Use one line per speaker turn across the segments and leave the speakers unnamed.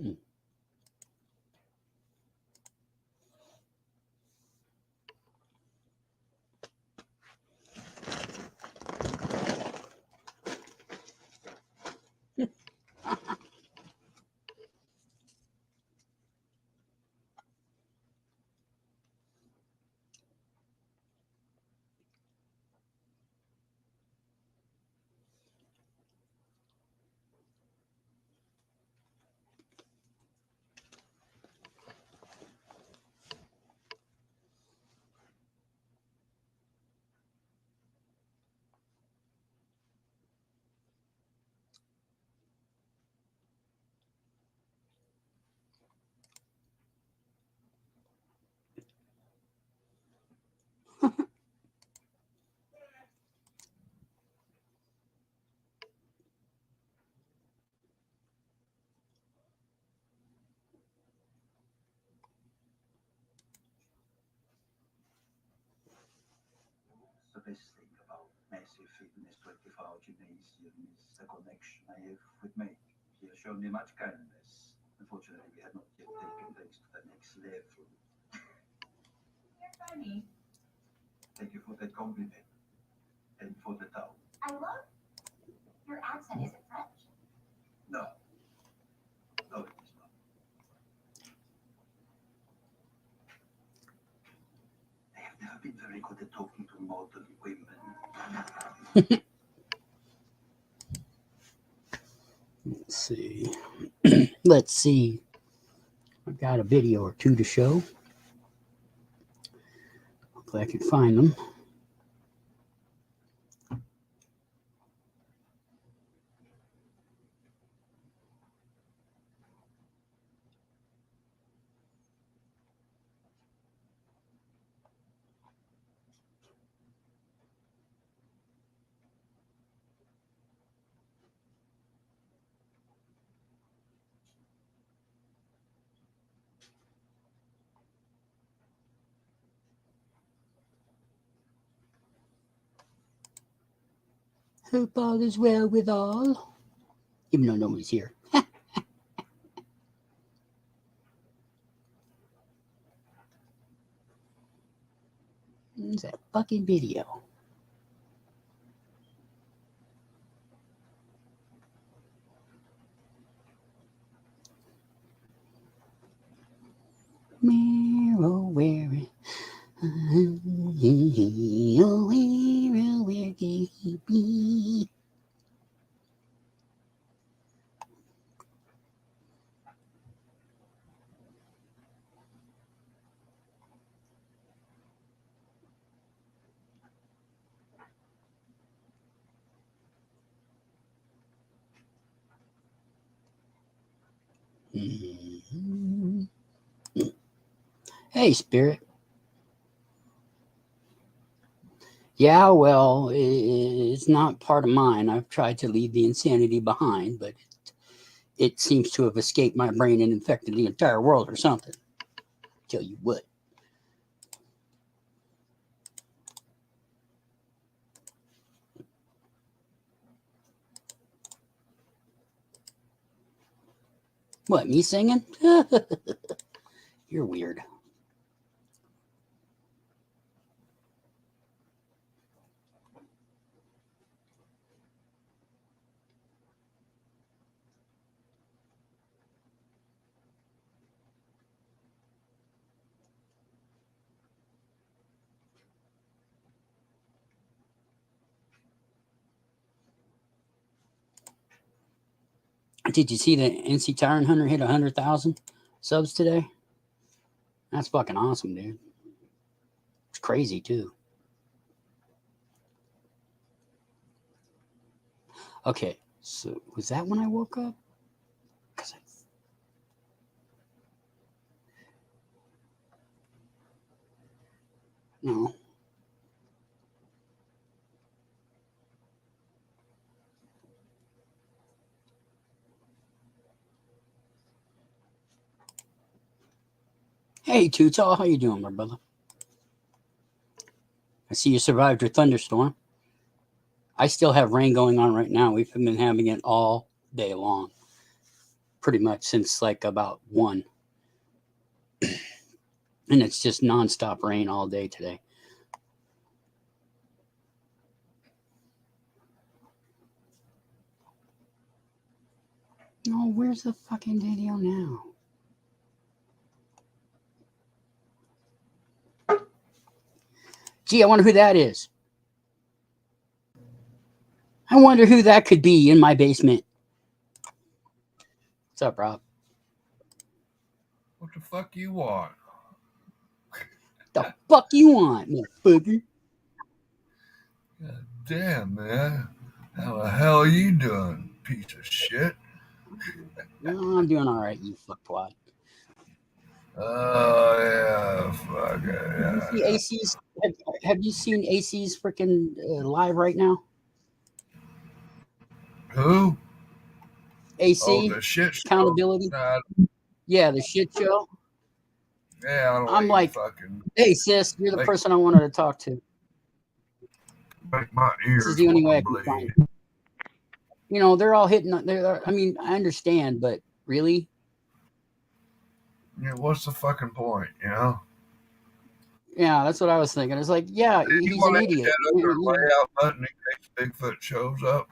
Mm.
The best thing about Massive Fitness 24-hour gymnasium is the connection I have with Meg. He has shown me much kindness. Unfortunately, we have not yet taken things to the next level.
You're funny.
Thank you for that compliment. And for the towel.
I love your accent. Is it French?
No. No, it is not. I have never been very good at talking to modern women.
Let's see. Let's see. I've got a video or two to show. Hopefully I can find them. Hope all is well with all. Even though nobody's here. There's that fucking video. Where can he be? Hey, Spirit. Yeah, well, it's not part of mine. I've tried to leave the insanity behind, but it seems to have escaped my brain and infected the entire world or something. Tell you what. What, me singing? You're weird. Did you see that NC Tyrant Hunter hit 100,000 subs today? That's fucking awesome, dude. It's crazy, too. Okay, so was that when I woke up? No. Hey, Tutal, how you doing, my brother? I see you survived your thunderstorm. I still have rain going on right now. We've been having it all day long. pretty much since like about 1. And it's just nonstop rain all day today. Oh, where's the fucking video now? Gee, I wonder who that is. I wonder who that could be in my basement. What's up, Rob?
What the fuck you want?
The fuck you want, motherfucker?
God damn, man. How the hell are you doing, piece of shit?
No, I'm doing all right, you fuckwad.
Oh, yeah, fuck it.
You see AC's, have you seen AC's freaking live right now?
Who?
AC,
Oh, the shit show?
accountability. Yeah, the shit show.
Yeah, I don't
I'm like,
fucking
hey, sis, you're the person I wanted to talk to.
make my ears
This is the only way I can
bleed.
find it. You know, they're all hitting. I mean, I understand, but really?
Yeah, what's the fucking point, you know?
Yeah, that's what I was thinking. It's like, yeah, he's an idiot.
Layout button in case Bigfoot shows up.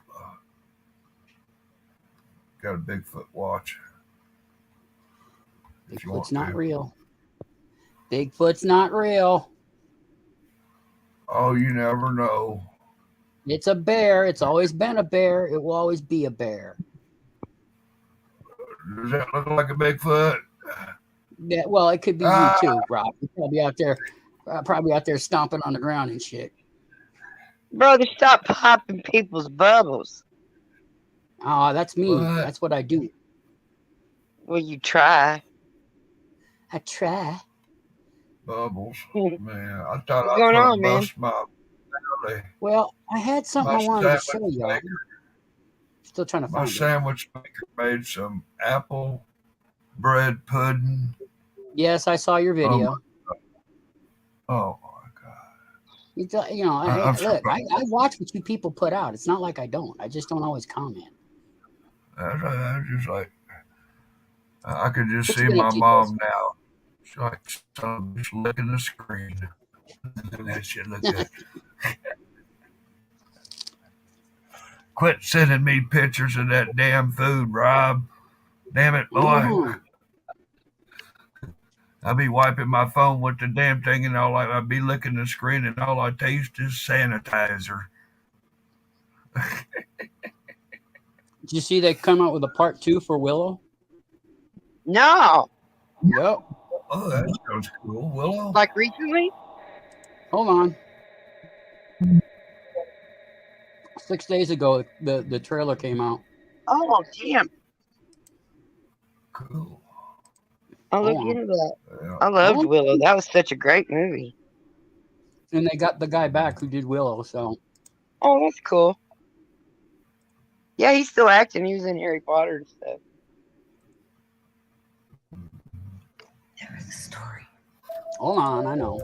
Got a Bigfoot watch.
Bigfoot's not real. Bigfoot's not real.
Oh, you never know.
It's a bear. It's always been a bear. It will always be a bear.
Does that look like a Bigfoot?
Yeah, well, it could be you too, Rob. You're probably out there stomping on the ground and shit.
Brother, stop popping people's bubbles.
Oh, that's me.
What?
That's what I do.
Well, you try.
I try.
Bubbles. Man, I thought
What's
I
going
could
on, man?
bust my belly.
Well, I had something I wanted to show y'all. Still trying to
My
find it.
sandwich maker made some apple bread pudding.
Yes, I saw your video.
Oh my god!
You know, look, I watch what you people put out. It's not like I don't. I just don't always comment.
I was just like, I could just
What
see
you been
my
up to,
mom now. She's like, just licking the screen. That shit look good. Quit sending me pictures of that damn food, Rob. Damn it, boy.
Mhm.
I'll be wiping my phone with the damn thing and I'll be licking the screen and all I taste is sanitizer.
Did you see they come out with a part 2 for Willow?
No.
Yep.
Oh, that sounds cool. Willow?
Like recently?
Hold on. 6 days ago, the trailer came out.
Oh, damn.
Cool.
I'll look
Hold on.
into that.
Yeah.
I loved
Oh.
Willow. That was such a great movie.
And they got the guy back who did Willow, so.
Oh, that's cool. Yeah, he's still acting. He was in Harry Potter and stuff.
There is a story.
Hold on, I know.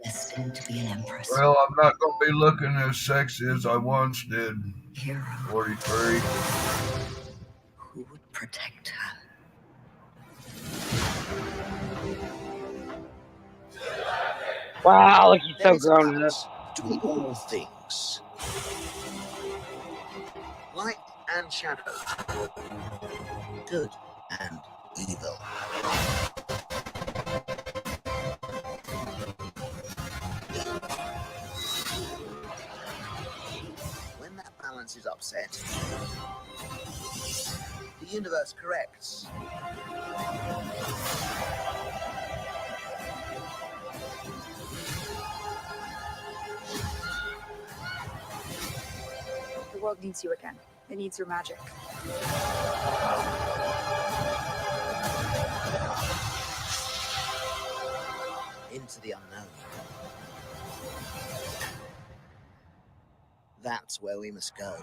Destined to be an empress.
Well, I'm not going to be looking as sexy as I once did.
Hero
43.
who would protect her.
Wow, look, he's so
There is a
grown up.
balance to all things. Light and shadow. Good and evil. When that balance is upset, the universe corrects.
The world needs you again. It needs your magic.
Into the unknown. That's where we must go.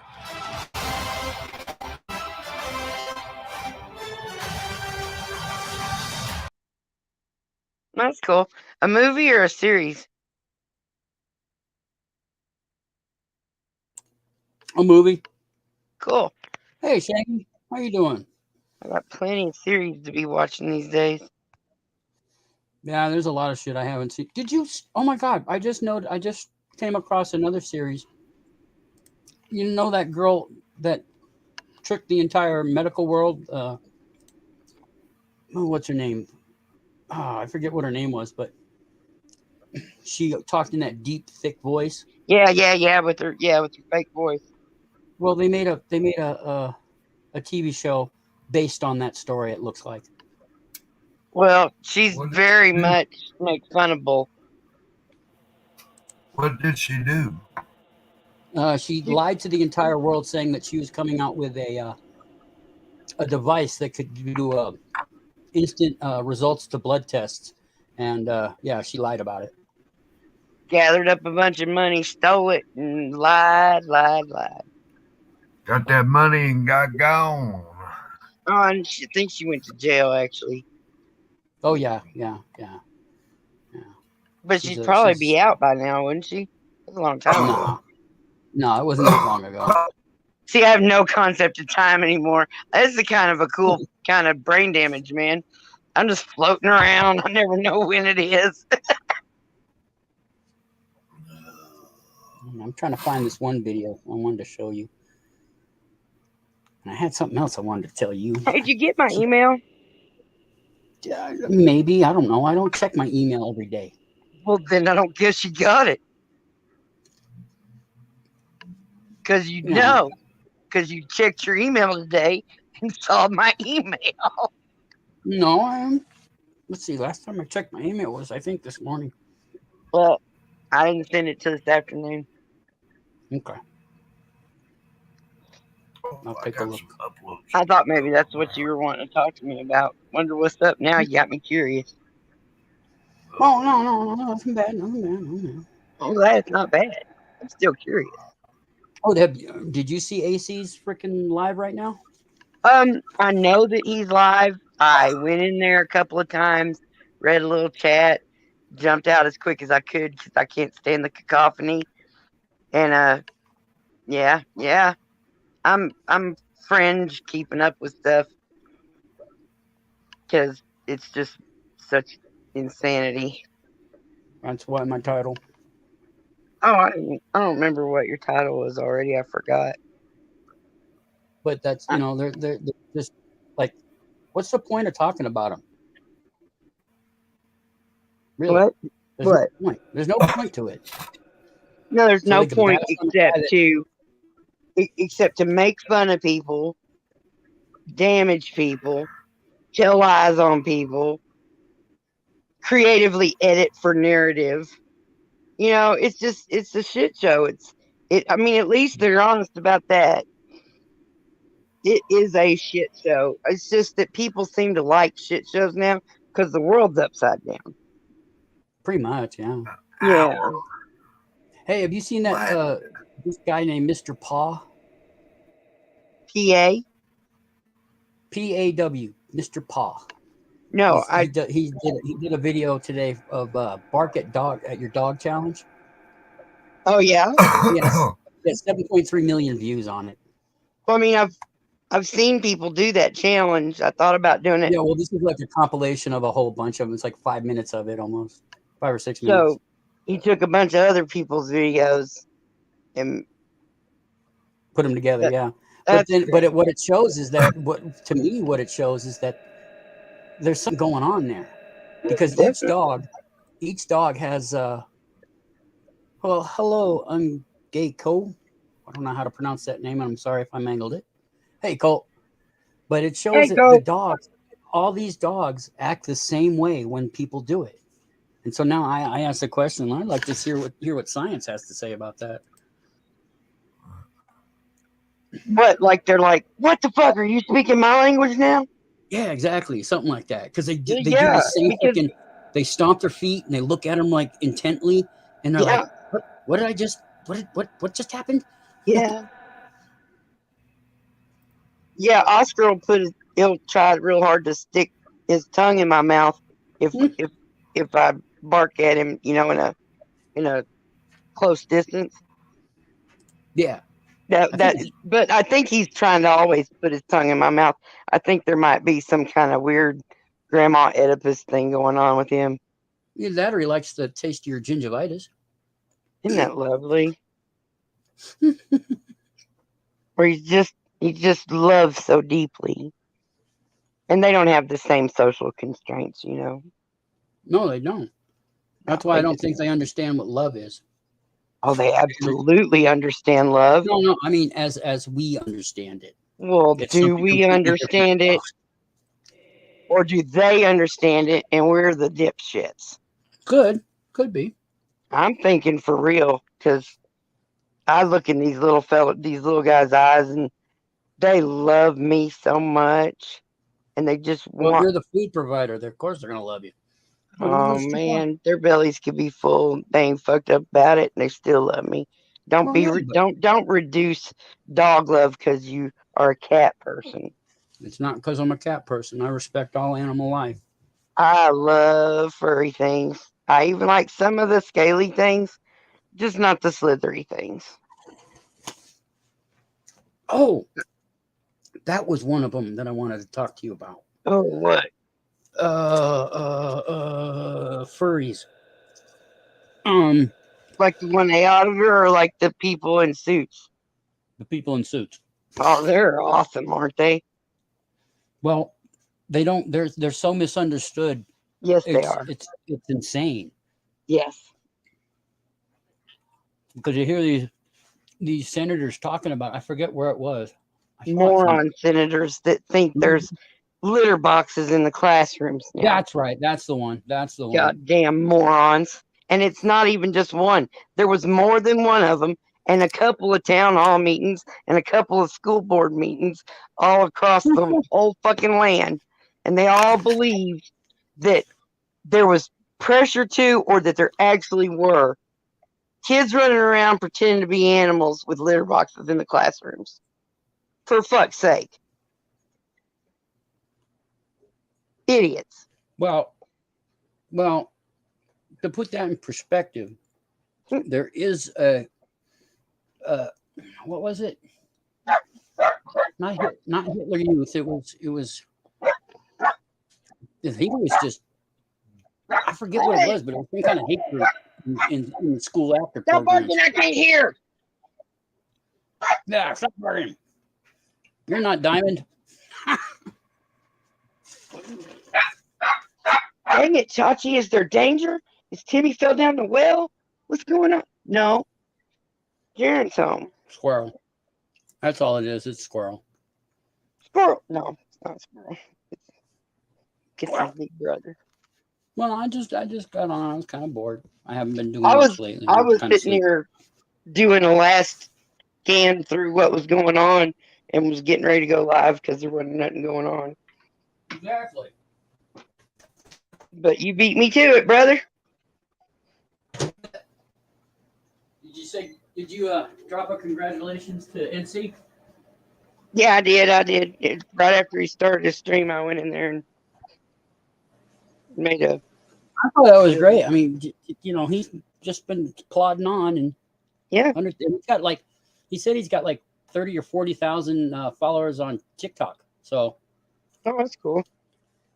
That's cool. A movie or a series?
A movie.
Cool.
Hey, Shaggy, how you doing?
I got plenty of series to be watching these days.
Yeah, there's a lot of shit I haven't seen. Did you? Oh my God! I just came across another series. You know that girl that tricked the entire medical world? What's her name? I forget what her name was, but she talked in that deep, thick voice.
Yeah, with her fake voice.
Well, they made a TV show based on that story. It looks like.
Well, she's
What did
very
she do?
much make funnable.
What did she do?
She lied to the entire world, saying that she was coming out with a device that could do instant results to blood tests, and yeah, she lied about it.
Gathered up a bunch of money, stole it, and lied.
Got that money and got gone.
Oh, and I think she went to jail actually,
Oh yeah, yeah.
but
She's
she'd
a
probably
she's
be out by now, wouldn't she? That's a long time ago.
no, it wasn't that long ago.
See, I have no concept of time anymore. That's the kind of a cool kind of brain damage, man. I'm just floating around. I never know when it is.
I'm trying to find this one video I wanted to show you, and I had something else I wanted to tell you.
Hey, did you get my email?
Maybe, I don't know. I don't check my email every day.
Well, then I don't guess you got it. Because you
Yeah.
know. Because you checked your email today and saw my email.
No, let's see. Last time I checked my email was, I think, this morning.
Well, I didn't send it till this afternoon.
Okay, I'll
I
take a
got
look.
some uploads.
I thought maybe that's what you were wanting to talk to me about. Wonder what's up now. You got me curious.
Oh no, nothing bad, nothing bad.
I'm glad it's not bad. I'm still curious.
Oh, did you see AC's freaking live right now?
I know that he's live. I went in there a couple of times, read a little chat, jumped out as quick as I could because I can't stand the cacophony. And yeah, I'm fringe keeping up with stuff because it's just such insanity.
That's why my title.
Oh, I don't remember what your title was already. I forgot.
But that's they're just like, what's the point of talking about them? Really,
What?
there's
What?
no point. There's no point to it.
No, there's
So
no
they can
point
bash on the guy
except to make fun of people, damage people, tell lies on people, creatively edit for narrative. It's a shit show. I mean, at least they're honest about that. It is a shit show. It's just that people seem to like shit shows now because the world's upside down.
pretty much, yeah.
Yeah.
Hey, have you seen that this guy named Mr. Paw?
PA?
PAW, Mr. Paw.
No,
He did a video today of bark at your dog challenge.
Oh yeah.
He has 7.3 million views on it.
Well, I mean, I've seen people do that challenge. I thought about doing it.
Yeah, well, this is like a compilation of a whole bunch of them. It's like 5 minutes of it, almost 5 or 6 minutes.
So he took a bunch of other people's videos and
Put them together, yeah. What it shows is that what it shows is that there's something going on there, because each dog has well, hello, I'm Gay Cole. I don't know how to pronounce that name, and I'm sorry if I mangled it. Hey, Cole. But it shows that the dogs, all these dogs, act the same way when people do it. And so now I ask the question. I'd like to hear what science has to say about that.
what? Like they're like, what the fuck? Are you speaking my language now?
Yeah, exactly, something like that. Because they do
Yeah,
the same
because-
fucking. They stomp their feet and they look at them like intently, and they're
Yeah.
like, "What did I just? What just happened?"
Yeah. Yeah, Oscar he'll try real hard to stick his tongue in my mouth if I bark at him, in a close distance.
Yeah.
But I think he's trying to always put his tongue in my mouth. I think there might be some kind of weird Grandma Oedipus thing going on with him.
Either that or he likes the taste of your gingivitis.
Isn't that lovely? Or he just loves so deeply. And they don't have the same social constraints, you know.
No, they don't. That's why I don't think they understand what love is.
Oh, they absolutely understand love.
No, I mean as we understand it.
Well,
It's
do
something
we
completely
understand
different.
it? Or do they understand it and we're the dipshits?
Could be.
I'm thinking for real, because I look in these little guys' eyes, and they love me so much, and they just
Well,
want.
you're the food provider. Of course, they're gonna love you.
Oh man, their bellies could be full. They ain't fucked up about it, and they still love me. Don't
Well,
be
yeah,
re-
but
don't reduce dog love because you are a cat person.
it's not because I'm a cat person. I respect all animal life.
I love furry things. I even like some of the scaly things, just not the slithery things.
Oh, that was one of them that I wanted to talk to you about.
Oh, what?
Furries.
Like the one they auditor, or like the people in suits?
The people in suits.
Oh, they're awesome, aren't they?
Well, they don't. They're so misunderstood.
Yes, they
It's
are.
it's it's insane
Yes.
because you hear these senators talking about. I forget where it was. I saw it
Moron senators that think there's litter boxes in the classrooms now.
That's right. That's the one.
Goddamn morons. And it's not even just one. There was more than one of them, and a couple of town hall meetings and a couple of school board meetings all across the whole fucking land. And they all believed that there was pressure to, or that there actually were kids running around pretending to be animals with litter boxes in the classrooms. For fuck's sake. Idiots.
Well, to put that in perspective, there is what was it? Not Hitler Youth. It was. I think it was just. I forget what it was, but it was some kind of hate group in the school after
Stop
programs.
barking! I can't hear.
Yeah, stop barking. You're not Diamond.
Dang it, Chachi! Is there danger? Is Timmy fell down the well? What's going on? No. Jaren's home.
Squirrel. That's all it is. It's squirrel.
Squirrel. No, it's not squirrel. It's his big brother.
Well, I just got on. I was kind of bored. I haven't been doing
I
much
was
lately.
I was
kind of
sitting here doing a last scan through what was going on and was getting ready to go live because there wasn't nothing going on.
Exactly.
But you beat me to it, brother.
Did you drop a congratulations to NC?
Yeah, I did. Right after he started his stream, I went in there and made a.
I thought that was great. I mean, he's just been plodding on, and
yeah,
he's got he said he's got 30 or 40,000 followers on TikTok. So,
oh, that's cool.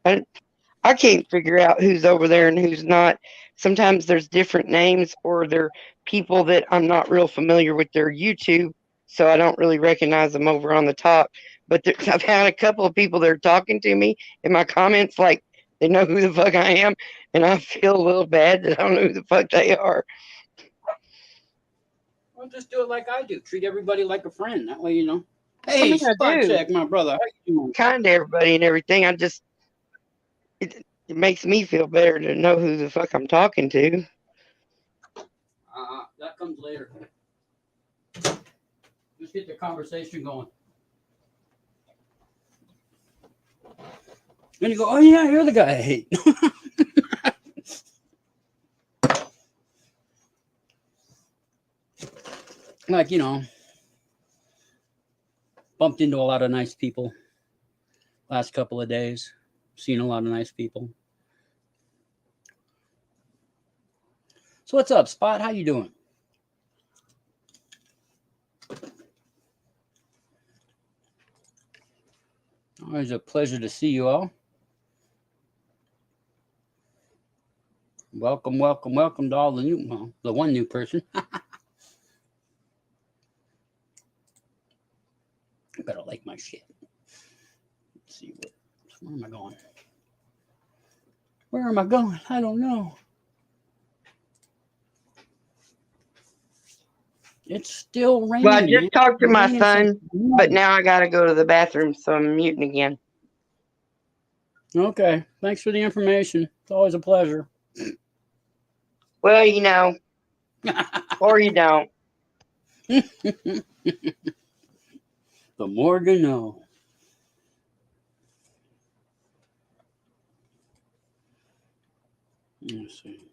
I can't figure out who's over there and who's not. Sometimes there's different names, or they're people that I'm not real familiar with their YouTube, so I don't really recognize them over on the top. But I've had a couple of people that are talking to me in my comments like they know who the fuck I am, and I feel a little bad that I don't know who the fuck they are.
Well, just do it like I do. Treat everybody like a friend. That way, Hey, Spot Check, my brother. How you doing?
Kind to everybody and everything. It makes me feel better to know who the fuck I'm talking to.
That comes later. Just get the conversation going. Then you go, oh yeah, you're the guy I hate. Bumped into a lot of nice people last couple of days. Seen a lot of nice people. So what's up, Spot? How you doing? Always a pleasure to see you all. Welcome, welcome, welcome to all the one new person. Better like my shit. Let's see where am I going? Where am I going? I don't know. It's still raining.
Well, I just talked to my son,
No.
but now I gotta go to the bathroom, so I'm muting again.
Okay. Thanks for the information. It's always a pleasure.
Well, you know, or you don't.
The more you know. Let's see.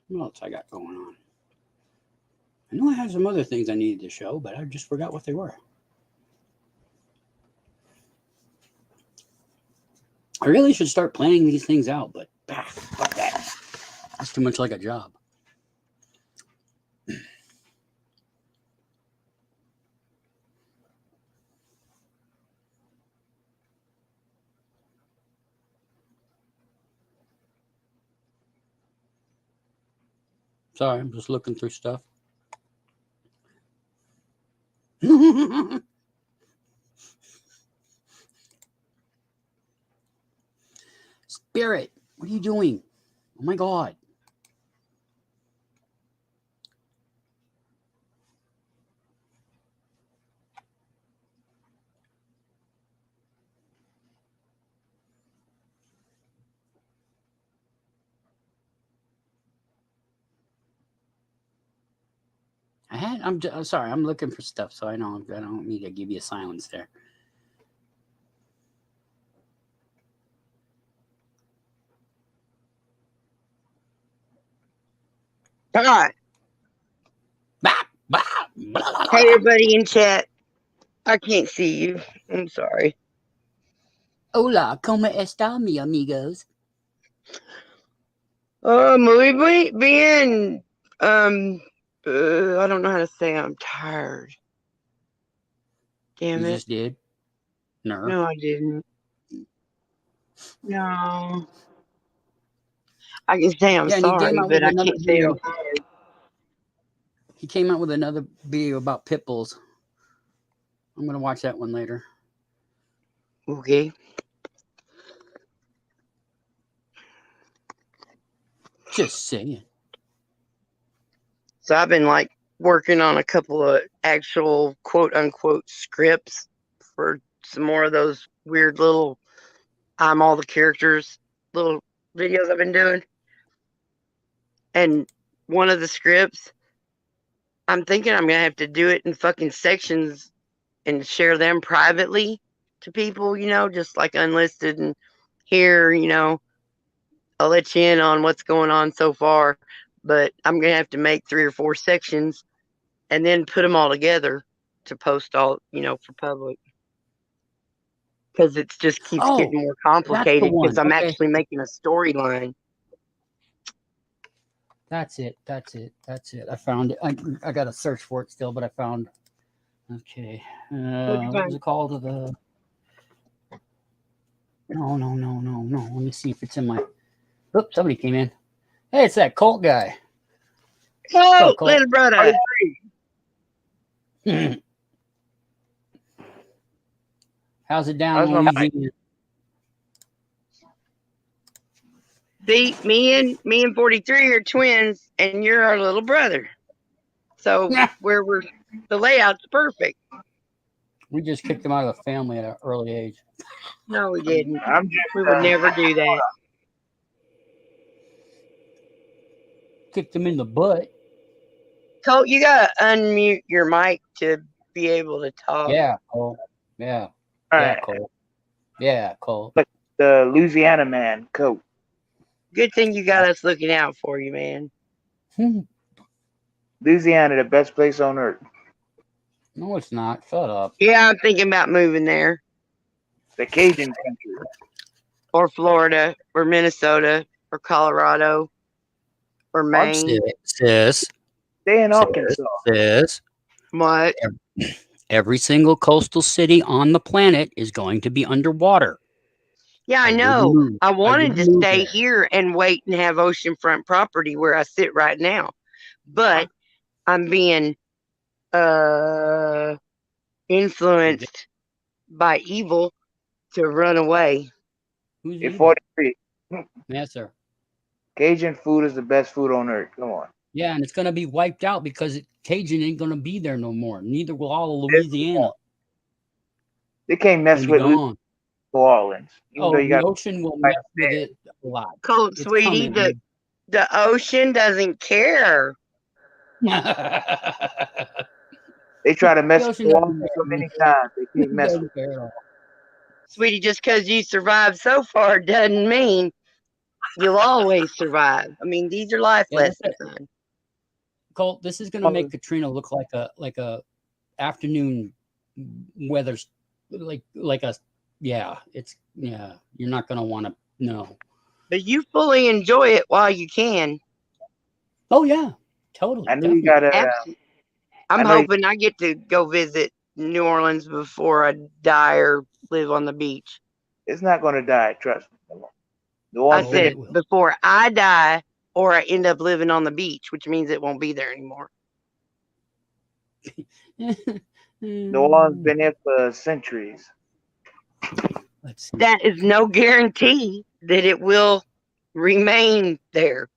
What else I got going on? I know I had some other things I needed to show, but I just forgot what they were. I really should start planning these things out, but fuck that. That's too much like a job. Sorry, I'm just looking through stuff. Spirit, what are you doing? Oh my God. I'm sorry, I'm looking for stuff, so I don't need to give you a silence there.
All right. Hey, everybody in chat. I can't see you. I'm sorry.
Hola, ¿cómo está, mi amigos?
Muy bien. I don't know how to say I'm tired. Damn
You
it.
just did?
No, I didn't. No. I can say I'm sorry, but I can't say I'm tired.
He came out with another video about pit bulls. I'm going to watch that one later.
Okay.
Just saying.
So I've been like working on a couple of actual quote unquote scripts for some more of those weird little I'm all the characters little videos I've been doing. And one of the scripts, I'm thinking I'm gonna have to do it in fucking sections and share them privately to people, you know, just like unlisted and here, you know, I'll let you in on what's going on so far, but I'm gonna have to make 3 or 4 sections and then put them all together to post all, you know, for public. Because it just keeps getting more complicated because I'm actually making a storyline.
That's it. I found it. I got to search for it still, but I found. Okay. What was it called? No. Let me see if it's in my. Oops, somebody came in. Hey, it's that Colt guy.
Oh, little brother.
How's it down in Louisiana?
See, me and 43 are twins, and you're our little brother. So we're the layout's perfect.
We just kicked him out of the family at an early age.
No, we didn't. We would never do that.
Kicked him in the butt.
Colt, you gotta unmute your mic to be able to talk.
Yeah, Colt. Yeah.
All
yeah,
right.
Colt. Yeah, Colt.
But the Louisiana man, Colt.
Good thing you got us looking out for you, man.
Louisiana, the best place on earth.
No, it's not. Shut up.
Yeah, I'm thinking about moving there.
The Cajun country.
Or Florida, or Minnesota, or Colorado, or Maine.
Sis.
Stay in Arkansas.
Sis.
What?
Every single coastal city on the planet is going to be underwater.
Yeah, I
wouldn't
know.
move.
I wanted
wouldn't
to
move
stay
there.
here and wait and have oceanfront property where I sit right now. But I'm being influenced by evil to run away.
Who's
Hey,
evil?
43.
Yes, sir.
Cajun food is the best food on earth. Come on.
Yeah, and it's going to be wiped out because Cajun ain't going to be there no more. Neither will all of Louisiana.
They can't
It's
mess
going to be
with
gone.
New Orleans. Even though
Oh,
you
the
got
ocean will mess with it a lot.
Cold,
It's
sweetie,
coming.
the ocean doesn't care.
they try to mess
The
with
ocean
New
doesn't
Orleans so
care.
many times. They can't
It
mess
doesn't
with
care at all.
Sweetie, just because you survived so far doesn't mean you'll always survive. I mean, these are life
Yeah,
lessons, son.
Colt, this is going to make Katrina look like a afternoon weather, you're not going to want to know.
But you fully enjoy it while you can.
Oh yeah, totally.
I know you got to.
I'm hoping I get to go visit New Orleans before I die or live on the beach.
It's not going to die. Trust me.
I said before I die or I end up living on the beach, which means it won't be there anymore.
New Orleans been here for centuries.
That is no guarantee that it will remain there.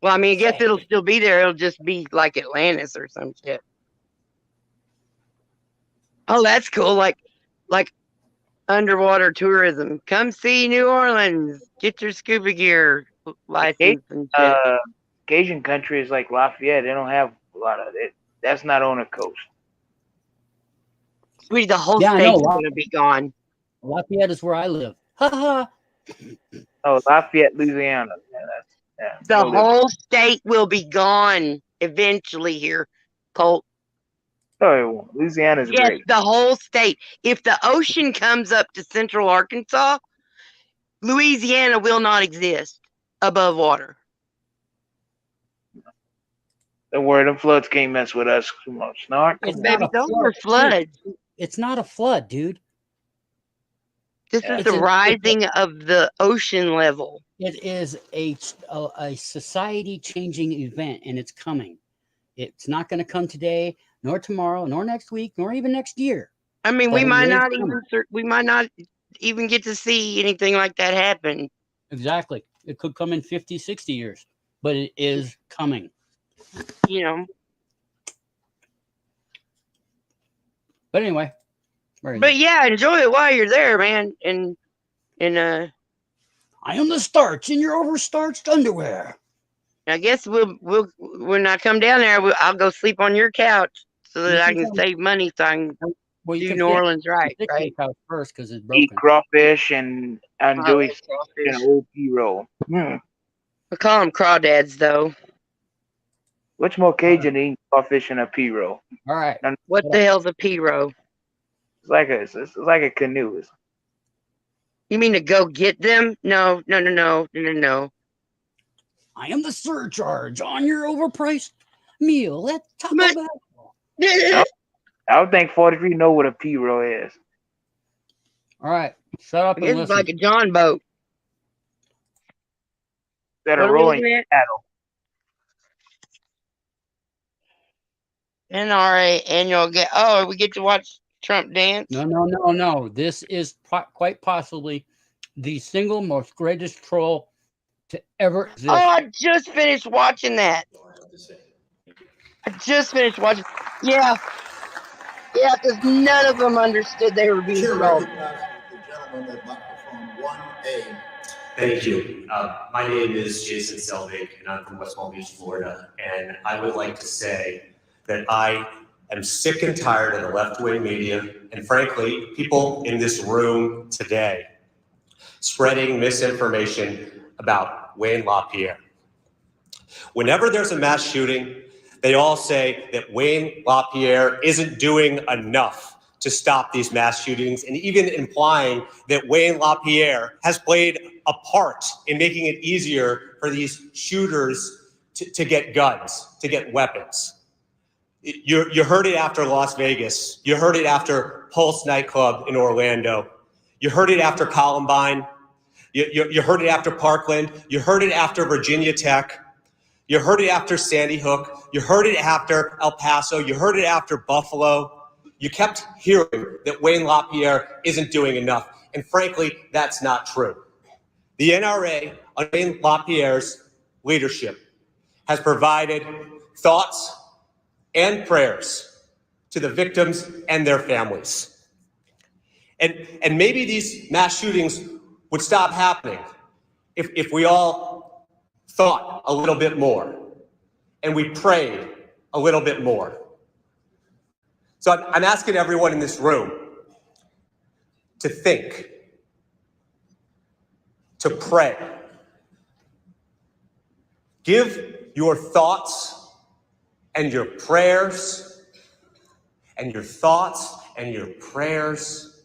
Well, I mean, I guess it'll still be there. It'll just be like Atlantis or some shit. Oh, that's cool. Like underwater tourism. Come see New Orleans. Get your scuba gear license and shit.
Cajun country is like Lafayette. They don't have a lot of it. That's not on the coast.
Sweetie, the whole state's going to be gone.
Lafayette is where I live. Ha ha.
Oh, Lafayette, Louisiana.
The whole state will be gone eventually here, Colt.
Oh, Louisiana's
Yes,
great.
the whole state. If the ocean comes up to central Arkansas, Louisiana will not exist above water.
Don't worry, them floods can't mess with us too much. Snark.
Baby, those are floods.
It's not a flood, dude.
This is the rising of the ocean level.
It is a society-changing event, and it's coming. It's not going to come today, nor tomorrow, nor next week, nor even next year.
I mean, we might not even get to see anything like that happen.
Exactly. It could come in 50, 60 years, but it is coming.
You know.
But anyway.
But yeah, enjoy it while you're there, man. And
I am the starch in your overstarched underwear.
I guess when I come down there, I'll go sleep on your couch so that I can save money, so I can do New Orleans right.
Couch first because it's broken.
Eat crawfish and do an old pea roll.
I call them crawdads, though.
What's more Cajun than eating crawfish and a pea roll?
All right.
What the hell's a pea roll?
It's like a canoe.
You mean to go get them? No.
I am the surcharge on your overpriced meal at Taco Bell.
I don't think 43 know what a pea roll is.
All right, shut up and listen.
It's like a John boat.
That are rolling cattle.
NRA annual we get to watch Trump dance?
No. This is quite possibly the single most greatest troll to ever exist.
Oh, I just finished watching that. Yeah, because none of them understood they were being trolled.
Thank you. My name is Jason Selvig, and I'm from West Palm Beach, Florida. And I would like to say that I am sick and tired of the left-wing media, and frankly, people in this room today spreading misinformation about Wayne LaPierre. Whenever there's a mass shooting, they all say that Wayne LaPierre isn't doing enough to stop these mass shootings, and even implying that Wayne LaPierre has played a part in making it easier for these shooters to get guns, to get weapons. You heard it after Las Vegas. You heard it after Pulse nightclub in Orlando. You heard it after Columbine. You heard it after Parkland. You heard it after Virginia Tech. You heard it after Sandy Hook. You heard it after El Paso. You heard it after Buffalo. You kept hearing that Wayne LaPierre isn't doing enough. And frankly, that's not true. The NRA, under Wayne LaPierre's leadership, has provided thoughts and prayers to the victims and their families. And maybe these mass shootings would stop happening if we all thought a little bit more and we prayed a little bit more. So I'm asking everyone in this room to think, to pray. Give your thoughts and your prayers and your thoughts and your prayers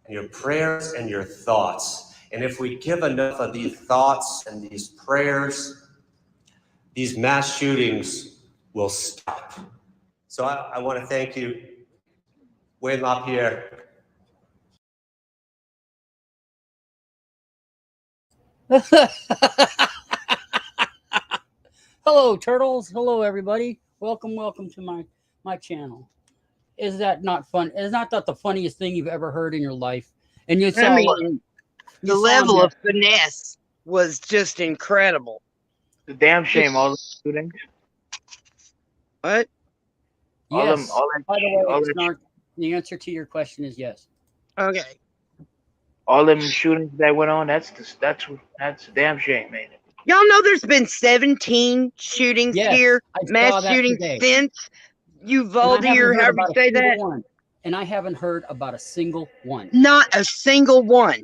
and your prayers and your thoughts. And if we give enough of these thoughts and these prayers, these mass shootings will stop. So I want to thank you, Wayne LaPierre.
Hello, turtles. Hello, everybody. Welcome to my channel. Is that not fun? Is not that the funniest thing you've ever heard in your life? And you saw
the level of finesse was just incredible.
The damn shame, all the shootings.
What?
Yes. By the way, it's not, the answer to your question is yes.
Okay.
All them shootings that went on, that's a damn shame, ain't it?
Y'all know there's been 17 shootings here, mass shootings since Uvalde, or however you say that.
And I haven't heard about a single one.
Not a single one.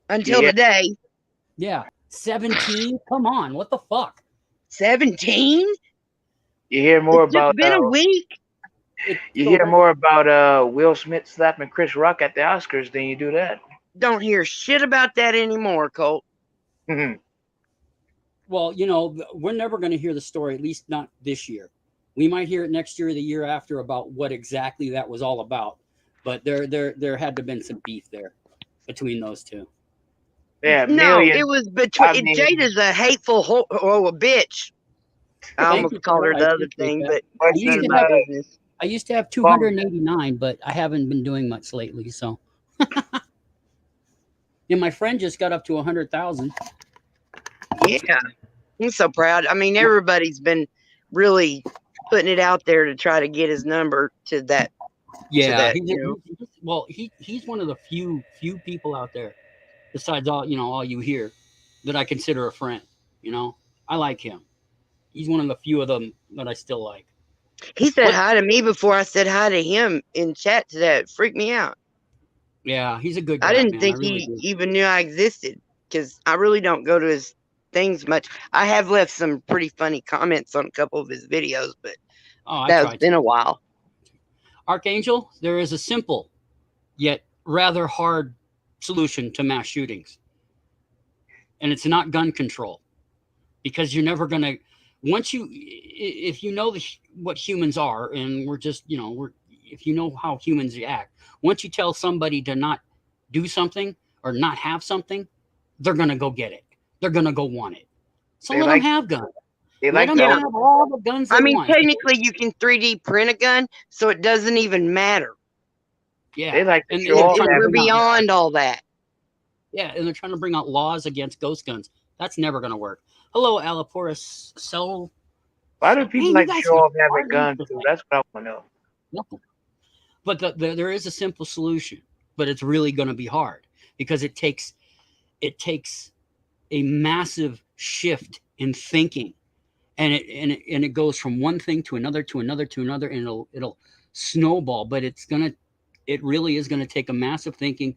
Until today.
Yeah. 17? Come on, what the fuck?
17?
You hear more about
It's been a week.
You hear more about Will Smith slapping Chris Rock at the Oscars than you do that.
Don't hear shit about that anymore, Colt.
Well, you know, we're never going to hear the story, at least not this year. We might hear it next year or the year after about what exactly that was all about. But there had to have been some beef there between those two.
Yeah,
no, it was between. Jada's a hateful a bitch. I almost called her the other thing, but it's none of my business.
I used to have 289, but I haven't been doing much lately. So, and my friend just got up to 100,000.
Yeah, I'm so proud. I mean, everybody's been really putting it out there to try to get his number to that.
Yeah, he's one of the few people out there, besides all you hear, that I consider a friend. You know, I like him. He's one of the few of them that I still like.
He said hi to me before I said hi to him in chat today. It freaked me out.
Yeah, he's a good guy.
I didn't think he even knew I existed because I really don't go to his things much. I have left some pretty funny comments on a couple of his videos, but that's been a while.
Archangel, there is a simple yet rather hard solution to mass shootings. And it's not gun control. Because you're never going to, if you know what humans are, and we're just, if you know how humans react, once you tell somebody to not do something or not have something, they're going to go get it. They're going to go want it. So let them have guns. Let them have all the guns they want.
Technically you can 3D print a gun, so it doesn't even matter.
Yeah.
They like
and we're beyond all that.
Yeah, and they're trying to bring out laws against ghost guns. That's never going to work. Hello, Alaporus Soul.
Why do people like to show off having guns? That's what I want to know.
But there is a simple solution, but it's really going to be hard because it takes a massive shift in thinking, and it goes from one thing to another to another to another, and it'll snowball. But it really is going to take a massive thinking,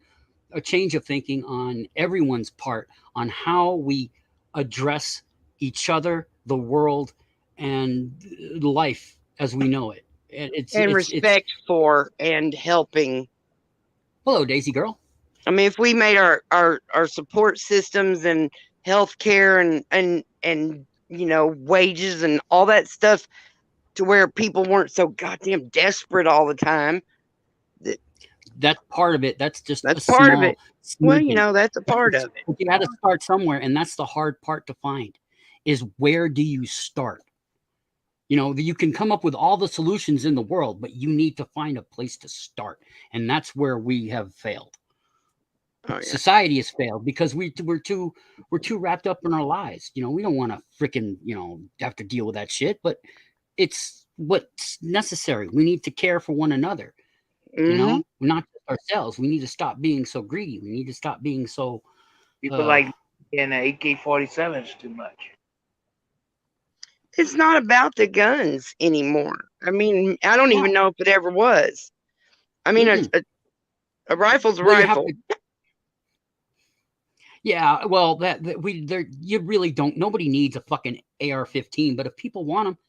a change of thinking on everyone's part on how we address each other, the world, and life as we know it. And
respect for and helping.
Hello, Daisy girl.
I mean, if we made our support systems and healthcare and wages and all that stuff to where people weren't so goddamn desperate all the time.
That's part of it. That's just
That's
a
part of
small
it. Well, you
snippet.
know, that's a part of it.
But you got to start somewhere, and that's the hard part to find, is where do you start? You know, you can come up with all the solutions in the world, but you need to find a place to start, and that's where we have failed.
Oh, yeah.
Society has failed because we're too wrapped up in our lives. You know, we don't want to freaking, you know, have to deal with that shit, but it's what's necessary. We need to care for one another. You know, not just ourselves. We need to stop being so greedy. We need to stop being so.
People like in AK-47s too much.
It's not about the guns anymore. I mean, I don't even know if it ever was. I mean, a rifle's a rifle.
Yeah, well, you really don't. Nobody needs a fucking AR-15, but if people want them,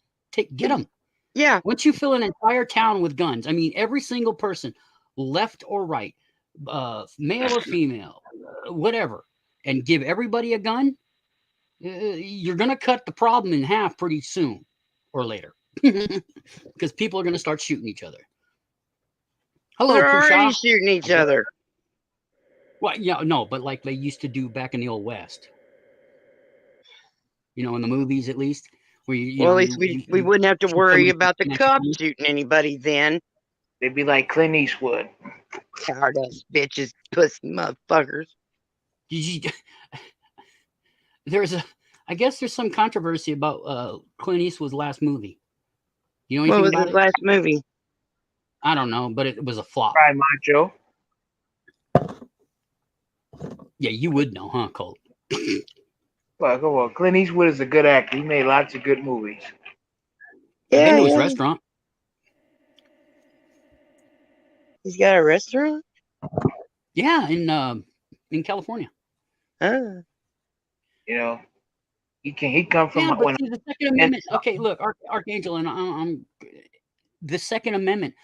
get them.
Yeah.
Once you fill an entire town with guns, I mean, every single person, left or right, male or female, whatever, and give everybody a gun, you're going to cut the problem in half pretty soon or later, because people are going to start shooting each other. Hello,
They're already
Pusha.
shooting each other.
Well, yeah, no, but like they used to do back in the old West. You know, in the movies at least. Where
at least we wouldn't have to worry about the cops shooting anybody then.
They'd be like Clint Eastwood.
Tired ass bitches, pussy motherfuckers.
I guess there's some controversy about Clint Eastwood's last movie. You know anything
what was
about
his last movie?
I don't know, but it was a flop.
Cry Macho.
Yeah, you would know, huh, Colt?
Well, come on. Clint Eastwood is a good actor. He made lots of good movies.
I've been to his restaurant.
He's got a restaurant?
Yeah, in California.
Oh.
You know, he come from
but see, the Second Amendment. Okay, look, Archangel, and the Second Amendment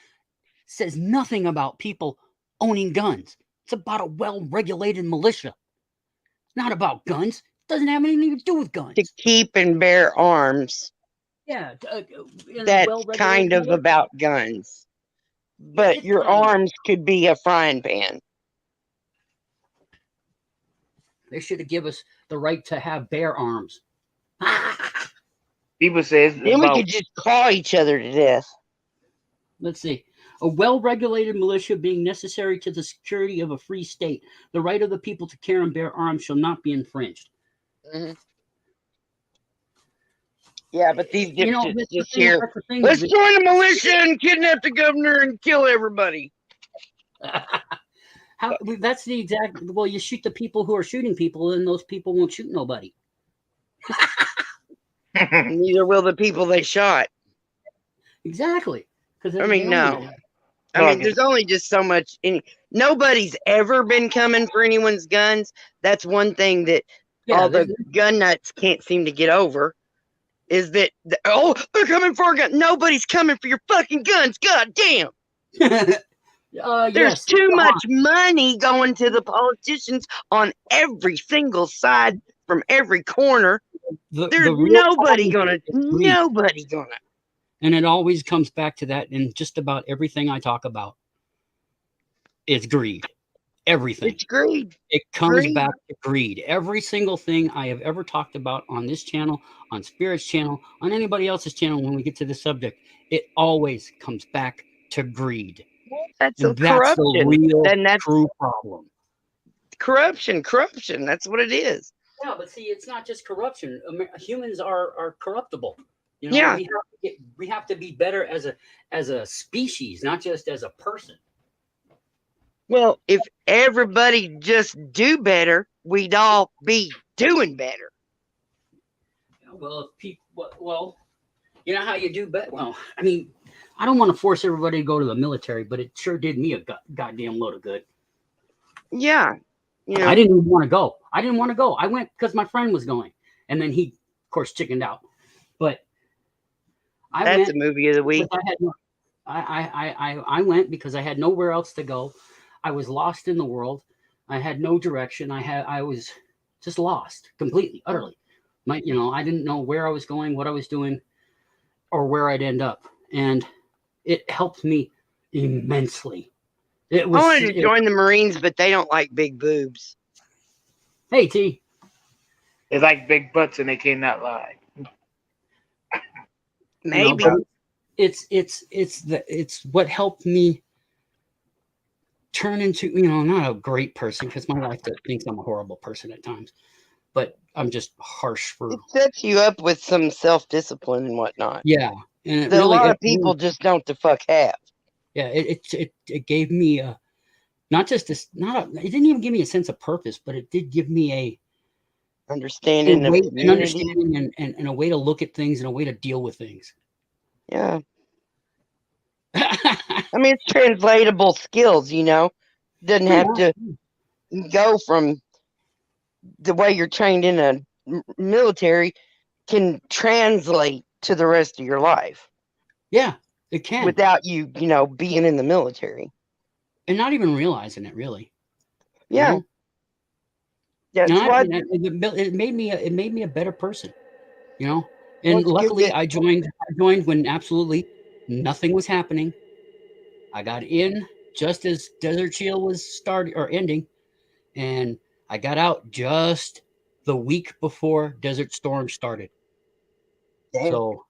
says nothing about people owning guns. It's about a well-regulated militia. It's not about guns. It doesn't have anything to do with guns.
To keep and bear arms.
Yeah.
That's kind of about guns. But your arms could be a frying pan.
They should have given us the right to have bear arms.
People say
then we could just claw each other to death.
Let's see. A well-regulated militia being necessary to the security of a free state. The right of the people to carry and bear arms shall not be infringed.
Mm-hmm. Yeah, but these dipshits just here.
Thing,
let's join the militia and kidnap the governor and kill everybody.
That's the exact. Well, you shoot the people who are shooting people, and those people won't shoot nobody.
Neither will the people they shot.
Exactly.
I mean, no. I mean, there's only just so much. Nobody's ever been coming for anyone's guns. That's one thing that all the gun nuts can't seem to get over. Is that they're coming for a gun? Nobody's coming for your fucking guns. God damn. There's too much money going to the politicians on every single side from every corner. There's nobody gonna.
And it always comes back to that, and just about everything I talk about is greed. Everything.
It's greed.
It comes back to greed. Every single thing I have ever talked about on this channel, on Spirit's channel, on anybody else's channel, when we get to this subject, it always comes back to greed.
That's corruption.
The real true problem.
Corruption. That's what it is.
Yeah, but see, it's not just corruption. Humans are corruptible. You know, we have to be better as a species, not just as a person.
Well, if everybody just do better, we'd all be doing better.
Well, if people, well, you know how you do better. Well, I mean, I don't want to force everybody to go to the military, but it sure did me a goddamn load of good.
Yeah. You know.
I didn't even want to go. I went because my friend was going, and then he, of course, chickened out. But
that's a movie of the week.
I went because I had nowhere else to go. I was lost in the world. I had no direction. I was just lost completely, utterly. I didn't know where I was going, what I was doing. or where I'd end up. And it helped me immensely. It
I
was,
wanted to join the Marines, but they don't like big boobs.
hey, T,
They like big butts and they cannot lie.
Maybe.
but it's what helped me turn into, not a great person, because my wife thinks I'm a horrible person at times, but I'm just harsh for.
It sets you up with some self-discipline and whatnot.
Yeah, and
that a lot of people just don't the fuck have.
Yeah, it gave me not just this, it didn't even give me a sense of purpose, but it did give me an
understanding of community.
an understanding and a way to look at things and a way to deal with things.
Yeah. I mean, it's translatable skills, Doesn't have to go from the way you're trained in a military can translate to the rest of your life.
Yeah, it can.
Without you, being in the military.
And not even realizing it, really.
Yeah.
That's why it made me a better person, And luckily I joined when absolutely nothing was happening. I got in just as Desert Shield was starting or ending, and I got out just the week before Desert Storm started.
Damn.
So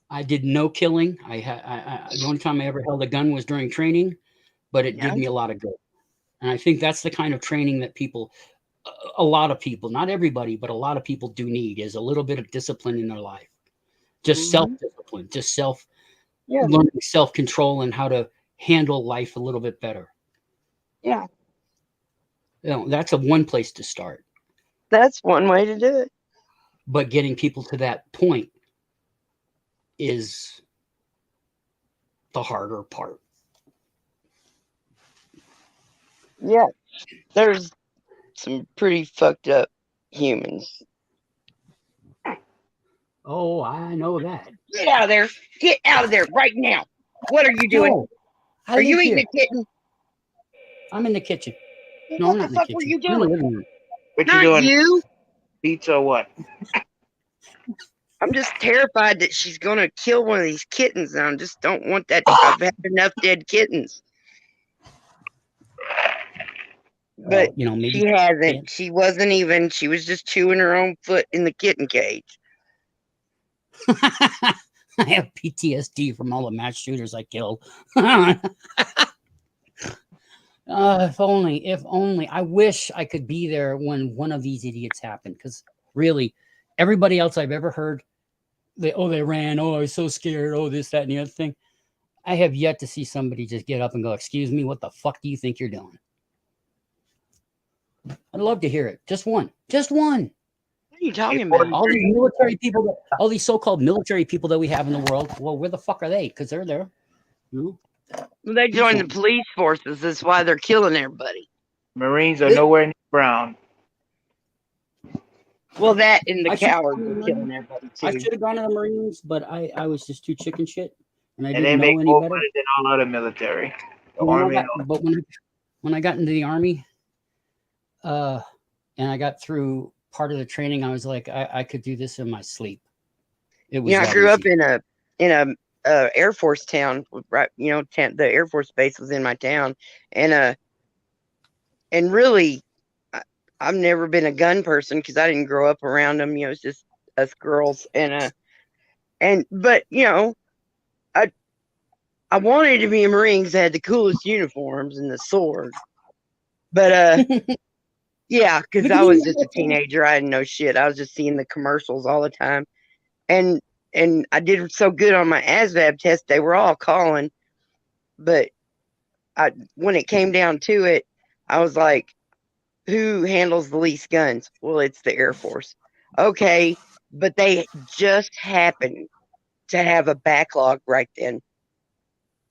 I did no killing. The only time I ever held a gun was during training, but it did me a lot of good. And I think that's the kind of training that a lot of people, not everybody, but a lot of people do need, is a little bit of discipline in their life. Just self-discipline, just learning self-control and how to handle life a little bit better.
Yeah.
That's one place to start.
That's one way to do it.
But getting people to that point is the harder part.
Yeah. There's some pretty fucked up humans.
Oh, I know that.
Get out of there. Get out of there right now. What are you doing?
No,
are you eating a kitten?
I'm in the kitchen. No,
what
I'm not
the fuck
in the kitchen.
were you
I'm in the
doing?
living room.
What
Not
you doing?
you.
Pizza or what?
I'm just terrified that she's going to kill one of these kittens. And I just don't want that. I've had enough dead kittens. But
maybe
she hasn't. She wasn't even. She was just chewing her own foot in the kitten cage.
I have PTSD from all the mass shooters I killed. If only. I wish I could be there when one of these idiots happened. Because really, everybody else I've ever heard, they ran. Oh, I was so scared. Oh, this, that, and the other thing. I have yet to see somebody just get up and go, "Excuse me, what the fuck do you think you're doing?" I'd love to hear it. Just one. Just one.
What are you talking about?
All these military people, all these so-called military people that we have in the world. Well, where the fuck are they? Because they're there.
Well, they joined the police forces. That's why they're killing everybody.
Marines are nowhere near brown.
Well, that and the cowards are killing everybody too.
I should have gone to the Marines, but I was just too chicken shit, and I
And
didn't
they
know
make
any
more
better.
money than all other military. The
When
Army.
when I got into the Army, and I got through part of the training, I was like, I could do this in my sleep. It was.
I grew up in a Air Force town, right? The Air Force base was in my town, and really, I've never been a gun person because I didn't grow up around them. It's just us girls, but I wanted to be a Marine because they had the coolest uniforms and the sword, but yeah, because I was just a teenager. I didn't know shit. I was just seeing the commercials all the time, and I did so good on my ASVAB test. They were all calling, but when it came down to it, I was like, who handles the least guns? Well, it's the Air Force. Okay, but they just happened to have a backlog right then.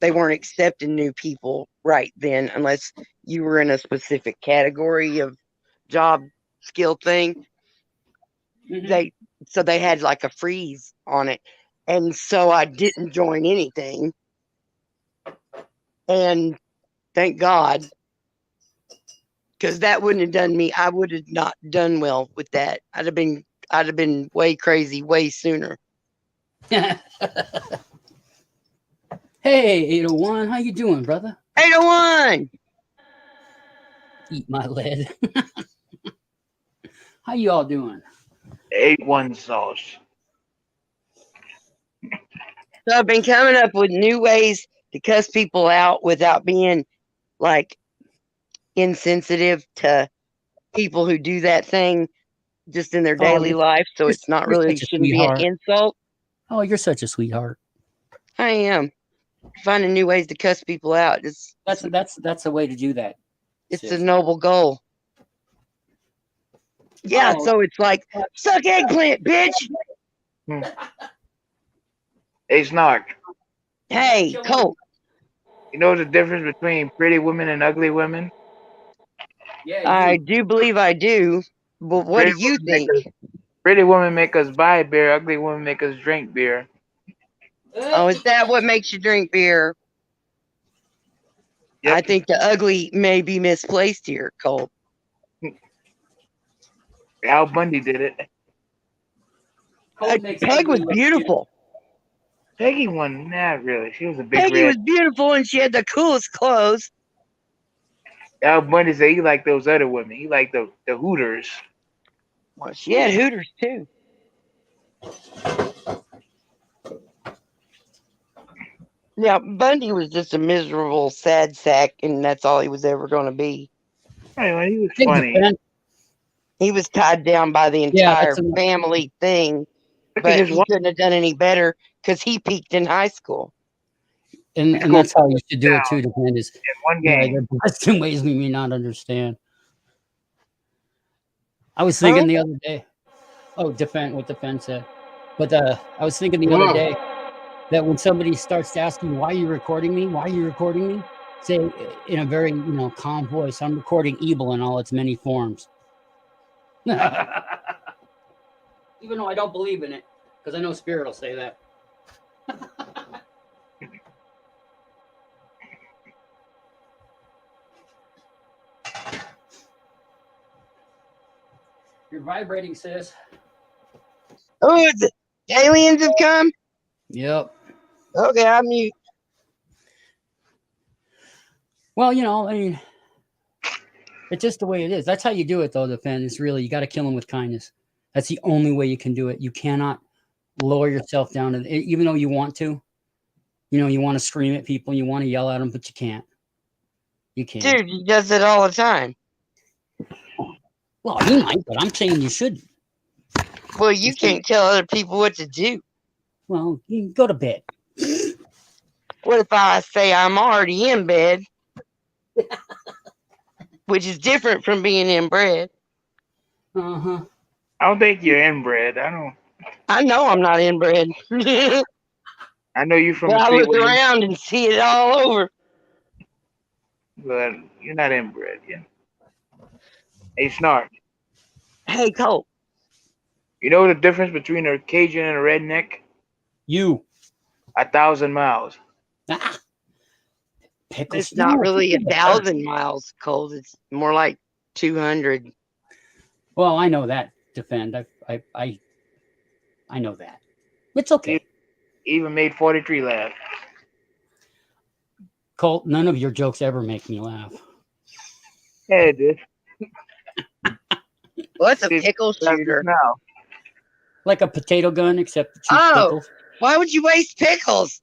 They weren't accepting new people right then unless you were in a specific category of job skill thing. So they had like a freeze on it. And so I didn't join anything. And thank God, because that wouldn't have done me. I would have not done well with that. I'd have been way crazy way sooner.
Hey, 801, how you doing, brother?
801!
Eat my lead. How you all doing?
8-1 sauce.
So I've been coming up with new ways to cuss people out without being like insensitive to people who do that thing just in their
Oh,
daily life. So it's not
you're
really
such a
shouldn't be an
sweetheart.
insult.
Oh, you're such a sweetheart.
I am finding new ways to cuss people out.
That's a way to do that.
It's a
sis.
noble goal. Yeah,
Oh.
so it's like suck eggplant, bitch.
Hey, Snark.
Hey, Colt.
You know the difference between pretty women and ugly women?
Yeah,
I do believe I do. But what do you think?
Pretty women make us buy beer. Ugly women make us drink beer.
Oh, is that what makes you drink beer?
Yep.
I think the ugly may be misplaced here, Colt.
Al Bundy did it.
Peg was beautiful.
Peggy won. Not really. She was a big
Peggy
red.
was beautiful and she had the coolest clothes.
Al Bundy said he liked those other women. He liked the Hooters.
Well, she had Hooters too. Yeah, Bundy was just a miserable, sad sack, and that's all he was ever going to be.
Anyway, he was funny.
He was tied down by the entire family thing, but he couldn't have done any better because he peaked in high school.
And that's how you should do it too, depend is
one game.
they're blessed in ways we may not understand. I was thinking the other day. Oh, defend what defend said. But I was thinking the other day that when somebody starts asking, why are you recording me? Why are you recording me? Say in a very, calm voice, I'm recording evil in all its many forms. Even though I don't believe in it, because I know Spirit will say that. You're vibrating, sis.
Oh, the aliens have come?
Yep.
Okay, I'm mute.
Well, I mean, it's just the way it is. That's how you do it, though, defend. It's really, you got to kill them with kindness. That's the only way you can do it. You cannot lower yourself down, even though you want to. You want to scream at people, you want to yell at them, but you can't. You can't.
Dude, he does it all the time.
Well, you might, but I'm saying you shouldn't.
Well, you can't tell other people what to do.
Well, you can go to bed.
What if I say I'm already in bed? Which is different from being inbred.
Uh-huh.
I don't think you're inbred.
I know I'm not inbred.
I know you from
but
the
I
street.
look around and see it all over.
But you're not inbred, yeah. Hey, Snark.
Hey, Colt.
You know the difference between a Cajun and a redneck?
You.
1,000 miles.
It's not really 1,000 miles, Colt. It's more like 200.
Well, I know that, defend. I know that. It's okay.
Even made 43 laugh.
Colt, none of your jokes ever make me laugh.
Yeah, it did.
What's a pickle shooter?
Now.
Like a potato gun, except pickles.
Why would you waste pickles?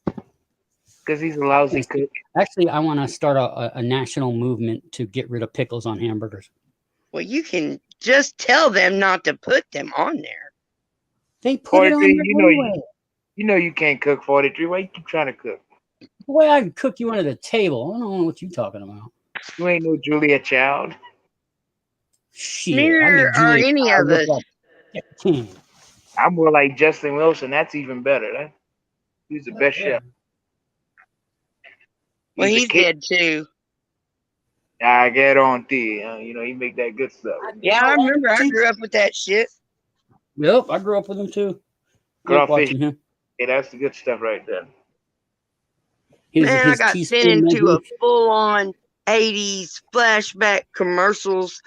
Because he's a lousy cook.
Actually, I want to start a national movement to get rid of pickles on hamburgers.
Well, you can just tell them not to put them on there.
They put it on there anyway.
You know you can't cook 43. Why you keep trying to cook?
The way I can cook you under the table. I don't know what you're talking about.
You ain't no Julia Child.
Shit,
Neither are any of us.
I'm more like Justin Wilson. That's even better. He's the best chef.
Well, he's dead too.
I get on tea. He make that good stuff.
Yeah, I remember. I grew up with that shit.
Yep, I grew up with him too.
Crawfish. Yeah, that's the good stuff right there.
Man, I got sent into a full-on 80s flashback commercials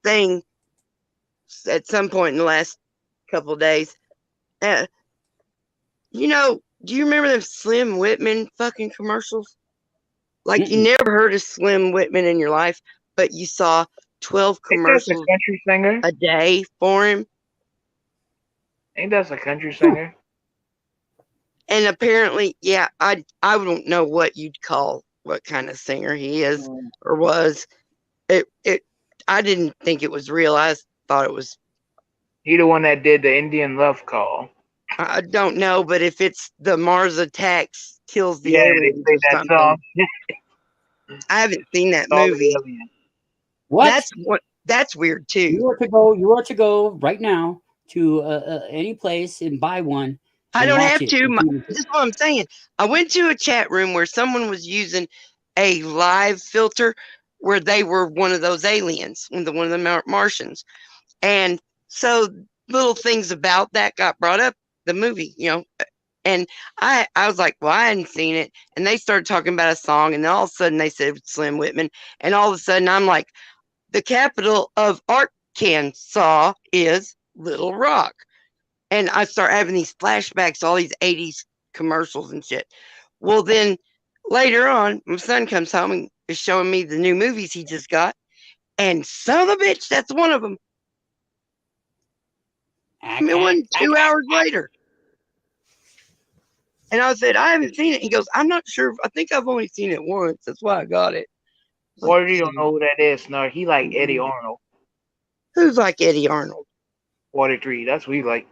thing at some point in the last couple of days. Uh, you know, do you remember them Slim Whitman fucking commercials? Like, you
Mm-mm.
never heard of Slim Whitman in your life, but you saw 12
Ain't that a
commercials
country singer?
a day for him.
Ain't that a country singer?
And apparently, yeah, I don't know what you'd call what kind of singer he is or was. It I didn't think it was real. I thought it was.
He the one that did the Indian Love Call.
I don't know, but if it's the Mars Attacks kills the
Yeah, they
aliens
say
or
that
something,
song.
I haven't seen that
All the
movie.
aliens.
What?
That's weird too.
You are to go right now to any place and buy one.
I
And
don't
watch
have
it.
to. This is what I'm saying. I went to a chat room where someone was using a live filter where they were one of those aliens, one of the Martians. And so little things about that got brought up, the movie, and I was like, well, I hadn't seen it. And they started talking about a song, and then all of a sudden they said Slim Whitman. And all of a sudden I'm like, the capital of Arkansas is Little Rock. And I start having these flashbacks, all these 80s commercials and shit. Well, then later on, my son comes home and is showing me the new movies he just got. And son of a bitch, that's one of them. I mean, it wasn't 2 hours later. And I said, I haven't seen it. He goes, I'm not sure. I think I've only seen it once. That's why I got it.
Or you don't know who that is, Snark. He like Eddie Arnold.
Who's like Eddie Arnold?
43. That's what he like.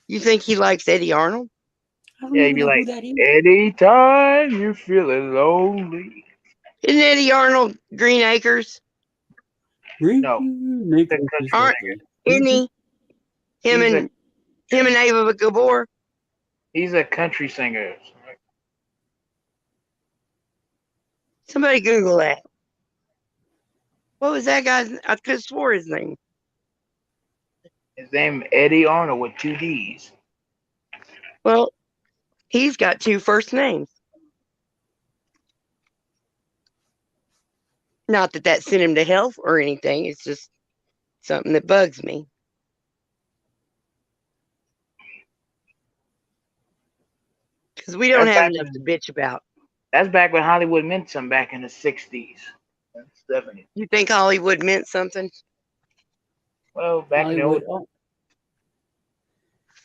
You think he likes Eddie Arnold?
Yeah, he'd be like, anytime you're feeling lonely.
Isn't Eddie Arnold Green Acres?
No.
Aren't any him and Ava Gabor?
He's a country singer.
Somebody Google that. What was that guy's? I could have swore his name.
His name Eddie Arnold with 2 D's.
Well, he's got 2 first names. Not that sent him to hell or anything. It's just something that bugs me. Because we don't have enough to bitch about.
That's back when Hollywood meant something back in the 60s and 70s.
You think Hollywood meant something?
Well, back in the old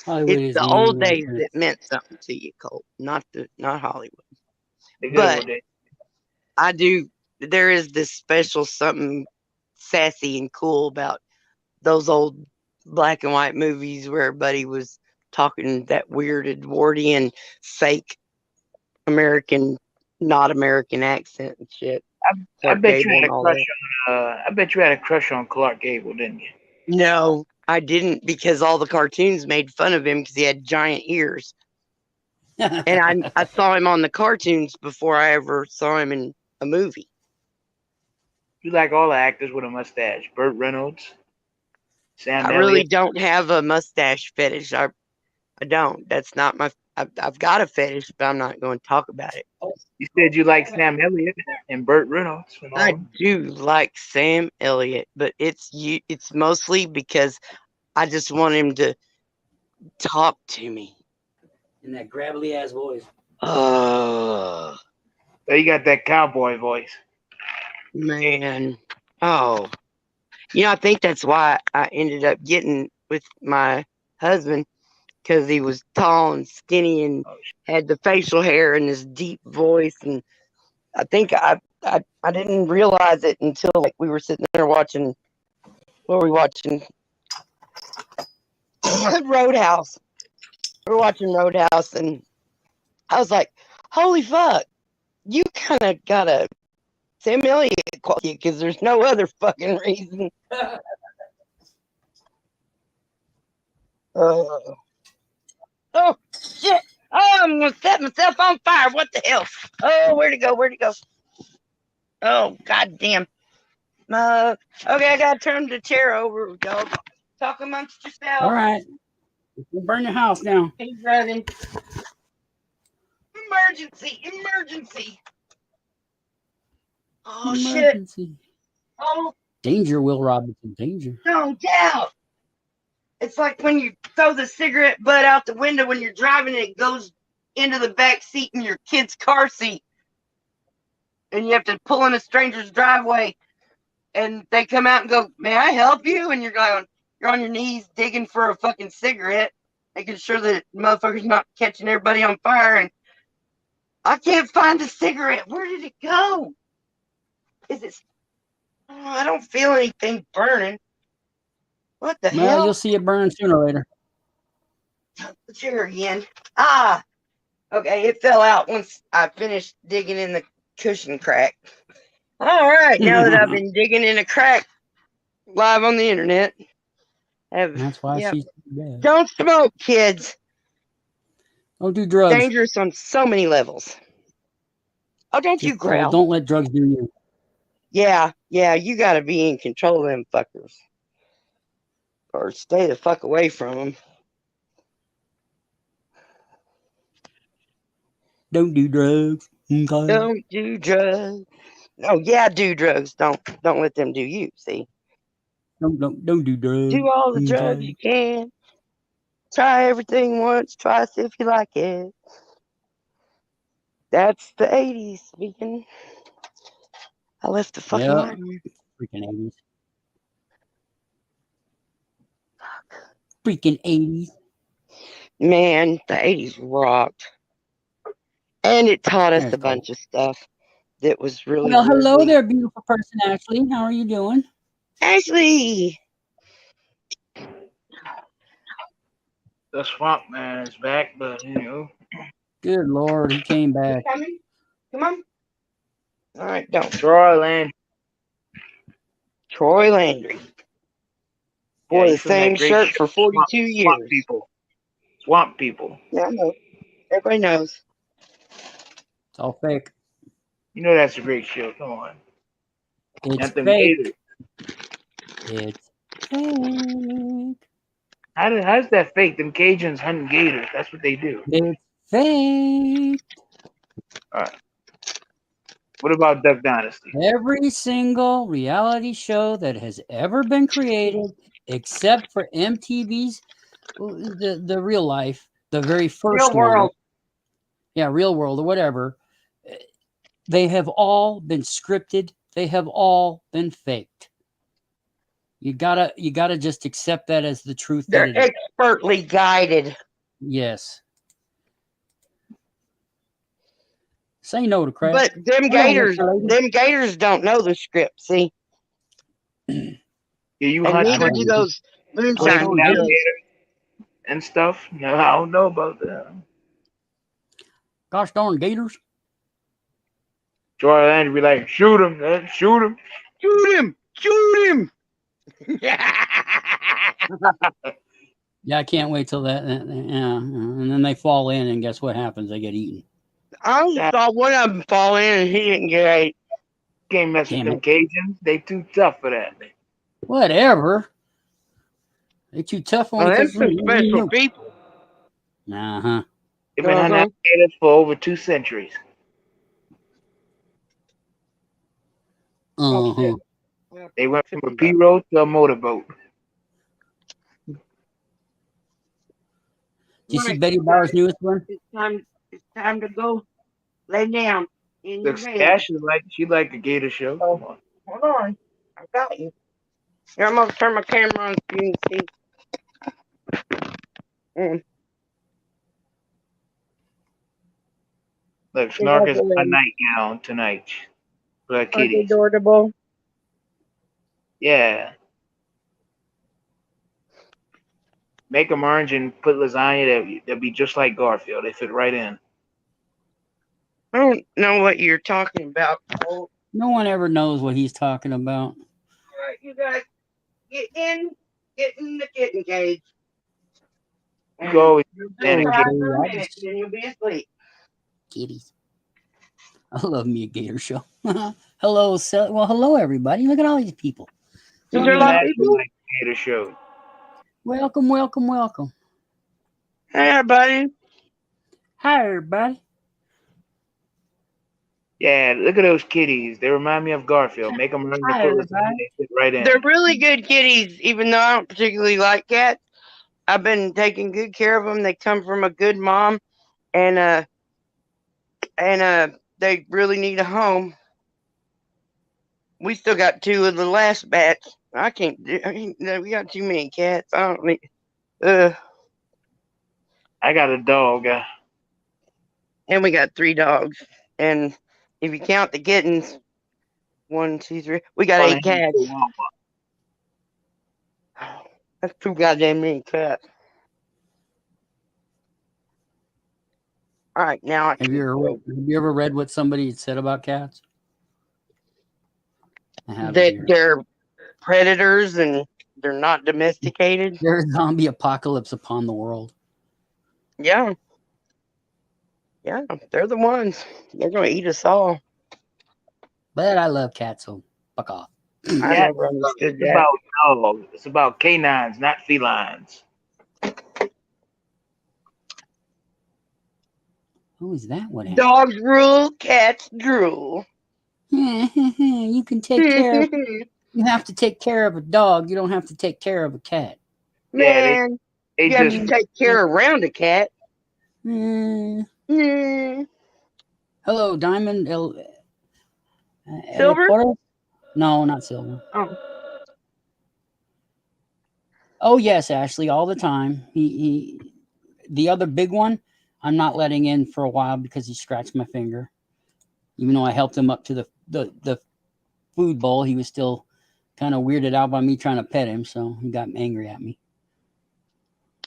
It's the old days that meant something to you, Colt, not Hollywood. But I do. There is this special something sassy and cool about those old black and white movies where everybody was talking that weird Edwardian fake American, not American accent and shit.
I bet you had a crush on. I bet you had a crush on Clark Gable, didn't you?
No, I didn't, because all the cartoons made fun of him because he had giant ears. And I saw him on the cartoons before I ever saw him in a movie.
You like all the actors with a mustache. Burt Reynolds, Sam
I
Elliott.
really don't have a mustache fetish. I don't. That's not my. I've got a fetish, but I'm not going to talk about it.
You said you like Sam Elliott and Burt Reynolds.
I do like Sam Elliott, but it's mostly because I just want him to talk to me
in that gravelly ass voice.
Oh,
you got that cowboy voice,
man. Oh, I think that's why I ended up getting with my husband, because he was tall and skinny and had the facial hair and this deep voice. And I think I didn't realize it until like we were sitting there watching. What were we watching? Roadhouse. We were watching Roadhouse, and I was like, "Holy fuck! You kind of got a Sam Elliott quality, because there's no other fucking reason." Oh shit! Oh, I'm gonna set myself on fire. What the hell? Oh, where'd it go? Where'd it go? Oh, goddamn. Okay, I gotta turn the chair over. Dog. Talk amongst yourselves.
All right. We'll burn your house down.
He's running. Emergency! Emergency! Oh,
Emergency.
shit. Oh.
Danger, Will Robinson. Danger.
No doubt. It's like when you throw the cigarette butt out the window when you're driving and it goes into the back seat in your kid's car seat. And you have to pull in a stranger's driveway and they come out and go, "May I help you?" And you're on your knees digging for a fucking cigarette, making sure that motherfucker's not catching everybody on fire. And I can't find the cigarette. Where did it go? Is it? Oh, I don't feel anything burning. What the
Well,
hell?
you'll see it burn sooner or later.
The chair again. Ah, okay. It fell out once I finished digging in the cushion crack. All right, now that I've been digging in a crack live on the internet,
That's why
yep.
she's dead.
Don't smoke, kids.
Don't do drugs.
Dangerous on so many levels. Oh, don't you
Just
growl?
don't let drugs do you.
Yeah, you got to be in control of them fuckers. Or stay the fuck away from them.
Don't do drugs. Okay.
Don't do drugs. Oh, yeah, do drugs. Don't let them do you, see?
Don't do drugs.
Do all the drugs you can. Try everything once, twice if you like it. That's the 80s speaking. I left the fucking line here.
Freaking 80s. Freaking 80s.
Man, the 80s rocked. And it taught us
That's
a bunch of stuff that was really
Well, hello
weirdly-
there, beautiful person, Ashley. How are you doing?
Ashley!
The swamp man is back, but you know.
Good Lord, he came back.
Coming? Come on. All right, don't. Troy Landry. Wore
Yeah,
the
he's from that
same
great
shirt
show,
for 42 years.
Swamp People. Swamp People.
Yeah, I know. Everybody knows.
It's all fake.
You know that's a great show. Come on.
It's
Nothing
fake.
Gator.
It's fake.
How's that fake? Them Cajuns hunting gators. That's what they do.
It's fake.
All right. What about Duck Dynasty?
Every single reality show that has ever been created, except for MTV's the real life, the very first
Real World.
one. Yeah, Real World or whatever. They have all been scripted. They have all been faked. You gotta just accept that as the truth.
They're
that it is.
expertly guided.
Yes. Say no to crap.
But them gators don't know the script, see?
Yeah, you
And
hunt
neither do those moonshine
Blake
gators.
Navigator and stuff. No, I don't know about that.
Gosh darn gators.
Troy Landry be like, shoot him, man, shoot him, shoot him, shoot him.
Yeah, I can't wait till that. Yeah, and then they fall in, and guess what happens? They get eaten.
I saw one of them fall in and he didn't get ate.
Can't mess with them Cajuns. They too tough for that.
Whatever. They too tough on
That's some special people.
Uh-huh.
They've been hunting alligators for over 2 centuries.
Uh-huh.
They went from a P-road to a motorboat.
Did you see Betty Bauer's newest one?
It's time to go lay down in your
Looks
bed.
Ash is like she like the gator show. Come on.
Hold on. I got you. Here, I'm going to turn my camera on so you can see.
Look, Snark is in a nightgown tonight. For kitties.
Adorable.
Yeah. Make them orange and put lasagna that'd be just like Garfield. They fit right in.
I don't know what you're talking about. Oh,
No one ever knows what he's talking about.
all right, you guys get in the kitten cage.
You go always
Then
Yeah,
you'll be asleep.
kitties. I love me a gator show. Hello, hello everybody. Look at all these people.
Is there a lot of people?
like gator show.
Welcome, welcome, welcome.
Hey, everybody.
Hi, everybody.
Yeah, look at those kitties. They remind me of Garfield. Make them run the
Hi,
put
everybody.
lasagna. They fit right in.
They're really good kitties, even though I don't particularly like cats. I've been taking good care of them. They come from a good mom, and they really need a home. We still got 2 of the last batch. I can't do. We got too many cats. I don't need.
I got a dog.
And we got 3 dogs. And if you count the kittens, 1, 2, 3, we got 8 cats. That's too goddamn many cats. All right, now
Have you ever read what somebody said about cats? I have
that
here.
they're predators and they're not domesticated.
There's a zombie apocalypse upon the world.
Yeah. Yeah, they're the ones. They're going to eat us all.
But I love cats, so fuck off.
I
Yeah,
never understood
it's
that.
about dogs. It's about canines, not felines.
Oh, is that what happened?
Dogs rule, cats drool.
You can take care of. You have to take care of a dog. You don't have to take care of a cat.
Man,
They
you have
just
to take care around a cat.
Mm.
Mm.
Hello, Diamond.
Silver?
No, not Silver.
Oh.
Oh yes, Ashley, all the time. The other big one, I'm not letting in for a while because he scratched my finger. Even though I helped him up to the food bowl, he was still kind of weirded out by me trying to pet him, so he got angry at me.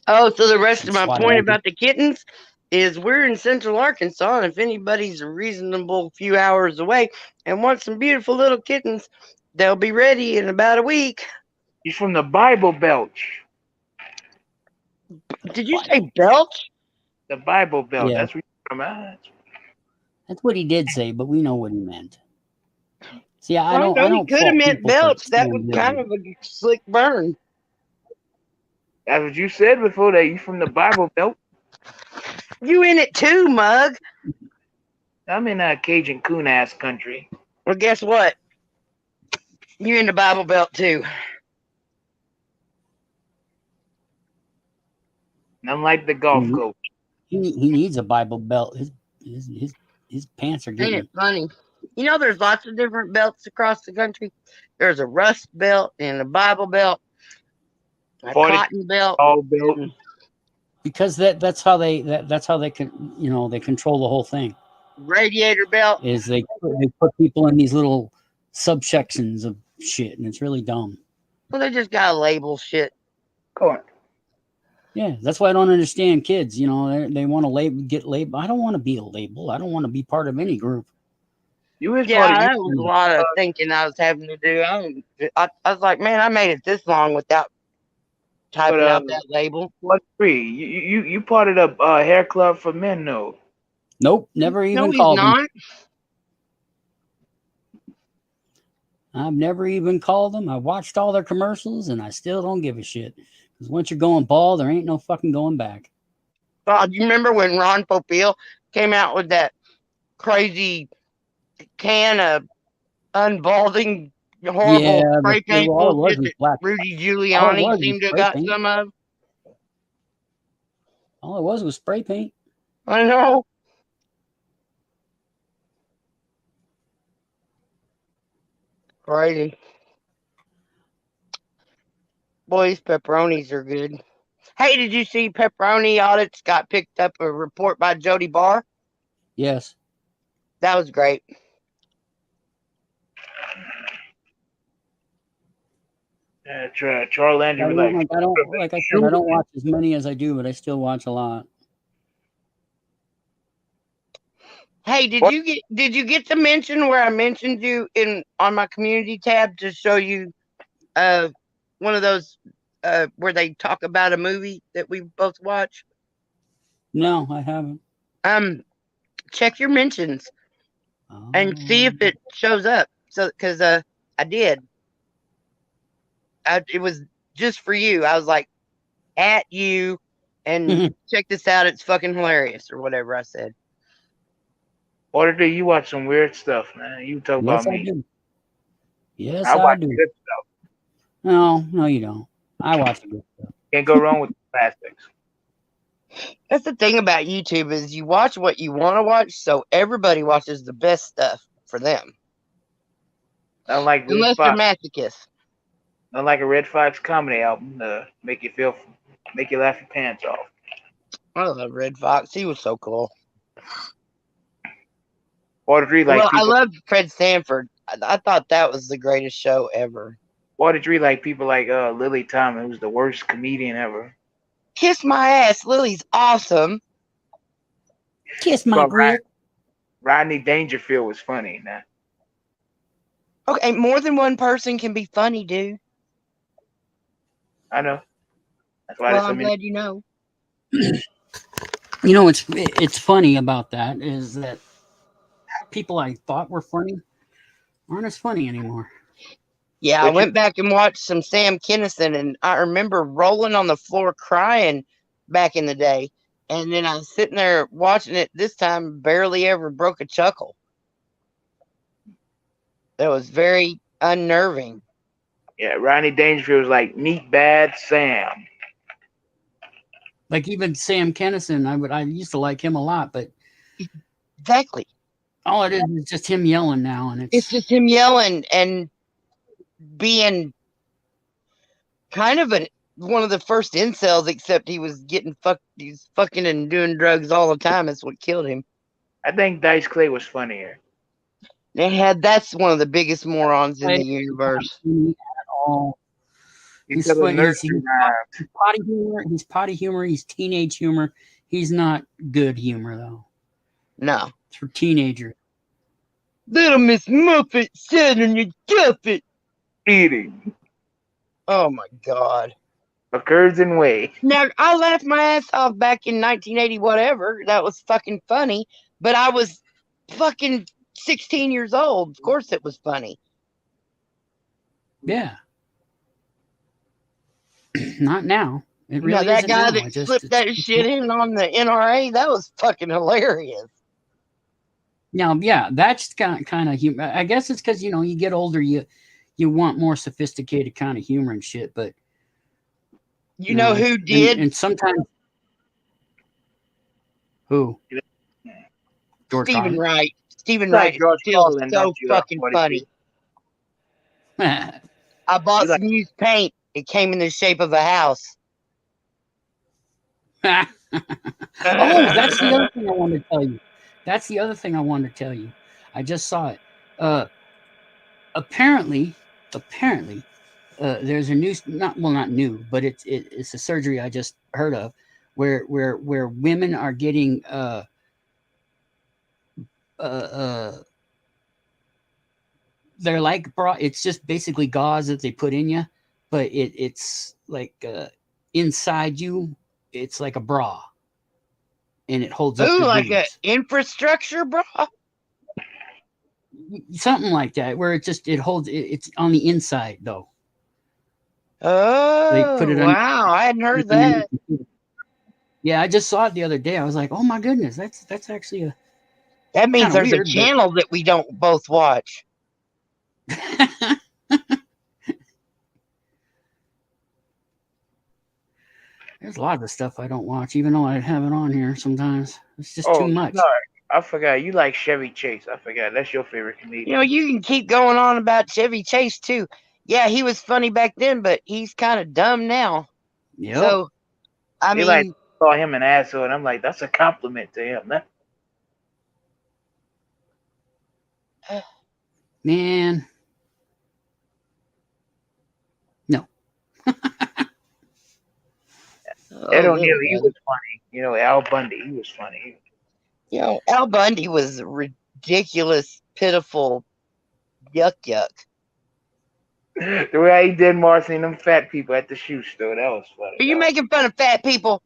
Oh, so the rest of my
Swatted
point
at me.
about the kittens is we're in Central Arkansas, and if anybody's a reasonable few hours away and wants some beautiful little kittens, they'll be ready in about a week.
He's from the Bible Belt.
Did you say Belch?
The Bible Belt.
Yeah.
That's where you're from.
That's what he did say, but we know what he meant. See, I
Well,
don't.
he could have
fault
meant
people for
Belch. That
saying
was kind
different.
of a slick burn.
That's what you said before. That you from the Bible Belt.
You in it too, mug?
I'm in a Cajun coon ass country.
Well, guess what? You in the Bible Belt too.
Unlike the Gulf Coast.
He needs a Bible belt. His pants are
Ain't
getting.
it funny? You know, there's lots of different belts across the country. There's a rust belt and a Bible belt, a cotton belt.
All belt.
Because that's how they can they control the whole thing.
Radiator belt.
Is they put people in these little subsections of shit, and it's really dumb.
Well, they just gotta label shit.
Come on.
Yeah, that's why I don't understand kids. They want to get labeled. I don't want to be a label. I don't want to be part of any group.
That was a lot of thinking I was having to do. I was like, man, I made it this long without typing out that label.
What free? You part of the hair club for men, no?
Nope, never even
No, he's
called
not.
them. I've never even called them. I watched all their commercials, and I still don't give a shit. Because once you're going bald, there ain't no fucking going back.
God, you remember when Ron Popeil came out with that crazy can of unbalding horrible spray paint bullshit that Rudy Giuliani seemed to have got some of?
All it was spray paint.
I know. Crazy. Boy, these pepperonis are good. Hey, did you see pepperoni audits got picked up a report by Jody Barr?
Yes.
That was great.
Charles Andrew
I don't watch as many as I do, but I still watch a lot.
Hey, did you get the mention where I mentioned you on my community tab to show you one of those where they talk about a movie that we both watch?
No, I haven't.
Check your mentions and see if it shows up. So, because I did. It was just for you. I was like, at you, and check this out. It's fucking hilarious, or whatever I said.
Auditor, you watch some weird stuff, man. You talk about me.
Do. Yes,
I watch
do.
good stuff.
No, you don't. I watch good stuff.
Can't go wrong with Classics.
That's the thing about YouTube is you watch what you want to watch, so everybody watches the best stuff for them.
Unlike Red
Unless they're
Fox,
masochists.
unlike a Red Fox comedy album to make you laugh your pants off.
I love Red Fox. He was so cool.
Or to read like
Well, I
people,
love Fred Sanford. I thought that was the greatest show ever.
or to read like people like Lily Tomlin, who's the worst comedian ever.
Kiss my ass. Lily's awesome.
Kiss my
Well,
grip.
Rodney Dangerfield was funny. Nah.
Okay, more than one person can be funny, dude.
I know. That's why
Well,
there's so
I'm
many.
glad you know.
You know, it's funny about that is that people I thought were funny aren't as funny anymore.
Yeah, I
But you-
went back and watched some Sam Kinison, and I remember rolling on the floor crying back in the day. And then I was sitting there watching it this time, barely ever broke a chuckle. That was very unnerving.
Yeah, Rodney Dangerfield was like Meet Bad Sam.
Like even Sam Kennison, I used to like him a lot, but
Exactly.
all it is just him yelling now, and
It's just him yelling and being kind of one of the first incels, except he was getting fucked. He's fucking and doing drugs all the time. That's what killed him.
I think Dice Clay was funnier.
That's one of the biggest morons in the universe.
at all. He's
Because of
funny.
nursery rhymes.
He's potty humor. He's potty humor. He's teenage humor. He's not good humor though.
No.
It's for teenagers.
Little Miss Muffet said on your Guffet.
Eating
Oh my God.
occurs in way.
Now, I laughed my ass off back in 1980, whatever. That was fucking funny. But I was fucking 16 years old. Of course it was funny.
Yeah. Not now. It really
Now, that
isn't
guy
now.
that slipped that shit in on the NRA, that was fucking hilarious.
Now, yeah, that's kind of humor. I guess it's because, you get older, you want more sophisticated kind of humor and shit. But
You know who did?
And sometimes who? George
Stephen
Carlin.
Wright. Stephen
Like
Wright is
George
still
Carlin,
so
don't you,
fucking
42?
funny. I bought some used paint. It came in the shape of a house.
Oh, that's the other thing I wanted to tell you. That's the other thing I wanted to tell you. I just saw it. Apparently, there's a new, not new, but it's a surgery I just heard of, where women are getting they're like bra. It's just basically gauze that they put in you, but it's like inside you. It's like a bra, and it holds up.
Ooh,
your
like a
boobs.
infrastructure, bro.
Something like that, where it holds. It's on the inside though.
Oh,
put it
wow! I hadn't heard that.
Yeah, I just saw it the other day. I was like, oh my goodness, that's actually a.
That means
kinda
there's
weird,
a channel that we don't both watch.
There's a lot of the stuff I don't watch, even though I have it on here sometimes. It's just
Oh,
too much.
sorry. I forgot. You like Chevy Chase. I forgot. That's your favorite comedian.
You know, you can keep going on about Chevy Chase too. Yeah, he was funny back then, but he's kind of dumb now.
Yep.
So, I
They
mean,
like call him an asshole, and I'm like, that's a compliment to him.
Man. No.
Ed O'Neill, he was funny. Al Bundy, he was funny.
Al Bundy was ridiculous, pitiful, yuck.
The way he did Marcy and them fat people at the shoe store, that was funny.
Are you making fun of fat people?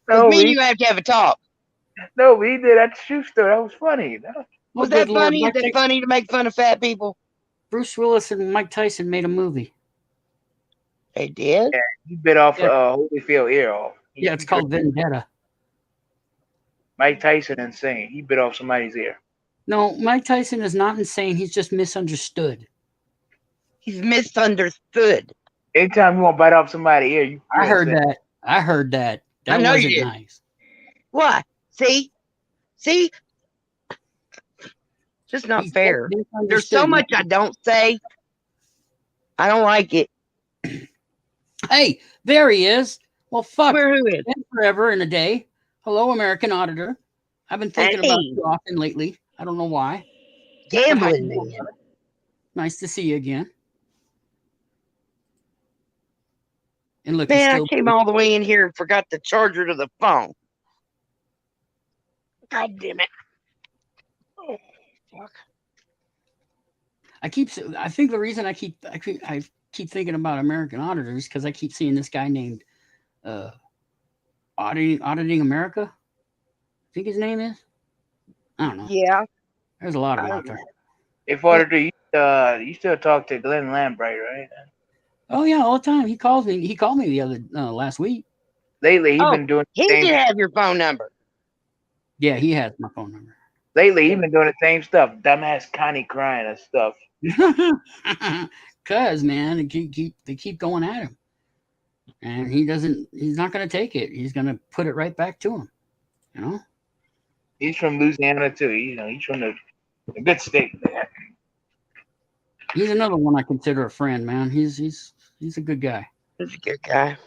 No,
me and you have to have a talk.
No, he did at the shoe store. That was funny.
Was that funny? Is it funny to make fun of fat people?
Bruce Willis and Mike Tyson made a movie.
They did?
Yeah, he bit off Holyfield ear off.
Yeah, it's called Vendetta.
Mike Tyson insane. He bit off somebody's ear.
No, Mike Tyson is not insane. He's just misunderstood.
He's misunderstood.
Anytime you want to bite off somebody's ear, you
I heard
upset.
that. I heard that.
I
That
know you
wasn't
did.
nice.
What? See? Just not
He's
fair. There's
misunderstood,
so much
man.
I don't say. I don't like it.
Hey, there he is. Well, fuck.
Who is?
Been forever and a day. Hello, American Auditor. I've been thinking about
Hey.
you often lately. I don't know why.
Gambling man.
Nice to see you again. And look,
Man, I came all the way in here and forgot the charger to the phone. God damn it. Oh, fuck.
I think the reason I keep thinking about American Auditors because I keep seeing this guy named Auditing America. I think his name is. I don't know.
Yeah.
There's a lot of them out there.
If Auditor, you still talk to Glenn Lambright, right?
Oh yeah, all the time. He calls me. He called me the other last week.
Lately, he's been doing the
He
same.
did have your phone number.
Yeah, he has my phone number.
Lately, he's been doing the same stuff. Dumbass Connie crying and stuff.
Cause man, they keep going at him, and he's not going to take it. He's going to put it right back to him. You know.
He's from Louisiana too. He's from the good state. Man.
He's another one I consider a friend, man. He's a good guy.
He's a good guy.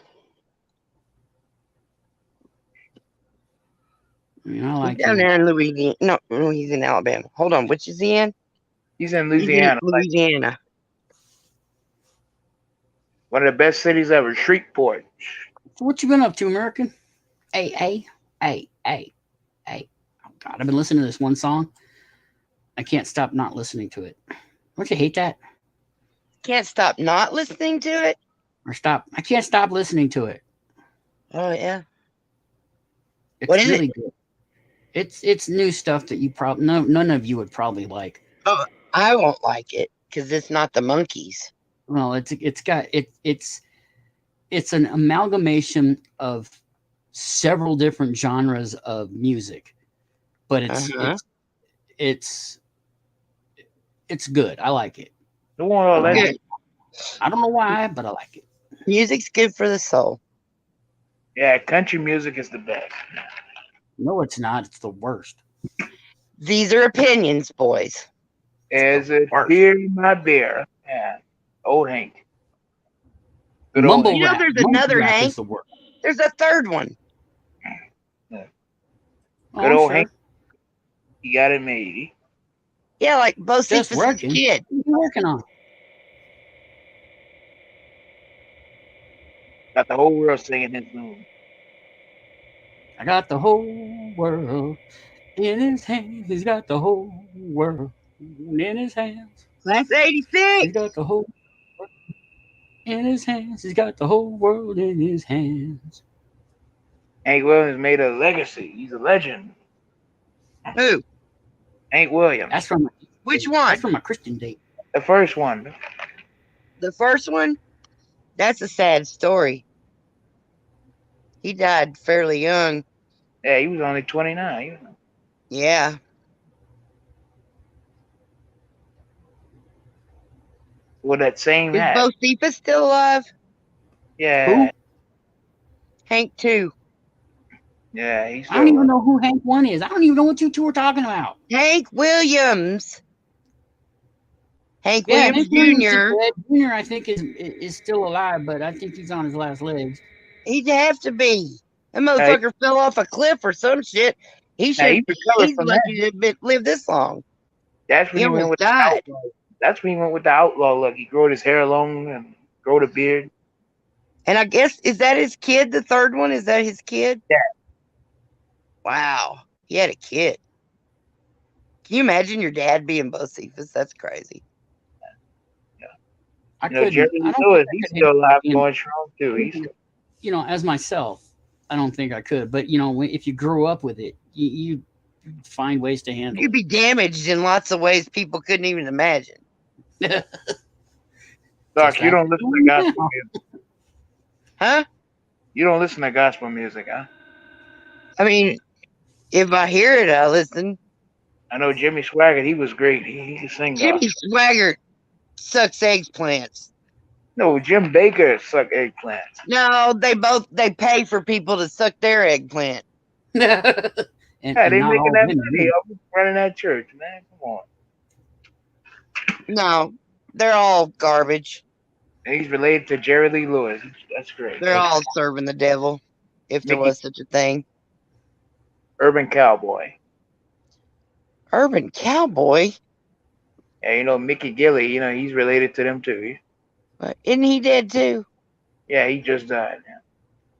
I mean, I like
He's down
him.
there in Louisiana. No, he's in Alabama. Hold on, which is he in?
He's in Louisiana.
Louisiana.
One of the best cities ever, Shreveport.
So what you been up to, American? Hey. Oh God, I've been listening to this one song. I can't stop not listening to it. Don't you hate that?
Can't stop not listening to it?
I can't stop listening to it.
Oh yeah.
It's
What is
really
it?
good. It's new stuff that you probably none of you would probably like.
Oh, I won't like it because it's not the Monkees.
Well, it's an amalgamation of several different genres of music, but it's good. I like it.
Good.
I don't know why, but I like it.
Music's good for the soul.
Yeah, country music is the best.
No, it's not. It's the worst.
These are opinions, boys.
As it beer my beer. Yeah. Old Hank. Good old
Mumble
You know,
rap.
there's
Mumble
another
rap
Hank.
is the worst.
There's a third one.
Good old Hank. He got it made.
Yeah, like both
Just
Cephas'
working.
kid.
What are you working on?
Got the whole world singing his tune.
I got the whole world in his hands. He's got the whole world in his hands.
Class 86.
He's got the whole world in his hands. He's got the whole world in his hands.
Hank Williams made a legacy. He's a legend.
Who?
Hank Williams.
That's from
Which one?
That's from a Christian date.
The first one.
The first one? That's a sad story. He died fairly young.
Yeah, he was only 29.
Yeah.
With that same
Is
hat.
Bo Cephas still alive?
Yeah.
Who?
Hank 2.
Yeah, he's
I don't even know who Hank 1 is. I don't even know what you two are talking about.
Hank Williams. Hank
Yeah,
Williams
Hank Williams
Jr.
Jr. I think is still alive, but I think he's on his last legs.
He'd have to be. That motherfucker fell off a cliff or some shit. He should.
he recovered
He's
from
lucky to live this long.
That's when
He
he went
almost
with
died.
the outlaw. That's when he went with the outlaw look. He growed his hair long and growed a beard.
And I guess, is that his kid, the third one? Is that his kid?
Yeah.
Wow. He had a kid. Can you imagine your dad being Bo Cephas? That's crazy.
I
Jerry
don't
Lewis,
think I
he's
could
still alive,
him.
going strong too. He's
As myself, I don't think I could. But if you grew up with it, you find ways to handle
You'd be damaged in lots of ways people couldn't even imagine.
it.
Doc, you don't listen to gospel music.
Huh?
You don't listen to gospel music, huh?
I mean, if I hear it, I listen.
I know Jimmy Swaggart, he was great. He could sing
Jimmy
gospel.
Swaggart sucks eggplants.
No, Jim Baker sucked eggplants.
No, they pay for people to suck their eggplant.
and,
Yeah, they
not
making
all
that
women.
money off of running that church, man. Come on.
No, they're all garbage.
And he's related to Jerry Lee Lewis. That's great.
They're all serving the devil, if there
Mickey-
was such a thing.
Urban Cowboy.
Urban Cowboy?
Yeah, you know Mickey Gilley. You know he's related to them too.
Isn't he dead too?
Yeah, he just died.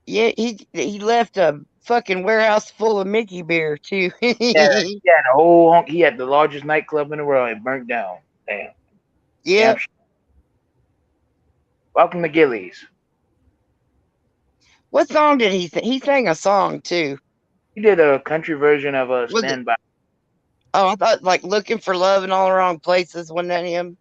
Yeah, he left a fucking warehouse full of Mickey beer too.
Yeah, he had a whole. He had the largest nightclub in the world. It burnt down. Damn.
Yep.
Damn. Welcome to Gillies.
What song did he sing? He sang a song too.
He did a country version of a
Was it-
Stand By.
Oh, I thought like Looking for Love in All the Wrong Places. Wasn't that him?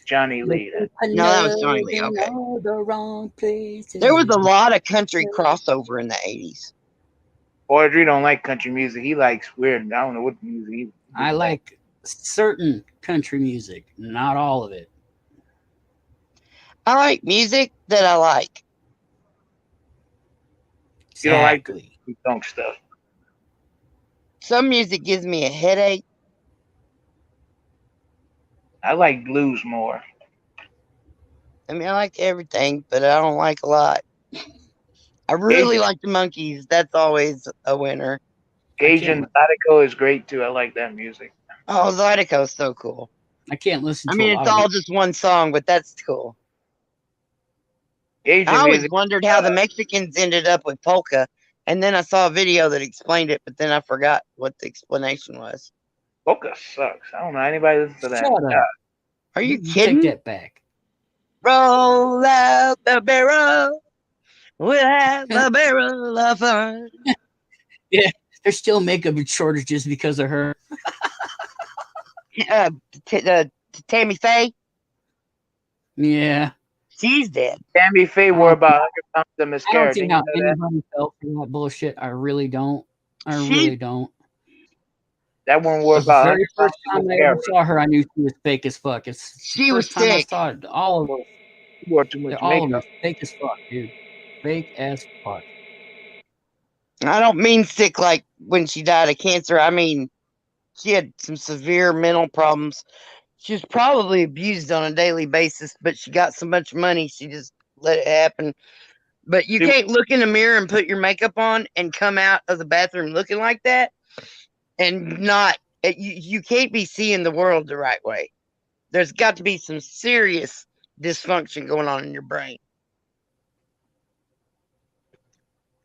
Johnny Lee.
No, that was Johnny Lee. Okay.
All the wrong places.
There was a lot of country crossover in the 80s.
Audrey don't like country music. He likes weird. I don't know what music.
I like certain country music, not all of it.
I like music that I like.
You don't like
Exactly.
the funk stuff.
Some music gives me a headache.
I like blues more.
I mean, I like everything, but I don't like a lot. I really like the Monkees. That's always a winner.
Cajun Zydeco is great too. I like that music.
Oh, Zydeco's so cool.
I can't listen
I
to
mean,
a lot
it's
of
all
it.
just one song, but that's cool.
Cajun
I always
music.
wondered how the Mexicans ended up with polka, and then I saw a video that explained it, but then I forgot what the explanation was.
Polka sucks. I don't know anybody listen to that.
Shut up.
Are you
Take
kidding?
that back.
Roll out the barrel. We'll have a barrel of fun.
Yeah, there's still makeup shortages because of her.
Tammy Faye,
Yeah.
she's dead.
Tammy Faye wore about 100 pounds of
I
mascara.
don't see
Didn't
how
you know that?
anybody fell for that bullshit. I really don't. I
She-
really don't.
That one wore
The
about
very
100 pounds
first
of
time I
mascara.
ever saw her, I knew she was fake as fuck. It's the
She was
first time I
sick.
saw it. All of them,
She wore too much
all of them
makeup.
fake as fuck, dude. Fake as fuck.
I don't mean sick like when she died of cancer. I mean, she had some severe mental problems. She was probably abused on a daily basis, but she got so much money, she just let it happen. But you can't look in the mirror and put your makeup on and come out of the bathroom looking like that and not, you can't be seeing the world the right way. There's got to be some serious dysfunction going on in your brain.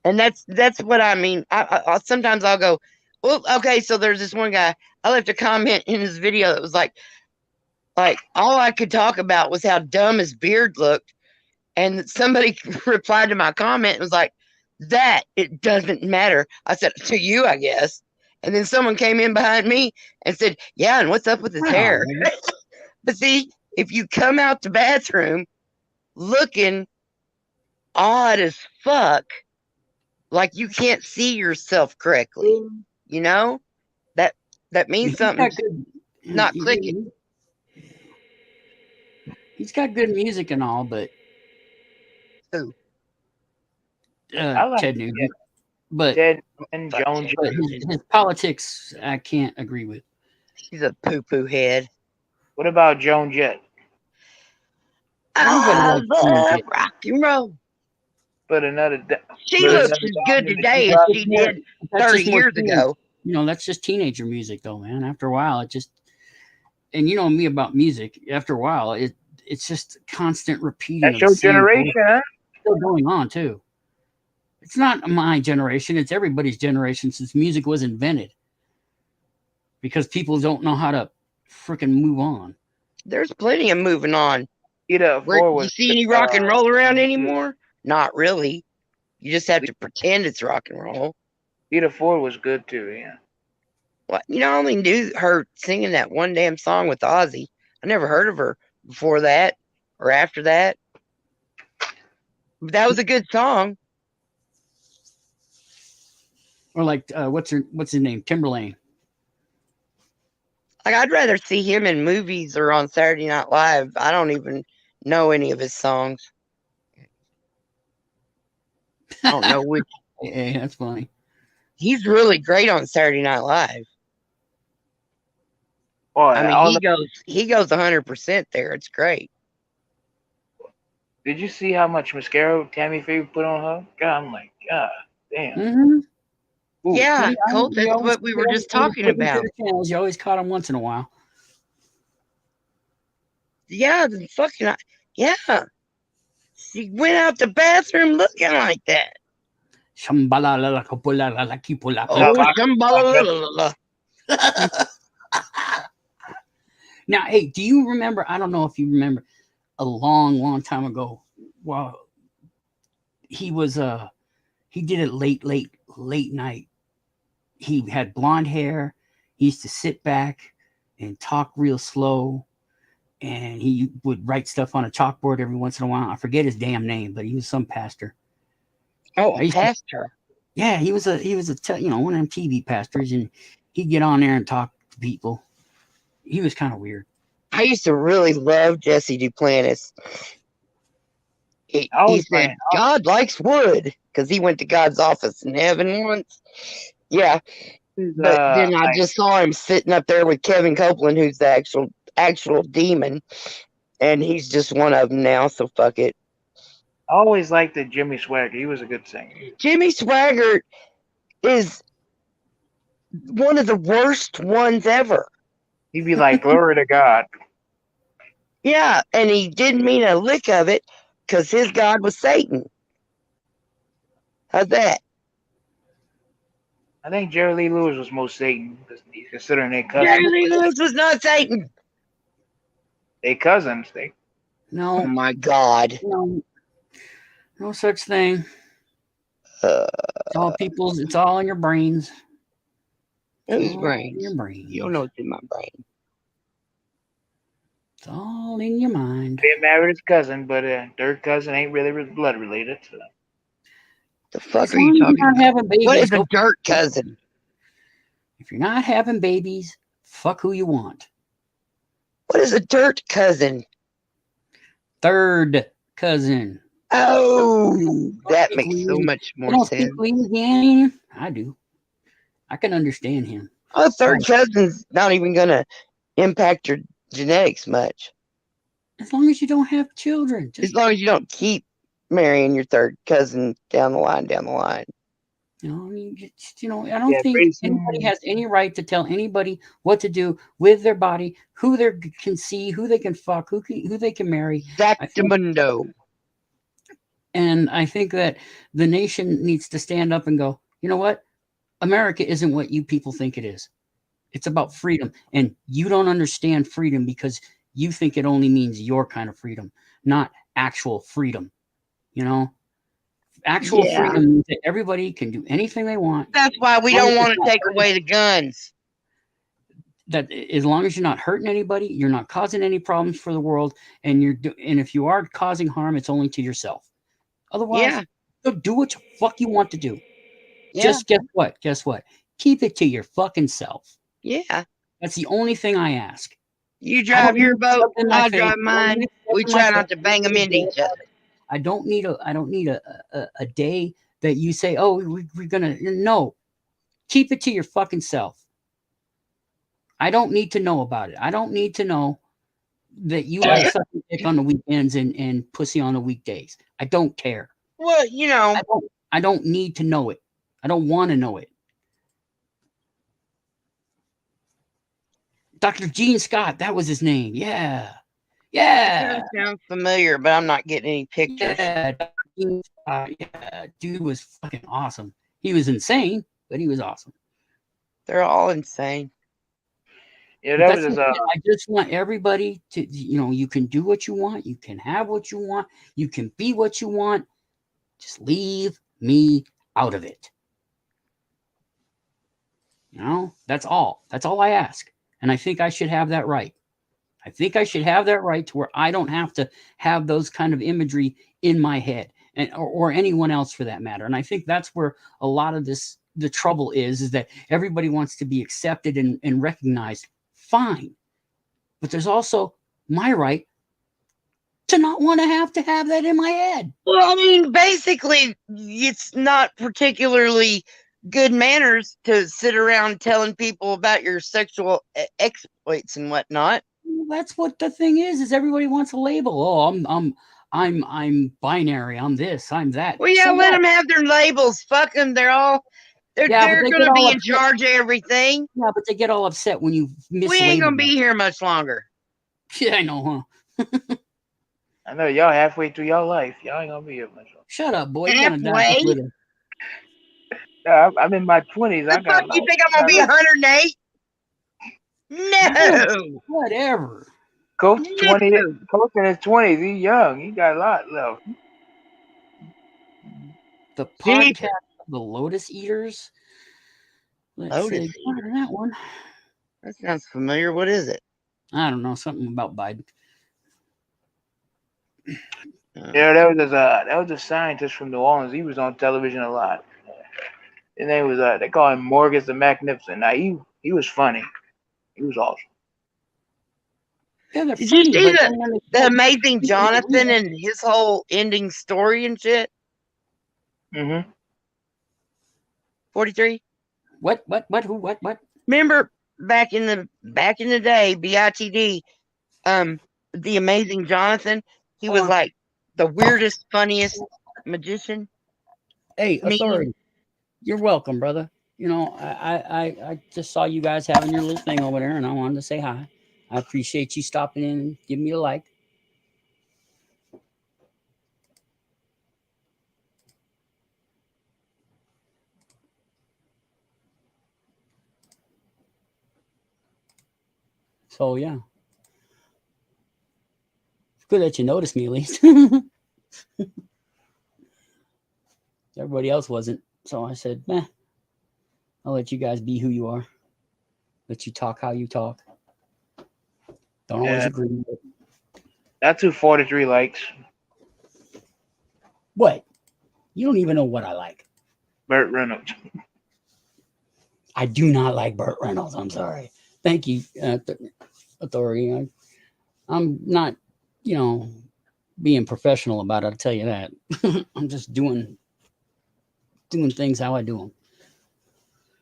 And that's what I mean. I sometimes I'll go, well, okay, so there's this one guy, I left a comment in his video that was like all I could talk about was how dumb his beard looked. And somebody replied to my comment and was like, that it doesn't matter. I said, to you, I guess. And then someone came in behind me and said, yeah, and what's up with his hair? But see, if you come out the bathroom looking odd as fuck, like you can't see yourself correctly, you know, that means something's not clicking.
He's got good music and all, but
Who?
I like
Ted Nugent. But
Ted and Joan
but his politics, I can't agree with.
He's a poo-poo head.
What about Joan Jett?
I
Everybody likes Joan
love
Jett.
rock and roll.
But another.
She looks as good today as she did
That's
30
just more
years
teenage-
ago.
You know, that's just teenager music, though, man. After a while, it just, and you know me about music. After a while, it's just constant repeating.
That's
of
your
the same
generation,
bullshit.
huh?
Still going on too. It's not my generation; it's everybody's generation since music was invented. Because people don't know how to freaking move on.
There's plenty of moving on.
Either
You see any rock and roll around anymore? Not really. You just have to pretend it's rock and roll.
Peter Ford was good too, yeah.
What? You know, I only knew her singing that one damn song with Ozzy. I never heard of her before that or after that. But that was a good song.
Or like, what's his name? Timberlane.
Like, I'd rather see him in movies or on Saturday Night Live. I don't even know any of his songs. I don't know which.
Yeah, that's funny.
He's really great on Saturday Night Live.
Boy,
I mean, he goes 100% there. It's great.
did you see how much mascara Tammy Faye put on her? God, I'm like, God damn.
Mm-hmm.
Ooh.
Yeah, Colt,
You
that's
always-
what we were just
when you
talking
flip into
about.
the channels, you always caught him once in a while.
Yeah, the fucking yeah. She went out the bathroom looking like that.
Shambhala la la copula la la kipula.
Oh,
my-
shambhala.
Now, hey, do you remember? I don't know if you remember a long time ago. Well, he was he did it late night. He had blonde hair. He used to sit back and talk real slow, and he would write stuff on a chalkboard every once in a while. I forget his damn name, but he was some pastor.
Oh,
I
a
used to-
pastor.
Yeah, he was a one of them TV pastors, and he'd get on there and talk to people. He was kind of weird.
I used to really love Jesse Duplantis. He said God likes wood because he went to God's office in heaven once. Yeah, but then I just saw him sitting up there with Kevin Copeland, who's the actual demon, and he's just one of them now. So fuck it.
I always liked the Jimmy Swagger. He was a good singer.
Jimmy Swaggart is one of the worst ones ever.
He'd be like, "Glory to God."
Yeah, and he didn't mean a lick of it because his God was Satan. How's that?
I think Jerry Lee Lewis was most Satan, considering they cousins.
Jerry Lee Lewis was not Satan.
They cousins.
Oh
No,
my God.
no such thing. It's all people's. It's all in your brains.
Whose
All in
brains?
your brain.
You don't know what's in my brain.
It's all in your mind.
They married his cousin, but third cousin ain't really blood related. So.
The fuck
As
are you
long as
talking
you're not
about?
having babies,
What is a
go-
dirt cousin?
If you're not having babies, fuck who you want.
What is a dirt cousin?
Third cousin.
Oh, that makes so much
You
more
don't
sense.
speak Louisiana? I do. I can understand him.
A third cousin's not even gonna impact your genetics much.
As long as you don't have children.
As long as you don't keep marrying your third cousin down the line.
You know, I mean, I don't
Yeah,
think
pretty
anybody
soon.
has any right to tell anybody what to do with their body, who they can see, who they can fuck, who they can marry.
Zactamundo.
And I think that the nation needs to stand up and go, you know what? America isn't what you people think it is. It's about freedom. And you don't understand freedom because you think it only means your kind of freedom, not actual freedom. You know? Actual
Yeah.
freedom means that everybody can do anything they want.
That's why we
As long
don't
as
want
it's
to
not
take
hurting-
away the guns.
That as long as you're not hurting anybody, you're not causing any problems for the world, and and if you are causing harm, it's only to yourself. Otherwise,
Yeah.
go do what the fuck you want to do.
Yeah.
Just guess what? Guess what? Keep it to your fucking self.
Yeah.
That's the only thing I ask.
You drive your boat, I drive mine. We try
myself.
not to bang them into each other.
I don't need a day that you say, oh, we're gonna no. Keep it to your fucking self. I don't need to know about it. I don't need to know that you like sucking dick on the weekends and pussy on the weekdays. I don't care.
Well, you know,
I don't need to know it. I don't want to know it. Dr. Gene Scott, that was his name. Yeah. Yeah.
sounds familiar, but I'm not getting any pictures.
Yeah. Dr. Gene Scott. Yeah. Dude was fucking awesome. He was insane, but he was awesome.
They're all insane.
Yeah,
But
that
that's
was
what I just want everybody to, you can do what you want. You can have what you want. You can be what you want. Just leave me out of it. That's all. That's all I ask. And I think I should have that right. I think I should have that right to where I don't have to have those kind of imagery in my head, and or anyone else for that matter. And I think that's where a lot of the trouble is that everybody wants to be accepted and recognized. Fine. But there's also my right to not want to have that in my head?
Well, I mean, basically, it's not particularly good manners to sit around telling people about your sexual exploits and whatnot.
That's what the thing is everybody wants a label. Oh, I'm binary. I'm this. I'm that.
Well, yeah,
So
let
what?
them have their labels. Fuck them. They're
Yeah, but
they're
they
gonna
get all
be in
upset.
charge of everything.
Yeah, but they get all upset when you mislabel
We ain't gonna
them.
be here much longer.
Yeah, I know, huh?
I know y'all halfway through your life. Y'all ain't gonna be here much longer.
Shut up, boy. You're gonna die
Halfway?
with it.
Yeah, I'm in my 20s.
The
I
fuck
got
you think I'm gonna be 108? No.
Whatever.
Coach
No.
20. Coach in his 20s. He's young. He got a lot left.
The
See?
podcast of the Lotus Eaters. Let's
Lotus
see. That one.
That sounds familiar. What is it?
I don't know. Something about Biden.
Yeah, that was a scientist from New Orleans. He was on television a lot. His name was they call him Morgus the Magnificent. Now he was funny. He was awesome.
Yeah, they're
Did you
funny,
see
but then when
the Amazing Jonathan and his whole ending story and shit?
Mm-hmm.
43.
What? Who? What?
Remember back in the day, BITD, the Amazing Jonathan, he was like the weirdest, funniest magician.
Hey, authority. You're welcome, brother. You know, I just saw you guys having your little thing over there, and I wanted to say hi. I appreciate you stopping in and giving me a like. So yeah, it's good that you noticed me at least. Everybody else wasn't, so I said, "Meh, I'll let you guys be who you are. Let you talk how you talk. Don't always agree with it."
That's who 43 likes.
What? You don't even know what I like.
Burt Reynolds.
I do not like Burt Reynolds. I'm sorry. Thank you, authority. I'm not, being professional about it. I'll tell you that. I'm just doing things how I do them.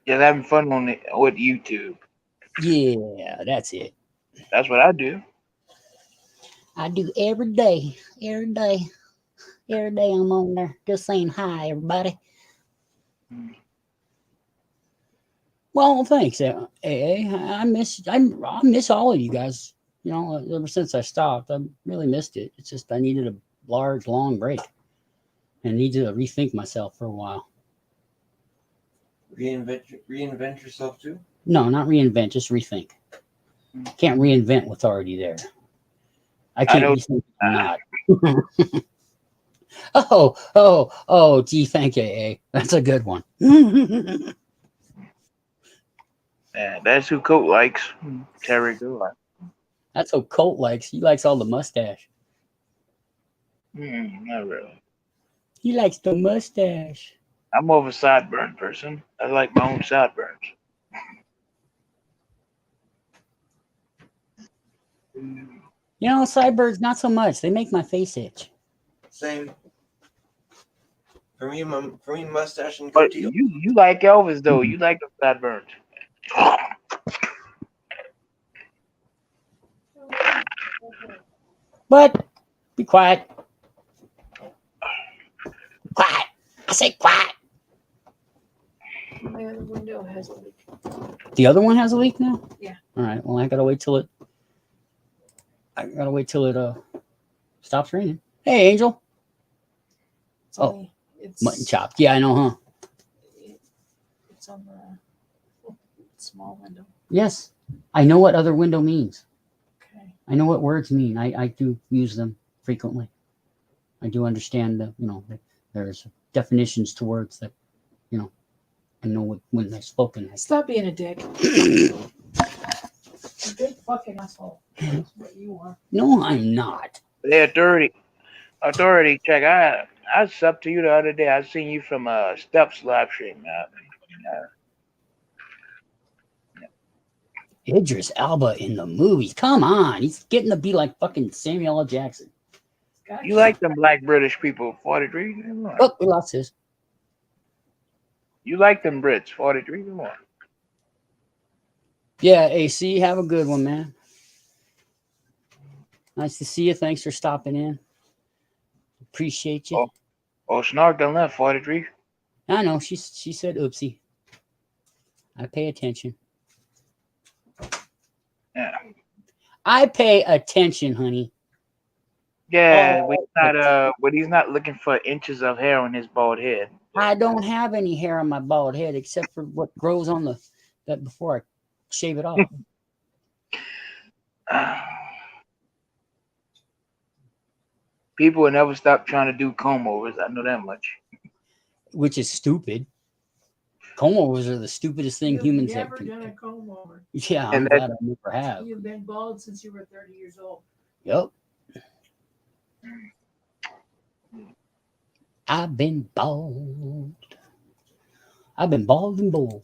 Just having fun with YouTube.
Yeah, that's it.
That's what I do.
I do every day. Every day I'm on there just saying hi, everybody. Well, thanks, AA. I miss all of you guys. Ever since I stopped, I really missed it. It's just I needed a large, long break and needed to rethink myself for a while.
Reinvent yourself too?
No, not reinvent, just rethink. Can't reinvent what's already there. I can't rethink not. Gee, thank you, AA. That's a good one.
Yeah, that's who Colt likes. Terry Gould.
That's who Colt likes. He likes all the mustache.
Not really.
He likes the mustache.
I'm more of a sideburn person. I like my own sideburns.
Sideburns, not so much. They make my face itch.
Same. For me, mustache and
But
goatee.
you like Elvis though. You like the sideburns.
But be quiet. Quiet. I say quiet.
My other window has a leak.
The other one has a leak now?
Yeah.
All right. Well, I gotta wait till it stops raining. Hey, Angel.
It's
Mutton chopped. Yeah, I know, huh?
It's on the small window.
Yes. I know what other window means.
Okay.
I know what words mean. I do use them frequently. I do understand that, there's definitions to words that, I know when they're spoken.
Stop being a dick. A big fucking asshole. That's what you are.
No, I'm not.
Hey, authority check. I subbed to you the other day. I seen you from Steps live stream.
Idris Elba in the movies. Come on. He's getting to be like fucking Samuel L. Jackson.
Gotcha.
You like them black British people, 43? Come on.
Oh, we lost this.
You like them Brits, 43? Come on.
Yeah, AC, have a good one, man. Nice to see you. Thanks for stopping in. Appreciate you.
Oh, Snark done left, 43.
I know. She said oopsie. I pay attention.
Yeah.
I pay attention, honey.
Yeah,
Oh,
when he's not looking for inches of hair on his bald head.
I don't have any hair on my bald head except for what grows on that before I shave it off.
People will never stop trying to do comb overs. I know that much.
Which is stupid. Comb overs are the stupidest thing
You've
humans
never
have.
done a comb over.
Yeah, I'm glad I never have.
You've been bald since you were 30 years old.
Yep. I've been bald. I've been bald and bold.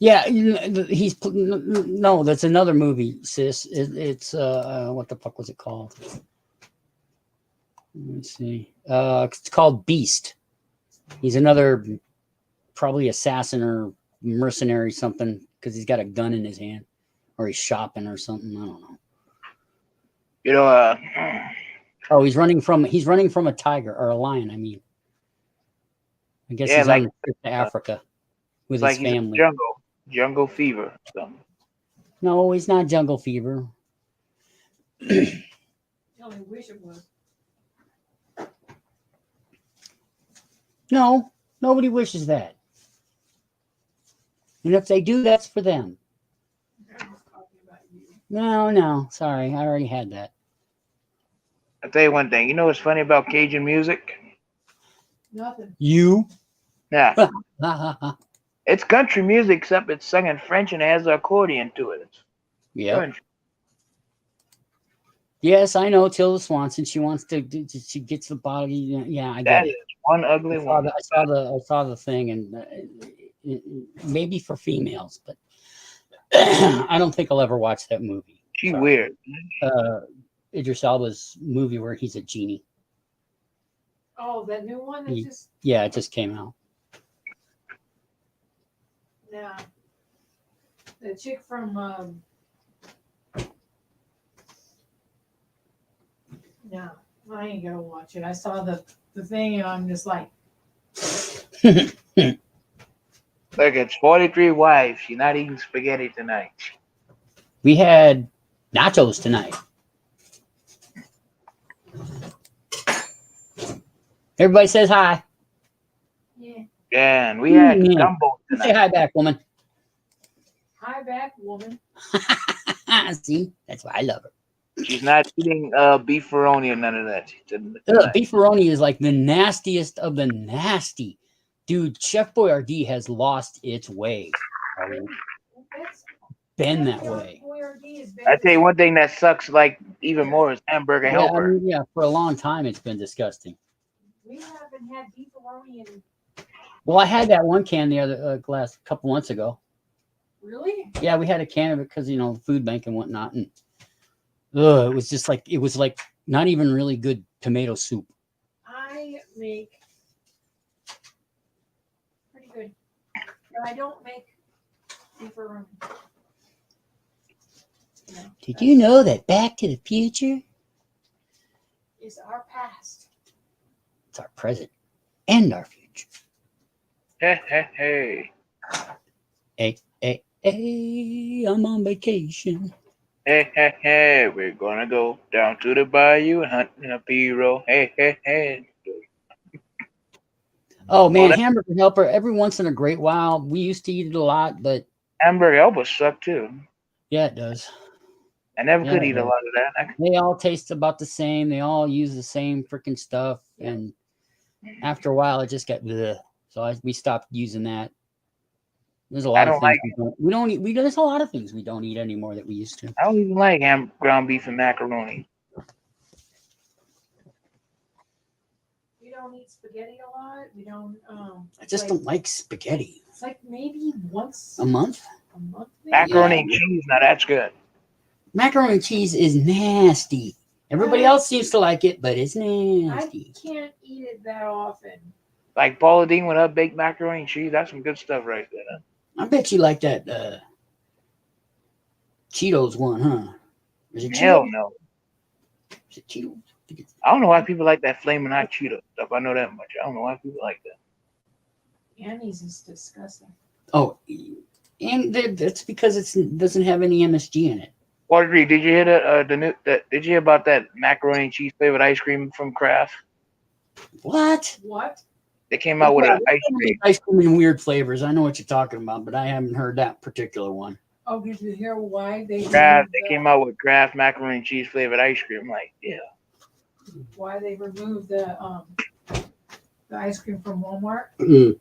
Yeah, he's no. That's another movie, sis. It's what the fuck was it called? Let me see. It's called Beast. He's another probably assassin or mercenary something because he's got a gun in his hand or he's shopping or something. I don't know.
You know,
oh, he's running from a tiger or a lion. I mean, I guess he's on a trip to Africa with his family.
Jungle Fever. Something.
No, he's not Jungle Fever.
I only wish it was.
No, nobody wishes that. And if they do, that's for them. No, sorry, I already had that.
I'll tell you one thing. You know what's funny about Cajun music?
Nothing.
You?
Yeah. It's country music, except it's sung in French and it has an accordion to it.
Yeah. Yes, I know Tilda Swanson. She wants to. She gets the body. Yeah, I get it.
That is one ugly one.
I saw the thing, and maybe for females, but I don't think I'll ever watch that movie.
She's weird.
Idris Elba's movie where he's a genie.
Oh, that new one that just.
Yeah, it just came out.
Yeah. The chick from. No, I ain't gonna watch it. I saw the thing and I'm just like.
Look, it's 43 wives. She's not eating spaghetti tonight.
We had nachos tonight. Everybody says hi.
Yeah.
Yeah, and we had gumbo tonight.
Say hi back, woman.
Hi back, woman.
See, that's why I love her.
She's not eating beefaroni or none of that.
Beefaroni is like the nastiest of the nasty. Dude, Chef Boyardee has lost its way. Been that way.
I tell you one thing that sucks like even more is hamburger helper.
Yeah, for a long time it's been disgusting.
We haven't had beefaroni in.
Well, I had that one can the other couple months ago.
Really?
Yeah, we had a can of it because food bank and whatnot, and it was like not even really good tomato soup.
I make pretty good, but I don't make beefaroni.
Did you know that Back to the Future
is our past?
It's our present and our future.
Hey, hey, hey.
Hey, hey, hey, I'm on vacation.
Hey, hey, hey, we're gonna go down to the bayou and hunt in a B-roll. Hey, hey, hey.
Oh, man, hamburger helper, every once in a great while. We used to eat it a lot, but...
Hamburger helper suck, too.
Yeah, it does.
I never could eat a lot of that.
They all taste about the same. They all use the same freaking stuff. And after a while, it just got bleh. So we stopped using that. There's a lot of things we don't eat. There's a lot of things we don't eat anymore that we used to.
I don't even like ground beef and macaroni.
We don't eat spaghetti a lot. We don't.
I just don't like spaghetti.
It's like maybe once
a month.
a month. maybe?
Macaroni and cheese. Now that's good.
Macaroni and cheese is nasty. Everybody else seems to like it, but it's
I
nasty.
can't eat it that often.
Like Paula Deen with her baked macaroni and cheese. That's some good stuff right there. Huh?
I bet you like that Cheetos one, huh? Is it
Hell
Cheetos?
no.
Is it Cheetos?
I don't know why people like that flaming hot Cheeto stuff. I know that much. I don't know why people like that.
Annie's is disgusting.
Oh, and that's because it doesn't have any MSG in it.
Audrey, did you hear did you hear about that macaroni and cheese flavored ice cream from Kraft?
What?
What?
They came out with an ice cream.
Ice cream in weird flavors. I know what you're talking about, but I haven't heard that particular one.
Oh, did you hear why they
Kraft,
removed
they came out with Kraft macaroni and cheese flavored ice cream. I'm like, yeah.
why they removed the ice cream from Walmart?
Mm.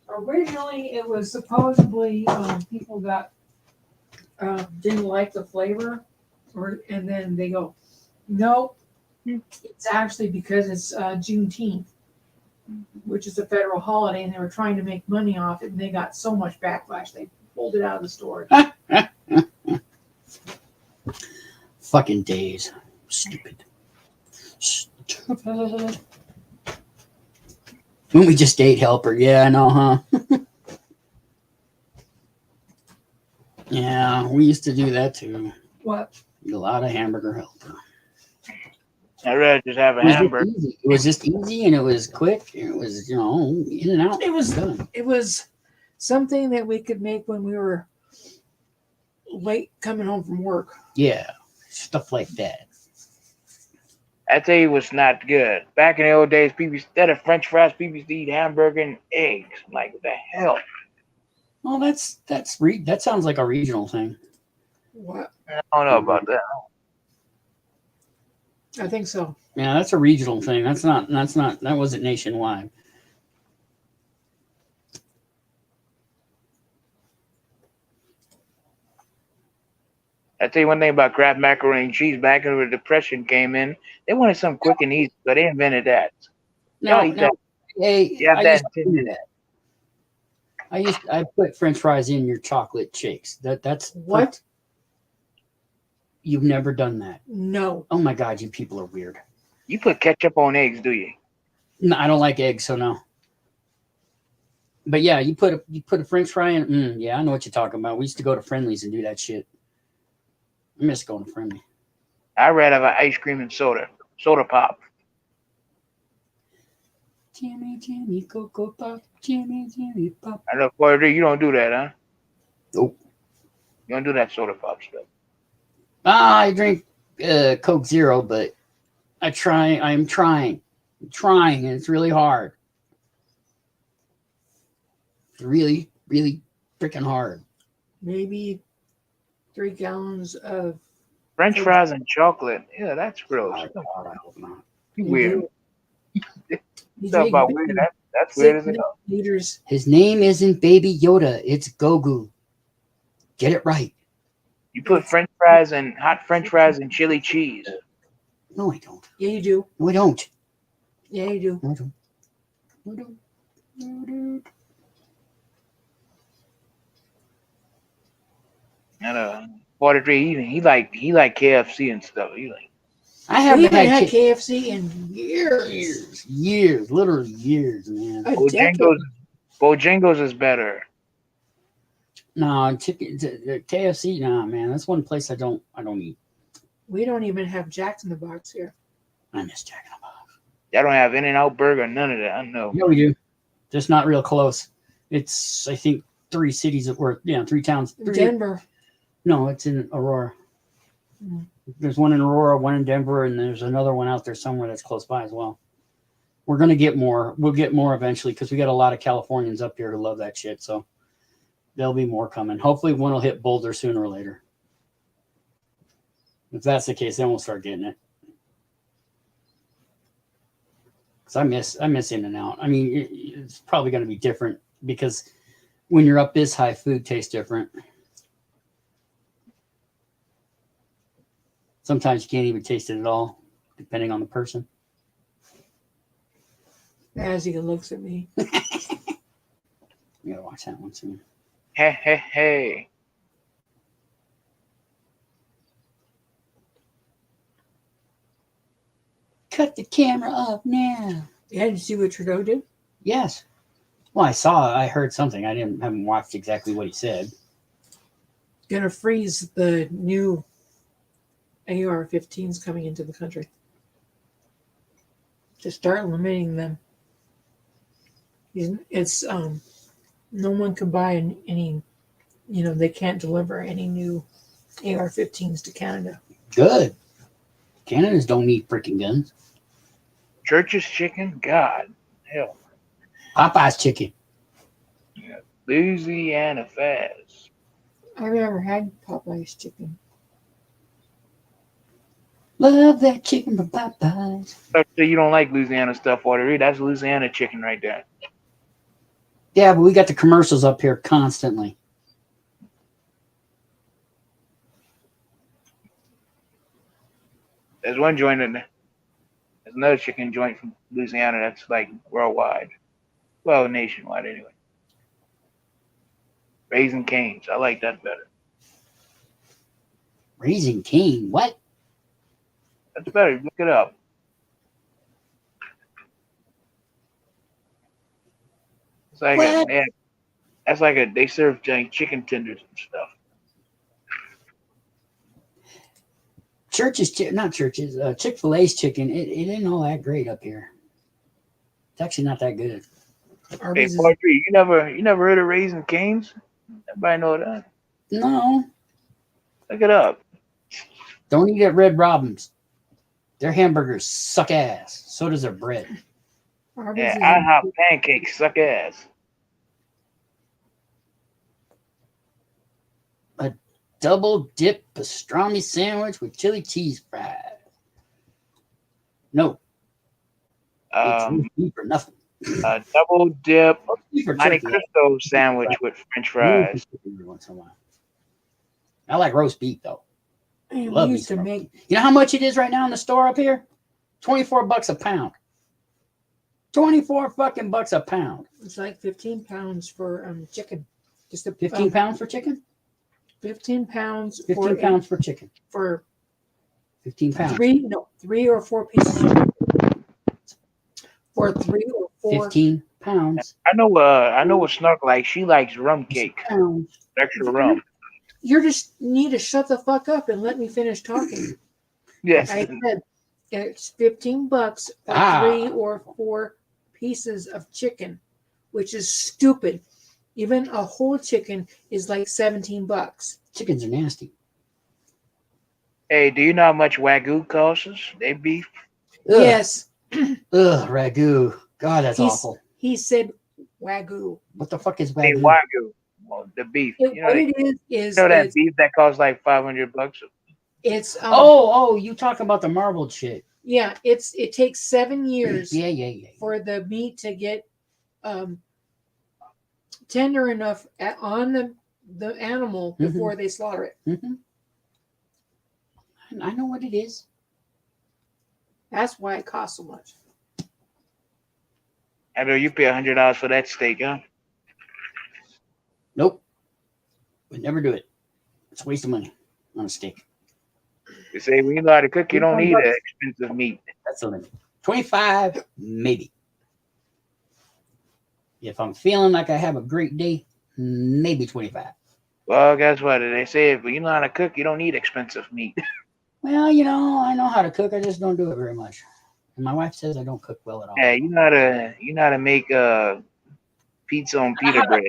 Originally, it was supposedly people that didn't like the flavor, and then they go, nope, it's actually because it's Juneteenth, which is a federal holiday, and they were trying to make money off it, and they got so much backlash they pulled it out of the store.
Fucking days. Stupid. Stupid. When we just ate helper. Yeah, I know, huh? Yeah, we used to do that too.
What?
Eat a lot of hamburger helper.
I'd rather just have a
It was just
hamburger.
easy. It was just easy and it was quick. And it was, in and out.
It was
done.
It was something that we could make when we were late coming home from work.
Yeah, stuff like that.
I tell you what's not good. Back in the old days, people instead of French fries, people used to eat hamburger and eggs. I'm like, what the hell?
Well, that sounds like a regional thing.
What?
I don't know about that.
I think so.
Yeah, that's a regional thing. That wasn't nationwide.
I tell you one thing about Kraft macaroni and cheese. Back when the Depression came in, they wanted something quick and easy, so they invented that.
No,
eat that.
Hey,
You have
I
that
used
in
to
10
do
minutes.
that. I put French fries in your chocolate shakes. That's
What?
You've never done that.
No.
Oh my God, you people are weird.
You put ketchup on eggs, do you?
No, I don't like eggs, so no. But yeah, you put a French fry in. Yeah, I know what you're talking about. We used to go to Friendlies and do that shit. I miss going to Friendly.
I'd rather have ice cream and soda pop.
Jimmy, Cocoa Pop, Jimmy, Pop.
I know, Porter, you don't do that, huh?
Nope.
You don't do that soda pop stuff.
I drink Coke Zero, but I'm trying, and it's really hard. It's really, really freaking hard.
Maybe 3 gallons of
French fries and chocolate. Yeah, that's gross.
I hope not.
You weird.
You
Stuff
drink
about weird. That's weird as hell.
liters.
His name isn't Baby Yoda. It's Gogu. Get it right.
You put French fries and hot French fries and chili cheese.
No, I don't.
Yeah, you do.
No, I don't.
Yeah, you do.
No, I don't. No, I don't. No, I don't.
And 43, he like KFC and stuff. He like.
I
We
haven't
haven't
had
had KFC in years.
years, literally years, man.
A decade.
Bojangles is better.
No, KFC, nah, man. That's one place I don't eat.
We don't even have Jack in the Box here.
I miss Jack in the Box.
Y'all don't have In-N-Out Burger, none of that. I know.
Yeah, we do. Just not real close. It's, I think, 3 cities that were, 3 towns.
Denver.
No, it's in Aurora.
Mm.
There's one in Aurora, one in Denver, and there's another one out there somewhere that's close by as well. We're going to get more. We'll get more eventually because we got a lot of Californians up here who love that shit. So there'll be more coming. Hopefully one will hit Boulder sooner or later. If that's the case, then we'll start getting it. Because I miss In-N-Out. I mean, it's probably going to be different because when you're up this high, food tastes different. Sometimes you can't even taste it at all, depending on the person.
As he looks at me.
You gotta watch that one soon.
Hey, hey, hey.
Cut the camera off now.
Yeah, did you see what Trudeau did?
Yes. Well, I heard something. I haven't watched exactly what he said.
Gonna freeze the new AR-15s coming into the country. To start limiting them. It's no one can buy any, they can't deliver any new AR-15s to Canada.
Good. Canadians don't need freaking guns.
Church's chicken? God. Hell.
Popeye's chicken.
Yeah. Louisiana Fast.
I've never had Popeye's chicken.
Love that chicken from Popeyes.
So you don't like Louisiana stuff, Watery. That's Louisiana chicken right there.
Yeah, but we got the commercials up here constantly.
There's one joint in there. There's another chicken joint from Louisiana that's like worldwide. Well, nationwide anyway. Raising Cane's. I like that better.
Raising Cane? What?
That's better. Look it up. It's like that's like they serve chicken tenders and stuff.
Chick-fil-A's chicken, it ain't all that great up here. It's actually not that good.
Hey, Poetry, you never heard of Raising Cane's? Everybody know that?
No.
Look it up.
Don't eat at Red Robin's. Their hamburgers suck ass. So does their bread.
Yeah, IHOP pancakes suck ass.
A double dip pastrami sandwich with chili cheese fries. No. It's beef or nothing.
A double dip
or
Monte
turkey.
Cristo sandwich with French fries.
Every once in a while. I like roast beef though.
We
Love
used
beef
to
roast.
make.
You know how much it is right now in the store up here? $24 a pound. 24 fucking bucks a pound.
It's like 15 pounds for chicken. Just a
15 pounds for chicken?
15 pounds.
15 pounds for chicken.
For
15 pounds.
3 or 4 pieces. For 3 or 4.
15 pounds.
I know what Snark likes. She likes rum cake. Extra rum.
You just need to shut the fuck up and let me finish talking.
Yes.
I said it's $15 for 3 or 4 pieces of chicken, which is stupid. Even a whole chicken is like $17.
Chickens are nasty.
Hey, do you know how much Wagyu costs? They beef.
Ugh.
Yes.
Ugh, ragu. God, that's awful.
He said Wagyu.
What the fuck is
Hey,
Wagyu?
Wagyu. Well, the beef.
What it is
that beef that costs like $500?
It's
you talking about the marbled shit?
Yeah, it takes 7 years.
Yeah.
For the meat to get tender enough on the animal before they slaughter it.
Mm-hmm. I know what it is.
That's why it costs so much.
I know you pay $100 for that steak, huh?
Nope. Would never do it. It's a waste of money on a steak.
They say when you know how to cook, you don't need that expensive meat.
That's the limit. 25, maybe. If I'm feeling like I have a great day, maybe 25.
Well, guess what? They say if you know how to cook, you don't need expensive meat.
Well, I know how to cook. I just don't do it very much. And my wife says I don't cook well at all.
Yeah, you know how to make pizza on pita bread.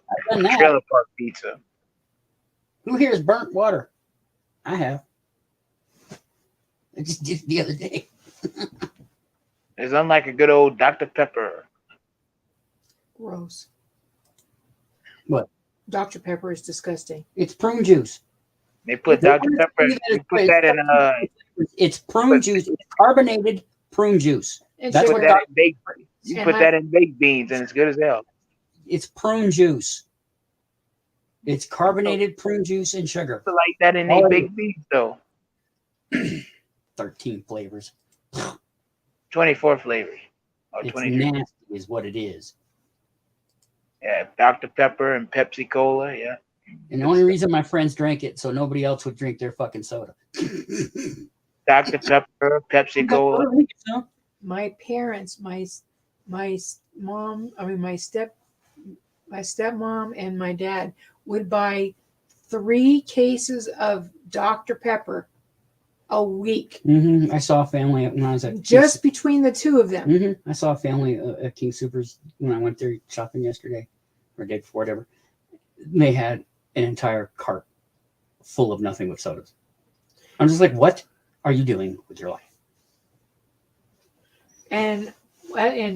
I've done that.
Trailer park pizza.
Who here has burnt water? I have. I just did it the other day.
It's unlike a good old Dr. Pepper.
Gross.
What?
Dr. Pepper is disgusting.
It's prune juice.
They put Dr. Pepper. They put that in
It's prune juice. It's carbonated prune juice.
That's
what you put that in baked beans, and it's good as hell.
It's prune juice. It's carbonated prune juice and sugar.
Like that in a baked beans, though.
13 flavors.
24 flavors. Or
It's
23.
nasty is what it is.
Yeah, Dr. Pepper and Pepsi Cola. Yeah.
And the only reason my friends drank it so nobody else would drink their fucking soda.
Dr. Pepper, Pepsi Cola.
My parents, my mom, I mean my stepmom and my dad would buy 3 cases of Dr. Pepper a week.
I saw a family when I was at
just between the two of them.
I saw a family at King Supers when I went there shopping yesterday or day before, whatever. They had an entire cart full of nothing but sodas. I'm just like, what are you doing with your life?
And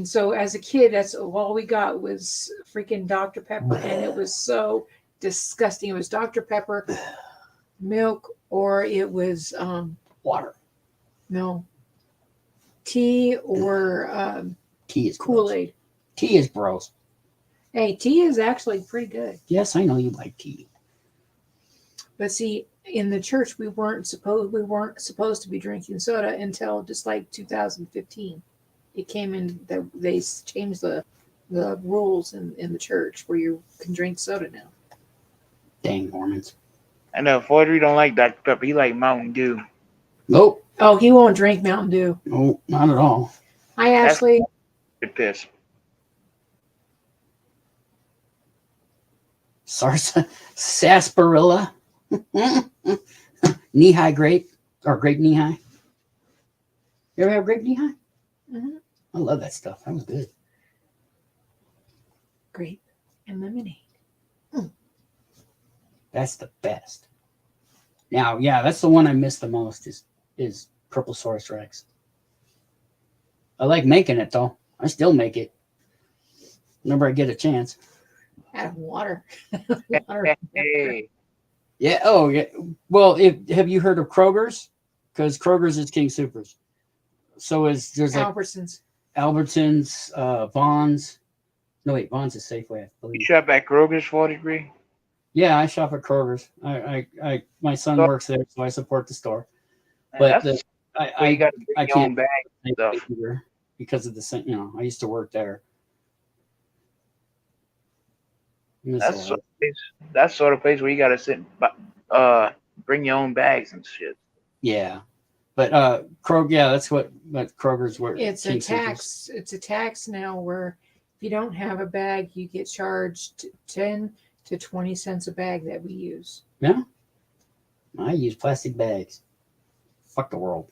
so as a kid, that's all we got was freaking Dr. Pepper, and it was so disgusting. It was Dr. Pepper, milk, or it was
water.
No, tea or
tea is
Kool-Aid.
Tea is gross.
Hey, tea is actually pretty good.
Yes, I know you like tea.
But see, in the church, we weren't supposed to be drinking soda until just like 2015. It came in that they changed the rules in the church where you can drink soda now.
Dang Mormons.
I know Forgery don't like Dr. Pepper. He like Mountain Dew.
Nope.
Oh, he won't drink Mountain Dew.
No, not at all.
I actually.
Good piss.
Sarsaparilla. Knee-high grape or grape knee-high. You ever have grape knee-high?
Mm-hmm.
I love that stuff. That was good.
Grape and lemonade.
That's the best. Now, yeah, that's the one I miss the most is Purple Saurus Rex. I like making it though. I still make it whenever I get a chance.
Out of water.
Hey.
Yeah. Oh, yeah. Well, have you heard of Kroger's? Because Kroger's is King Supers. So there's like Albertsons, Vons. No, wait, Vons is Safeway, I believe.
You shop at Kroger's 40°?
Yeah, I shop at Kroger's. My son works there, so I support the store. But I can't
bag stuff
because of the I used to work there.
That's sort of place where you gotta sit, bring your own bags and shit.
Yeah, but Kroger, yeah, that's what Kroger's were.
It's a tax. It's a tax now where if you don't have a bag, you get charged 10 to 20 cents a bag that we use.
Yeah, I use plastic bags. Fuck the world.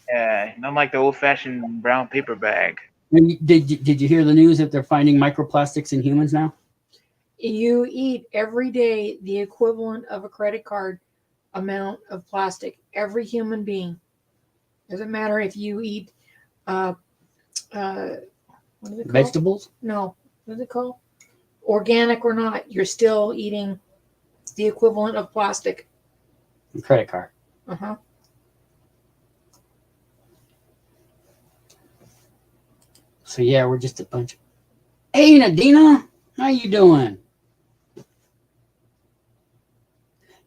Yeah, not like the old-fashioned brown paper bag.
Did you hear the news that they're finding microplastics in humans now?
You eat every day the equivalent of a credit card amount of plastic. Every human being. Doesn't matter if you eat what is it called?
Vegetables?
No. What is it called? Organic or not, you're still eating the equivalent of plastic.
Credit card.
Uh-huh.
So yeah, we're just a bunch of... Hey, Nadina, how you doing?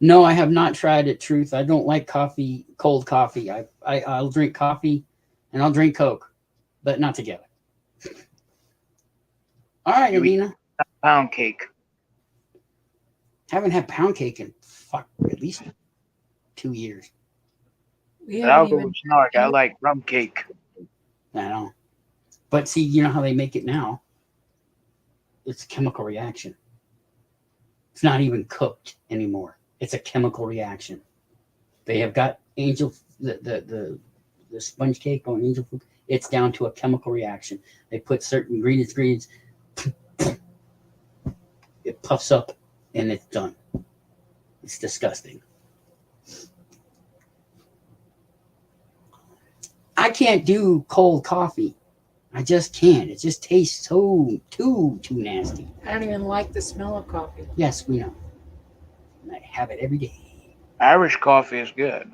No, I have not tried it, Truth. I don't like coffee, cold coffee. I'll drink coffee and I'll drink Coke, but not together. All right, Nadina.
Pound cake.
Haven't had pound cake in at least 2 years.
I'll go with Snark. I like rum cake.
I know. But see, you know how they make it now? It's a chemical reaction. It's not even cooked anymore. It's a chemical reaction. They have got the sponge cake on angel food. It's down to a chemical reaction. They put certain ingredients. It puffs up and it's done. It's disgusting. I can't do cold coffee. I just can't. It just tastes so too nasty.
I don't even like the smell of coffee.
Yes, we know. I have it every day.
Irish coffee is good.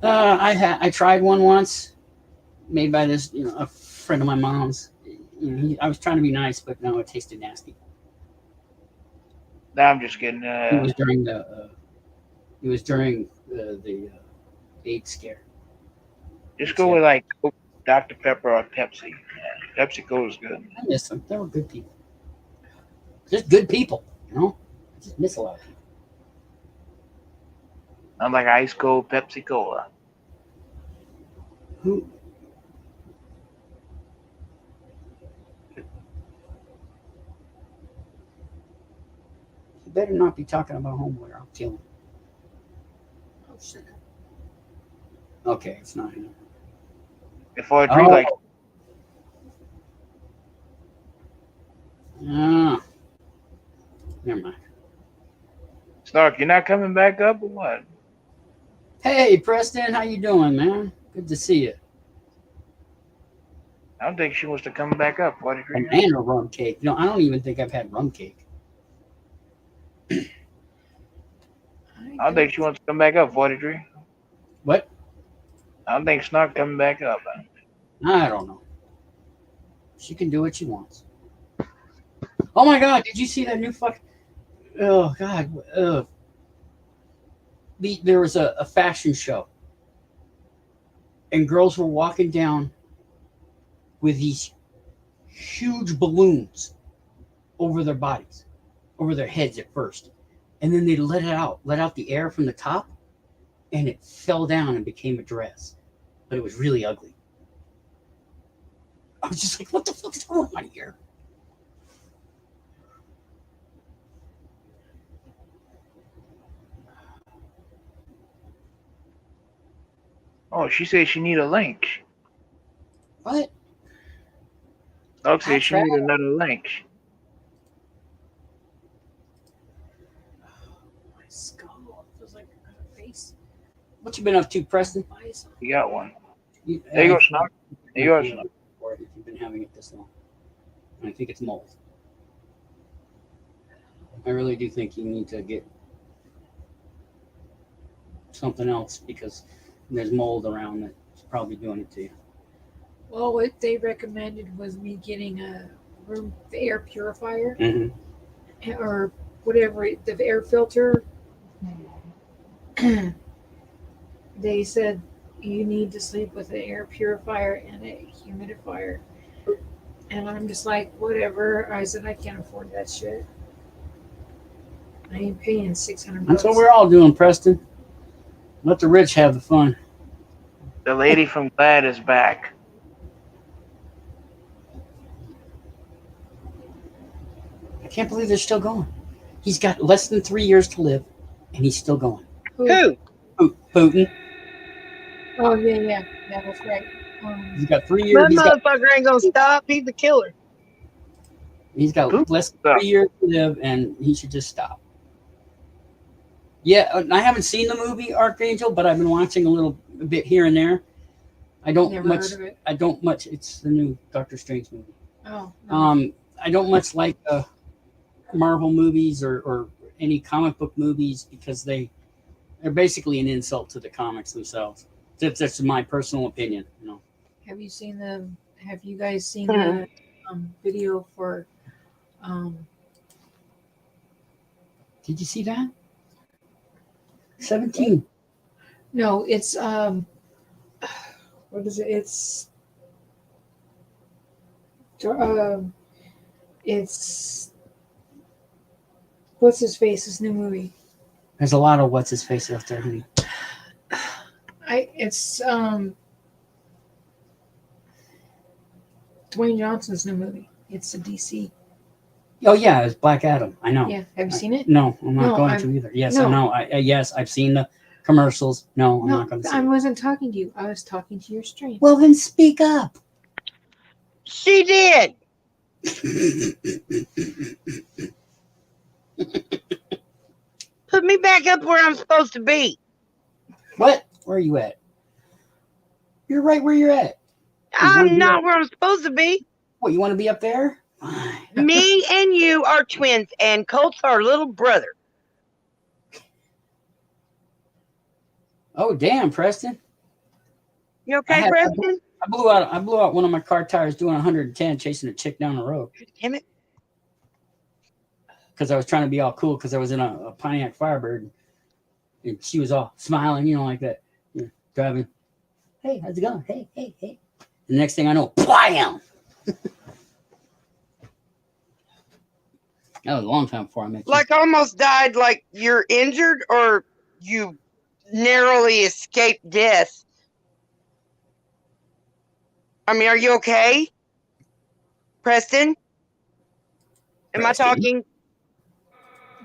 I tried one once, made by this a friend of my mom's. I was trying to be nice, but no, it tasted nasty.
Now I'm just kidding.
It was during the AIDS scare.
Just go with like Dr. Pepper or Pepsi. Yeah. Pepsi Cola's good.
I miss them. They were good people. Just good people, you know? I just miss a lot of people.
Not like ice cold Pepsi Cola.
Who? You better not be talking about homeware. I'll kill him. Oh, shit. Okay, it's not him.
If 43 like
Ah. Never mind.
Snark, you're not coming back up or what?
Hey, Preston, how you doing, man? Good to see you.
I don't think she wants to come back up. 43.
Banana rum cake. No, I don't even think I've had rum cake.
I don't think she wants to come back up. 43.
What?
I don't think Snark coming back up.
I don't know. She can do what she wants. Oh my God! Did you see that new fuck? Oh God! There was a fashion show, and girls were walking down with these huge balloons over their bodies, over their heads at first, and then they let out the air from the top, and it fell down and became a dress, but it was really ugly. I was just like, "What the fuck is going on here?"
Oh, she said she need a link.
What?
Snark said she need another link.
My skull feels like I got a face.
What you been up to, Preston?
You got one. There you go, Snark. There you go, Snark.
If you've been having it this long, and I think it's mold. I really do think you need to get something else because there's mold around that's probably doing it to you.
Well, what they recommended was me getting a room air purifier or whatever, the air filter. They said you need to sleep with an air purifier and a humidifier. And I'm just like, whatever. I said, I can't afford that shit. I ain't paying $600.
That's what we're all doing, Preston. Let the rich have the fun.
The lady from Glad is back.
I can't believe they're still going. He's got less than 3 years to live, and he's still going.
Who?
Putin.
Oh, yeah, that's right.
He's got 3 years.
That motherfucker ain't gonna stop. He's a killer.
He's got less than 3 years to live, and he should just stop. Yeah, I haven't seen the movie Archangel, but I've been watching a bit here and there. I don't
Never
much.
heard of it.
I don't much. It's the new Doctor Strange movie.
Oh. No.
I don't much like Marvel movies or any comic book movies because they're basically an insult to the comics themselves. That's my personal opinion. You know.
Have you guys seen the video for?
Did you see that? 17.
No, it's what is it? It's what's his face? His new movie.
There's a lot of what's his face out there. Honey.
It's Dwayne Johnson's new movie. It's a DC.
Oh yeah, it's Black Adam. I know.
Yeah, have you seen it?
No, I'm not going to either. Yes, I know. Yes, I've seen the commercials. No, I'm not going to see
I
it.
wasn't talking to you. I was talking to your stream.
Well, then speak up.
She did. Put me back up where I'm supposed to be.
What? Where are you at? You're right where you're at.
I'm not where I'm supposed to be.
What, you want to be up there?
Me and you are twins, and Colt's our little brother.
Oh, damn, Preston.
You okay, Preston?
I blew out one of my car tires doing 110 chasing a chick down the road.
Damn it.
Because I was trying to be all cool because I was in a Pontiac Firebird. And she was all smiling, like that. Driving. Hey, how's it going? Hey. The next thing I know, bam! That was a long time before I met you.
Like almost died, like you're injured or you narrowly escaped death. I mean, are you okay? Preston? Am
Preston?
I talking?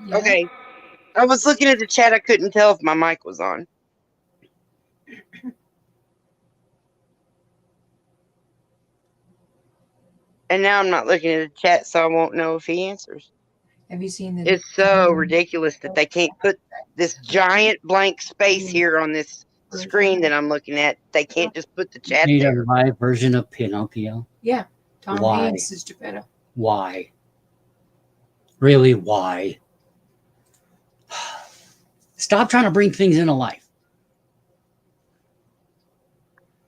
Yeah.
Okay. I was looking at the chat. I couldn't tell if my mic was on. And now I'm not looking at the chat, so I won't know if he answers.
Have you seen the?
It's so ridiculous that they can't put this giant blank space here on this screen that I'm looking at. They can't just put the chat
Made a
there.
live version of Pinocchio.
Yeah, Tom
Why?
Hanks is Geppetto.
Why? Really, why? Stop trying to bring things into life.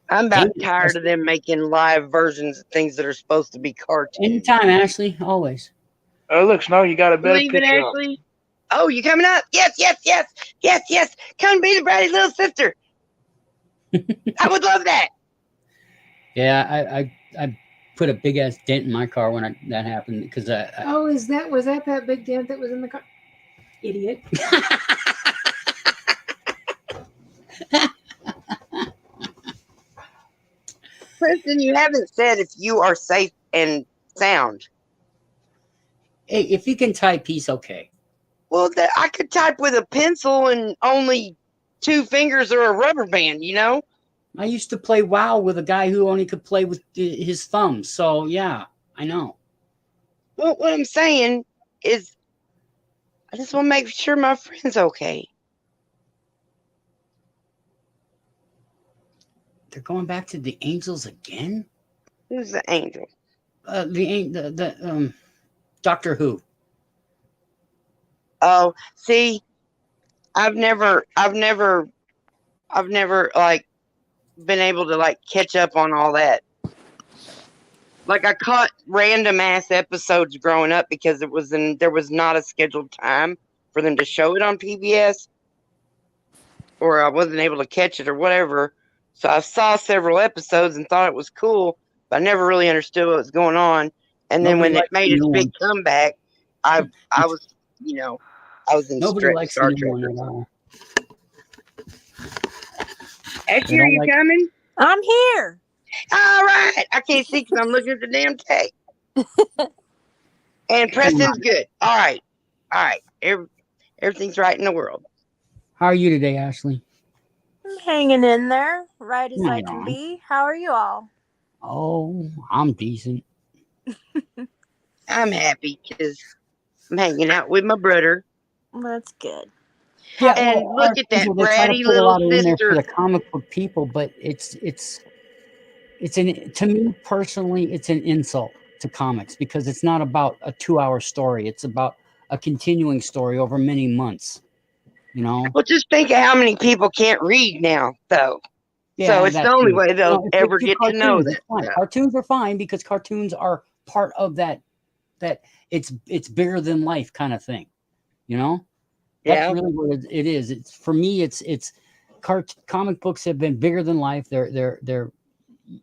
I'm about tired of them making live versions of things that are supposed to be cartoons.
Anytime, Ashley. Always.
Oh, look, Snow, you got a better
Believe it,
picture. Up.
Ashley? Oh, you coming up? Yes, yes, yes, yes, yes. Come be the bratty little sister. I would love that.
Yeah, I put a big ass dent in my car when that happened because
Oh, was that big dent that was in the car? Idiot.
Preston, you haven't said if you are safe and sound.
Hey, if you can type, he's okay.
Well, I could type with a pencil and only 2 fingers or a rubber band, you know?
I used to play WoW with a guy who only could play with his thumbs. So, yeah, I know.
Well, what I'm saying is I just want to make sure my friend's okay.
They're going back to the angels again?
Who's the angel?
The Doctor Who.
Oh, see, I've never like been able to like catch up on all that. Like I caught random ass episodes growing up because there was not a scheduled time for them to show it on PBS, or I wasn't able to catch it or whatever. So I saw several episodes and thought it was cool, but I never really understood what was going on. And then when it made its big comeback, I was, I was in
Nobody likes
Star
the new
Trek.
one at all.
Ashley, are you coming?
I'm here.
All right. I can't see because I'm looking at the damn tape. And Preston's good. All right. All right. Everything's right in the world.
How are you today, Ashley?
I'm hanging in there, right as I
Right
can
on.
be. How are you all?
Oh, I'm decent.
I'm happy because I'm hanging out with my brother.
That's good.
Yeah,
And
well,
look at that
they try to
bratty
put a lot
little
in there for
sister.
the comic book people, but to me personally, it's an insult to comics because it's not about a 2-hour story. It's about a continuing story over many months. You know?
Well, just think of how many people can't read now, though.
Yeah,
So it's
that
the only
too.
way they'll
If they
ever
do
get to know
cartoons,
that
it's fine.
stuff.
Cartoons are fine because cartoons are part of that it's bigger than life kind of thing. You know? That's
Yeah.
really what it is. It's for me. It's comic books have been bigger than life. They're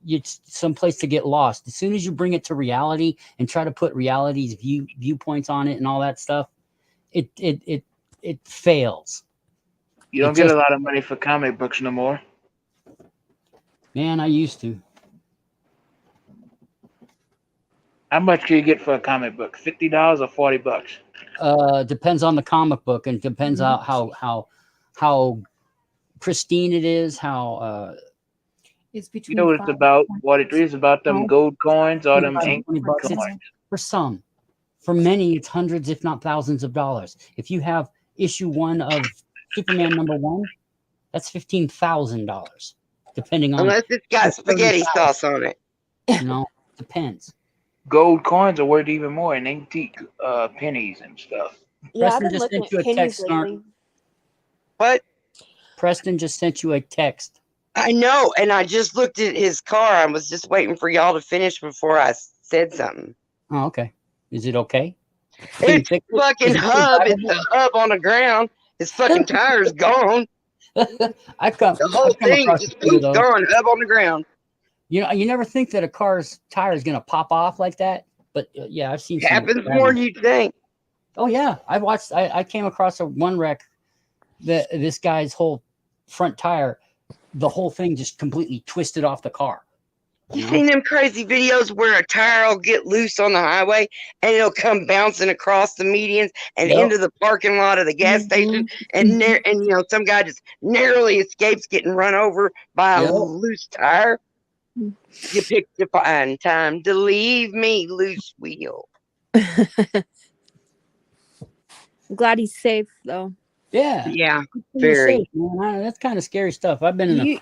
it's someplace to get lost. As soon as you bring it to reality and try to put reality's viewpoints on it and all that stuff, it fails.
You don't get a lot of money for comic books no more.
Man, I used to.
How much can you get for a comic book? $50 or $40?
Depends on the comic book and depends on how pristine it is. How
it's between.
You know what it's about? What it is about them gold coins or them ink
$20.
coins?
For some, for many, it's hundreds, if not thousands of dollars. If you have issue 1 of Superman #1, that's $15,000, depending on.
Unless it's got spaghetti sauce on it.
You know, depends.
Gold coins are worth even more in antique pennies and stuff.
Yeah, I've
Preston
been
just
looking
sent you
at
a text,
pennies
Snark.
lately.
What?
Preston just sent you a text.
I know, and I just looked at his car. I was just waiting for y'all to finish before I said something.
Oh, okay. Is it okay?
It's fucking hub. It's the hub on the ground. His fucking tire's gone.
The
whole thing just gone. Hub on the ground.
You know, you never think that a car's tire is going to pop off like that. But yeah, I've seen
It happens more than you think.
Oh yeah, I came across one wreck that this guy's whole front tire, the whole thing just completely twisted off the car.
You seen them crazy videos where a tire will get loose on the highway and it'll come bouncing across the medians and into the parking lot of the gas station, and you know, some guy just narrowly escapes getting run over by a loose tire. You picked a fine time to leave me, loose wheel.
I'm glad he's safe though.
Yeah.
Yeah.
You're
Very.
safe, man. That's kind of scary stuff. I've been in
You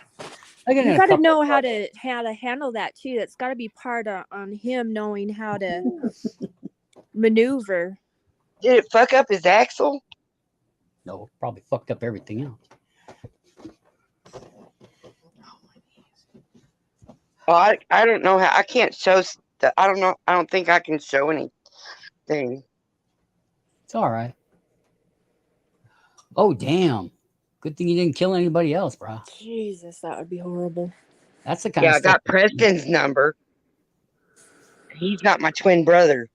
I get in a
got to
couple
know
of
how to handle that too. That's got to be part on him knowing how to maneuver.
Did it fuck up his axle?
No, probably fucked up everything else.
Oh, I don't know how. I can't show. I don't know. I don't think I can show anything.
It's all right. Oh damn! Good thing you didn't kill anybody else, bro.
Jesus, that would be horrible.
That's the kind
Yeah,
of
I
stuff.
got Preston's number. He's not my twin brother.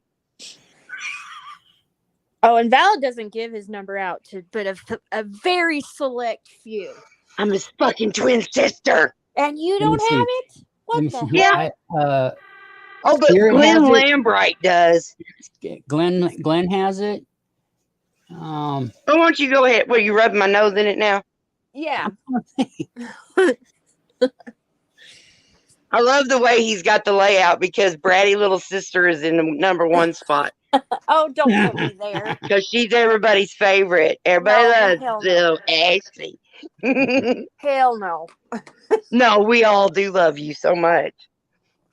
Oh, and Val doesn't give his number out to, but a very select few.
I'm his fucking twin sister.
And you don't have it? What the hell?
Oh, but
Spirit
Glenn
has it.
Lambright does.
Glenn has it.
Oh, why don't you go ahead? Well, you rubbing my nose in it now?
Yeah.
I love the way he's got the layout because Bratty little sister is in the number one spot.
Oh, don't put me there.
Because she's everybody's favorite. Everybody loves
hell
little Ashley.
Hell no.
No, we all do love you so much.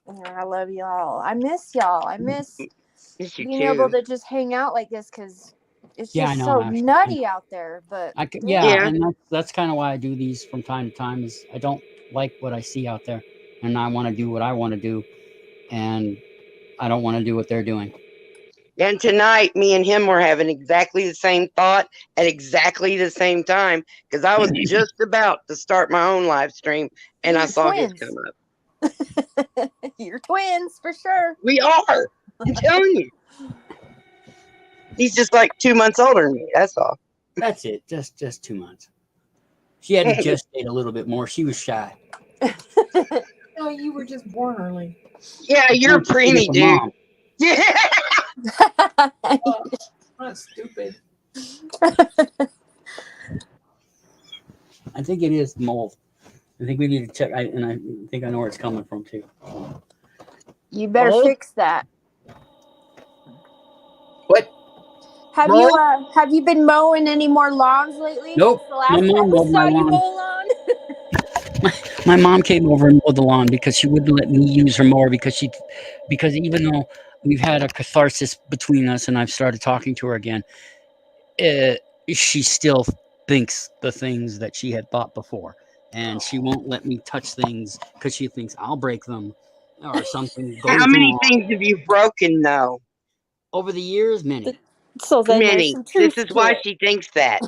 I love y'all. I miss y'all. I miss
Miss you
being
too.
able to just hang out like this because it's
Yeah,
just
I know,
so
actually.
nutty out there. But
And that's kind of why I do these from time to time. Is I don't like what I see out there, and I want to do what I want to do, and I don't want to do what they're doing.
And tonight, me and him were having exactly the same thought at exactly the same time because I was just about to start my own live stream and I saw his come up.
You're twins for sure.
We are. I'm telling you. He's just like 2 months older than me. That's all.
That's it. Just 2 months. She had to gestate a little bit more. She was shy.
No, you were just born early.
Yeah, you're preemie, dude.
Mom.
Yeah.
Not stupid.
I think it is mold. I think we need to check. I think I know where it's coming from too.
You better fix that.
What?
Have you been mowing any more lawns lately?
Nope.
Since the last
My
time
mom
we
mowed
saw
my
you
lawn.
mow lawn.
My mom came over and mowed the lawn because she wouldn't let me use her mower because even though we've had a catharsis between us and I've started talking to her again, she still thinks the things that she had thought before, and she won't let me touch things because she thinks I'll break them or something goes
How many
wrong.
things have you broken, though?
Over the years? Many.
So then there's
Many.
some truth
This is
to
why
it.
she thinks that.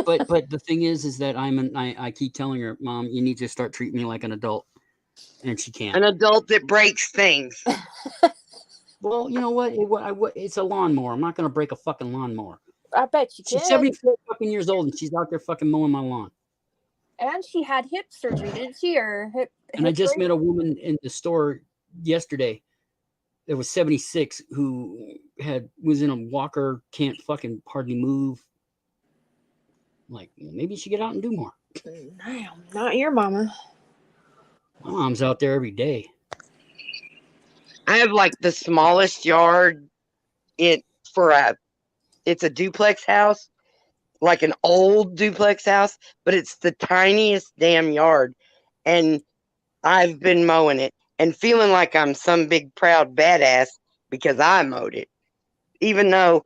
But the thing is that I keep telling her, Mom, you need to start treating me like an adult, and she can't.
An adult that breaks things.
Well, you know what? It's a lawnmower. I'm not going to break a fucking lawnmower.
I bet you
She's
can.
74 fucking years old, and she's out there fucking mowing my lawn.
And she had hip surgery, didn't she? Or
And I just met a woman in the store yesterday. There was 76 who was in a walker, can't fucking hardly move. Like, maybe you should get out and do more.
Damn, not your mama.
My mom's out there every day.
I have like the smallest yard it's a duplex house, like an old duplex house, but it's the tiniest damn yard. And I've been mowing it and feeling like I'm some big proud badass because I mowed it. Even though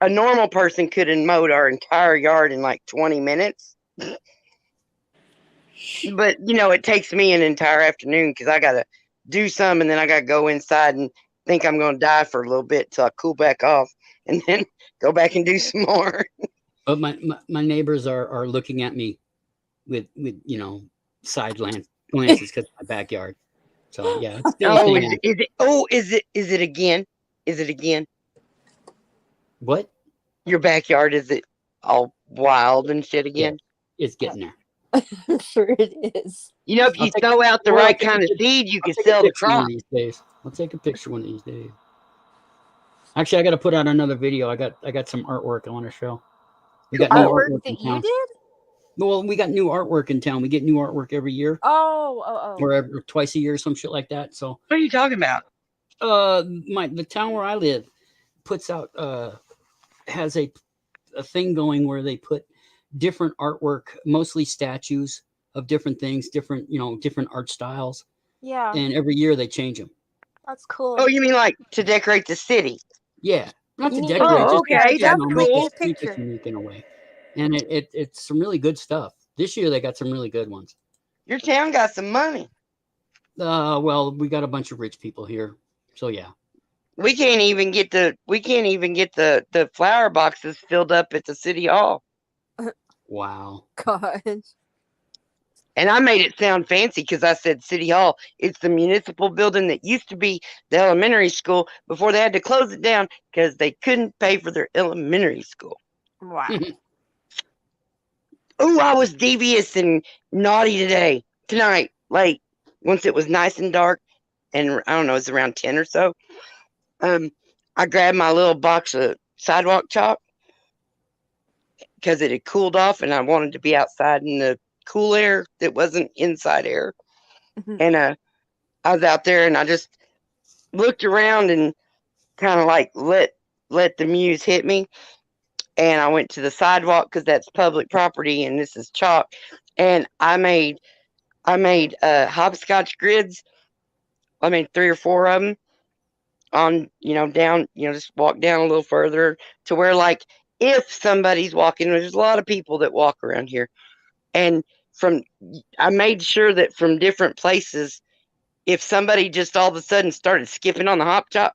a normal person could have mowed our entire yard in like 20 minutes. But, you know, it takes me an entire afternoon because I got to do some and then I got to go inside and think I'm going to die for a little bit till I cool back off and then go back and do some more.
But my neighbors are looking at me with side glances because my backyard. So yeah, it's still a
Oh,
thing.
is it again? Is it again?
What?
Your backyard, is it all wild and shit
Yeah,
again?
it's getting there.
I'm sure it is.
You know, if
I'll
you
take,
throw out the
well,
right kind of seed, you
I'll
can
take a
sell the
picture one
crop.
of these days. I'll take a picture one of these days. Actually, I got to put out another video. I got some artwork I want to show. We got new
Artwork
artwork in
that you
town.
did?
Well, we got new artwork in town. We get new artwork every year,
Oh.
or twice a year, some shit like that. So,
What are you talking about?
the town where I live puts out has a thing going where they put different artwork, mostly statues of different things, different art styles,
Yeah,
and every year they change them.
that's cool.
Oh, you mean like to decorate the city?
Yeah, not
You
to
need to
decorate,
get
Oh,
just
together,
okay,
Jeff,
that's
and
make
cool.
us unique in a way. And it's some really good stuff. This year they got some really good ones.
Your town got some money.
Well, we got a bunch of rich people here, so yeah.
We can't even get the flower boxes filled up at the city hall.
Wow.
God.
And I made it sound fancy because I said city hall. It's the municipal building that used to be the elementary school before they had to close it down because they couldn't pay for their elementary school.
Wow.
Oh, I was devious and naughty tonight, late, once it was nice and dark, and I don't know, it's around 10 or so. I grabbed my little box of sidewalk chalk because it had cooled off and I wanted to be outside in the cool air that wasn't inside air. And I was out there and I just looked around and kind of like let the muse hit me. And I went to the sidewalk because that's public property and this is chalk. And I made hopscotch grids. I made 3 or 4 of them on, down, just walk down a little further to where, like, if somebody's walking, there's a lot of people that walk around here. And I made sure that from different places, if somebody just all of a sudden started skipping on the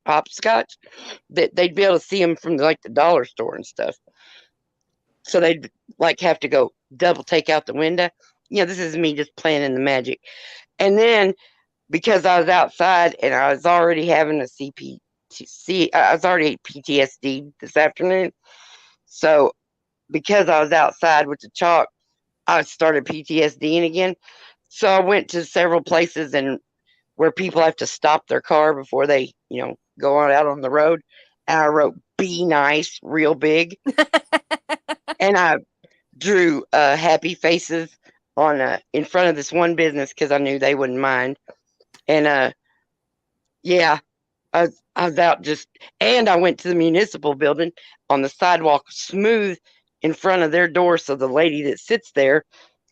hopscotch, that they'd be able to see them from like the dollar store and stuff. So they'd like have to go double take out the window. This is me just planning the magic. And then because I was outside and I was already having I was already PTSD this afternoon. So because I was outside with the chalk, I started PTSDing again. So I went to several places and where people have to stop their car before they, go on out on the road. And I wrote "Be nice" real big. And I drew happy faces on in front of this one business because I knew they wouldn't mind. And yeah, I was out and I went to the municipal building on the sidewalk, smooth in front of their door, so the lady that sits there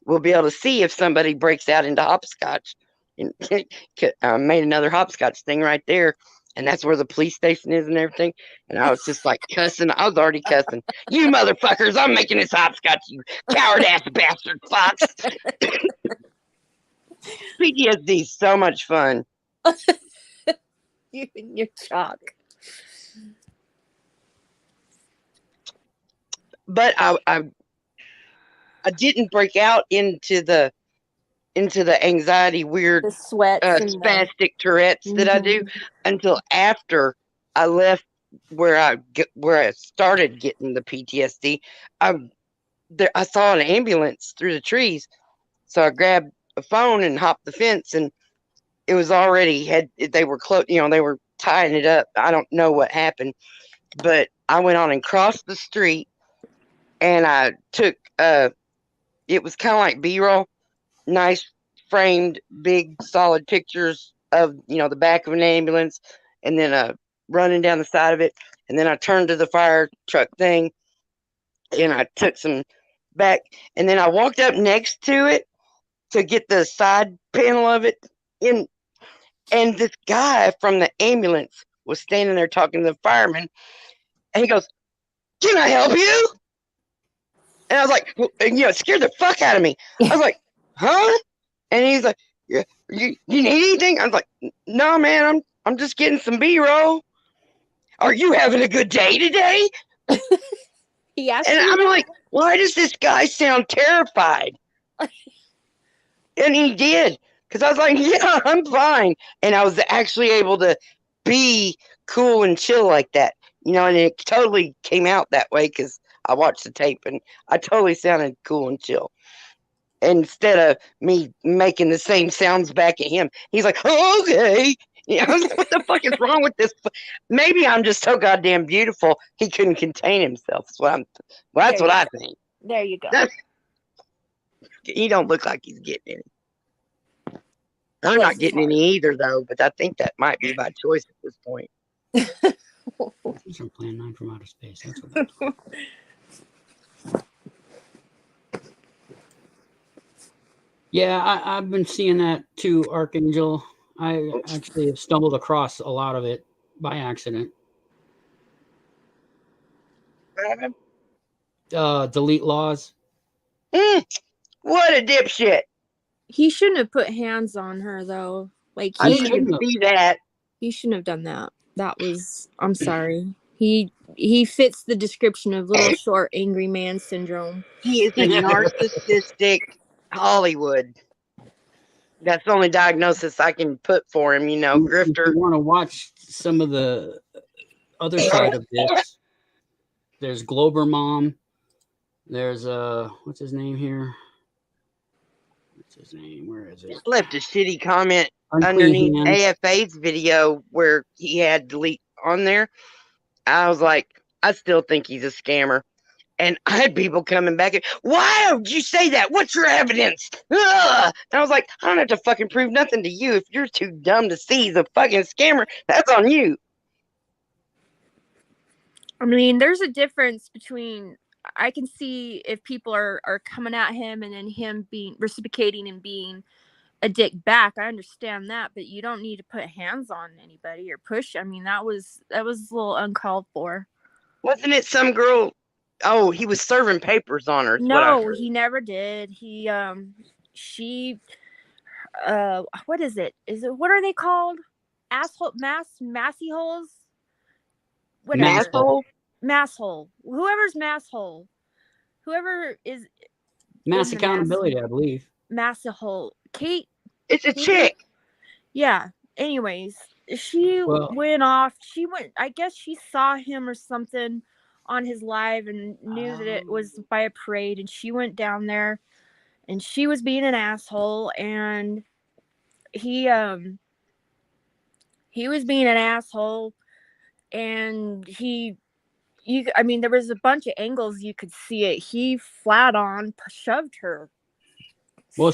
will be able to see if somebody breaks out into hopscotch. And I made another hopscotch thing right there, and that's where the police station is and everything. And I was just like cussing. I was already cussing. You motherfuckers! I'm making this hopscotch. You coward ass bastard fox. PTSD is so much fun.
You and your chalk.
But I didn't break out into the anxiety weird
The sweats and
spastic Tourette's that I do until after I left where I started getting the PTSD. I saw an ambulance through the trees, so I grabbed a phone and hopped the fence, and it was already they were they were tying it up. I don't know what happened, but I went on and crossed the street, and I took it was kind of like B-roll, nice framed big solid pictures of the back of an ambulance, and then running down the side of it, and then I turned to the fire truck thing and I took some back, and then I walked up next to it to get the side panel of it in, and this guy from the ambulance was standing there talking to the fireman, and he goes, "Can I help you?" And I was like, it scared the fuck out of me. I was like, "Huh?" And he's like, "Yeah, you need anything?" I was like, "No, man, I'm just getting some B-roll." "Are you having a good day today?"
He asked
And
you
I'm
that?
like, why does this guy sound terrified? And he did. Because I was like, yeah, I'm fine. And I was actually able to be cool and chill like that. You know, and it totally came out that way because I watched the tape and I totally sounded cool and chill. Instead of me making the same sounds back at him, he's like, oh, okay. Yeah, I was like, what the fuck is wrong with this? Maybe I'm just so goddamn beautiful he couldn't contain himself. That's what I think.
There you go.
He don't look like he's getting any. I'm
Bless
not
his
getting
heart.
any either, though. But I think that might be by choice at this point.
These are Plan 9 from outer space. That's what that's Yeah, I've been seeing that too, Archangel. I actually have stumbled across a lot of it by accident. Delete laws.
What a dipshit.
He shouldn't have put hands on her though. Like
I can see that.
He shouldn't have done that. That was, I'm sorry. He fits the description of little short angry man syndrome.
He is a narcissistic Hollywood. That's the only diagnosis I can put for him, you know, grifter.
If you want to watch some of the other side of this, there's Glober Mom. There's what's his name here? What's his name? Where is it?
Just left a shitty comment
Unclean
underneath
Hands.
AFA's video where he had delete on there. I was like, I still think he's a scammer. And I had people coming back and, why would you say that? What's your evidence? Ugh! And I was like, I don't have to fucking prove nothing to you. If you're too dumb to see he's a fucking scammer, that's on you.
I mean, there's a difference between, I can see if people are coming at him and then him being reciprocating and being a dick back. I understand that, but you don't need to put hands on anybody or push. I mean, that was a little uncalled for.
Wasn't it some girl? Oh, he was serving papers on her.
No, he never did. What is it? What are they called? Massy holes?
Masshole?
Masshole. Whoever's masshole. Whoever is
Mass accountability, I believe.
Masshole. Kate.
It's a chick.
Yeah. Anyways, she went off. I guess she saw him or something on his live and knew that it was by a parade, and she went down there and she was being an asshole, and he was being an asshole, and I mean, there was a bunch of angles you could see it. He flat on shoved her.
Well,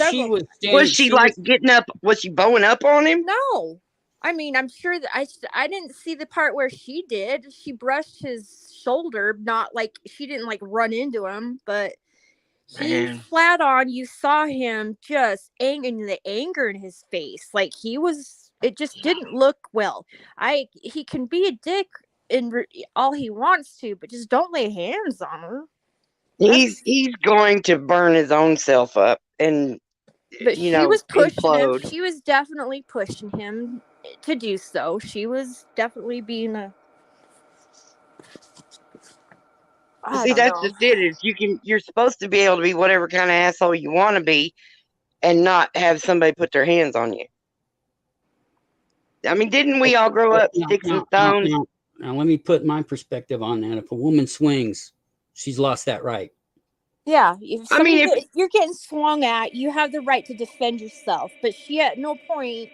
was she like getting up? Was she bowing up on him?
No. I mean, I'm sure that I didn't see the part where she did. She brushed his shoulder, not like she didn't like run into him, but he flat on. You saw him just the anger in his face. Like it just didn't look well. He can be a dick in all he wants to, but just don't lay hands on her.
He's going to burn his own self up,
but she was pushing
implode.
him. She was definitely pushing him to do so. She was definitely being a.
See, that's just it. Is you're supposed to be able to be whatever kind of asshole you want to be, and not have somebody put their hands on you. I mean, didn't we all grow up sticks and stones?
Now, let me put my perspective on that. If a woman swings, she's lost that right.
Yeah, if you're getting swung at, you have the right to defend yourself. But she at no point,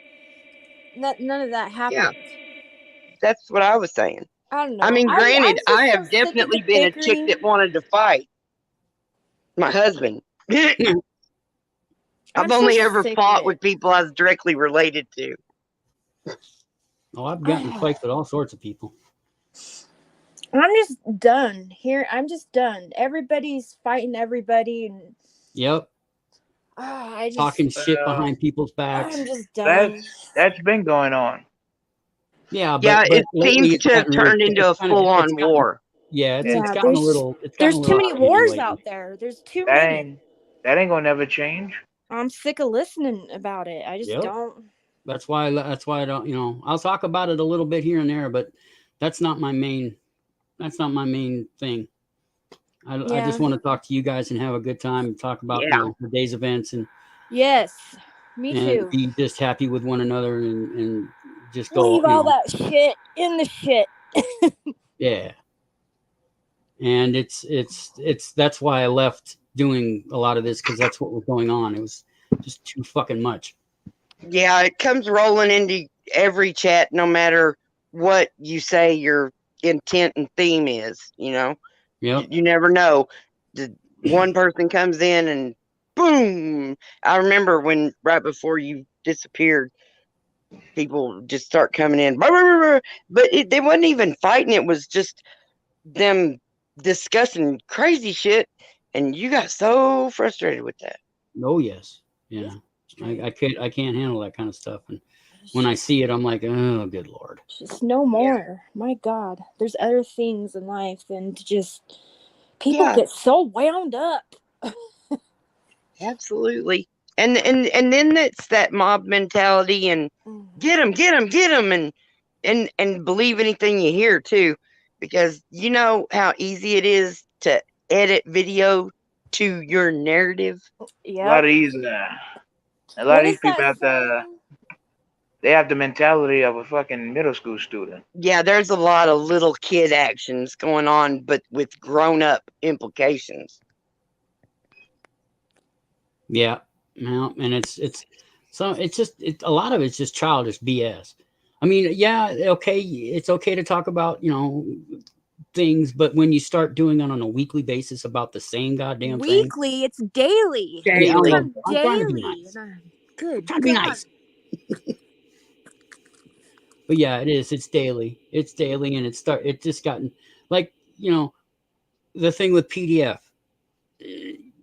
none of that happened.
Yeah, that's what I was saying.
I don't know.
I mean, granted, I have
so
definitely been a chick that wanted to fight. My husband. I've only ever fought with people I was directly related to.
Oh, I've gotten in fights with all sorts of people.
I'm just done here. I'm just done. Everybody's fighting everybody, and
yep. Talking shit behind people's backs.
I'm just done.
That's been going on.
Yeah,
but it seems to have turned into a full-on war.
Yeah, it's gotten a little.
There's too many wars out there. There's too many.
That ain't gonna never change.
I'm sick of listening about it. I just don't.
That's why I don't. You know, I'll talk about it a little bit here and there, but that's not my main. That's not my main thing. I just want to talk to you guys and have a good time and talk about the day's events and.
Yes. Me
and
too.
be just happy with one another and just go.
Leave all that shit in the shit.
Yeah. And it's that's why I left doing a lot of this, because that's what was going on. It was just too fucking much.
Yeah, it comes rolling into every chat, no matter what you say your intent and theme is. You know,
Yep.
you never know. One person comes in and boom. I remember when right before you disappeared, people just start coming in, but they wasn't even fighting. It was just them discussing crazy shit, and you got so frustrated with that.
Oh yes. Yeah. I can't handle that kind of stuff. And when I see it, I'm like, oh, good Lord.
Just no more. My God. There's other things in life than to just people get so wound up.
Absolutely. And then it's that mob mentality and get them and believe anything you hear too, because you know how easy it is to edit video to your narrative.
A lot of these people they have the mentality of a fucking middle school student.
Yeah, there's a lot of little kid actions going on, but with grown up implications.
Yeah. Well, and it's just a lot of it's just childish BS. I mean, yeah, okay, it's okay to talk about, things, but when you start doing it on a weekly basis about the same goddamn thing.
Weekly, it's daily.
Yeah,
I'm
trying to be nice.
Good.
Trying to be nice. But yeah, it is. It's daily. It's daily, and it just gotten like, the thing with PDF. He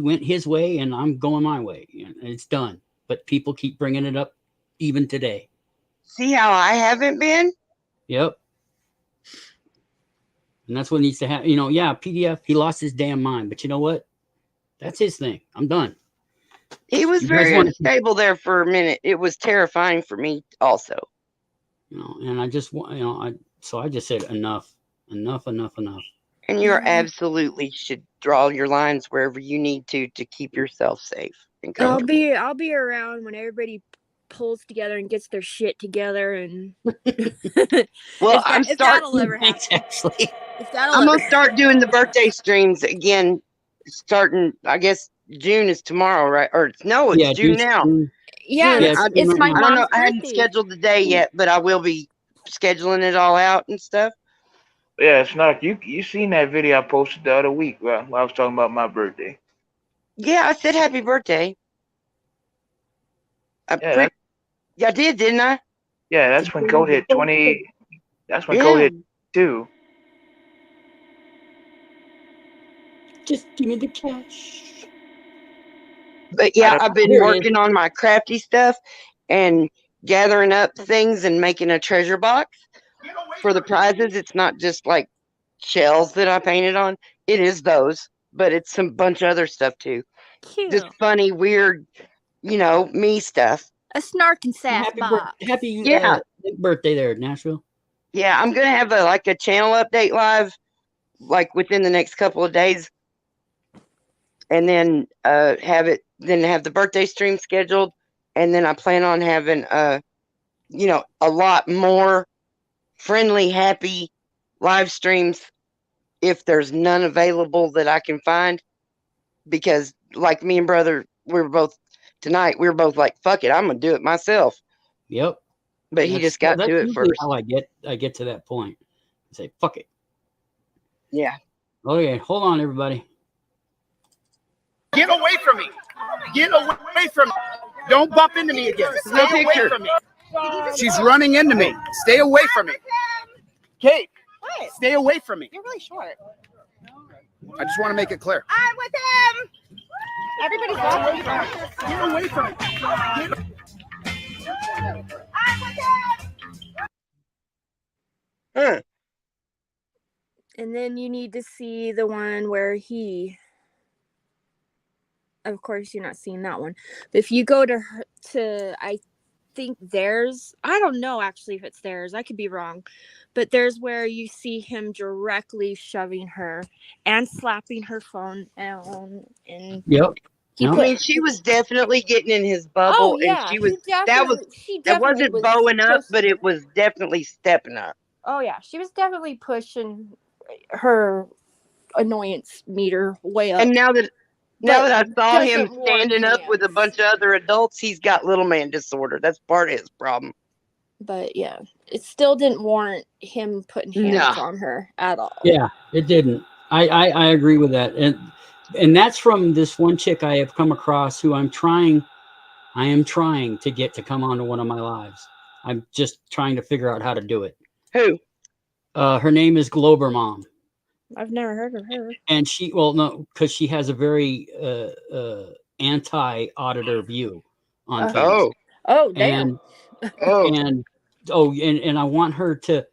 went his way, and I'm going my way, and it's done. But people keep bringing it up, even today.
See how I haven't been?
Yep. And that's what needs to happen. Yeah, PDF. He lost his damn mind, but you know what? That's his thing. I'm done.
He was very unstable there for a minute. It was terrifying for me also.
And I just want, so I just said enough.
And you absolutely should draw your lines wherever you need to keep yourself safe and comfortable.
I'll be around when everybody pulls together and gets their shit together, and
well,
if that'll ever happen.
Actually,
I'm gonna start doing the birthday streams again, starting. I guess June is tomorrow, right? Or no, it's June now.
Yeah, it's my mom's
I don't know. I hadn't
birthday.
scheduled the day yet, but I will be scheduling it all out and stuff.
Yeah, it's not you seen that video I posted the other week, right? When I was talking about my birthday.
Yeah, I said happy birthday. I did, didn't I?
Yeah, that's when Code hit 20. That's when Code hit 2.
Just give me the cash.
But yeah, I've been working on my crafty stuff and gathering up things and making a treasure box for the prizes. It's not just like shells that I painted on. It is those, but it's some bunch of other stuff too.
Cute.
Just funny, weird, me stuff.
A snark and sass box.
Happy birthday there, Nashville.
Yeah, I'm gonna have a channel update live, like within the next couple of days, and then have the birthday stream scheduled, and then I plan on having a lot more friendly, happy live streams if there's none available that I can find, because like me and brother, we were both like, fuck it, I'm gonna do it myself.
Yep.
But he just got to it first.
How I get to that point. I say, fuck it.
Yeah.
Okay, hold on, everybody.
Get away from me. Get away from me. Don't bump into me again. Stay away from me. She's running into me. Stay away from me. Kate, stay away from me.
You're really short.
I just want to make it clear.
I'm with him. Everybody's walking.
Get away from me.
I'm with him.
Huh.
And then you need to see the one where he. Of course, you're not seeing that one. But if you go I think theirs, I don't know actually if it's theirs. I could be wrong. But there's where you see him directly shoving her and slapping her phone down. And
yep.
He
I
put.
mean, she was definitely getting in his
Oh
bubble, and
yeah,
she was
he
that was
definitely. She
that
definitely
wasn't
was
bowing up, but
pushing.
it was definitely stepping up.
Oh yeah, she was definitely pushing her annoyance meter way up.
And now that
But
I saw him
doesn't warrant
standing up with a
hands.
bunch of other adults, he's got little man disorder. That's part of his problem.
But yeah, it still didn't warrant him putting hands
No.
on her at all.
Yeah, it didn't. I agree with that. And that's from this one chick I have come across who I am trying to get to come onto one of my lives. I'm just trying to figure out how to do it.
Who?
Her name is Glober Mom.
I've never heard of her.
And because she has a very anti-auditor view on things.
Oh, damn.
And I want her to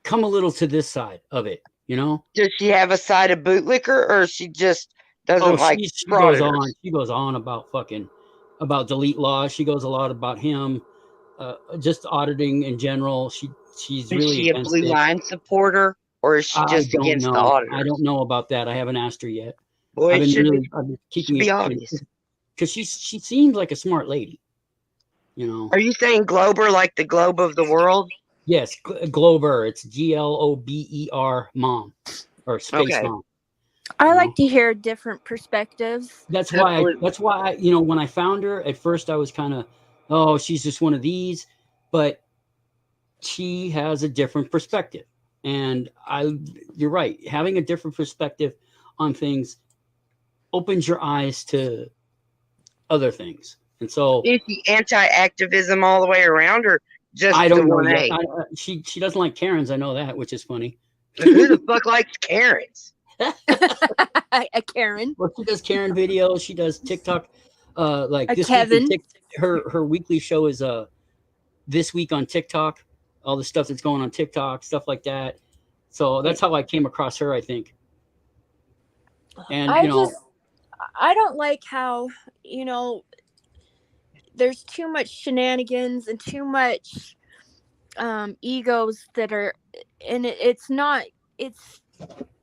come a little to this side of it, you know?
Does she have a side of bootlicker, or she just doesn't like
she
frauditors?
goes on about delete laws. She goes a lot about him, just auditing in general. She's
Is
really
she a
against
blue
it.
line supporter, or is she
I
just
don't
against the
know.
auditors?
I don't know about that. I haven't asked her yet.
Boy,
I've been keeping
should be
it
obvious.
because she seems like a smart lady, you know.
Are you saying Glober like the globe of the world?
Yes, Glober. It's Glober Mom or Space Mom.
I like to hear different perspectives.
That's why when I found her at first I was kind of, oh, she's just one of these, but she has a different perspective. And you're right, having a different perspective on things opens your eyes to other things. And so
Is she anti-activism all the way around, or just
I don't
the
know
one
yet.
A?
She doesn't like Karens, I know that, which is funny.
Who the fuck likes Karens?
A Karen.
Well, she does Karen videos. She does TikTok. Like
A
this
Kevin.
week, her weekly show is this week on TikTok. All the stuff that's going on TikTok, stuff like that. So that's how I came across her, I think. And
I don't like how, there's too much shenanigans and too much egos that are, and it's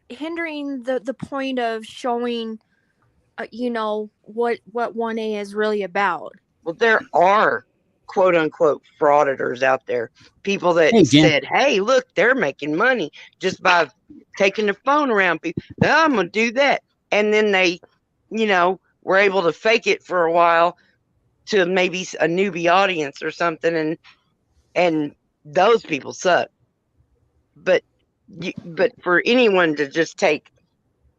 hindering the point of showing, what 1A is really about.
Well, there are quote unquote frauditors out there. People that said, hey, look, they're making money just by taking the phone around people. I'm going to do that. And then they, were able to fake it for a while to maybe a newbie audience or something. And those people suck. But for anyone to just take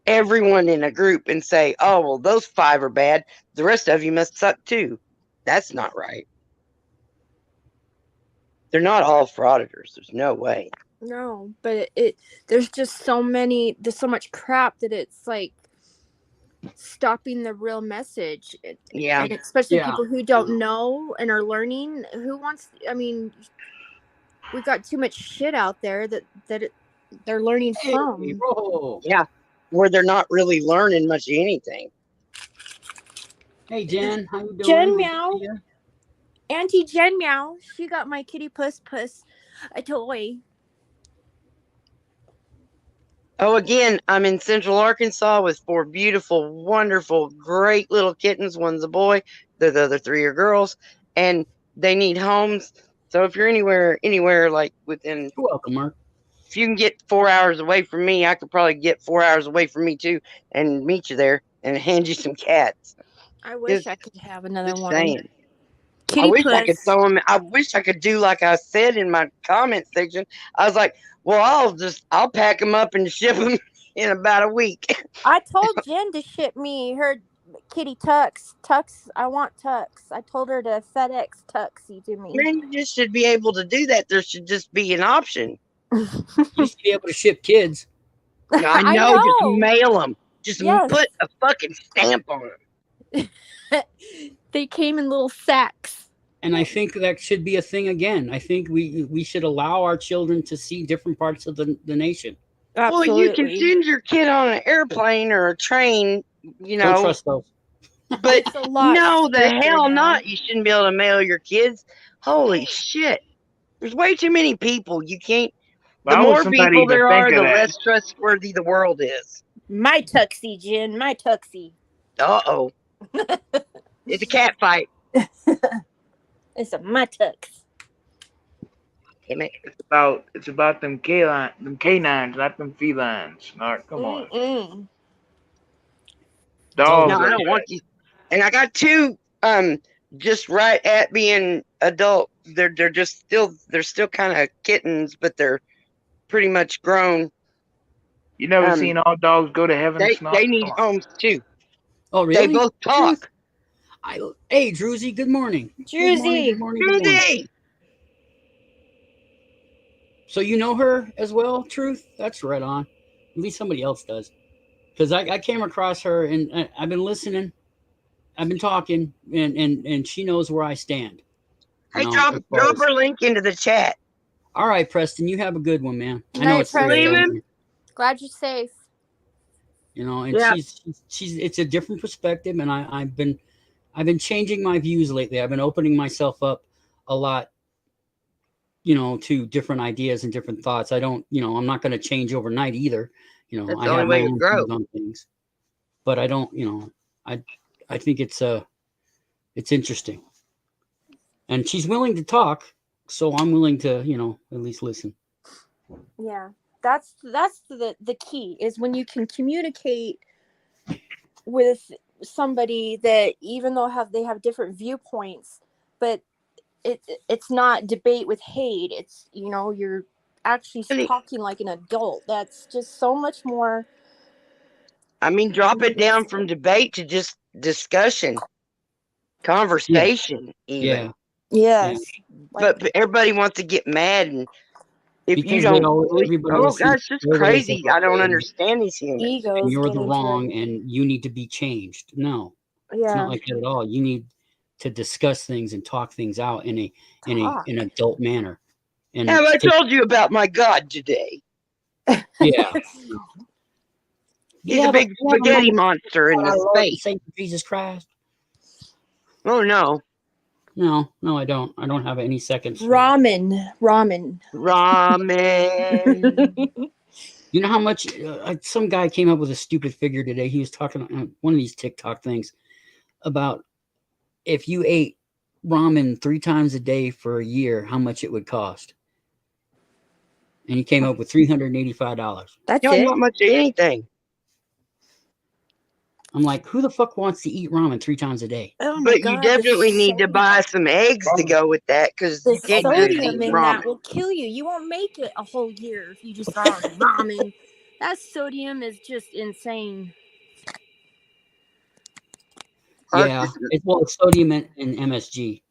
everyone in a group and say, oh, well, those 5 are bad, the rest of you must suck too. That's not right. They're not all frauditors. There's no way.
No, but there's just there's so much crap that it's like stopping the real message.
Yeah.
And especially people who don't know and are learning. We've got too much shit out there that they're learning from.
Yeah. Where they're not really learning much of anything.
Hey, Jen, how you doing?
Jen Meow. Auntie Jen Meow. She got my kitty Puss a toy.
Oh, again, I'm in Central Arkansas with 4 beautiful, wonderful, great little kittens. One's a boy. The other 3 are girls. And they need homes. So if you're anywhere like within...
You're welcome, Mark.
If you can get 4 hours away from me, I could probably get 4 hours away from me too and meet you there and hand you some cats.
I wish I could have another one.
Saying.
Kitty
I wish
Puss.
I could throw them. I wish I could do like I said in my comment section. I was like, well, I'll pack them up and ship them in about a week.
I told Jen to ship me her kitty Tux. I want Tux. I told her to FedEx Tuxie to me.
Man, you just should be able to do that. There should just be an option.
You should be able to ship kids.
I know. Just mail them. Just put a fucking stamp on them.
They came in little sacks.
And I think that should be a thing again. I think we should allow our children to see different parts of the nation.
Absolutely.
Well, you can send your kid on an airplane or a train,
Don't trust those.
But no, the hell not. You shouldn't be able to mail your kids. Holy shit. There's way too many people. You can't. The more people there are, the less trustworthy the world is.
My Tuxie, Jen. My Tuxie.
Uh-oh. It's a cat fight.
It's a muttux.
Damn it.
It's about them canines, not them felines. All right, come on.
Mm-mm.
Dogs.
No, I don't want you. And I got two just right at being adult. They're still kind of kittens, but they're pretty much grown.
You never seen all dogs go to heaven?
They need homes too.
Oh, really?
They both talk.
Hey, Druzy, good morning.
Druzy.
Good morning.
Druzy.
So you know her as well, Truth? That's right on. At least somebody else does. Because I came across her and I've been listening. I've been talking, and she knows where I stand.
Hey, drop her link into the chat.
All right, Preston, you have a good one, man. I know
Night,
it's late.
Preston. Glad you're safe.
You know, and she's it's a different perspective, and I've been changing my views lately. I've been opening myself up a lot, you know, to different ideas and different thoughts. I don't, you know, I'm not going to change overnight either. You know,
That's
I
the only
have
way
my
to
own
grow.
views on things, but I don't, you know, I think it's interesting, and she's willing to talk, so I'm willing to, you know, at least listen.
Yeah, that's the key is when you can communicate with somebody that even though they have different viewpoints, but it's not debate with hate. It's, you know, you're actually talking like an adult. That's just so much more.
I mean, drop it down from debate to just discussion, conversation, even.
Yes.
But everybody wants to get mad, and if you
Because
don't,
everybody
oh
else thinks
gosh, it's
they're the
crazy. I don't
authority,
understand these humans.
and you're the wrong, and you need to be changed. No, it's not like that at all. You need to discuss things and talk things out in an adult manner. And
have I told you about my God today?
Yeah.
He's a big spaghetti monster in the space.
Say Jesus Christ.
Oh no.
No, I don't. I don't have any seconds.
Ramen.
You know how much some guy came up with a stupid figure today. He was talking on one of these TikTok things about if you ate ramen 3 times a day for a year, how much it would cost. And he came up with $385.
That's
not much of anything.
I'm like, who the fuck wants to eat ramen 3 times a day?
But you definitely need to buy some eggs to go with that, because
The
you can't just
sodium
eat
in
ramen.
that will kill you. You won't make it a whole year if you just throw out ramen. That sodium is just insane.
Yeah, it's sodium and MSG.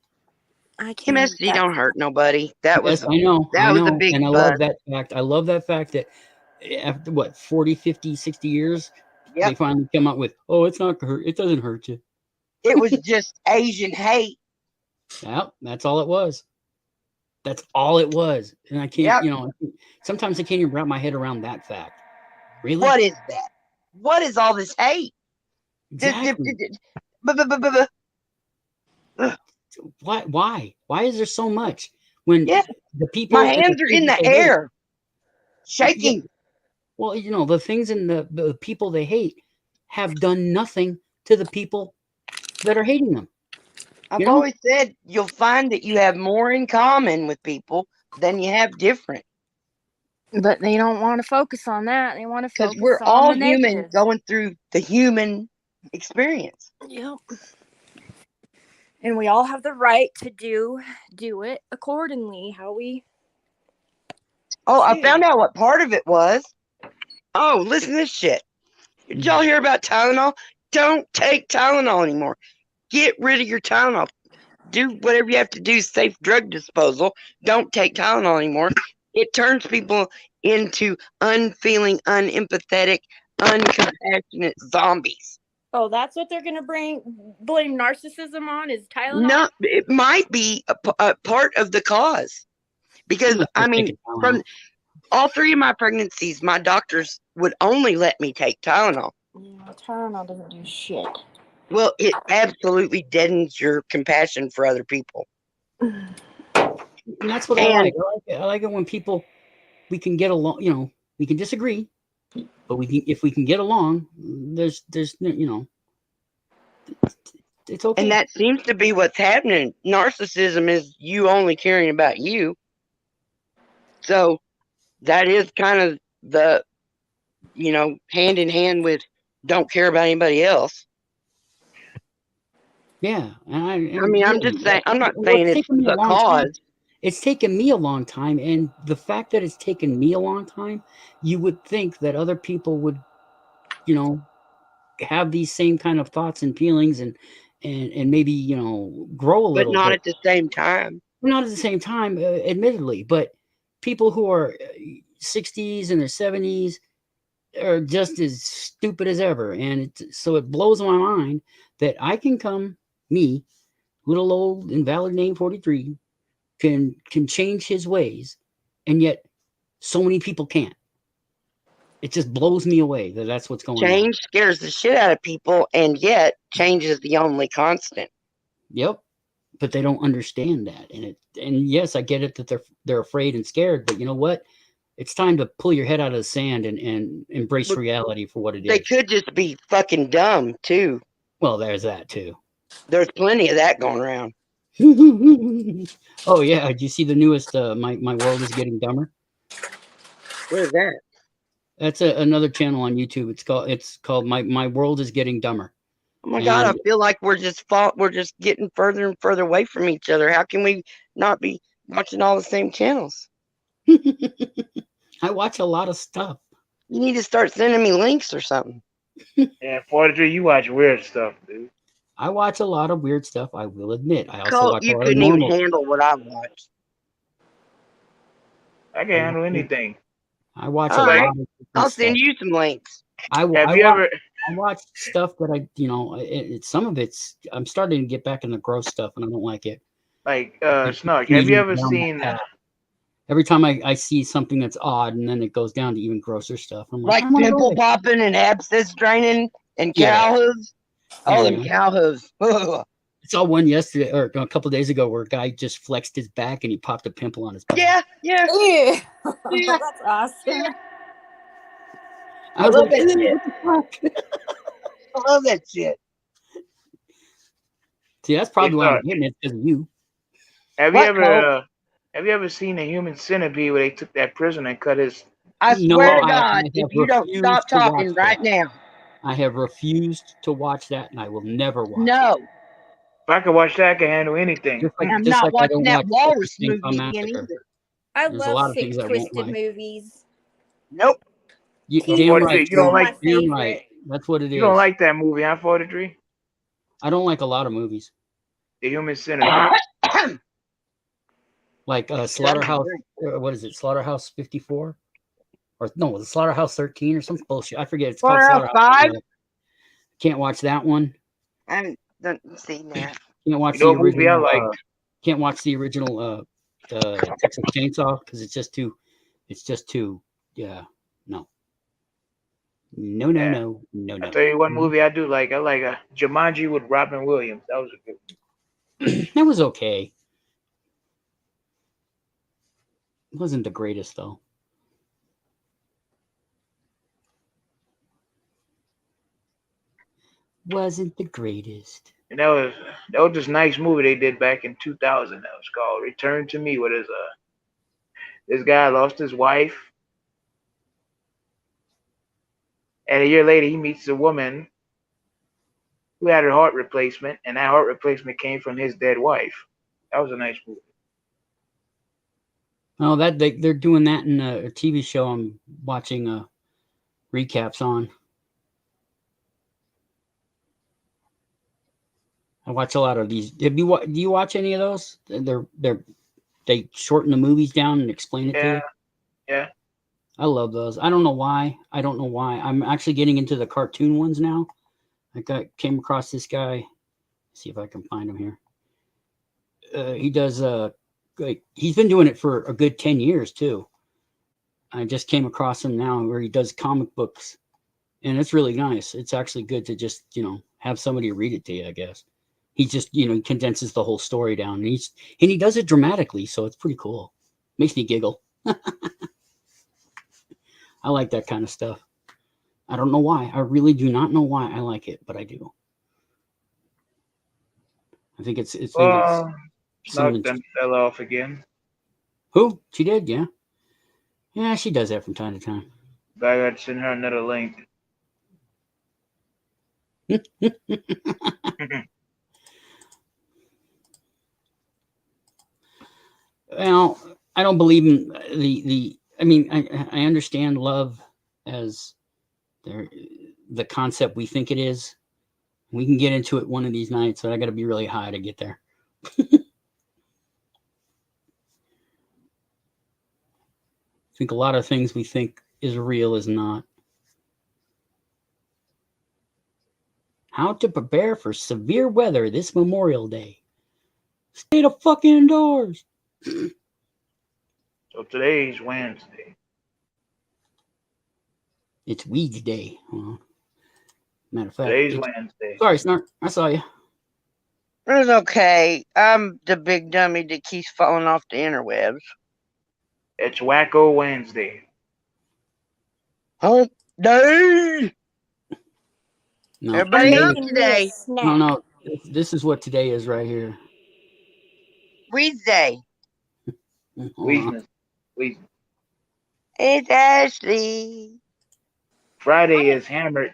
MSG don't hurt nobody. That was
I know.
a big
and I
buzz.
love that fact. I love that fact that after 40, 50, 60 years, they finally come up with, oh, it's not hurt. It doesn't hurt you.
It was just Asian hate.
Yeah, that's all it was. That's all it was. And I can't, you know, sometimes I can't even wrap my head around that fact. Really?
What is that? What is all this hate?
Exactly. Why? Why is there so much? When the people,
my hands are in the air, shaking.
Yeah. Well, you know, the things in the people they hate have done nothing to the people that are hating them.
I've always said you'll find that you have more in common with people than you have different.
But they don't want to focus on that. They want to focus
Because we're
on
all
the
human
negative.
going through the human experience.
Yep. And we all have the right to do it accordingly. How we.
Oh, I found out what part of it was. Oh, listen to this shit. Did y'all hear about Tylenol? Don't take Tylenol anymore. Get rid of your Tylenol. Do whatever you have to do, safe drug disposal. Don't take Tylenol anymore. It turns people into unfeeling, unempathetic, uncompassionate zombies.
Oh, that's what they're going to blame narcissism on is Tylenol?
No, it might be a part of the cause. Because, I mean, from all 3 of my pregnancies, my doctors would only let me take Tylenol.
Yeah, Tylenol doesn't do shit.
Well, it absolutely deadens your compassion for other people.
And that's what I like. I like it when we can get along, you know, we can disagree, but if we can get along, there's, you know, It's okay.
And that seems to be what's happening. Narcissism is you only caring about you. So that is kind of the, hand in hand with don't care about anybody else.
Yeah,
I mean, I'm just saying. I'm not saying it's
taken me a
the
long time.
cause.
It's taken me a long time, and the fact that it's taken me a long time, you would think that other people would, have these same kind of thoughts and feelings, and maybe grow a
But
little,
not
but
at the same time.
not at the same time, admittedly. But people who are 60s and their 70s are just as stupid as ever, and so it blows my mind that I can come, me, little old invalid name 43, can change his ways, and yet so many people can't. It just blows me away that that's what's going on.
Change scares the shit out of people, and yet change is the only constant.
Yep, but they don't understand that, and yes, I get it that they're afraid and scared, but you know what? It's time to pull your head out of the sand and embrace reality for what it is.
They could just be fucking dumb too.
Well, there's that too.
There's plenty of that going around.
Oh yeah, did you see the newest? My World is Getting Dumber.
What is that?
That's another channel on YouTube. It's called My World is Getting Dumber.
Oh my God, I feel like we're just getting further and further away from each other. How can we not be watching all the same channels?
I watch a lot of stuff.
You need to start sending me links or something.
Yeah, 43, you watch weird stuff, dude.
I watch a lot of weird stuff, I will admit. I also
Colt,
watch a
you
lot of
couldn't even
normal
handle what I watched.
I can handle anything.
I watch
All
a
right.
lot of different
I'll send
stuff.
you some links.
I watch stuff that some of it's, I'm starting to get back into gross stuff and I don't like it.
Like, Snark, have you ever seen...
Every time I see something that's odd and then it goes down to even grosser stuff. I'm
Like
I wanna go
pimple
there.
popping and abscess draining and
Yeah.
cow hooves. Oh, them
Yeah.
cow hooves.
I saw one yesterday or a couple of days ago where a guy just flexed his back and he popped a pimple on his back.
Yeah.
Ew.
Yeah.
That's awesome.
I was
love
like,
that
"Ew,
shit.
what the fuck?"
I love that shit.
See, that's probably why
sorry.
I'm getting it, because of you.
Have
What,
you ever seen a human centipede where they took that prisoner and cut his...
I
No,
swear to
I
God,
have
if you don't
refused
stop
to watch
talking right
that.
now.
I have refused to watch that, and I will never watch
No.
If I could watch that, I could handle anything.
Just like,
I'm
just
not
like I
watching
don't
that
watch
walrus
Texas Chainsaw
movie again
Massacre.
either.
I
There's a
love
lot of
sick,
things I won't
twisted
like.
movies.
Nope.
You,
Teen
damn
Wolf
right.
is
You don't
still
like-
my
Damn
favorite.
right. That's what it is.
You don't like that movie, huh, 43?
I don't like a lot of movies.
The Human Centipede.
Like Slaughterhouse, what is it? Slaughterhouse 54? Or no, the Slaughterhouse 13 or some bullshit. I forget. It's called
Slaughterhouse
Slaughterhouse
5?
Can't watch that one.
I haven't seen that.
Can't watch
You know
the
what movie I
original.
like?
Can't watch the original Texas Chainsaw because it's just too. Yeah, no. No.
I'll tell you one movie I do like. I like Jumanji with Robin Williams. That was a good one.
That was okay. It wasn't the greatest though. Wasn't the greatest.
And that was this nice movie they did back in 2000. That was called Return to Me. What is this guy lost his wife, and a year later he meets a woman who had her heart replacement, and that heart replacement came from his dead wife. That was a nice movie.
Oh, they're doing that in a TV show I'm watching recaps on. I watch a lot of these. Do you watch any of those? They shorten the movies down and explain it to you.
Yeah.
I love those. I don't know why. I'm actually getting into the cartoon ones now. Came across this guy. Let's see if I can find him here. He does he's been doing it for a good 10 years too. I just came across him now where he does comic books, and it's really nice. It's actually good to just, have somebody read it to you, I guess. He just, he condenses the whole story down, and he does it dramatically, so it's pretty cool. Makes me giggle. I like that kind of stuff. I don't know why. I really do not know why I like it, but I do. I think it's
Snark
cinnamon.
done fell off again.
Who? She did, yeah. Yeah, she does that from time to time.
But I got to send her another link.
Well, I don't believe in the. I mean, I understand love as the concept we think it is. We can get into it one of these nights, but I got to be really high to get there. I think a lot of things we think is real is not. How to prepare for severe weather this Memorial Day. Stay the fuck indoors.
So today's Wednesday.
It's Weeds Day. Well, matter of fact,
Today's Wednesday.
Sorry, Snark. I saw you.
It's okay. I'm the big dummy that keeps falling off the interwebs.
It's Wacko Wednesday.
Hump day.
No,
Everybody up
Making me a
today.
snack.
no. This is what today is right here.
Wednesday.
Weakness.
It's Ashley.
Friday is hammered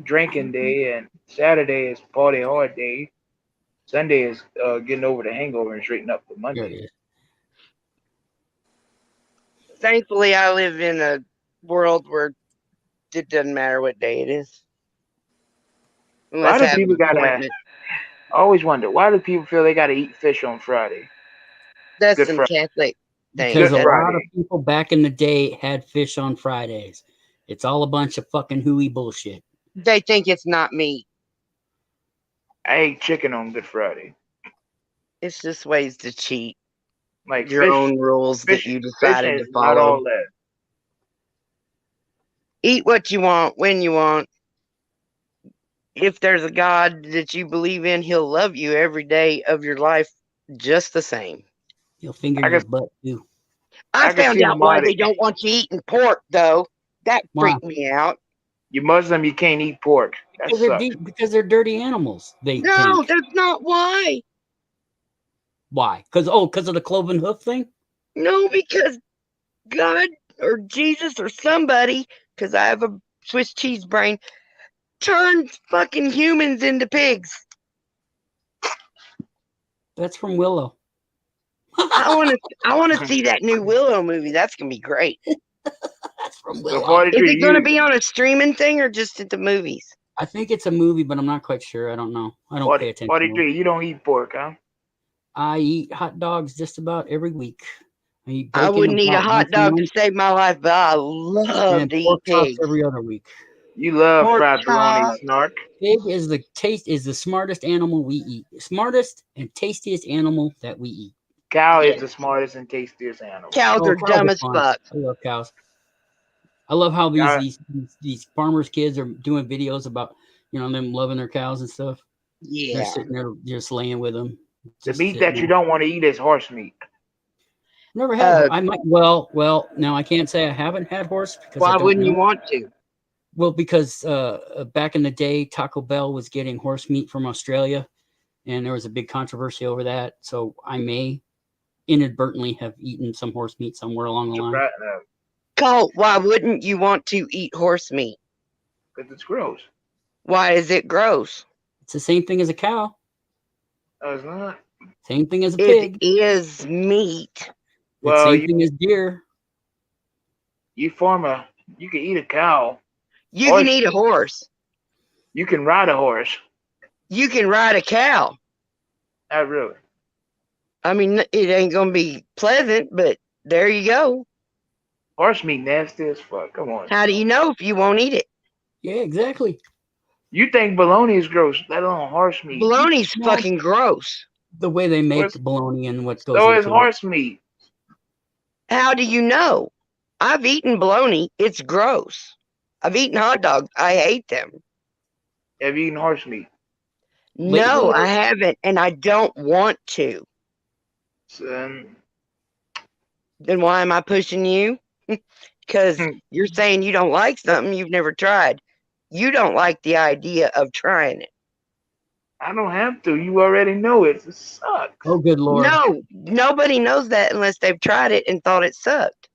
drinking day, and Saturday is party hard day. Sunday is getting over the hangover and straighten up for Monday.
Thankfully, I live in a world where it doesn't matter what day it is.
Why do people gotta? I always wonder, why do people feel they gotta eat fish on Friday?
That's
Good
some
Friday.
Catholic thing.
Because a lot
Friday.
of people back in the day had fish on Fridays. It's all a bunch of fucking hooey bullshit.
They think it's not meat.
I ate chicken on Good Friday.
It's just ways to cheat.
Like
Your
fish,
own rules
fish,
that you decided
fish
to
is not
follow.
all that.
Eat what you want when you want. If there's a God that you believe in, he'll love you every day of your life just the same.
He'll finger your butt too.
I
can
found
see
out
why
why
they-
they don't want you eating pork, though. That
Why?
freaked me out.
You Muslim, you can't eat pork. That sucks.
Because they're dirty animals. They
No,
think.
that's not why.
Why? Because of the cloven hoof thing?
No, because God or Jesus or somebody, because I have a Swiss cheese brain, turns fucking humans into pigs.
That's from Willow.
I want to see that new Willow movie. That's gonna be great.
That's from
So
Willow.
43,
Is it gonna be on a streaming thing or just at the movies?
I think it's a movie, but I'm not quite sure. I don't know. I don't pay attention.
43, you don't eat pork, huh?
I eat hot dogs just about every week. I
I wouldn't eat a
about
hot
once a
dog to
month,
save my life, but I love
and
to eat
pork chops
pig.
every other week.
You love
Pork
fried bologna,
chop.
Snark.
Pig is the smartest animal we eat. Smartest and tastiest animal that we eat.
Cow is the smartest and tastiest animal.
Cows are
cows
dumb
are
as
fun.
fuck.
I love cows. I love how
Cow-
these farmers' kids are doing videos about them loving their cows and stuff.
Yeah.
They're sitting there just laying with them.
The meat that you don't want to eat is horse meat.
Never had. I might. Well. Now I can't say I haven't had horse because
Why
I don't
wouldn't you
know.
want to?
Well, because back in the day, Taco Bell was getting horse meat from Australia, and there was a big controversy over that. So I may inadvertently have eaten some horse meat somewhere along the line.
Colt, why wouldn't you want to eat horse meat?
Because it's gross.
Why is it gross?
It's the same thing as a cow.
No, it's not.
Same thing as a
It
pig.
is meat.
Well,
Same thing as deer.
You can eat a cow.
You
Horse-
can eat a horse.
You can ride a horse.
You can ride a cow.
Not really.
I mean, it ain't gonna be pleasant, but there you go.
Horse meat nasty as fuck. Come on.
How do you know if you won't eat it?
Yeah, exactly.
You think bologna is gross, let alone horse meat.
Bologna's fucking gross.
The way they make
Horse-
bologna and what goes
So
into
is
it.
horse meat.
How do you know? I've eaten bologna. It's gross. I've eaten hot dogs. I hate them.
Have you eaten horse meat?
No,
Lately-
I haven't, and I don't want to.
Son,
Then why am I pushing you? Because you're saying you don't like something you've never tried. You don't like the idea of trying it.
I don't have to. You already know it. It sucks.
Oh, good Lord.
No, nobody knows that unless they've tried it and thought it sucked.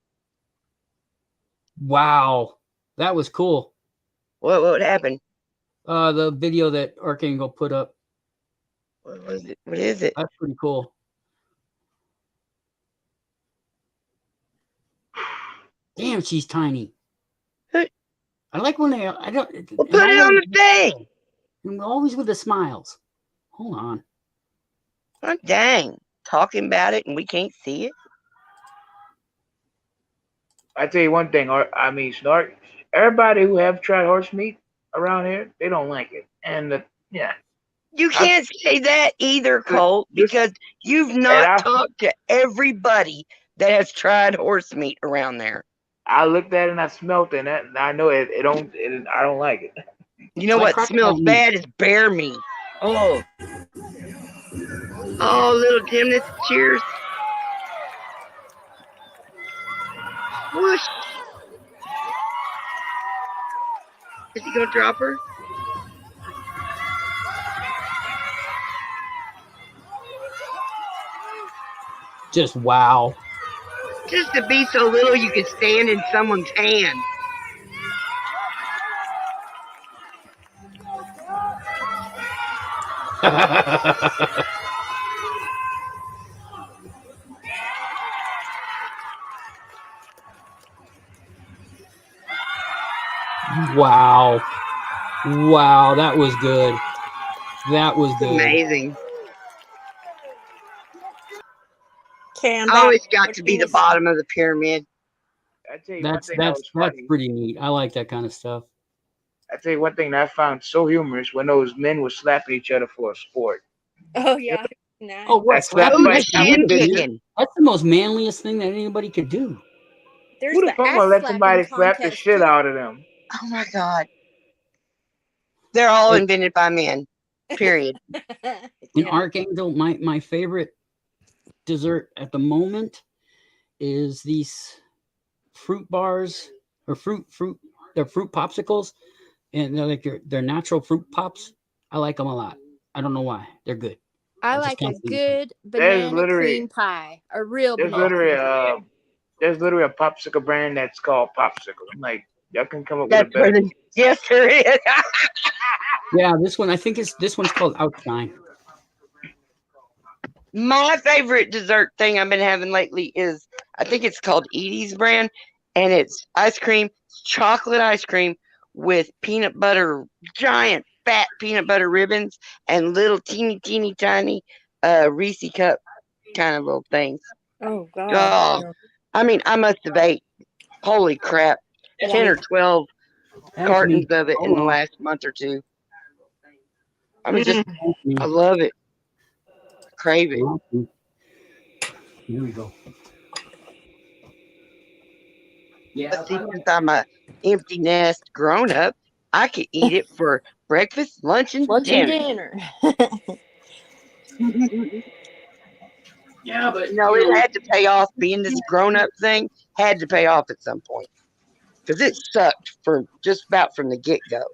Wow. That was cool.
What happened?
The video that Archangel put up.
What was it? What is it?
That's pretty cool. Damn, she's tiny. I like when they. I don't.
Well, put it on the thing.
And always with the smiles. Hold on.
Oh, dang. Talking about it and we can't see it.
I tell you one thing. I mean, Snark. Everybody who have tried horse meat around here, they don't like it. And yeah.
You can't say that either, Colt, because you've not talked to everybody that has tried horse meat around there.
I looked at it and I smelled it, and I know it don't. I don't like it.
You know what smells bad is bear meat. Oh. Oh, little gymnast, cheers. Whoosh. Is he gonna drop her?
Just wow.
Just to be so little you could stand in someone's hand.
Wow. Wow, that was good. That was good.
Amazing.
Always
got to be the bottom of the pyramid.
I tell you
That's
one thing that was funny.
pretty neat. I like that kind of stuff.
I tell you one thing that I found so humorous when those men were slapping each other for a sport.
Oh yeah. Nice.
Oh, what?
That's the
most manliest thing that anybody could do.
There's
Who the fuck gonna let somebody slap the
contest,
shit
too.
out of them?
Oh my God. They're all invented by men. Period.
In Archangel, my favorite dessert at the moment is these fruit bars or they're fruit popsicles, and they're like they're natural fruit pops. I like them a lot. I don't know why. They're good.
I like a good banana cream pie. A real
There's
banana.
literally a popsicle brand that's called Popsicle. I'm like, y'all can come up with a better.
Yes, there is.
Yeah, this one's called Outshine.
My favorite dessert thing I've been having lately is, I think it's called Edie's brand, and it's ice cream, chocolate ice cream with peanut butter, giant fat peanut butter ribbons, and little teeny tiny Reese cup kind of little things.
Oh God.
Oh, I mean, I must have ate, holy crap, 10 or 12 cartons of it in the last month or two. I love it. Crave it.
Here we go.
Yeah. See, since I'm a empty nest grown up, I could eat it for breakfast, lunch, and dinner.
Yeah, but
no, it had to pay off. Being this grown up thing had to pay off at some point, because it sucked for just about from the get go.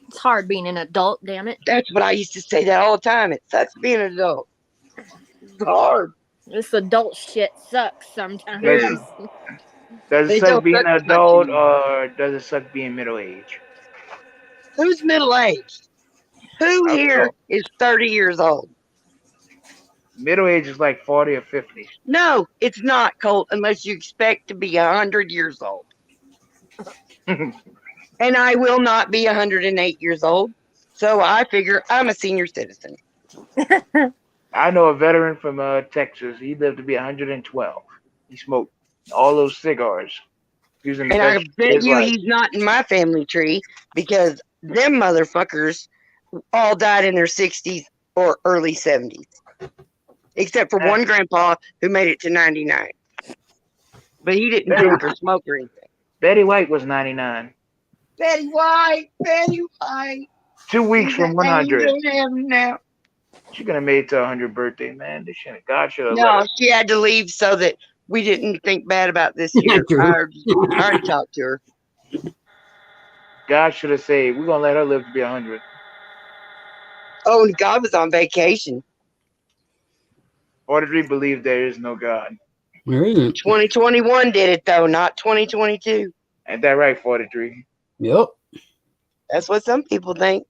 It's hard being an adult, damn it.
That's what I used to say that all the time. It sucks being an adult. It's hard.
This adult shit sucks sometimes.
Does it suck being an adult, or does it suck being middle aged?
Who's middle aged? Who here is 30 years old?
Middle age is like 40 or 50.
No, it's not, Colt, unless you expect to be 100 years old. And I will not be 108 years old, so I figure I'm a senior citizen.
I know a veteran from Texas. He lived to be 112. He smoked all those cigars.
And I bet you he's not in my family tree, because them motherfuckers all died in their 60s or early 70s. Except for one grandpa who made it to 99. But he didn't drink or smoke or anything.
Betty White was 99.
Betty White.
2 weeks from 100.
Now.
She could have made it to 100th birthday, man. God should have.
No, she had to leave so that we didn't think bad about this year. I already talked to her.
God should have said, we're gonna let her live to be 100.
Oh, and God was on vacation.
43 believe there is no God.
There isn't.
2021 did it though, not 2022.
Ain't that right, 43?
Yep.
That's what some people think.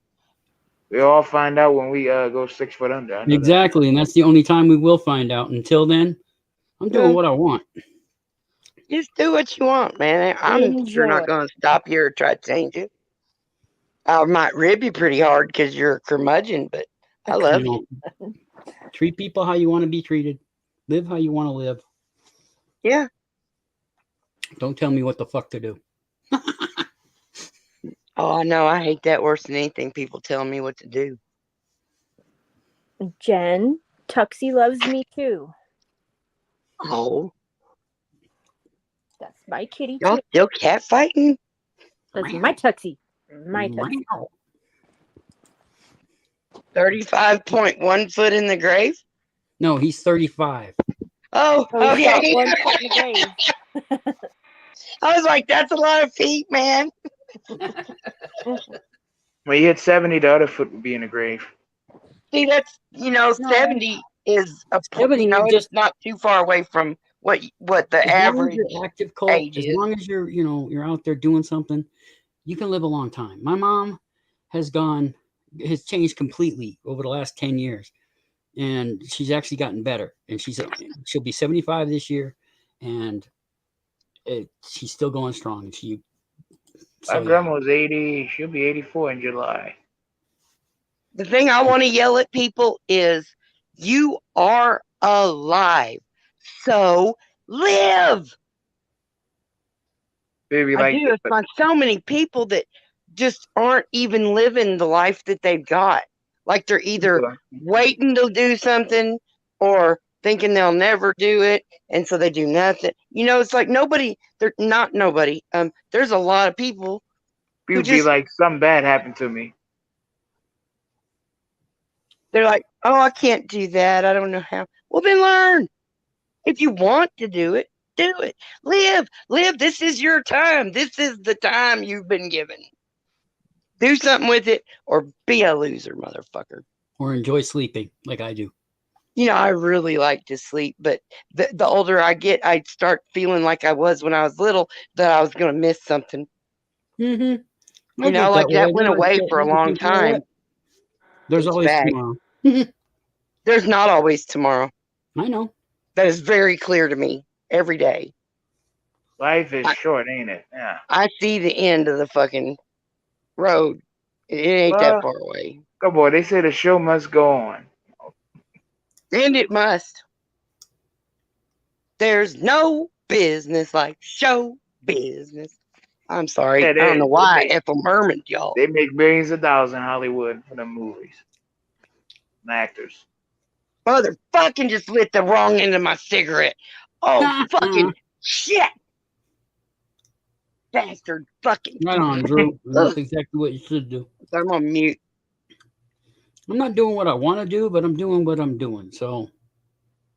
We all find out when we go 6 foot under. I know
Exactly, and that's the only time we will find out. Until then, I'm doing what I want.
Just do what you want, man. I'm sure not going to stop you or try to change it. I might rib you pretty hard because you're a curmudgeon, but I love you.
Treat people how you want to be treated. Live how you want to live.
Yeah.
Don't tell me what the fuck to do.
Oh, I know. I hate that worse than anything. People telling me what to do.
Jen, Tuxie loves me too.
Oh.
That's my kitty
Y'all
too.
still cat fighting?
That's my Tuxie. My Tuxie.
35.1 foot in the grave?
No, he's 35.
Oh,
Oh, he's got
okay.
1 foot in the grave.
I was like, that's a lot of feet, man.
When you hit 70, the other foot would be in the grave.
See, that's 70 is it's not too far away from what the average
you're active, Colt,
age
as
is.
long as you're out there doing something, you can live a long time. My mom has changed completely over the last 10 years, and she's actually gotten better. And she'll be 75 this year, and she's still going strong.
My grandma was 80. She'll be 84 in July.
The thing I want to yell at people is, you are alive, so live.
Baby,
I do find so many people that just aren't even living the life that they've got. Like they're either waiting to do something or thinking they'll never do it, and so they do nothing. It's like there's a lot of people who
People be like, something bad happened to me.
They're like, oh, I can't do that. I don't know how. Well, then learn. If you want to do it, do it. Live. This is your time. This is the time you've been given. Do something with it or be a loser, motherfucker.
Or enjoy sleeping like I do.
I really like to sleep, but the older I get, I start feeling like I was when I was little, that I was going to miss something.
Mm-hmm.
That went away for a long time.
There's
It's
always
back.
tomorrow.
There's not always tomorrow.
I know.
That is very clear to me every day.
Life is short, ain't it? Yeah.
I see the end of the fucking road. It ain't that far away.
Come on, they say the show must go on.
And it must. There's no business like show business. I'm sorry.
Yeah,
I don't know why I Ethel Merman, y'all.
They make millions of dollars in Hollywood for the movies. And actors.
Motherfucking just lit the wrong end of my cigarette. Oh, fucking shit. Bastard fucking.
Right on, Drew. That's exactly what you should do.
I'm on mute.
I'm not doing what I want to do, but I'm doing what I'm doing. So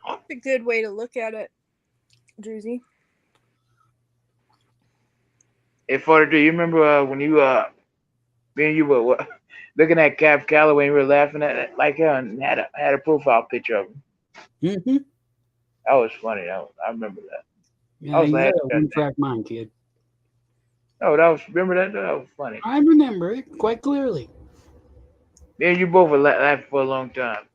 That's a good way to look at it, Druzy.
Hey, 43, you remember when you me and you were looking at Cap Calloway and we were laughing at it like hell and had a profile picture of him.
Mm-hmm.
That was funny. I remember that.
Yeah,
I was
you
laughing
got a one-track mind, kid.
Oh, remember that? That was funny.
I remember it quite clearly.
Me and you both were laughing for a long time.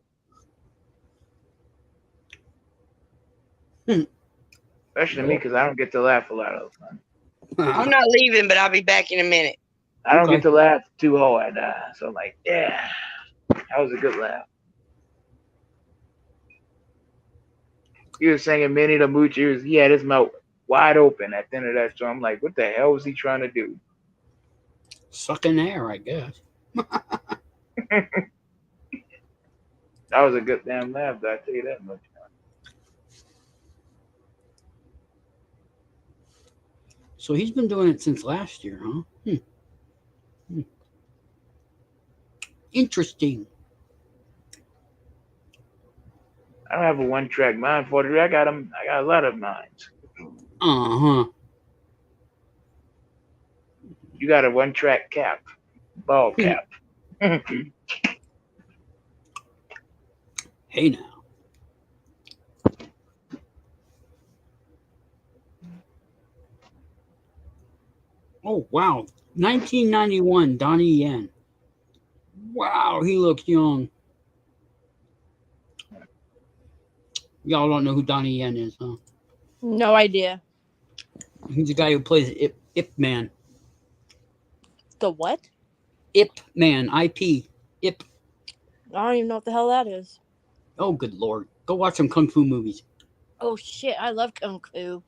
Especially me, because I don't get to laugh a lot of the time.
I'm not leaving, but I'll be back in a minute.
I don't get to laugh too hard. So I'm like, yeah, that was a good laugh. He was singing Minnie the Mooch. He had his mouth wide open at the end of that song. I'm like, what the hell was he trying to do?
Sucking air, I guess.
That was a good damn laugh, I tell you that much.
So he's been doing it since last year, huh? Interesting.
I don't have a one-track mind for it. I got a lot of minds.
Uh-huh.
You got a one-track cap, ball cap.
Hey now. Oh wow, 1991, Donnie Yen. Wow, he looks young. Y'all don't know who Donnie Yen is, huh?
No idea.
He's the guy who plays Ip Man.
The what?
Ip Man, IP. Ip.
I don't even know what the hell that is.
Oh, good lord. Go watch some kung fu movies.
Oh shit, I love kung fu.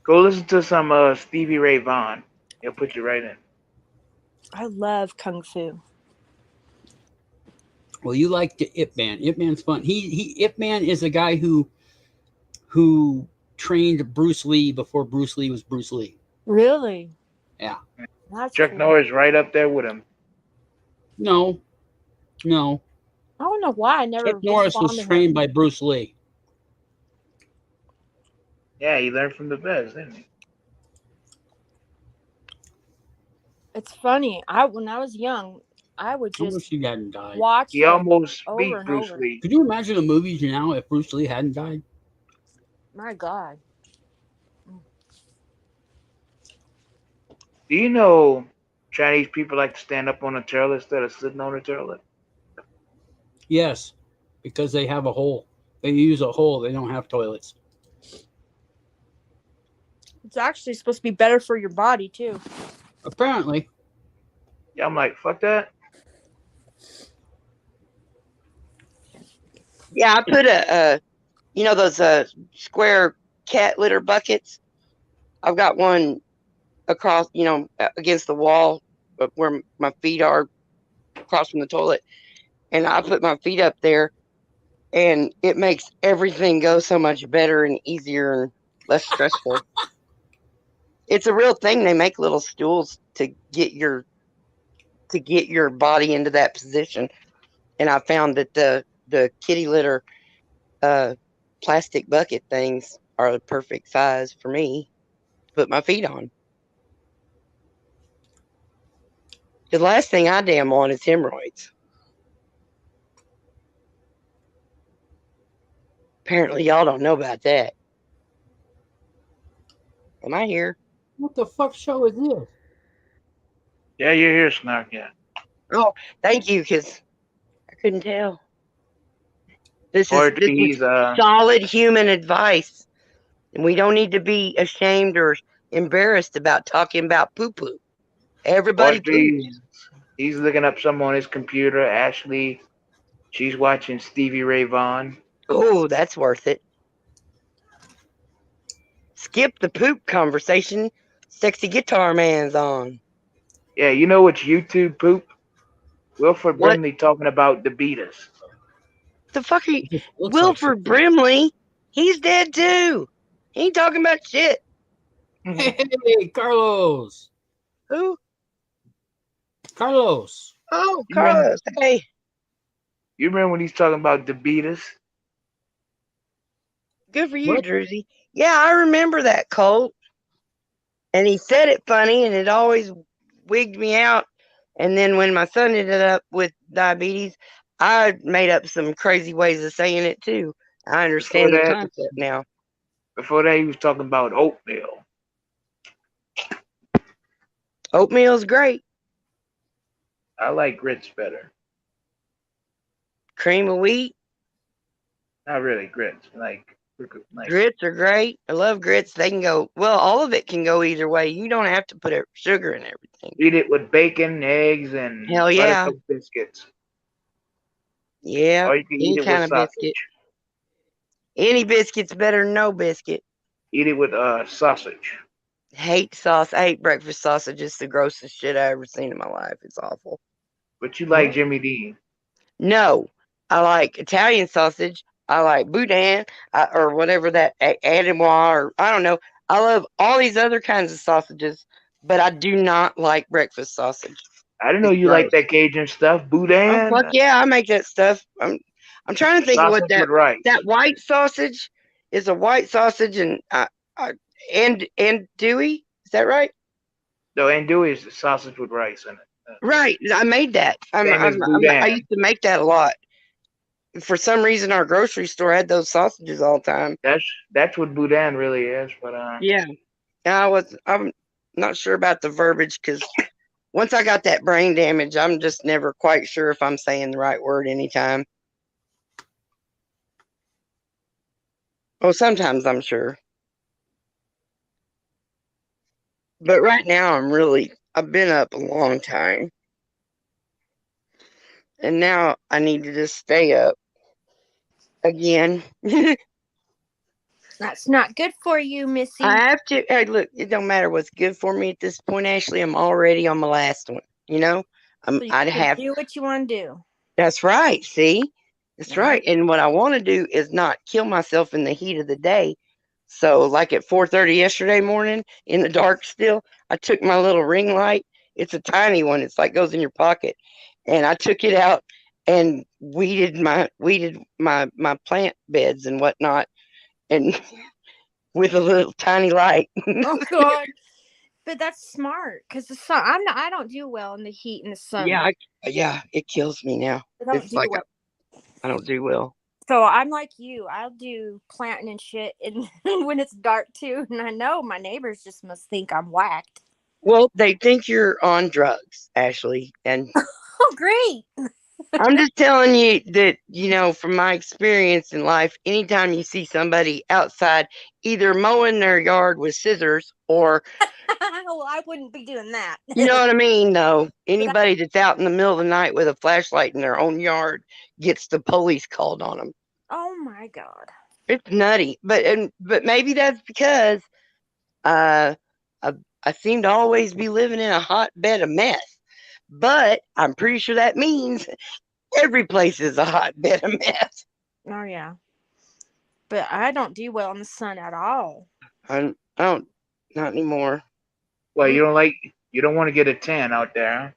Go listen to some Stevie Ray Vaughan. He'll put you right in.
I love kung fu.
Well, you like the Ip Man. Ip Man's fun. Ip Man is a guy who trained Bruce Lee before Bruce Lee was Bruce Lee.
Really?
Yeah.
That's
Chuck
cool.
Norris right up there with him.
No.
I don't know why I never.
Chuck Norris was trained by Bruce Lee.
Yeah, he learned from the best, didn't he?
It's funny. When I was young, I would
I wish
just
he hadn't died.
watch.
He almost
over
beat
and
Bruce
over.
Lee.
Could you imagine the movies now if Bruce Lee hadn't died?
My God.
Do you know Chinese people like to stand up on a toilet instead of sitting on a toilet?
Yes, because they have a hole. They use a hole. They don't have toilets.
It's actually supposed to be better for your body too.
Apparently.
Yeah, I'm like, fuck that.
Yeah, I put those square cat litter buckets. I've got one across, against the wall where my feet are across from the toilet. And I put my feet up there, and it makes everything go so much better and easier and less stressful. It's a real thing. They make little stools to get your body into that position. And I found that the kitty litter plastic bucket things are the perfect size for me to put my feet on. The last thing I damn want is hemorrhoids. Apparently, y'all don't know about that. Am I here?
What the fuck show is this?
Yeah, you're here, Snark, yeah.
Oh, thank you, because I couldn't tell. This is
He's
solid human advice. And we don't need to be ashamed or embarrassed about talking about poo-poo. Everybody poops.
He's looking up some on his computer. Ashley, she's watching Stevie Ray Vaughan.
Oh, that's worth it. Skip the poop conversation. Sexy Guitar Man's on.
Yeah, you know what's YouTube poop? Wilford Brimley talking about the Beatles.
The fuck are you? Wilford Brimley? He's dead too. He ain't talking about shit.
Hey, Carlos.
Who?
Carlos.
Oh, Carlos. Hey.
You remember when he's talking about the Beatles?
Good for you, Druzy. Yeah, I remember that, Colt. And he said it funny, and it always wigged me out. And then when my son ended up with diabetes, I made up some crazy ways of saying it too. I understand the concept now.
Before that, he was talking about oatmeal.
Oatmeal's great.
I like grits better.
Cream of wheat?
Not really grits. Like
grits are great. I love grits. They can go, all of it can go either way. You don't have to put sugar in everything.
Eat it with bacon, eggs, and
hell yeah,
buttermilk biscuits.
Yeah,
or you can eat
any
it
kind
with
of
sausage.
biscuit. Any biscuit's better than no biscuit.
Eat it with sausage.
Hate sauce. I hate breakfast sausage. It's the grossest shit I ever seen in my life. It's awful.
But you like Jimmy Dean.
No, I like Italian sausage. I like boudin or whatever that Adenois or I don't know. I love all these other kinds of sausages, but I do not like breakfast sausage.
I didn't know you like that Cajun stuff. Boudin.
Oh fuck yeah, I make that stuff. I'm trying to think of what that white sausage is. A white sausage and Dewey. Is that right?
The andouille is the sausage with rice in it.
Right. I made that.
Same as
I
boudin.
used to make that a lot. For some reason, our grocery store had those sausages all the time.
That's what boudin really is. But
Yeah. I'm not sure about the verbiage because once I got that brain damage, I'm just never quite sure if I'm saying the right word anytime. Oh, sometimes I'm sure. But right now I've been up a long time. And now I need to just stay up again.
That's not good for you, Missy.
I have to. Hey, look, it don't matter what's good for me at this point, Ashley. I'm already on my last one. You know,
So you
I'd
can
have.
do what you want to do.
That's right. See, that's
Yeah.
right. And what I want to do is not kill myself in the heat of the day. So, like at 4:30 yesterday morning, in the dark still, I took my little ring light. It's a tiny one. It's like goes in your pocket, and I took it out and weeded my plant beds and whatnot, and with a little tiny light.
Oh God. But that's smart because the sun. I don't do well in the heat and the sun.
Yeah, it kills me now.
I don't
It's
do
like
well.
I don't do well.
So I'm like you. I'll do planting and shit, and when it's dark too. And I know my neighbors just must think I'm whacked.
Well, they think you're on drugs, Ashley, and
Oh, great.
I'm just telling you that, from my experience in life, anytime you see somebody outside either mowing their yard with scissors or,
Well, I wouldn't be doing that.
you know what I mean, though, anybody that's out in the middle of the night with a flashlight in their own yard gets the police called on them.
Oh my God.
It's nutty, but maybe that's because I seem to always be living in a hotbed of mess. But I'm pretty sure that means every place is a hotbed of mess.
Oh yeah. But I don't do well in the sun at all.
I don't, not anymore.
Well, you don't want to get a tan out there.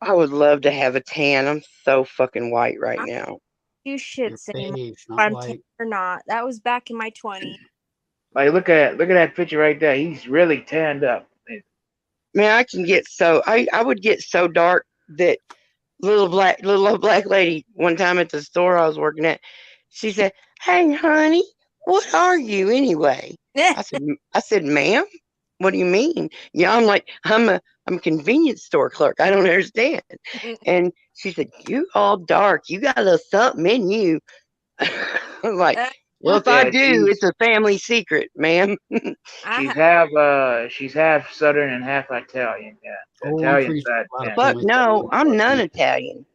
Huh?
I would love to have a tan. I'm so fucking white right now.
You shits anymore.
Beige,
If
not
I'm
white.
tan or not. That was back in my 20s.
Like look at that picture right there. He's really tanned up.
Man, I would get so dark that little old black lady one time at the store I was working at, she said, "Hey, honey, what are you anyway?" I said, "Ma'am, what do you mean?" Yeah, I'm a convenience store clerk. I don't understand. And she said, "You all dark. You got a little something in you." I'm like, well, if I
Yeah,
do, it's a family secret, ma'am.
she's half Southern and half Italian. Yeah, the
Oh, I'm
Italian
pretty sure
side.
a lot of
Yeah.
Fuck no, I'm non-Italian.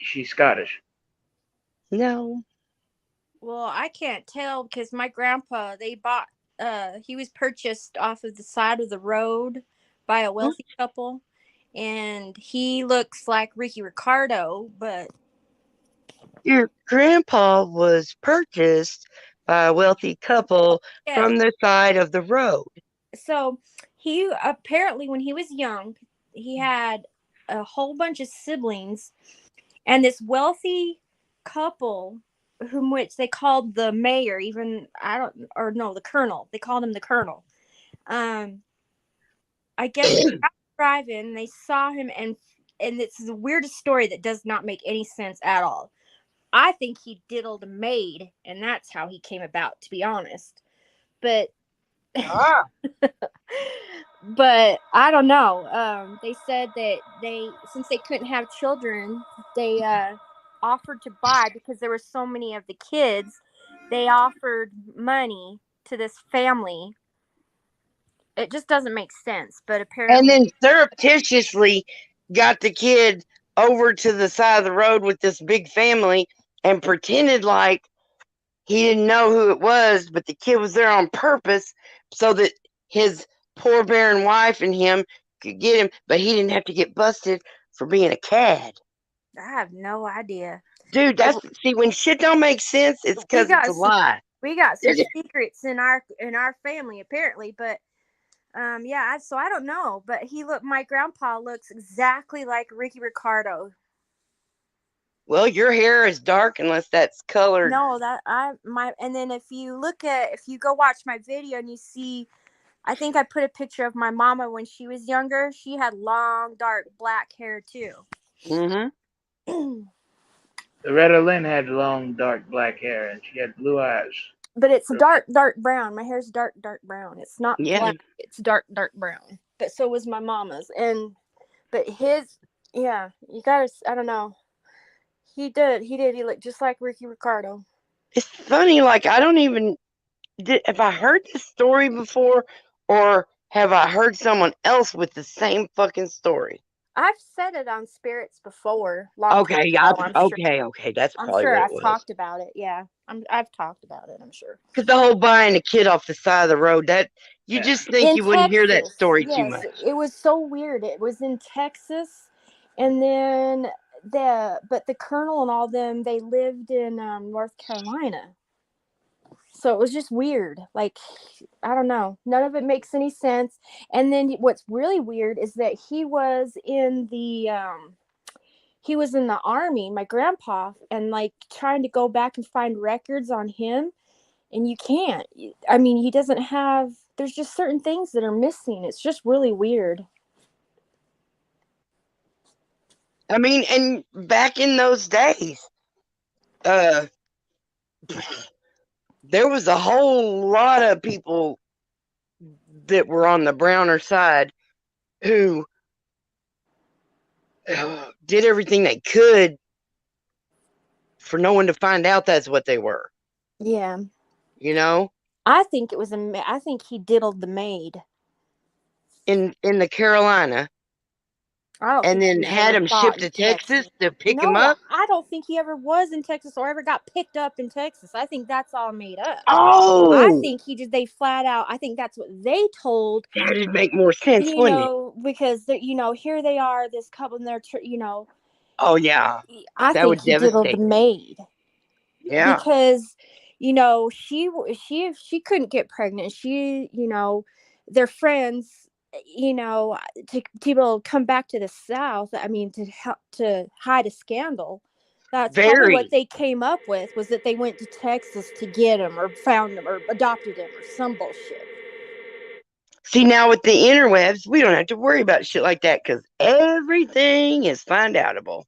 She's Scottish.
No.
Well, I can't tell because my grandpa, he was purchased off of the side of the road by a wealthy couple, and he looks like Ricky Ricardo, but
Your grandpa was purchased by a wealthy couple from the side of the road.
So he apparently, when he was young, he had a whole bunch of siblings, and this wealthy couple, which they called the mayor, the colonel. They called him the colonel. I guess they got driving, they saw him, and it's the weirdest story that does not make any sense at all. I think he diddled a maid, and that's how he came about, to be honest. But but I don't know. They said that since they couldn't have children, they offered to buy, because there were so many of the kids, they offered money to this family. It just doesn't make sense, but apparently.
And then surreptitiously got the kid over to the side of the road with this big family and pretended like he didn't know who it was, but the kid was there on purpose so that his poor barren wife and him could get him, but he didn't have to get busted for being a cad.
I have no idea.
Dude, see, when shit don't make sense, it's because it's a lie.
We got some secrets in our family, apparently, but so I don't know, but my grandpa looks exactly like Ricky Ricardo.
Well, your hair is dark unless that's colored.
No, and then if you go watch my video and you see, I think I put a picture of my mama when she was younger. She had long, dark, black hair too.
Mm-hmm. Loretta Lynn had long, dark, black hair, and she had blue eyes.
But it's dark, dark brown. My hair's dark, dark brown. It's not black. It's dark, dark brown. But so was my mama's. But his, yeah, you gotta, I don't know. He did. He looked just like Ricky Ricardo.
It's funny, like, I don't even, have I heard this story before, or have I heard someone else with the same fucking story?
I've said it on Spirits before.
Okay, okay, that's probably what it was.
I've talked about it. Yeah, I've talked about it. I'm sure.
Because the whole buying a kid off the side of the road, that you just think you wouldn't hear that story too much.
It was so weird. It was in Texas, and then the colonel and all them, they lived in North Carolina. So it was just weird. Like, I don't know. None of it makes any sense. And then what's really weird is that he was in the army, my grandpa, and like trying to go back and find records on him. And you can't. I mean, he doesn't have, there's just certain things that are missing. It's just really weird.
I mean, and back in those days, there was a whole lot of people that were on the Browner side who did everything they could for no one to find out that's what they were.
Yeah.
You know?
I think I think he diddled the maid.
In the Carolina. And then had him shipped to Texas to pick him up?
I don't think he ever was in Texas or ever got picked up in Texas. I think that's all made up.
Oh!
I think they flat out, I think that's what they told.
That'd make more sense, wouldn't
it? Because, here they are, this couple, and they're,
Oh, yeah.
I think he diddled the maid.
Yeah.
Because, she couldn't get pregnant. She, their friends, to be able to come back to the South, I mean, to hide a scandal. That's probably what they came up with, was that they went to Texas to get him or found him or adopted him or some bullshit.
See, now with the interwebs, we don't have to worry about shit like that because everything is find-outable.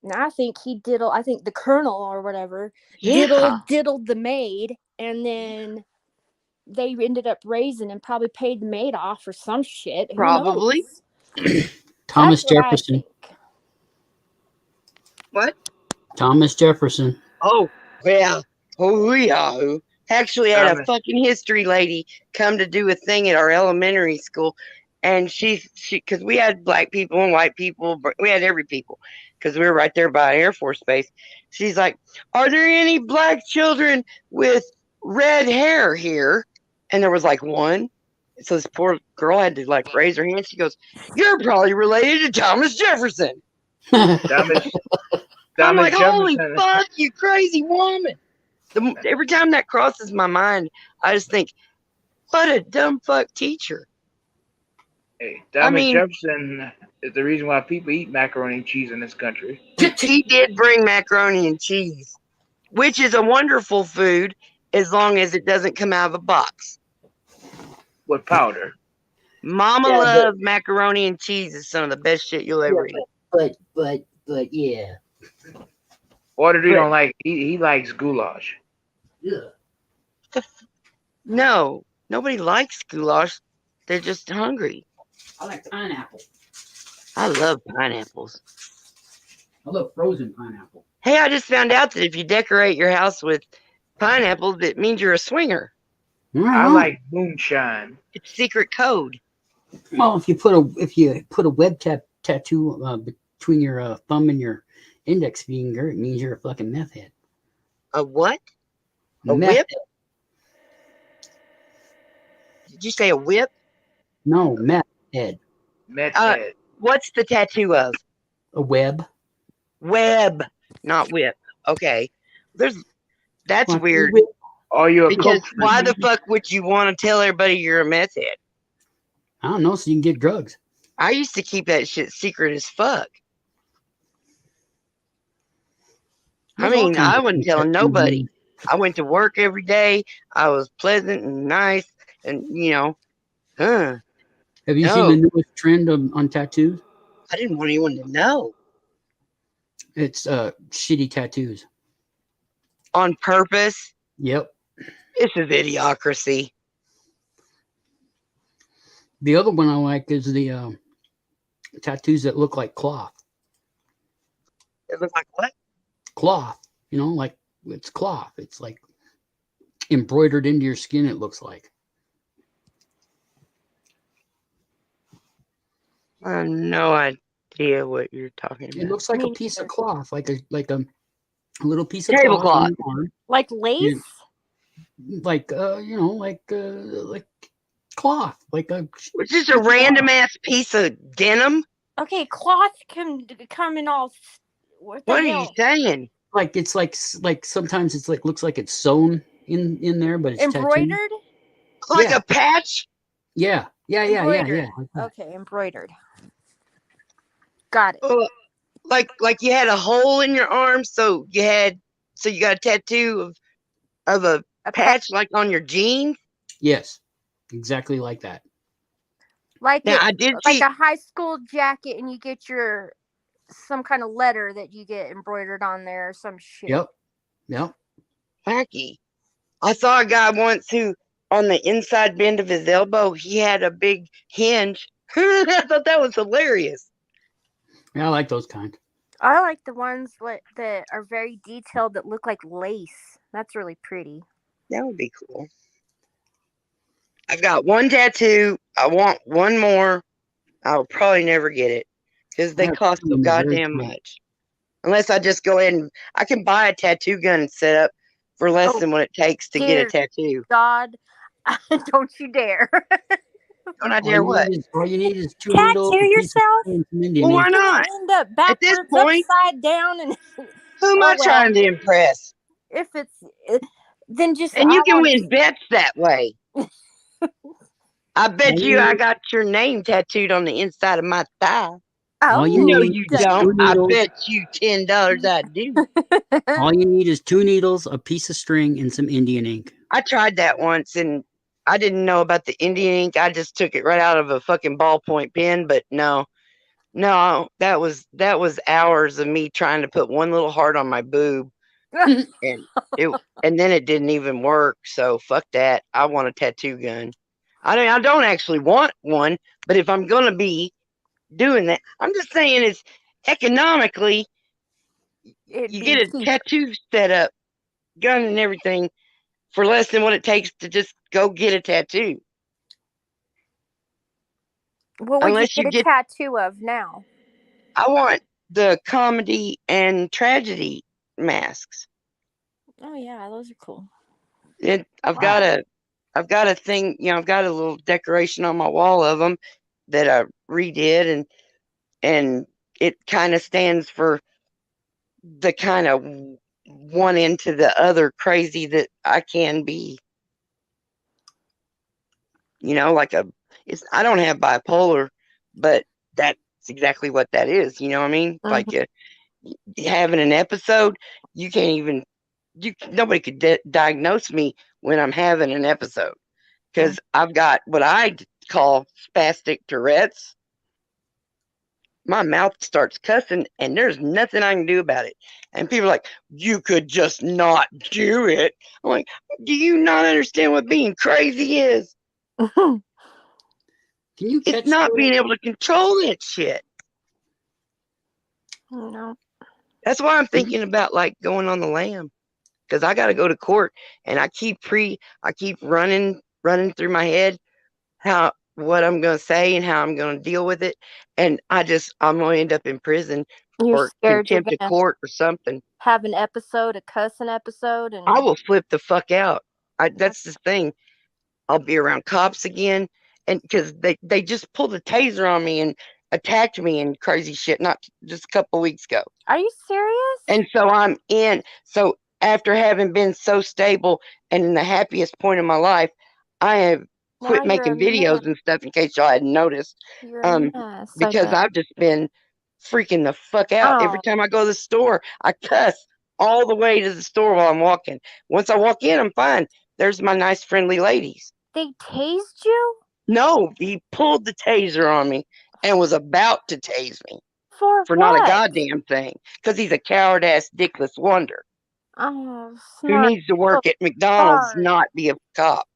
And I think I think the colonel or whatever diddled the maid, and then they ended up raising and probably paid the maid off or some shit.
Probably.
Thomas Jefferson.
What?
Thomas Jefferson.
Oh, well. Oh, yeah. Actually had a fucking history lady come to do a thing at our elementary school. And she, because we had black people and white people, we had every people, because we were right there by Air Force Base. She's like, are there any black children with red hair here? And there was like one. So this poor girl had to like raise her hand. She goes, you're probably related to Thomas Jefferson. I'm like, holy fuck, you crazy woman. Every time that crosses my mind, I just think, what a dumb fuck teacher.
Hey, Thomas Jefferson is the reason why people eat macaroni and cheese in this country.
He did bring macaroni and cheese, which is a wonderful food as long as it doesn't come out of a box.
With powder.
Mama loved macaroni and cheese. Is some of the best shit you'll ever eat.
But yeah.
Waterdeep don't like. He likes goulash.
Yeah.
No, nobody likes goulash. They're just hungry.
I like pineapple.
I love pineapples.
I love frozen pineapple.
Hey, I just found out that if you decorate your house with pineapples, it means you're a swinger.
I like moonshine.
It's secret code.
Well, if you put a web tattoo between your thumb and your index finger, it means you're a fucking meth head.
A what? A
meth
whip?
Head.
Did you say a whip?
No, meth head.
Meth head.
What's the tattoo of?
A web.
Web, not whip. Okay. That's weird.
Are you
because why the fuck would you want to tell everybody you're a meth head?
I don't know, so you can get drugs.
I used to keep that shit secret as fuck. I mean, I wasn't telling nobody. I went to work every day. I was pleasant and nice, and Huh.
Have you seen the newest trend on tattoos?
I didn't want anyone to know.
It's shitty tattoos.
On purpose?
Yep.
This is idiocracy.
The other one I like is the tattoos that look like cloth.
It look like what?
Cloth. You know, like it's cloth. It's like embroidered into your skin, it looks like.
I have no idea what you're talking about.
It looks like a piece of cloth, like a little piece of
Tablecloth.
cloth on your arm.
Like lace?
Like you know, like cloth, like a
just a random ass piece of denim.
Okay, cloth can come in all. What
are you saying?
Like it's like sometimes it's like looks like it's sewn in there, but it's
embroidered.
tattooed.
Like a patch.
Yeah.
Okay, embroidered. Got it.
Like you had a hole in your arm, so you got a tattoo of a patch like on your jeans.
Yes, exactly like that.
Like
now, I did
like
see
a high school jacket, and you get some kind of letter that you get embroidered on there, or some shit.
Yep.
Wacky. I saw a guy once who, on the inside bend of his elbow, he had a big hinge. I thought that was hilarious.
Yeah, I like those kind.
I like the ones that are very detailed that look like lace. That's really pretty.
That would be cool. I've got one tattoo. I want one more. I'll probably never get it because they cost so goddamn much. Unless I just go ahead and I can buy a tattoo gun and set up for less than what it takes to get a tattoo.
God, don't you dare!
Don't I dare what?
All you need is two
tattoo yourself.
Well, why not?
End up backwards,
at this point,
upside down, and
who am I trying to impress?
If it's then just
you can win bets that way. I bet you I got your name tattooed on the inside of my thigh.
Oh,
no, you don't. I bet you $10 I do.
All you need is 2 needles, a piece of string, and some Indian ink.
I tried that once, and I didn't know about the Indian ink. I just took it right out of a fucking ballpoint pen. But no, that was hours of me trying to put one little heart on my boob, and then it didn't even work. So fuck that. I want a tattoo gun. I don't actually want one, but if I'm gonna be doing that, I'm just saying it's economically. You get a tattoo set up, gun and everything, for less than what it takes to just go get a tattoo.
What would you get a tattoo of now?
I want the comedy and tragedy masks.
Oh yeah, those are cool.
I've got a thing, I've got a little decoration on my wall of them that I redid, and it kind of stands for the kind of one end to the other crazy that I can be. Like I don't have bipolar, but that's exactly what that is. You know what I mean?
Mm-hmm.
Like having an episode, nobody could diagnose me when I'm having an episode, because I've got what I call spastic Tourette's. My mouth starts cussing, and there's nothing I can do about it. And people are like, you could just not do it. I'm like, do you not understand what being crazy is? It's not being able to control that shit.
No.
That's why I'm thinking about like going on the lam, because I got to go to court, and I keep running through my head what I'm going to say and how I'm going to deal with it. And I'm going to end up in prison or contempt of court or something.
Have an episode, a cussing episode. And
I will flip the fuck out. That's the thing. I'll be around cops again. And because they just pulled a taser on me and attacked me and crazy shit, not just a couple weeks ago.
Are you serious?
And so so after having been so stable and in the happiest point of my life, I have quit making videos and stuff, in case y'all hadn't noticed. Because I've just been freaking the fuck out. Every time I go to the store, I cuss all the way to the store while I'm walking. Once I walk in, I'm fine. There's my nice friendly ladies.
They tased you?
No, he pulled the taser on me and was about to tase me
For
not a
what?
goddamn thing. Because he's a coward ass dickless wonder
Oh,
who
smart.
needs to work at McDonald's,
Sorry.
not be a cop.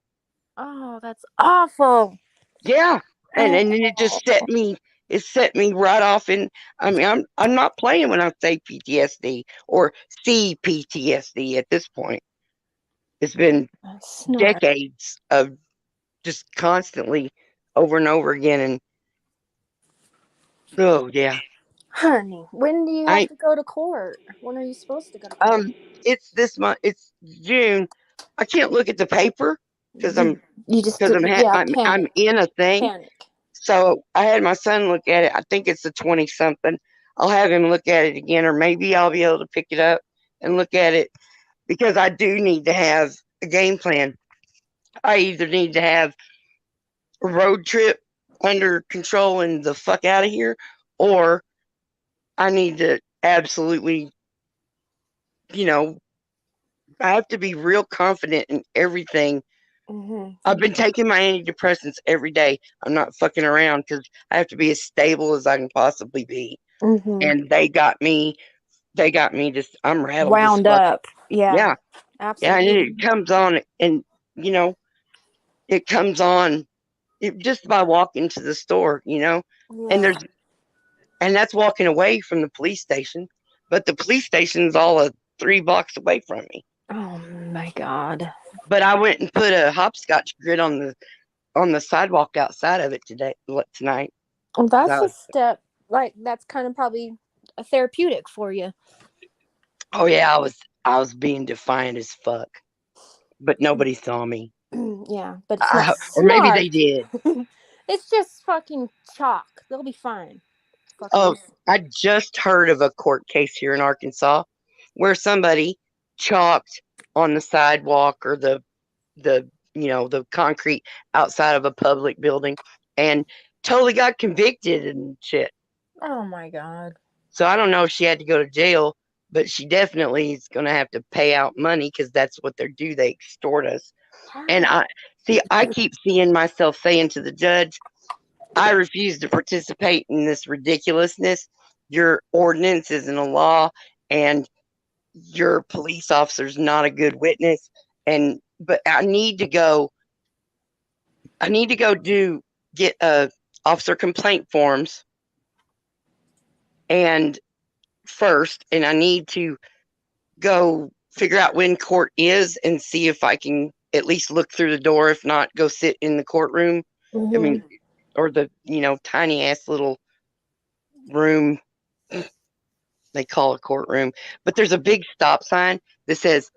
Oh, that's awful.
Yeah. And then it just set me right off in. I mean, I'm not playing when I say PTSD or CPTSD at this point. It's been decades of just constantly over and over again. And oh yeah.
Honey, when do you have to go to court? When are you supposed to go to court?
It's this month. It's June. I can't look at the paper because I'm in a thing.
Panic.
So I had my son look at it. I think it's the 20 something. I'll have him look at it again, or maybe I'll be able to pick it up and look at it because I do need to have a game plan. I either need to have a road trip under control and the fuck out of here, or I need to absolutely, I have to be real confident in everything. I've been taking my antidepressants every day. I'm not fucking around because I have to be as stable as I can possibly be. And they got me just, I'm rattled.
Wound up. Yeah. Absolutely.
Yeah, and it comes on, and it comes on just by walking to the store, and that's walking away from the police station, but the police station is all 3 blocks away from me.
Oh my God.
But I went and put a hopscotch grid on the sidewalk outside of it tonight.
Well, that's a step. Like, that's kind of probably a therapeutic for you.
Oh yeah, I was being defiant as fuck, but nobody saw me.
Yeah, but it's not
or maybe they did.
It's just fucking chalk. They'll be fine.
Oh, I just heard of a court case here in Arkansas where somebody chalked on the sidewalk or the concrete outside of a public building and totally got convicted and shit.
Oh my God.
So I don't know if she had to go to jail, but she definitely is going to have to pay out money because that's what they do. They extort us. And I keep seeing myself saying to the judge, I refuse to participate in this ridiculousness. Your ordinance isn't a law, and your police officer's not a good witness. But I need to go get officer complaint forms and I need to go figure out when court is and see if I can at least look through the door. If not, go sit in the courtroom. I mean, or the tiny ass little room they call a courtroom, but there's a big stop sign that says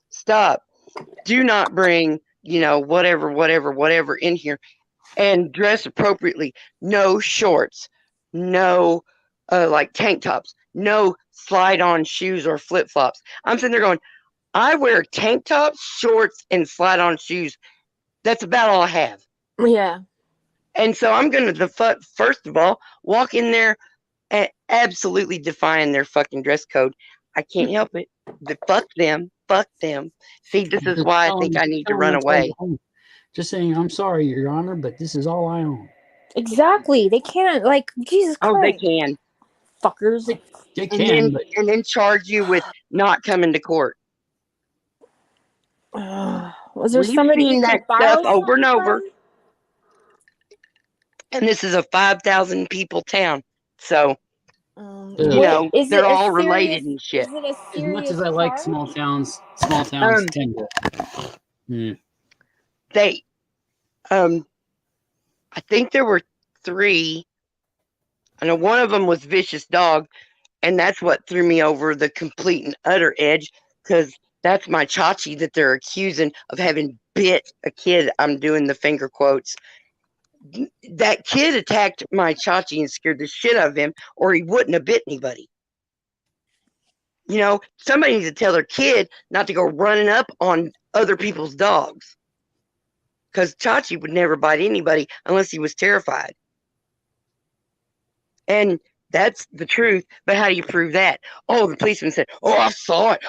stop, do not bring whatever in here, and dress appropriately. No shorts, no like tank tops, no slide on shoes or flip flops. I'm sitting there going, I wear tank tops, shorts, and slide on shoes. That's about all I have.
Yeah.
And so I'm going to, first of all, walk in there and absolutely defying their fucking dress code. I can't help it. Fuck them. See, this is why I think I need to run away.
Just saying, I'm sorry, Your Honor, but this is all I own.
Exactly. They can't, like, Jesus Christ.
Oh, they can.
Fuckers.
They can.
And then charge you with not coming to court.
Was there somebody
seen that stuff over and over? And this is a 5,000 people town. So, they're all related and shit.
As much as I like small towns tend to.
I think there were 3. I know one of them was Vicious Dog, and that's what threw me over the complete and utter edge, because that's my Chachi that they're accusing of having bit a kid. I'm doing the finger quotes. That kid attacked my Chachi and scared the shit out of him, or he wouldn't have bit anybody. Somebody needs to tell their kid not to go running up on other people's dogs. Because Chachi would never bite anybody unless he was terrified. And that's the truth. But how do you prove that? Oh, the policeman said, oh, I saw it.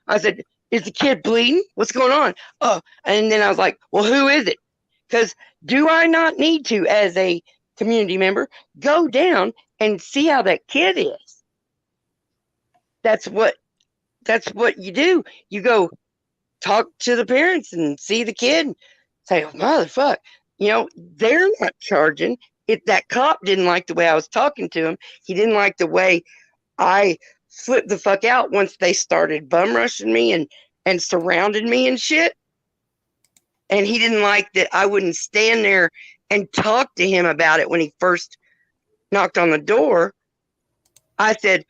I said, is the kid bleeding? What's going on? Oh, and then I was like, well, who is it? Because do I not need to, as a community member, go down and see how that kid is? That's what you do. You go talk to the parents and see the kid and say, oh, motherfucker, they're not charging. That cop didn't like the way I was talking to him. He didn't like the way I flipped the fuck out once they started bum rushing me and surrounded me and shit. And he didn't like that I wouldn't stand there and talk to him about it when he first knocked on the door. I said,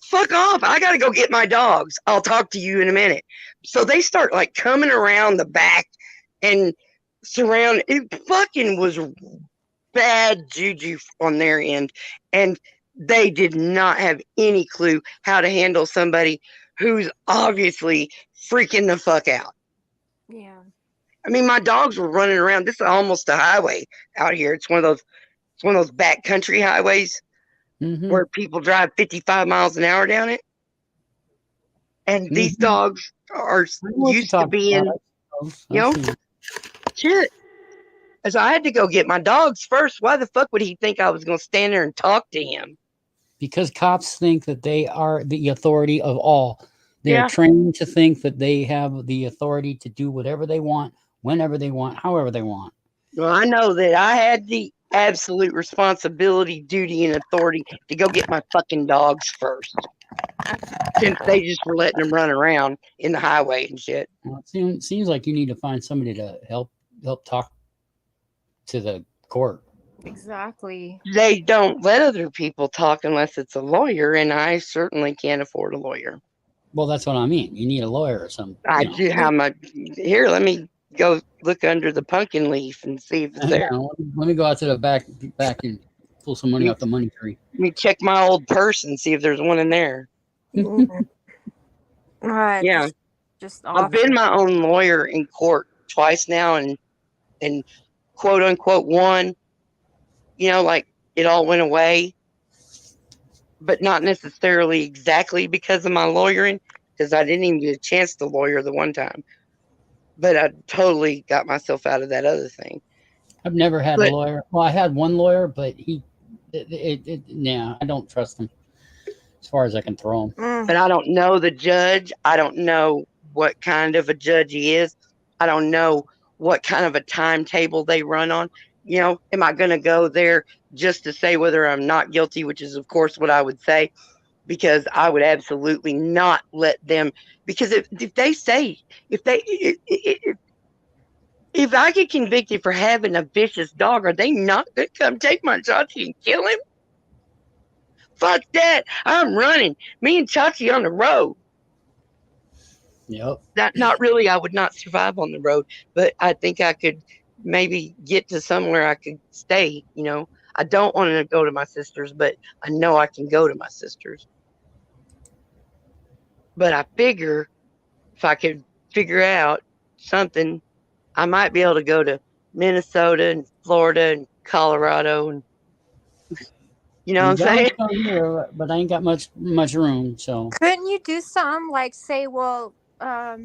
fuck off. I got to go get my dogs. I'll talk to you in a minute. So they start like coming around the back and surround. It fucking was bad juju on their end. And they did not have any clue how to handle somebody who's obviously freaking the fuck out.
Yeah.
I mean, my dogs were running around. This is almost a highway out here. It's one of those backcountry highways where people drive 55 miles an hour down it. And these dogs are used to being, shit. And so I had to go get my dogs first. Why the fuck would he think I was going to stand there and talk to him?
Because cops think that they are the authority of all. They are trained to think that they have the authority to do whatever they want, whenever they want, however they want.
Well, I know that I had the absolute responsibility, duty, and authority to go get my fucking dogs first. Since they just were letting them run around in the highway and shit.
Well, it seems like you need to find somebody to help talk to the court.
Exactly.
They don't let other people talk unless it's a lawyer, and I certainly can't afford a lawyer.
Well, that's what I mean. You need a lawyer or something.
I do have my here. Let me go look under the pumpkin leaf and see if it's there.
Let me go out to the back and pull some money off the money tree.
Let me check my old purse and see if there's one in there. Yeah,
just
I've been my own lawyer in court twice now, and quote unquote won. Like it all went away, but not necessarily exactly because of my lawyering, because I didn't even get a chance to lawyer the one time. But I totally got myself out of that other thing.
I've never had a lawyer. Well, I had one lawyer, but I don't trust him as far as I can throw him.
But I don't know the judge. I don't know what kind of a judge he is. I don't know what kind of a timetable they run on. Am I going to go there just to say whether I'm not guilty, which is, of course, what I would say, because I would absolutely not let them. Because if I get convicted for having a vicious dog, are they not going to come take my Chachi and kill him? Fuck that. I'm running. Me and Chachi on the road.
Yep.
Not really. I would not survive on the road, but I think I could maybe get to somewhere I could stay. I don't want to go to my sister's, but I know I can go to my sister's. But I figure if I could figure out something, I might be able to go to Minnesota and Florida and Colorado, and what I'm saying?
Here, but I ain't got much room, so.
Couldn't you do something like say, well,
my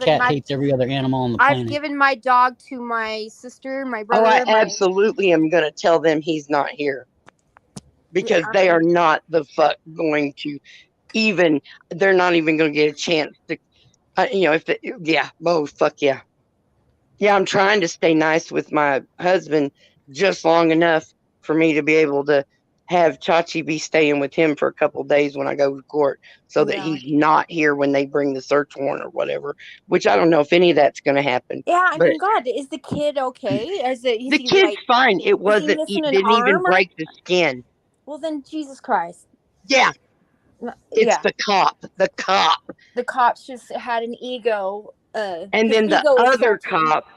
cat hates every other animal on the planet.
I've given my dog to my sister, my brother.
Oh, I absolutely am going to tell them he's not here. Because they are not the fuck going to even, they're not even going to get a chance to, fuck yeah. Yeah, I'm trying to stay nice with my husband just long enough for me to be able to have Chachi be staying with him for a couple of days when I go to court, so that he's not here when they bring the search warrant or whatever, which I don't know if any of that's going to happen.
Yeah, I mean, God, is the kid okay?
The kid's fine. It wasn't, he didn't even break the skin.
Well, then, Jesus Christ.
Yeah. It's the cop. The
cops just had an ego.
And then the other cop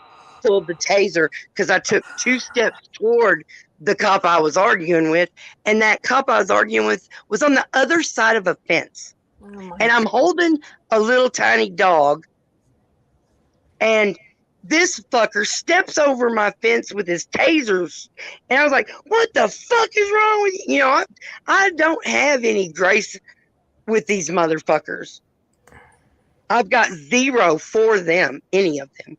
pulled the taser because I took 2 steps toward the cop I was arguing with, and that cop I was arguing with was on the other side of a fence. And I'm holding a little tiny dog, and this fucker steps over my fence with his tasers, and I was like, what the fuck is wrong with you? I don't have any grace with these motherfuckers. I've got 0 for them, any of them.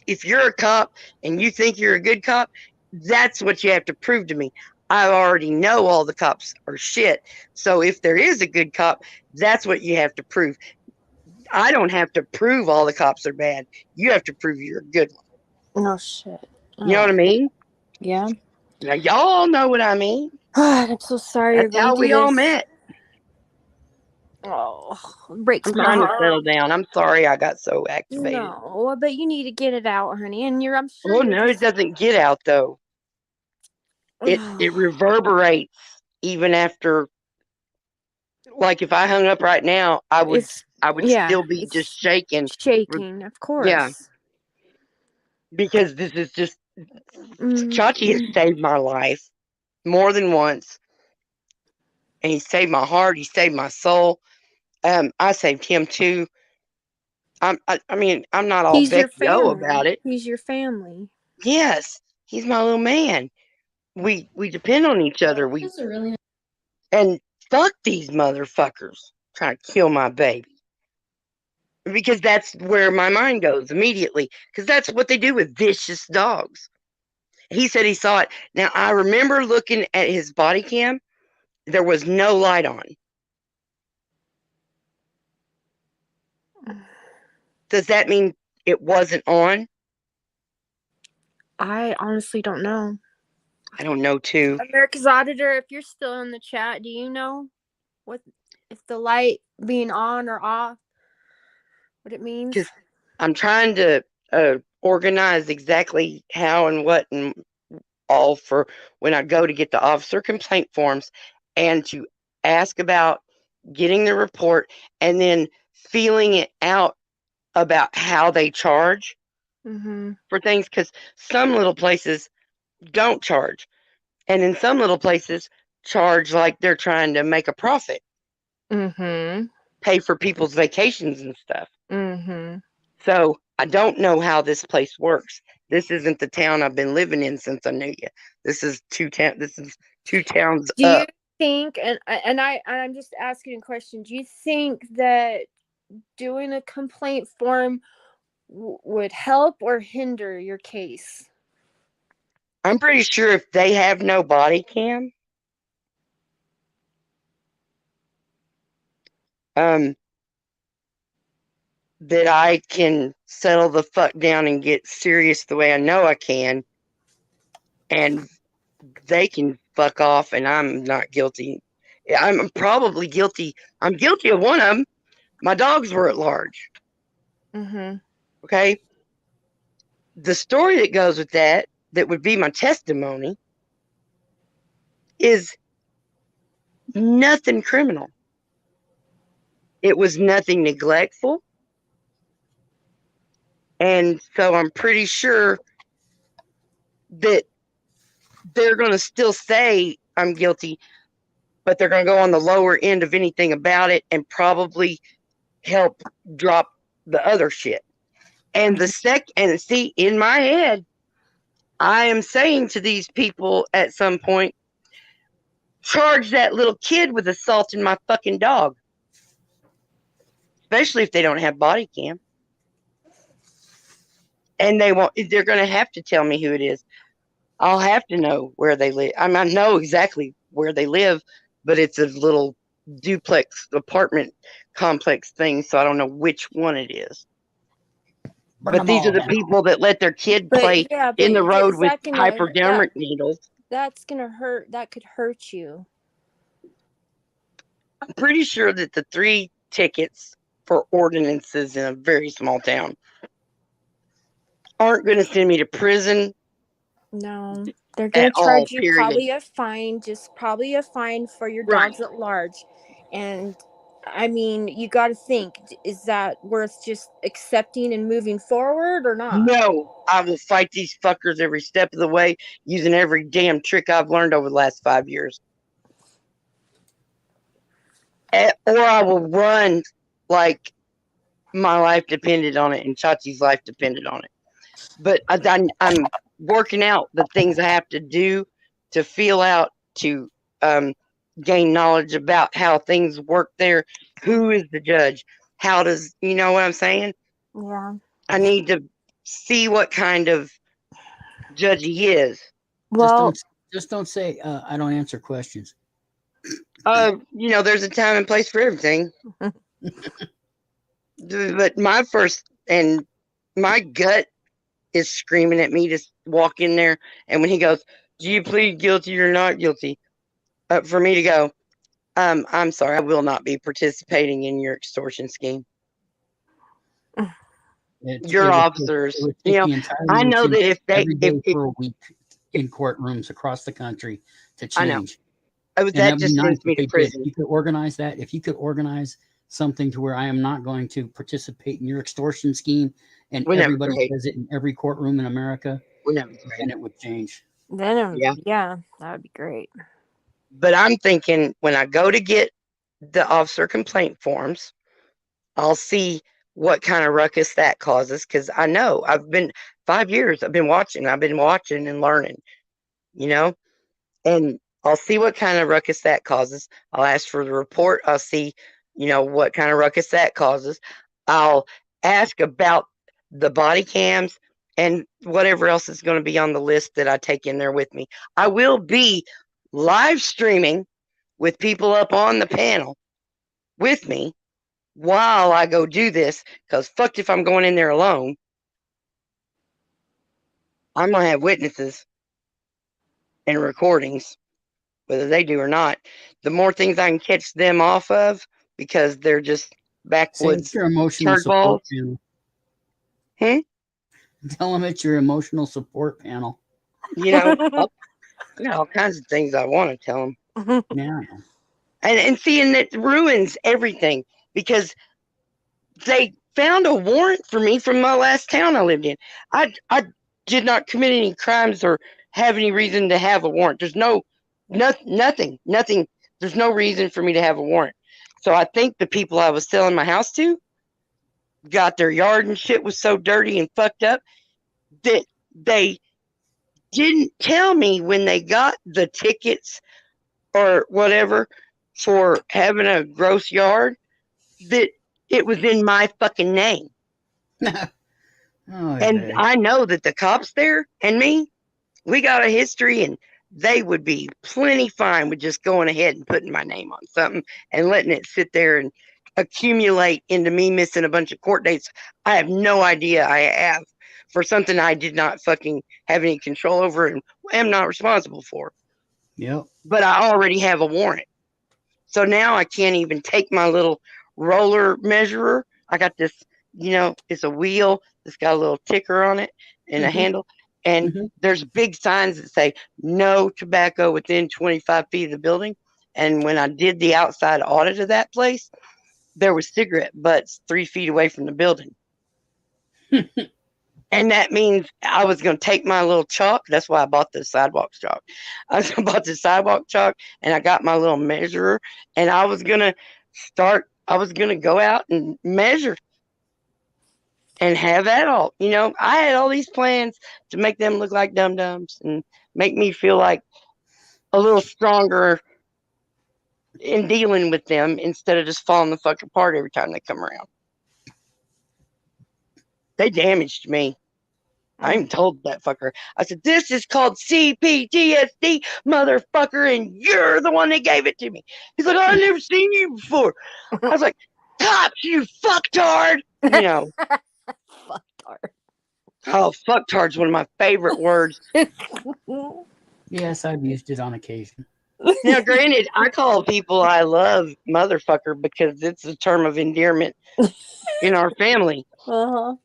if you're a cop and you think you're a good cop, that's what you have to prove to me. I already know all the cops are shit. So if there is a good cop, that's what you have to prove. I don't have to prove all the cops are bad. You have to prove you're a good one.
No shit.
You know what I mean?
Yeah.
Now, y'all know what I mean.
I'm so sorry you're
That's
going
how
through
we all
this.
met.
Oh, it breaks
I'm
my
trying to
heart.
settle down. I'm sorry I got so activated.
No, but you need to get it out, honey. And I'm sure.
Oh no, it doesn't get out though. It reverberates even after. Like if I hung up right now, I would still be just shaking.
Shaking, of course.
Yeah. Because this is just Chachi has saved my life more than once. And he saved my heart, he saved my soul. I saved him too. I mean, I'm not all
He's your
Becky-O
family.
about it.
He's your family.
Yes, he's my little man. We depend on each other. And fuck these motherfuckers trying to kill my baby. Because that's where my mind goes immediately. Because that's what they do with vicious dogs. He said he saw it. Now, I remember looking at his body cam. There was no light on. Does that mean it wasn't on?
I honestly don't know.
I don't know, too.
America's Auditor, if you're still in the chat, do you know what if the light being on or off, what it means?
Because I'm trying to organize exactly how and what and all for when I go to get the officer complaint forms and to ask about getting the report and then feeling it out about how they charge for things. Because some little places don't charge. And in some little places charge like they're trying to make a profit. Pay for people's vacations and stuff. So I don't know how this place works. This isn't the town I've been living in since I knew you. This is two towns
Do
up.
you think, and I'm just asking a question, do you think that doing a complaint form would help or hinder your case?
I'm pretty sure if they have no body cam, that I can settle the fuck down and get serious the way I know I can, and they can fuck off and I'm not guilty. I'm probably guilty. I'm guilty of one of them. My dogs were at large. Okay? The story that goes with that would be my testimony, is nothing criminal. It was nothing neglectful. And so I'm pretty sure that they're going to still say I'm guilty, but they're going to go on the lower end of anything about it and probably help drop the other shit. And see, in my head, I am saying to these people at some point, charge that little kid with assaulting my fucking dog. Especially if they don't have body cam. And they're going to have to tell me who it is. I'll have to know where they live. I know exactly where they live, but it's a little duplex apartment complex thing, so I don't know which one it is. But these are the people that let their kid play in the road with hypodermic needles.
That's gonna hurt. That could hurt you.
I'm pretty sure that the 3 tickets for ordinances in a very small town aren't going to send me to prison.
No, they're going to charge you probably a fine for your dogs at large. And I mean, you got to think, is that worth just accepting and moving forward or not?
No, I will fight these fuckers every step of the way using every damn trick I've learned over the last 5 years. Or I will run like my life depended on it and Chachi's life depended on it. But I'm working out the things I have to do to feel out, to gain knowledge about how things work there. Who is the judge? How does, you know what I'm saying?
Yeah.
I need to see what kind of judge he is.
Well,
just don't say I don't answer questions.
You know, there's a time and place for everything. But my gut is screaming at me to walk in there. And when he goes, do you plead guilty or not guilty? For me to go, I'm sorry, I will not be participating in your extortion scheme. Your officers, you know, I know that if they,
every day for a week in courtrooms across the country to
I know.
change.
That just sends me to prison.
You could organize that. If you could organize something to where I am not going to participate in your extortion scheme, and everybody does it in every courtroom in America, then it would change.
Then yeah, that would be great.
But I'm thinking when I go to get the officer complaint forms, I'll see what kind of ruckus that causes, because I know I've been 5 years. I've been watching and learning, you know, and I'll see what kind of ruckus that causes. I'll ask for the report. I'll see, you know, what kind of ruckus that causes. I'll ask about the body cams and whatever else is going to be on the list that I take in there with me. I will be live streaming with people up on the panel with me while I go do this, because fucked if I'm going in there alone. I'm going to have witnesses and recordings, whether they do or not. The more things I can catch them off of, because they're just backwoods
your emotional
turd balls.
support panel. Tell them it's your emotional support panel.
You know, I got all kinds of things I want to tell them.
Yeah.
And seeing that ruins everything, because they found a warrant for me from my last town I lived in. I did not commit any crimes or have any reason to have a warrant. There's nothing. There's no reason for me to have a warrant. So I think the people I was selling my house to got their yard and shit was so dirty and fucked up that they didn't tell me when they got the tickets or whatever for having a gross yard that it was in my fucking name. And I know that the cops there and me, we got a history, and they would be plenty fine with just going ahead and putting my name on something and letting it sit there and accumulate into me missing a bunch of court dates I have no idea I have for something I did not fucking have any control over and am not responsible for.
Yep.
But I already have a warrant. So now I can't even take my little roller measurer. I got this, you know, it's a wheel that's got a little ticker on it and a handle. And there's big signs that say no tobacco within 25 feet of the building. And when I did the outside audit of that place, there was cigarette butts 3 feet away from the building. And that means I was going to take my little chalk. That's why I bought the sidewalk chalk. I bought the sidewalk chalk, and I got my little measurer, and I was going to go out and measure and have that all. You know, I had all these plans to make them look like dum-dums and make me feel like a little stronger in dealing with them instead of just falling the fuck apart every time they come around. They damaged me. I even told that fucker. I said, this is called CPTSD, motherfucker, and you're the one that gave it to me. He's like, I've never seen you before. I was like, cops, you fucktard. You know.
Fucktard.
Oh, fucktard's one of my favorite words.
Yes, I've used it on occasion.
Now, granted, I call people I love motherfucker because it's a term of endearment in our family.
Uh-huh.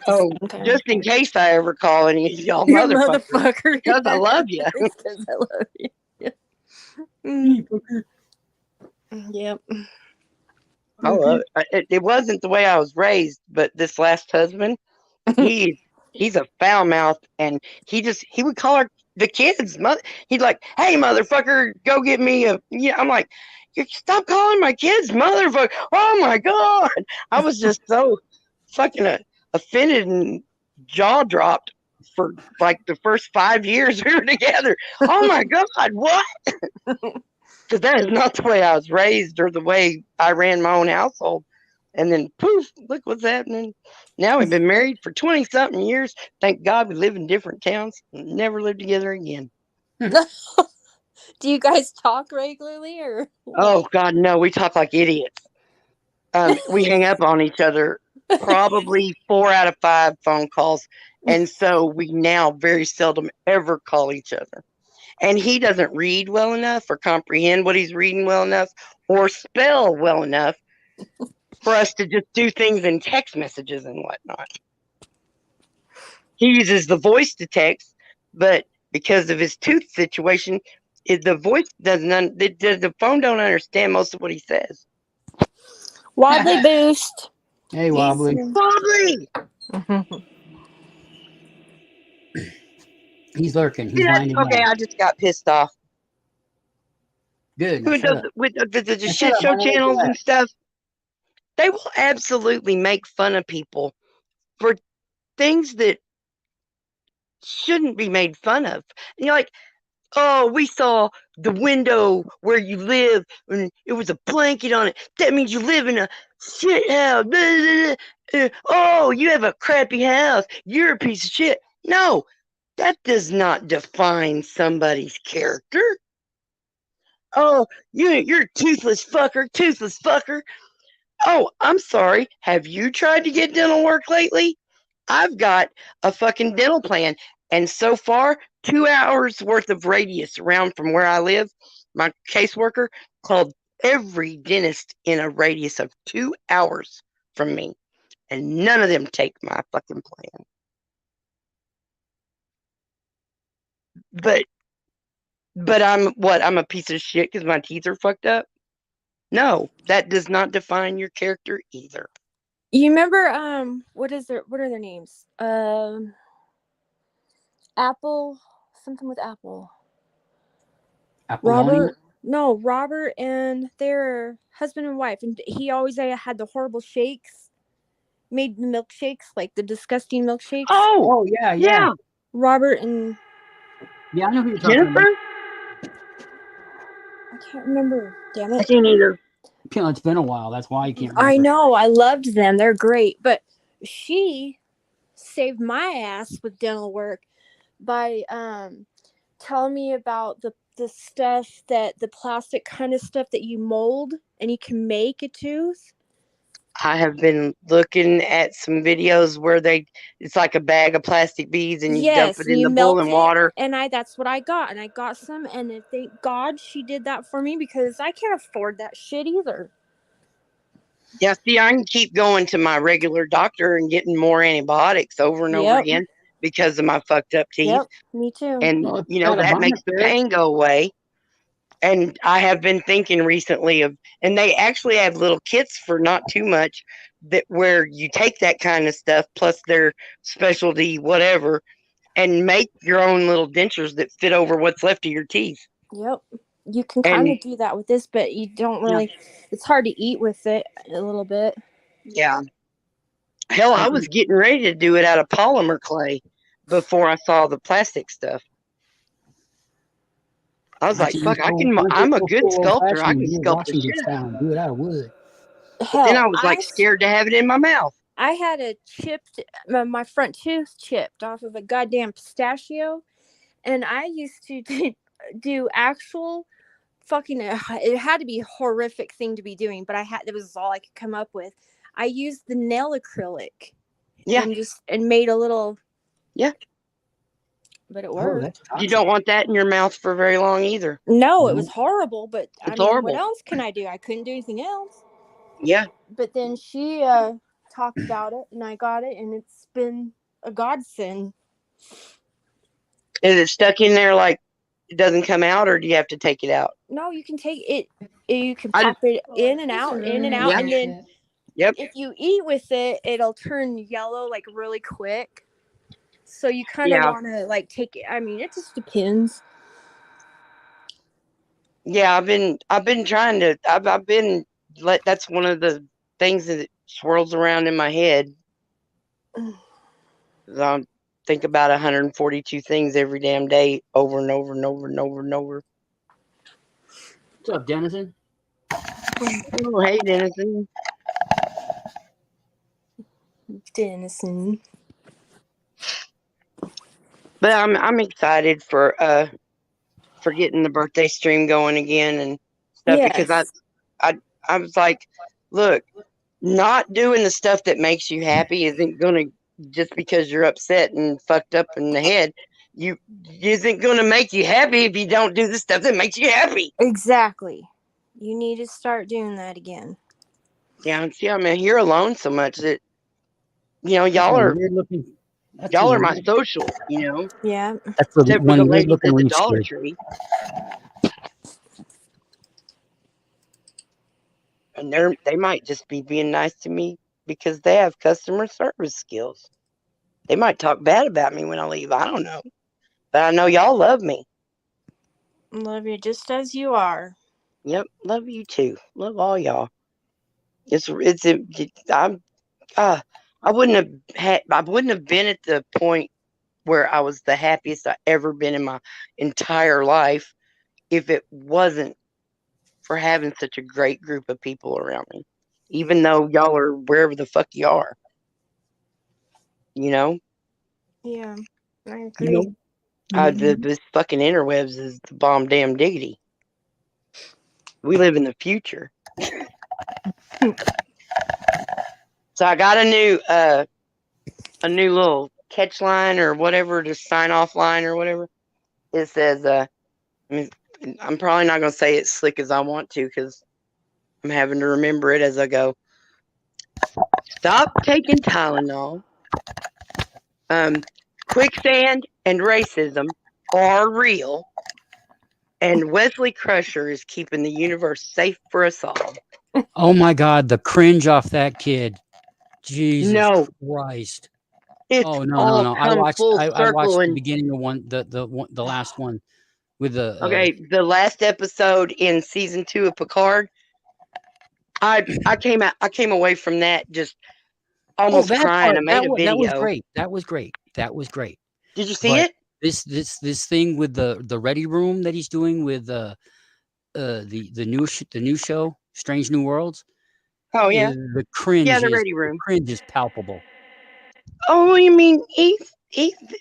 Oh, just in case I ever call any of y'all motherfucker, because I love you.
Because I love you. Yep.
I love it. It wasn't the way I was raised, but this last husband, he's a foul mouth, and he would call the kids mother. He'd like, hey motherfucker, go get me a. Yeah, I'm like, stop calling my kids motherfucker. Oh my god, I was just so fucking offended and jaw dropped for like the first 5 years we were together. Oh my god, what? Because that is not the way I was raised or the way I ran my own household. And then poof, look what's happening. Now we've been married for 20 something years. Thank God we live in different towns. Never lived together again.
Do you guys talk regularly or
Oh God, no, we talk like idiots. We hang up on each other probably 4 out of 5 phone calls. And so we now very seldom ever call each other. And he doesn't read well enough or comprehend what he's reading well enough or spell well enough for us to just do things in text messages and whatnot. He uses the voice to text, but because of his tooth situation, the voice doesn't. The phone don't understand most of what he says.
Wobbly boost?
Hey, Wobbly.
Wobbly.
He's lurking. He's winding
Okay,
down.
I just got pissed off.
Good.
With
Shut up.
the
Now
shit
shut up,
show
man. I make you
channels and
laugh.
stuff, they will absolutely make fun of people for things that shouldn't be made fun of. And you're like, oh, we saw the window where you live and it was a blanket on it. That means you live in a shit house. Blah, blah, blah. Oh, you have a crappy house. You're a piece of shit. No, that does not define somebody's character. Oh, you're a toothless fucker. Oh, I'm sorry. Have you tried to get dental work lately? I've got a fucking dental plan. And so far, 2 hours worth of radius around from where I live, my caseworker called every dentist in a radius of 2 hours from me. And none of them take my fucking plan. But I'm a piece of shit because my teeth are fucked up? No, that does not define your character either.
You remember what are their names? Apple, something with Apple.
Apollonia?
Robert and their husband and wife, and he always had the horrible shakes, made the milkshakes, like the disgusting milkshakes.
Oh,
yeah.
Robert and
yeah, I know who you're talking about.
I can't remember. Damn it.
I can't either.
It's been a while. That's why you can't remember.
I know. I loved them. They're great. But she saved my ass with dental work by telling me about the stuff the plastic kind of stuff that you mold and you can make a tooth.
I have been looking at some videos where it's like a bag of plastic beads and you dump it in the boiling water.
And that's what I got. And I got some, and thank God she did that for me because I can't afford that shit either.
Yeah, see, I can keep going to my regular doctor and getting more antibiotics over and over again because of my fucked up teeth.
Yep, me too.
And, that makes the pain go away. And I have been thinking recently and they actually have little kits for not too much where you take that kind of stuff plus their specialty whatever and make your own little dentures that fit over what's left of your teeth.
Yep. You can kind of do that with this, but you don't really, it's hard to eat with it a little bit.
Yeah. Hell, I was getting ready to do it out of polymer clay before I saw the plastic stuff. I was like, fuck, I'm a good sculptor. I can sculpt the shit out of it.
Do it out of wood.
But then I was like scared to have it in my mouth.
I had my front tooth chipped off of a goddamn pistachio. And I used to do actual fucking, it had to be a horrific thing to be doing, but it was all I could come up with. I used the nail acrylic.
Yeah.
And made a little.
Yeah.
But it worked.
You don't want that in your mouth for very long either.
No, it was horrible, but
horrible.
What else can I do? I couldn't do anything else.
Yeah.
But then she talked about it and I got it and it's been a godsend.
Is it stuck in there like it doesn't come out or do you have to take it out?
No, you can take it. You can pop it in and out.
Yeah.
And then if you eat with it, it'll turn yellow like really quick. So you kind of want to like take it. I mean, it just depends.
Yeah, I've been trying to. That's one of the things that swirls around in my head. I think about 142 things every damn day, over and over and over and over and over.
What's up, Denison?
Oh, hey, Denison.
Denison.
But I'm excited for getting the birthday stream going again and stuff because
Yes.
I was like, look, not doing the stuff that makes you happy isn't gonna, just because you're upset and fucked up in the head, you isn't gonna make you happy if you don't do the stuff that makes you happy.
Exactly. You need to start doing that again.
Yeah, and see, I mean, you're alone so much that y'all
That's a
are
weird looking. That's
y'all
a
are my
weird-
social,
Yeah.
That's the
except for
one
the
weird
ladies
looking
at the
reef
Dollar
squid.
Tree. And they might just be being nice to me because they have customer service skills. They might talk bad about me when I leave. I don't know. But I know y'all love me.
Love you just as you are.
Yep, love you too. Love all y'all. I wouldn't have been at the point where I was the happiest I ever been in my entire life if it wasn't for having such a great group of people around me. Even though y'all are wherever the fuck you are.
Yeah, I agree.
This fucking interwebs is the bomb damn diggity. We live in the future. So I got a new little catch line or whatever, to sign off line or whatever. It says, I'm probably not going to say it slick as I want to because I'm having to remember it as I go. Stop taking Tylenol. Quicksand and racism are real. And Wesley Crusher is keeping the universe safe for us all.
Oh my God, the cringe off that kid. Jesus Christ.
It's
Oh no.
all
I
come
watched
full circle
the
and
beginning of the last one with the
okay, the last episode in season 2 of Picard. I came away from that just almost
that
crying.
part,
I made a video.
that was great. That was great.
Did you see it?
This thing with the Ready Room that he's doing with the new show, Strange New Worlds.
Oh yeah.
The cringe
the Ready Room.
The cringe is palpable.
Oh, you mean he's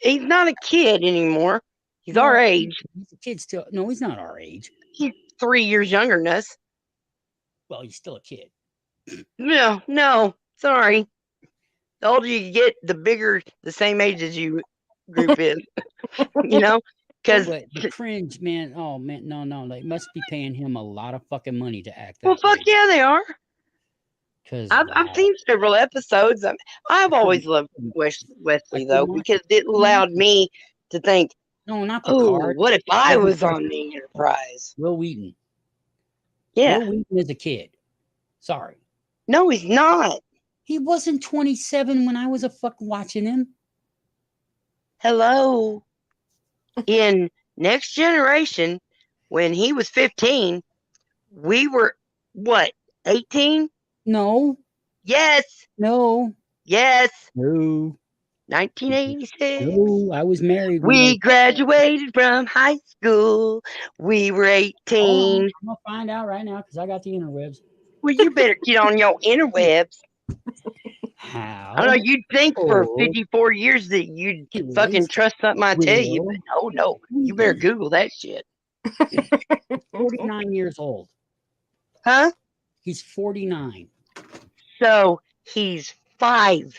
not a kid anymore. He's our age.
He's a kid still. No, he's not our age.
He's 3 years younger than us.
Well, he's still a kid.
No, sorry. The older you get, the bigger the same age as you group is. Because
the cringe, man. Oh man, no. They must be paying him a lot of fucking money to act.
Well, fuck yeah, they are.
Because
I've seen several episodes. I've always loved Wesley though, because it allowed me to think.
No, not
Picard. What if I was on the Enterprise?
Will Wheaton.
Yeah.
Will Wheaton is a kid. Sorry.
No, he's not.
He wasn't 27 when I was a fuck watching him.
Hello. In Next Generation, when he was 15, we were what? 18?
No.
Yes.
No.
Yes.
No.
1986.
No, I was married.
We graduated from high school. We were 18.
I'm gonna find out right now because I got the interwebs.
Well, you better get on your interwebs.
How?
I know you'd think for 54 years that you'd fucking trust something I tell you, but no. You better Google that shit.
49 years old.
Huh?
He's 49.
So he's 5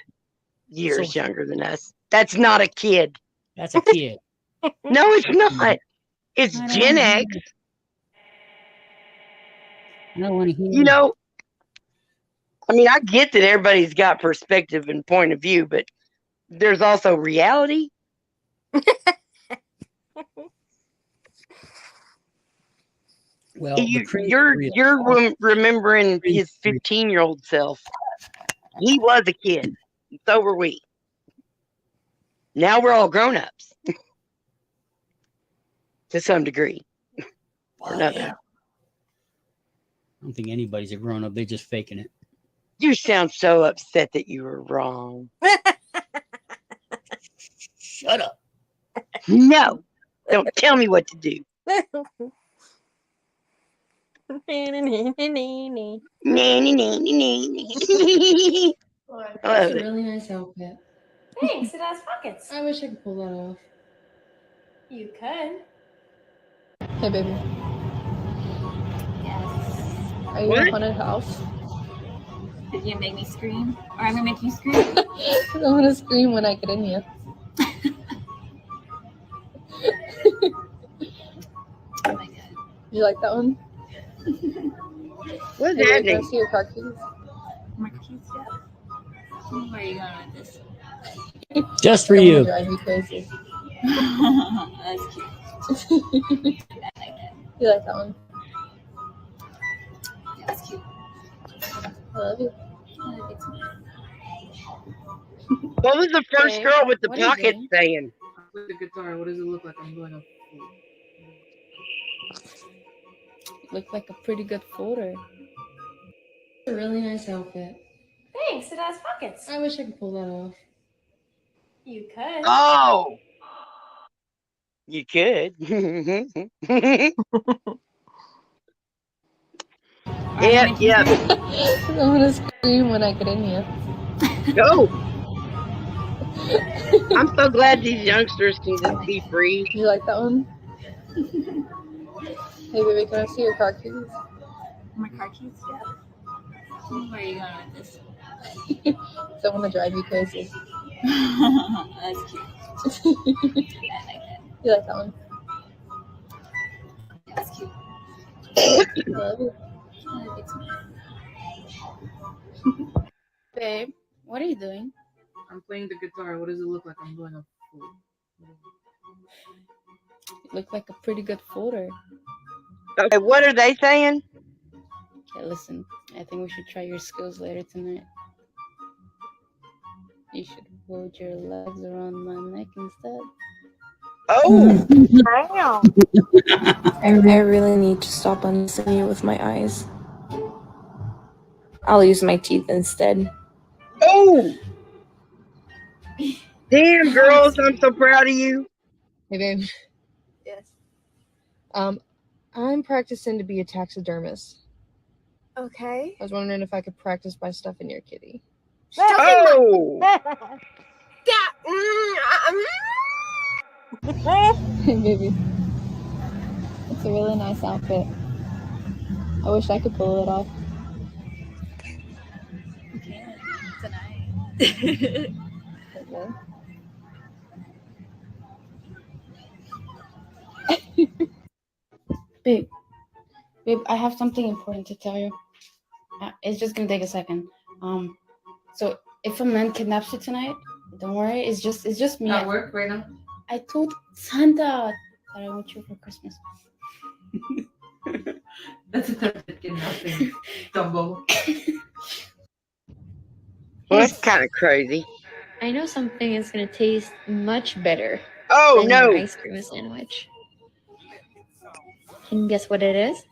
years younger than us. That's not a kid.
That's a kid.
No, it's not. It's Gen X.
I don't want to hear
I mean, I get that everybody's got perspective and point of view, but there's also reality.
Well,
you're remembering his 15-year-old self. He was a kid. So were we. Now we're all grown-ups. To some degree. Or another.
Yeah. I don't think anybody's a grown-up. They're just faking it.
You sound so upset that you were wrong.
Shut up.
No. Don't tell me what to do. I
That's
love
a
it.
really nice outfit.
Thanks, it has pockets.
I wish I could pull that off.
You could.
Hey, baby.
Yes.
Are you in a haunted house?
Did you make me scream? Or I'm gonna make you scream?
I'm gonna scream when I get in here.
Oh my god.
You like that one?
What's
Hey, baby, can I
happening?
see your car keys?
My keys, yeah. Where are you going with this?
Just for
I don't
you.
wanna drive you crazy.
That's cute. I like that.
You like that one?
That's cute.
I love you.
I like it too.
What was the first
Babe,
girl with the
what are you
pocket
doing?
saying?
With the guitar, what does it look like? I'm doing a
Look like a pretty good folder. It's a really nice outfit.
Thanks, it has pockets.
I wish I could pull that off.
You could.
Oh, you could. Yep, yep.
I'm gonna scream when I get in here.
Go. I'm so glad these youngsters can just be free.
You like that one? Hey, baby, can I see your car keys?
My car keys, yeah. Where are you going with this?
Don't want to drive you crazy.
That's cute. I like that.
You like that one?
That's cute.
I love you.
I like it too.
Babe, what are you doing?
I'm playing the guitar. What does it look like? I'm doing a
You look like a pretty good folder.
Okay, what are they saying?
Okay, listen. I think we should try your skills later tonight. You should hold your legs around my neck instead.
Oh!
I really need to stop undressing you with my eyes. I'll use my teeth instead.
Oh! Damn, girls, I'm so proud of you.
Hey, babe.
Yes.
I'm practicing to be a taxidermist.
Okay.
I was wondering if I could practice by stuffing your kitty.
Oh!
Hey, baby. It's a really nice outfit. I wish I could pull it off.
You can tonight.
Okay. Babe, I have something important to tell you. It's just gonna take a second. So if a man kidnaps you tonight, don't worry. It's just me.
At work right now?
I told Santa that I want you for Christmas.
That's attempted kidnapping, Dumbo.
Well, that's kind of crazy.
I know something is going to taste much better
Oh,
than
no.
your ice cream sandwich. Can you guess what it is?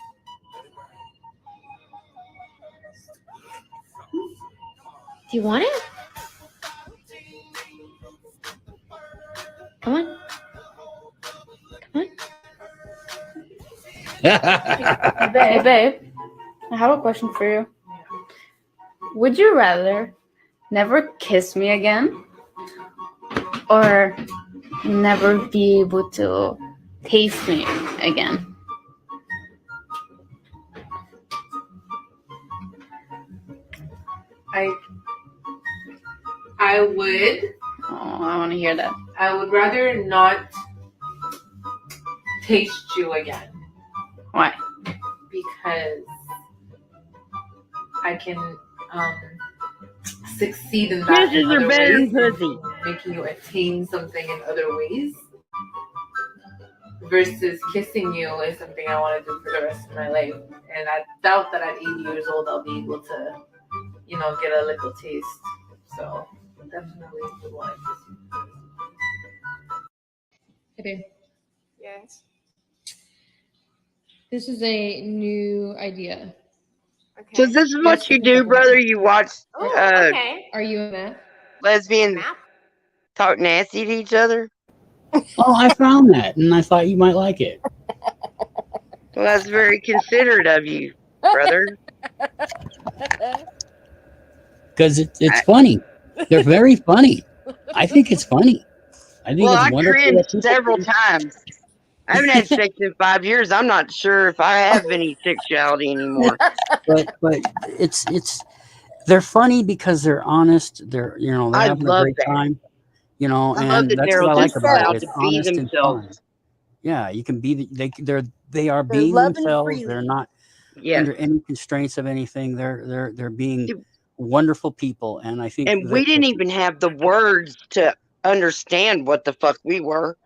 Do you want it? Come on. Come on.
Hey, babe. I have a question for you. Would you rather never kiss me again or never be able to taste me again?
I would.
Oh, I want to hear that.
I would rather not taste you again.
Why?
Because I can succeed in that.
Kisses
in
are
other
better
ways,
than pussy.
making you attain something in other ways. Versus kissing you is something I want to do for the rest of my life. And I doubt that at 80 years old I'll be able to, get a little taste. So definitely would want to kiss you.
Hey, babe.
Yes.
This is a new idea.
Okay.
So this is what you do, brother? You watch
Okay.
Are you in that?
lesbians talk nasty to each other?
Oh, I found that, and I thought you might like it.
Well, that's very considerate of you, brother.
because it's funny. They're very funny. I think it's funny. I think
Well,
it's
I
wonderful that
cringed
people
several times. I haven't had sex in 5 years. I'm not sure if I have any sexuality anymore.
but it's they're funny because they're honest. They're they're
I
having a
love
great
that.
time.
I love
And
that
that's
they're
what I like
just
about it.
allowed
It's
to be
honest and fun.
themselves.
Yeah, you can be they are
They're
being
loving
themselves. They're
freely.
not
Yes.
under any constraints of anything. They're being wonderful people, and I think
And we didn't even have the words to understand what the fuck we were.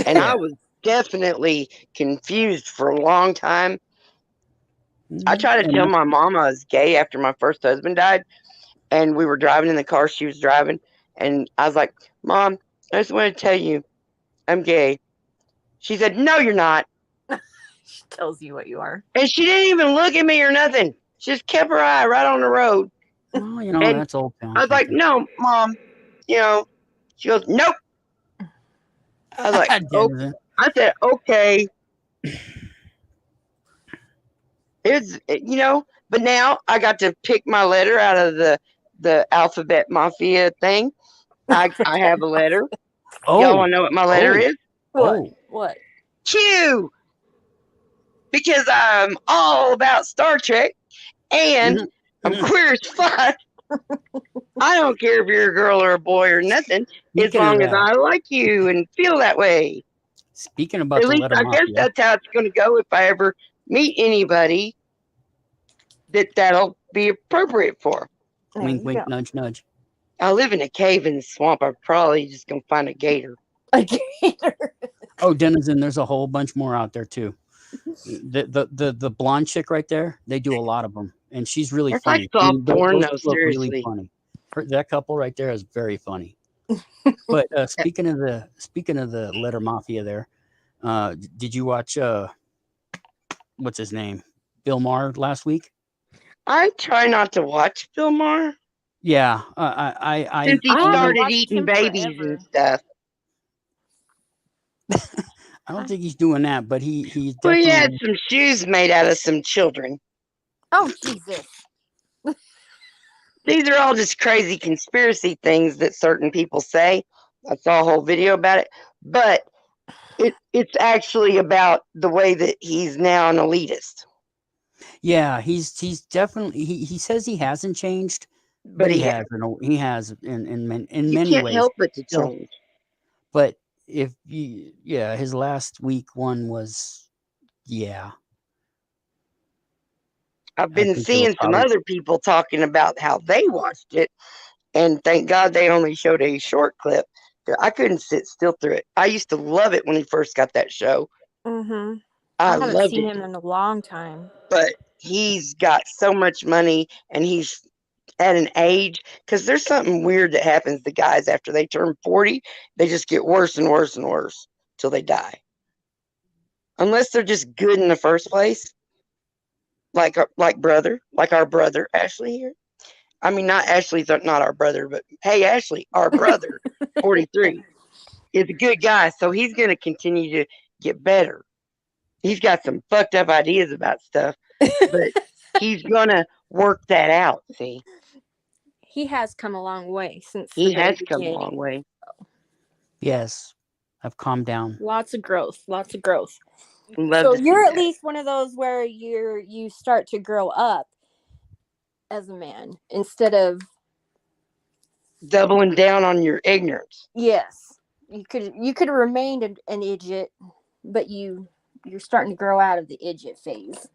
And I was definitely confused for a long time. I tried to tell my mom I was gay after my first husband died. And we were driving in the car she was driving. And I was like, Mom, I just want to tell you I'm gay. She said, no, you're not.
She tells you what you are.
And she didn't even look at me or nothing. She just kept her eye right on the road.
Well,
And
that's old town
I was like,
thinking.
no, Mom. She goes, nope. I was like, oh. I said, okay. It's, but now I got to pick my letter out of the alphabet mafia thing. I have a letter. Y'all want to know what my letter is?
What?
Q. Because I'm all about Star Trek and I'm queer as fuck. I don't care if you're a girl or a boy or nothing, as long as I like you and feel that way.
Speaking about
At
the
least
letter
I guess
mafia,
that's how it's going to go if I ever meet anybody that'll be appropriate for.
wink, wink, nudge, nudge.
I live in a cave in the swamp. I'm probably just going to find a gator.
A gator?
Oh, Denizen, there's a whole bunch more out there too. The blonde chick right there, they do a lot of them, and she's really
It's
funny.
like soft porn,
those
though,
look really
seriously.
funny. That couple right there is very funny. But speaking of the letter mafia, there, did you watch what's his name, Bill Maher last week?
I try not to watch Bill Maher.
Yeah,
Since he
I haven't
started
watched
eating
him
babies
forever.
and stuff.
I don't think he's doing that, but he
Well, he
definitely.
had some shoes made out of some children.
Oh, Jesus.
These are all just crazy conspiracy things that certain people say. I saw a whole video about it. But it's actually about the way that he's now an elitist.
Yeah, he's definitely he says he hasn't changed, but he has. He has in
You
many
can't
ways.
help but to
Still,
change.
but his last week one was
I've
I
been
think they were
seeing some
probably
other people talking about how they watched it, and thank God they only showed a short clip. I couldn't sit still through it. I used to love it when he first got that show.
Mm-hmm.
I
haven't
loved
seen
it.
him in a long time.
But he's got so much money, and he's at an age, because there's something weird that happens to guys after they turn 40. They just get worse and worse and worse till they die. Unless they're just good in the first place. Like our brother Ashley here. I mean, not Ashley's not our brother, but hey, Ashley, our brother, 43, is a good guy, so he's going to continue to get better. He's got some fucked up ideas about stuff, but he's going to work that out, see?
He has come a long way since
He
the very
has come a
beginning.
long way.
yes. I've calmed down.
Lots of growth. Lots of growth.
Love
So
to
you're
see
at
that.
least one of those where you start to grow up as a man instead of
Doubling down on your ignorance.
yes. You could have remained an idiot, but you're starting to grow out of the idiot phase.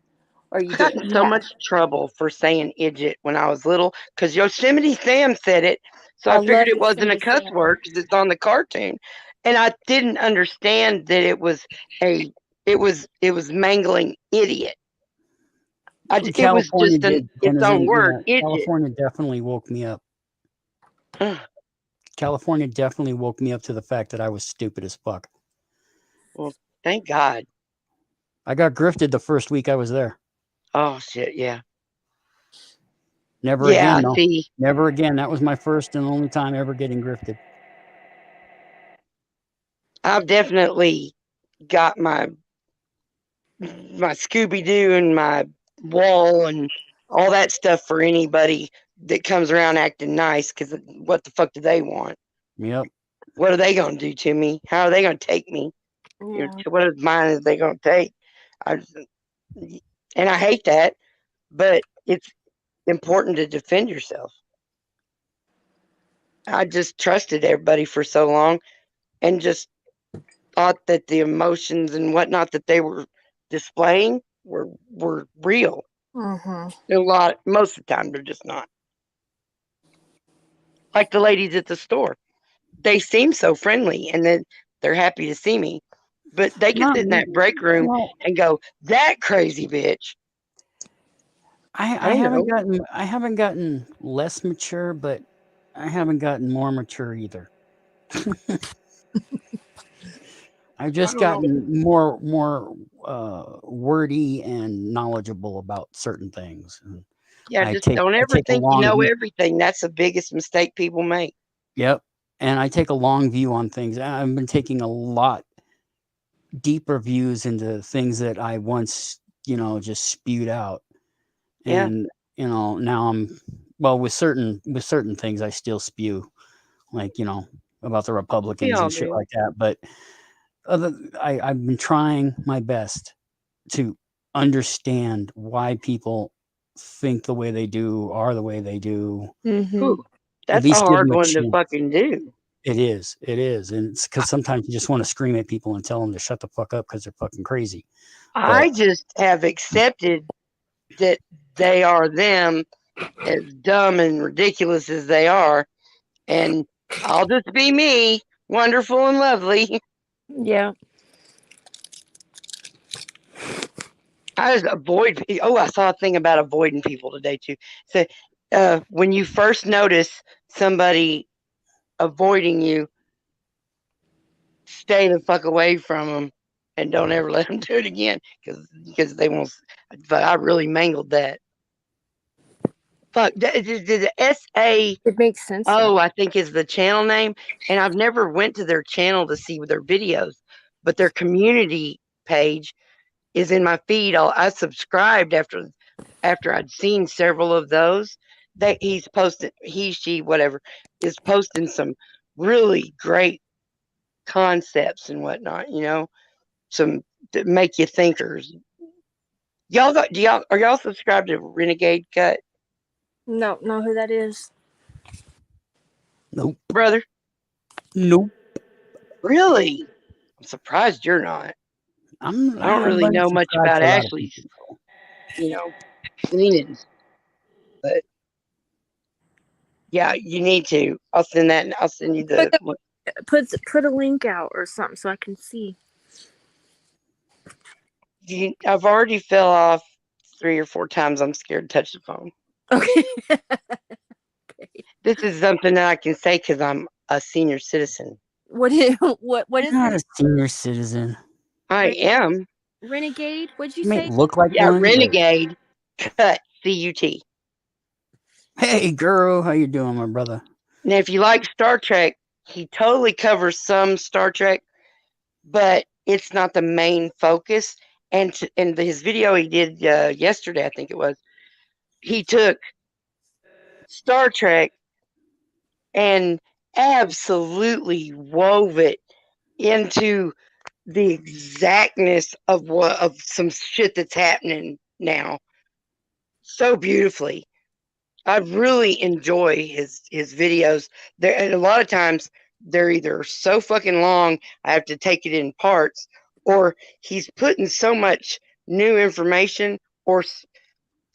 Or you
I got in so much trouble for saying idiot when I was little because Yosemite Sam said it, so I figured
love
it wasn't a
Yosemite
cuss
Sam.
word because it's on the cartoon, and I didn't understand that it was mangling idiot. It was just its own word. Idiot.
California definitely woke me up. California definitely woke me up to the fact that I was stupid as fuck.
Well, thank God.
I got grifted the first week I was there.
Oh shit, yeah.
Never again, though.
See.
Never again. That was my first and only time ever getting grifted.
I've definitely got my Scooby-Doo and my wall and all that stuff for anybody that comes around acting nice because what the fuck do they want?
Yep.
What are they going to do to me? How are they going to take me? You know, what is mine is they going to take? And I hate that, but it's important to defend yourself. I just trusted everybody for so long and just thought that the emotions and whatnot that they were displaying were real. Most of the time, they're just not. Like the ladies at the store. They seem so friendly and then they're happy to see me. But they can sit in that break room and go, that crazy bitch.
I haven't gotten less mature, but I haven't gotten more mature either. I've just gotten more wordy and knowledgeable about certain things. And
yeah, just don't ever think you know everything. That's the biggest mistake people make.
Yep. And I take a long view on things. I've been taking a lot deeper views into things that I once, just spewed out. And, now I'm, well, with certain things I still spew, like, about the Republicans and shit like that. But I've been trying my best to understand why people think the way they do, are the way they do.
Ooh, that's a hard one to fucking do.
It is. And it's because sometimes you just want to scream at people and tell them to shut the fuck up because they're fucking crazy.
I just have accepted that they are them, as dumb and ridiculous as they are, and I'll just be me, wonderful and lovely.
Yeah.
I just avoid. I saw a thing about avoiding people today too. So, when you first notice somebody avoiding you, stay the fuck away from them and don't ever let them do it again because they won't. But I really mangled that. Fuck, did the SA?
It makes sense.
I think is the channel name, and I've never went to their channel to see their videos, but their community page is in my feed. I subscribed after I'd seen several of those that he's posted. She, whatever, is posting some really great concepts and whatnot. Some that make you thinkers. Are y'all subscribed to Renegade Cut?
No, know who that is.
Nope.
Brother?
Nope.
Really? I'm surprised you're not. I don't really know much about Ashley's, scenes. But yeah, you need to. I'll send that and I'll send you the
put a link out or something so I can see.
I've already fell off 3 or 4 times. I'm scared to touch the phone.
Okay.
This is something that I can say because I'm a senior citizen.
What is
You're not a senior citizen.
I am.
Renegade? What'd you
may
say?
look like one,
Renegade Cut, CUT.
Hey girl, how you doing, my brother?
Now, if you like Star Trek, he totally covers some Star Trek, but it's not the main focus. And his video he did yesterday, I think it was, he took Star Trek and absolutely wove it into the exactness of some shit that's happening now so beautifully. I really enjoy his videos. And a lot of times they're either so fucking long I have to take it in parts, or he's putting so much new information or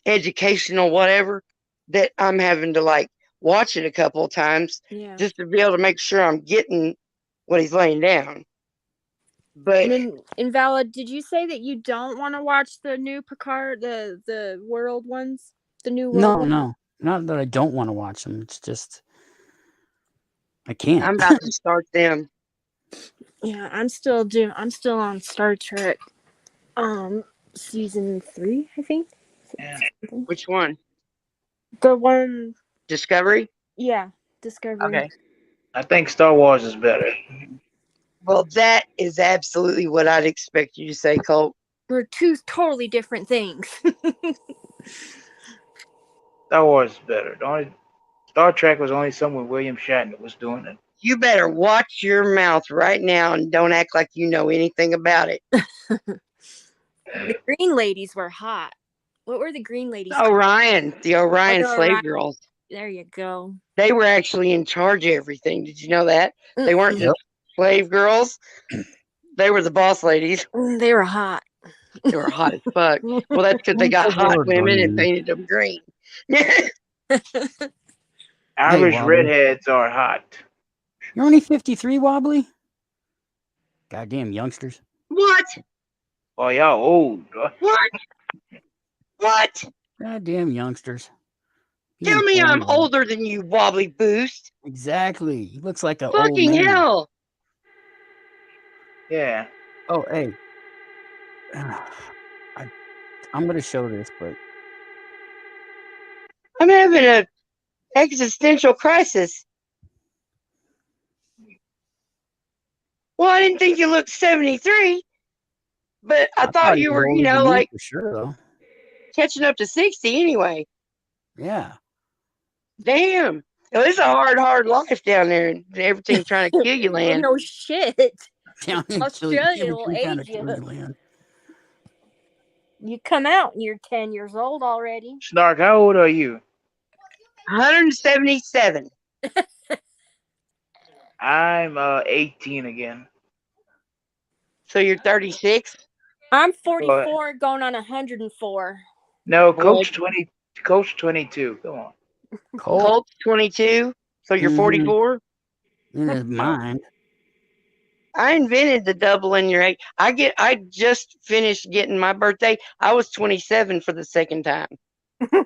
educational whatever that I'm having to watch it a couple of times just to be able to make sure I'm getting what he's laying down. But
Invalid, did you say that you don't want to watch the new Picard, the world ones, the new world ones?
No, not that I don't want to watch them. It's just I can't.
I'm about to start them.
Yeah, I'm still on Star Trek, season 3, I think.
Yeah. Which one?
The one
Discovery?
Yeah, Discovery.
Okay. I think Star Wars is better.
Well, that is absolutely what I'd expect you to say, Colt.
We're two totally different things.
Star Wars is better. The only Star Trek was only something William Shatner was doing it.
You better watch your mouth right now and don't act like you know anything about it.
The green ladies were hot. What were the green ladies called?
Orion, the Orion
the
slave
Orion.
girls.
There you go.
They were actually in charge of everything. Did you know that? They weren't just slave girls. They were the boss ladies.
They were hot.
They were hot as fuck. Well, that's because they got hot women and painted them green.
Irish
Wobbly.
redheads are hot.
You're only 53, Wobbly? Goddamn youngsters.
What?
Oh, y'all old.
What? What?
Goddamn youngsters.
Tell me I'm older than you, Wobbly Boost.
Exactly. He looks like an old
Fucking
man.
hell.
Yeah.
Oh, hey. I'm going to show this, but
I'm having a existential crisis. Well, I didn't think you looked 73, but I thought you were, like
for sure, though.
catching up to 60 anyway.
Yeah.
Damn. Well, it's a hard life down there, and everything's trying to kill you, land.
No shit.
Down in
Australia will age you. You come out and you're 10 years old already.
Snark, how old are you?
177.
I'm 18 again.
So you're 36?
I'm 44 going on 104.
No, Coach 22. Come on.
Colt 22. So you're 44?
In his mind.
I invented the double in your age. I just finished getting my birthday. I was 27 for the second time.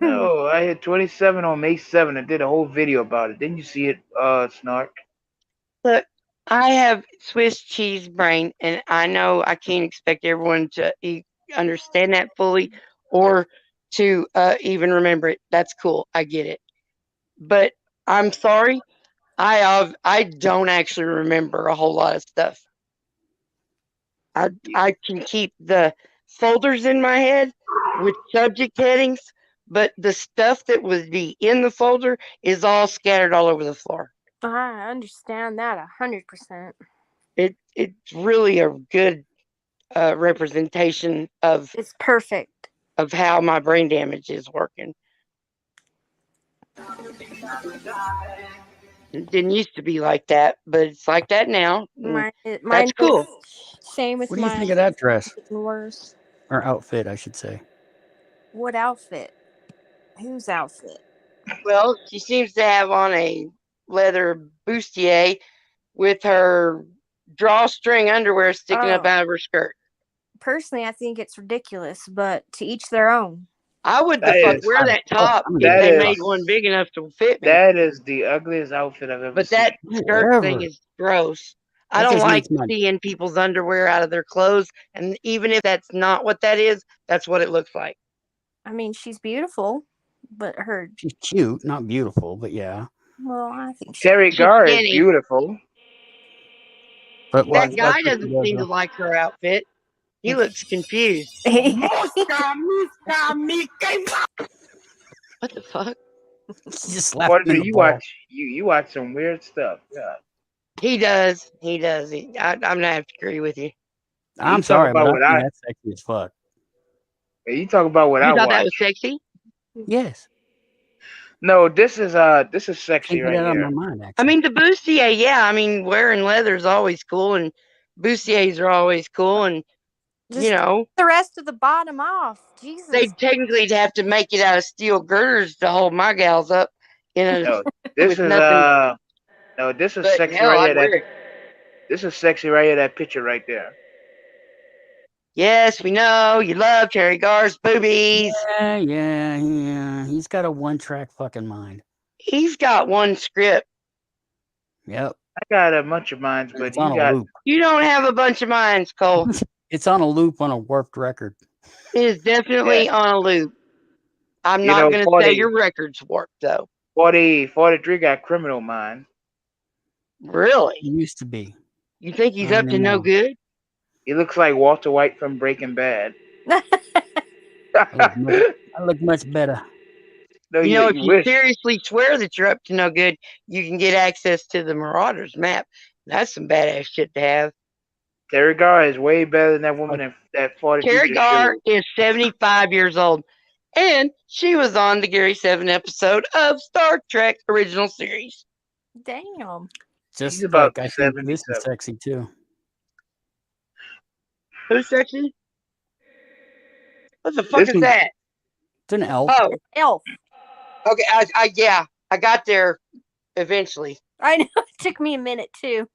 No, I hit 27 on May 7th. I did a whole video about it. Didn't you see it, Snark?
Look, I have Swiss cheese brain, and I know I can't expect everyone to understand that fully or to even remember it. That's cool. I get it. But I'm sorry. I don't actually remember a whole lot of stuff. I can keep the folders in my head with subject headings, but the stuff that would be in the folder is all scattered all over the floor.
I understand that 100%.
It's really a good representation of.
It's perfect.
Of how my brain damage is working. It didn't used to be like that, but it's like that now. That's cool.
Same with
What do you think of that dress?
Worse.
Or outfit, I should say.
What outfit? Whose outfit?
Well, she seems to have on a leather bustier with her drawstring underwear sticking up out of her skirt.
Personally, I think it's ridiculous, but to each their own.
I would wear that top if they made one big enough to fit me.
That is the ugliest outfit I've ever seen.
But that skirt thing is gross. I don't like seeing people's underwear out of their clothes, and even if that's not what that is, that's what it looks like.
I mean, she's beautiful, but
she's cute, not beautiful, but yeah.
Well, I think
Terry Garr is beautiful.
But
that guy doesn't seem to like her outfit. He looks confused. What the fuck?
Just slapped him in the
you
ball.
watch some weird stuff. Yeah.
He does. I'm gonna have to agree with you.
I'm sorry, but I think that's sexy as fuck.
You talk about what I
thought
watch.
that was sexy?
Yes.
No, this is sexy right here.
On my mind,
I mean, the bustier, yeah. I mean, wearing leather is always cool, and bustiers are always cool, and
just the rest of the bottom off. Jesus.
They technically have to make it out of steel girders to hold my gals up.
No, this is this is sexy right here. This is sexy right here. That picture right there.
Yes, we know you love Terry Garr's boobies.
Yeah. He's got a one-track fucking mind.
He's got one script.
Yep.
I got a bunch of minds, but
you don't have a bunch of minds, Cole.
It's on a loop on a warped record.
It is definitely on a loop. I'm not going to say your record's warped, though.
43 got criminal mind.
Really?
He used to be.
You think he's up to no good?
He looks like Walter White from Breaking Bad.
I look much better.
No,
You know, if
you
you
wish.
seriously swear that you're up to no good, you can get access to the Marauders map. That's some badass shit to have.
Terry Gar is way better than that woman that fought at
Terry
Future
Gar
Show.
is 75 years old, and she was on the Gary 7 episode of Star Trek Original Series.
Damn.
Just
about
like I think this is
77.
sexy too.
Who's sexy? What the fuck
This
is
was
that?
It's an elf.
Oh,
Elf.
okay. I got there eventually.
I know. It took me a minute too.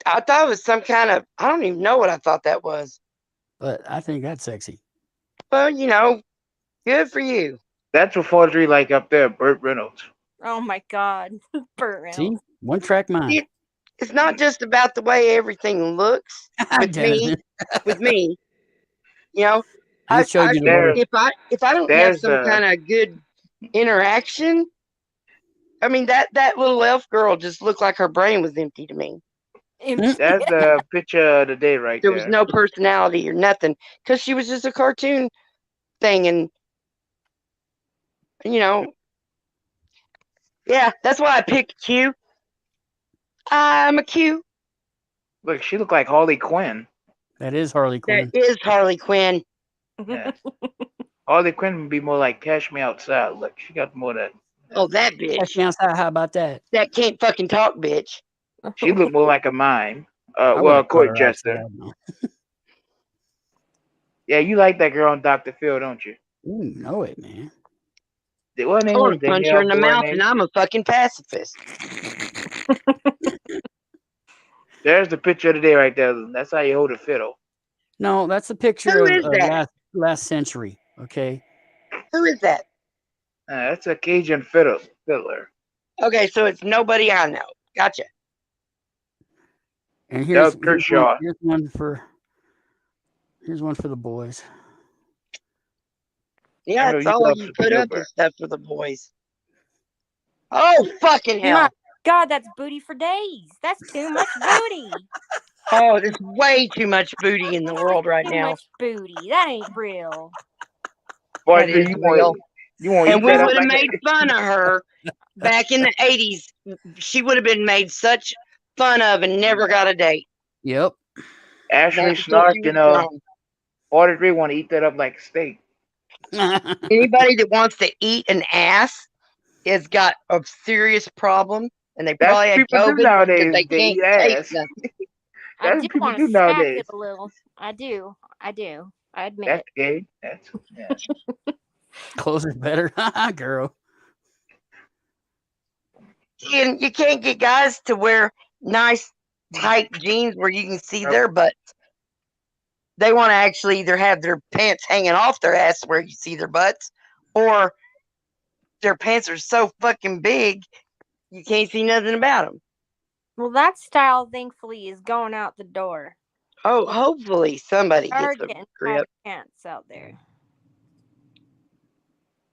I thought it was some kind of, I don't even know what I thought that was.
But I think that's sexy.
Well, you know, good for you.
That's what 43 like up there, Burt Reynolds.
Oh my God. Burt Reynolds.
See, one track mind.
It's not just about the way everything looks with me. With me, you know,
I showed you the way.
if I don't have some kind of good interaction, I mean that little elf girl just looked like her brain was empty to me.
That's the picture of the day right there.
There was no personality or nothing because she was just a cartoon thing, and you know, yeah, that's why I picked Q. I'm a Q.
Look, she looked like Harley Quinn.
That is Harley Quinn.
That is Harley Quinn.
Yeah. Harley Quinn would be more like Cash Me Outside. Look, she got more of that.
Oh, that bitch.
Cash Me Outside. How about that?
That can't fucking talk, bitch.
She looked more like a mime.
I
Well,
would've
a court
cut her
jester.
outside,
Yeah, you like that girl on Dr. Phil, don't you?
You know it, man.
What name
I
was
want to punch her in the mouth, and I'm a fucking pacifist.
There's the picture of the day right there. That's how you hold a fiddle.
No, that's a picture
Who
of
is that?
last century. Okay.
Who is that?
That's a Cajun fiddler.
Okay, so it's nobody I know. Gotcha.
And here's
Doug Kershaw.
here's one for the boys.
Yeah,
know
it's
you
all
love
you
Super
put up
Duper.
with stuff for the boys. Oh, fucking hell.
My God, that's booty for days. That's too much booty.
Oh, there's way too much booty in the world right
Too
now.
much booty. That ain't real.
Boy,
That is
you
real.
won't
And
eat
we
that up
would have
like
made fun of her back in the 80s. She would have been made such fun of and never got a date.
Yep.
Ashley
Not until
Snark,
she
you
was
know,
grown.
43 want to eat that up like steak.
Anybody that wants to eat an ass has got a serious problem, and they
That's
probably
what
had
people do
COVID because
nowadays.
they
They
can't
eat
taste
ass.
nothing.
I
That's
do
what people
want
do
to smack
nowadays.
it a little. I do. I admit
That's
it.
gay. Yeah.
Clothes are better, girl.
And you can't get guys to wear nice, tight jeans where you can see their butts. They want to actually either have their pants hanging off their ass where you see their butts, or their pants are so fucking big you can't see nothing about them.
Well, that style, thankfully, is going out the door.
Oh, hopefully somebody
Are
gets a
getting
grip.
tighter pants out there.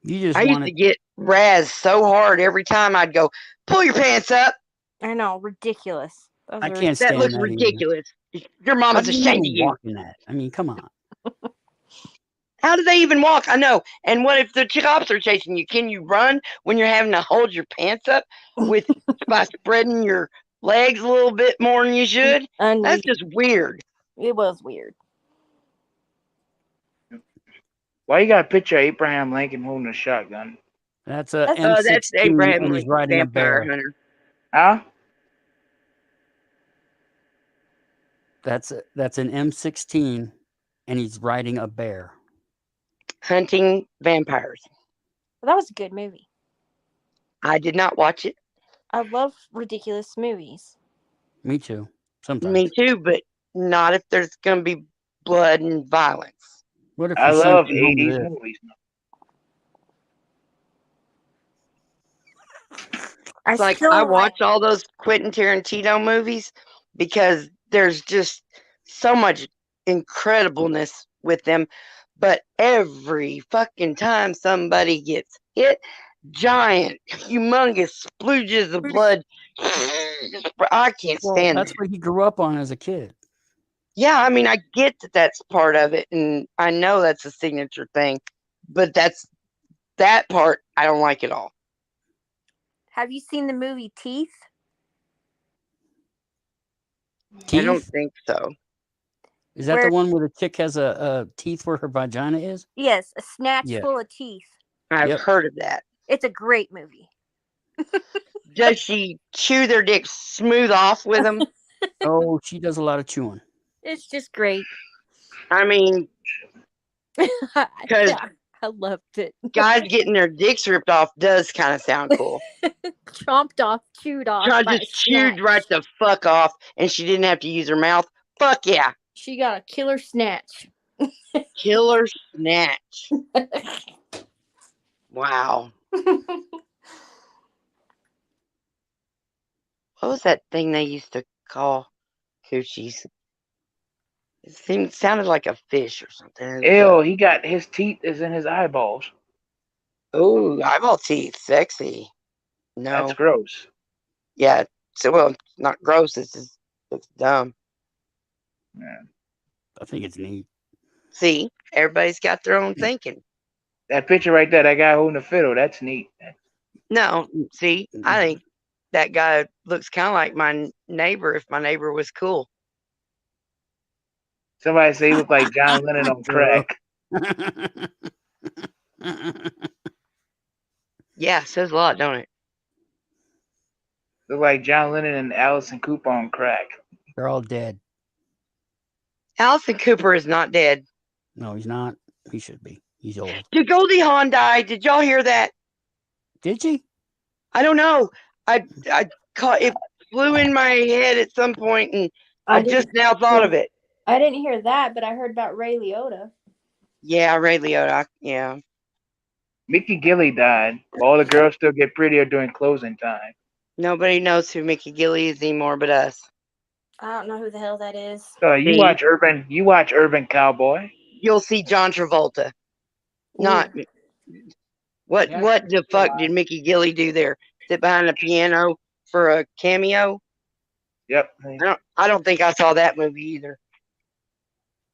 You just
I used
want
to get razzed so hard every time I'd go, pull your pants up.
I know, ridiculous. Those
I
are
can't
That
stand
looks
that either.
ridiculous. Your
How
mama's
do you
ashamed of
even
you.
walk in that? I mean, come on.
How do they even walk? I know. And what if the cops are chasing you? Can you run when you're having to hold your pants up by spreading your legs a little bit more than you should? That's just weird.
It was weird.
Why you got a picture of Abraham Lincoln holding a shotgun?
That's a
That's
M16
Abraham
and he's
Lincoln,
riding a
vampire
bear.
hunter.
Huh?
That's an M16 and he's riding a bear.
Hunting vampires.
Well, that was a good movie.
I did not watch it.
I love ridiculous movies.
Me too. Sometimes.
Me too, but not if there's going to be blood and violence.
What if
I
your son
love
came home to
80s
this?
movies.
It's like I watch all those Quentin Tarantino movies because there's just so much incredibleness with them. But every fucking time somebody gets hit, giant, humongous splooges of blood. I can't
Well,
stand
that's
it.
what he grew up on as a kid.
Yeah, I mean, I get that that's part of it, and I know that's a signature thing, but that's That part I don't like at all.
Have you seen the movie Teeth?
I don't
Teeth?
think so.
Is that
Where-
the one where the chick has a teeth where her vagina is?
Yes, a snatch
Yeah.
full of teeth.
I've
Yep.
heard of that.
It's a great movie.
Does she chew their dick smooth off with them?
Oh, she does a lot of chewing.
It's just great.
I mean, because
I loved it.
guys getting their dicks ripped off does kind of sound cool.
Chomped off, chewed off.
John
by a
just chewed
snatch.
right the fuck off, and she didn't have to use her mouth. Fuck yeah.
She got a killer snatch.
Killer snatch. Wow. What was that thing they used to call coochies? It sounded like a fish or something.
Ew, he got his teeth is in his eyeballs.
Oh, eyeball teeth, sexy. No,
That's gross.
yeah. So well, it's not gross. It's dumb.
Yeah.
I think it's neat.
See, everybody's got their own thinking.
That picture right there, that guy holding the fiddle, that's neat.
No, see, I think that guy looks kind of like my neighbor if my neighbor was cool.
Somebody say he looked like John Lennon on crack.
Yeah, says a lot, don't it?
Look like John Lennon and Allison Cooper on crack.
They're all dead.
Allison Cooper is not dead.
No, he's not. He should be. He's old.
Did Goldie Hawn die? Did y'all hear that?
Did she?
I don't know. I caught it, flew in my head at some point, and I just now thought of it.
I didn't hear that, but I heard about Ray Liotta.
Yeah, Ray Liotta. Yeah.
Mickey Gilly died. All the girls still get prettier during closing time.
Nobody knows who Mickey Gilly is anymore but us.
I don't know who the hell that is.
So you
See?
watch Urban Cowboy.
You'll see John Travolta. Not what the fuck did Mickey Gilly do there? Sit behind a piano for a cameo?
Yep.
I don't think I saw that movie either.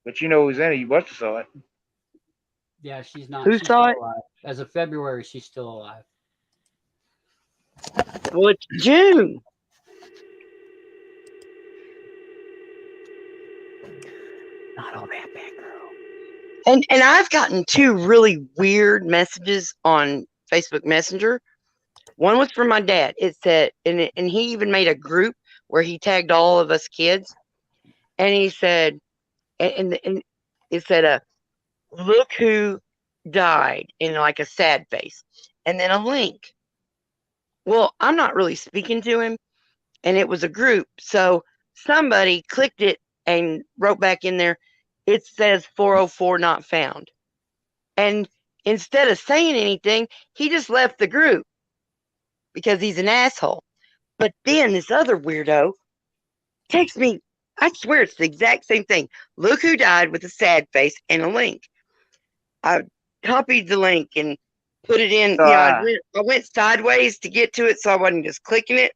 But you know who's in it. You must have saw it.
Yeah, she's not.
Who
she's
saw
still
it?
alive. As of February, she's still alive.
Well, it's June.
Not all that bad, girl.
And I've gotten two really weird messages on Facebook Messenger. One was from my dad. It said, and he even made a group where he tagged all of us kids. And he said, and it said, look who died, in like a sad face. And then a link. Well, I'm not really speaking to him. And it was a group. So somebody clicked it and wrote back in there, it says 404 not found. And instead of saying anything, he just left the group because he's an asshole. But then this other weirdo texts me, I swear it's the exact same thing. Look who died, with a sad face and a link. I copied the link and put it in. I went sideways to get to it so I wasn't just clicking it.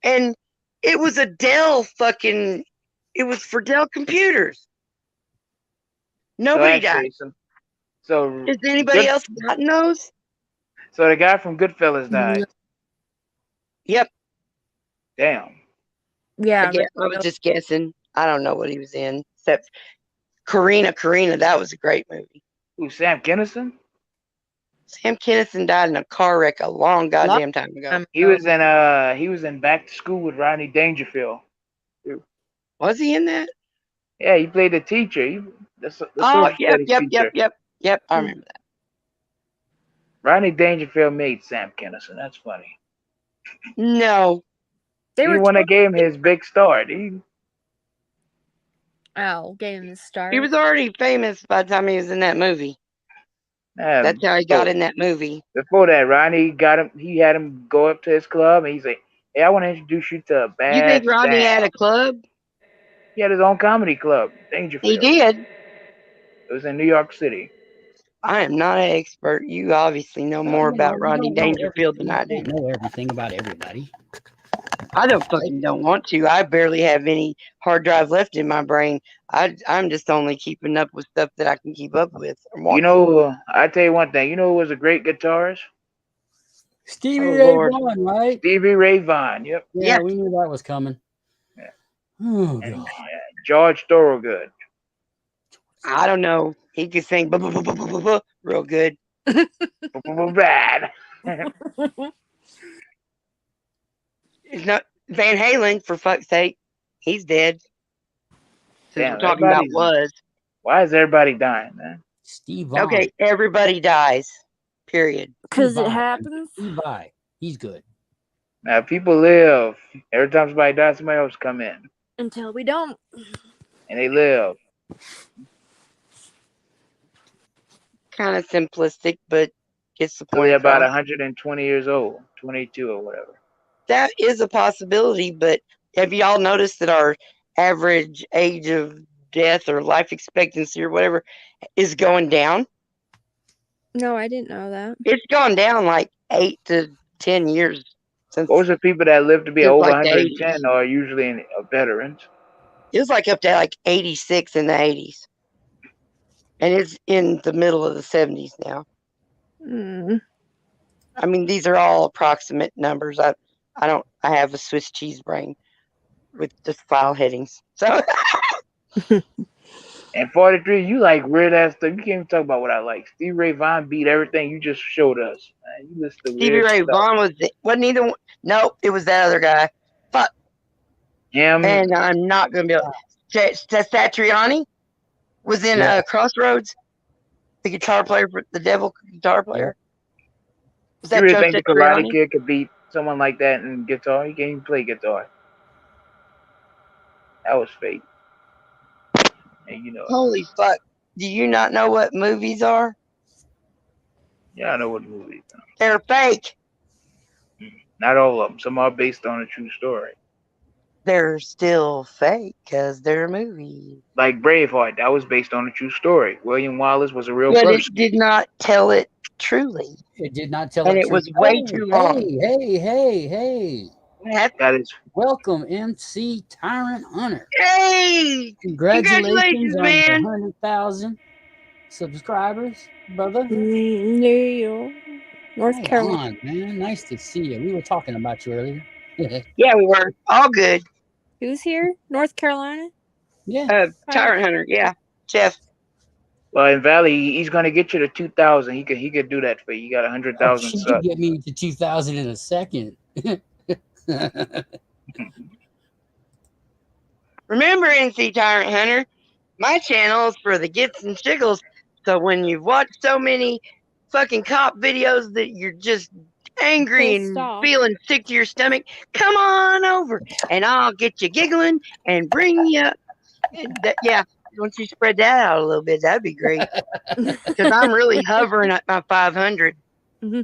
And it was a Dell it was for Dell computers. Nobody died.
So
Has anybody else gotten those?
So the guy from Goodfellas died.
Yep.
Damn.
Yeah.
I was just guessing. I don't know what he was in. Except Karina, that was a great movie.
Who, Sam Kinison?
Sam Kinison died in a car wreck a long goddamn time ago.
He was in Back to School with Rodney Dangerfield.
Was he in that?
Yeah, he played the teacher. Yep.
I remember that.
Rodney Dangerfield made Sam Kinison. That's funny.
No.
He one that gave him his big start.
Gave him the start.
He was already famous by the time he was in that movie. That's how he got in that movie.
Before that, Rodney he had him go up to his club and he's like, hey, I want to introduce you to a bad.
You think Rodney had a club?
He had his own comedy club, Dangerfield.
He did.
It was in New York City.
I am not an expert. You obviously know more about Rodney Dangerfield than I do.
I know everything about everybody.
I don't want to. I barely have any hard drive left in my brain. I'm just only keeping up with stuff that I can keep up with.
You know, I tell you one thing. You know who was a great guitarist?
Stevie
Oh,
Ray
Lord.
Vaughan, right?
Stevie Ray Vaughan. Yep.
Yeah, we knew that was coming.
Yeah.
Oh,
And,
God.
George Thorogood.
I don't know. He could sing real good.
Bad.
It's not Van Halen, for fuck's sake. He's dead. Since
Damn,
we're talking about
why is everybody dying, man?
Steve Vai.
Okay, everybody dies. Period.
Because it happens.
Steve Vai. He's good.
Now, people live. Every time somebody dies, somebody else come in.
Until we don't.
And they live.
Kind of simplistic, but gets the
Only
point
about
across.
120 years old. 22 or whatever.
That is a possibility, but have y'all noticed that our average age of death or life expectancy or whatever is going down?
No, I didn't know that.
It's gone down like 8 to 10 years since.
Most of the people that live to be
It was
over
like the
110
80s.
are usually veterans.
It was like up to like 86 in the 80s. And it's in the middle of the 70s now.
Mm.
I mean, these are all approximate numbers. I have a Swiss cheese brain with just file headings. So
And 43, you like weird ass stuff. You can't even talk about what I like. Stevie Ray Vaughan beat everything you just showed us. Man, you listen to
Stevie
weird
Ray
stuff.
Vaughan wasn't either one. Nope, it was that other guy. Fuck.
Him.
And I'm not gonna be able. Satriani was in Crossroads. The guitar player, the devil guitar player. Was
You
that
really
Joe
think the Karate
Satriani?
Kid could beat someone like that in guitar? He can't even play guitar. That was fake. And you know it.
Holy fuck! Do you not know what movies are?
Yeah, I know what movies are.
They're fake.
Not all of them. Some are based on a true story.
They're still fake because they're movies.
Like Braveheart, that was based on a true story. William Wallace was a real
But
person.
it did not tell it truly.
It did not tell
And
it
it
true.
was way too long.
Hey.
That is.
Welcome, MC Tyrant Hunter.
Hey!
Congratulations on
man!
the 100,000 subscribers, brother.
New York. North
Right
Carolina.
on, man. Nice to see you. We were talking about you earlier.
Yeah, we were. All good.
Who's here? North Carolina?
Yeah.
Tyrant Hunter, yeah. Jeff.
Well, in Valley, he's gonna get you to 2,000. He could do that for you. You got 100,000
She could
subs.
get me to 2,000 in a second.
Remember, NC Tyrant Hunter, my channel is for the gits and shiggles. So when you've watched so many fucking cop videos that you're just angry
Pissed
and
off.
feeling sick to your stomach, come on over and I'll get you giggling and bring you up. Yeah, once you spread that out a little bit, that'd be great. Because I'm really hovering at my 500.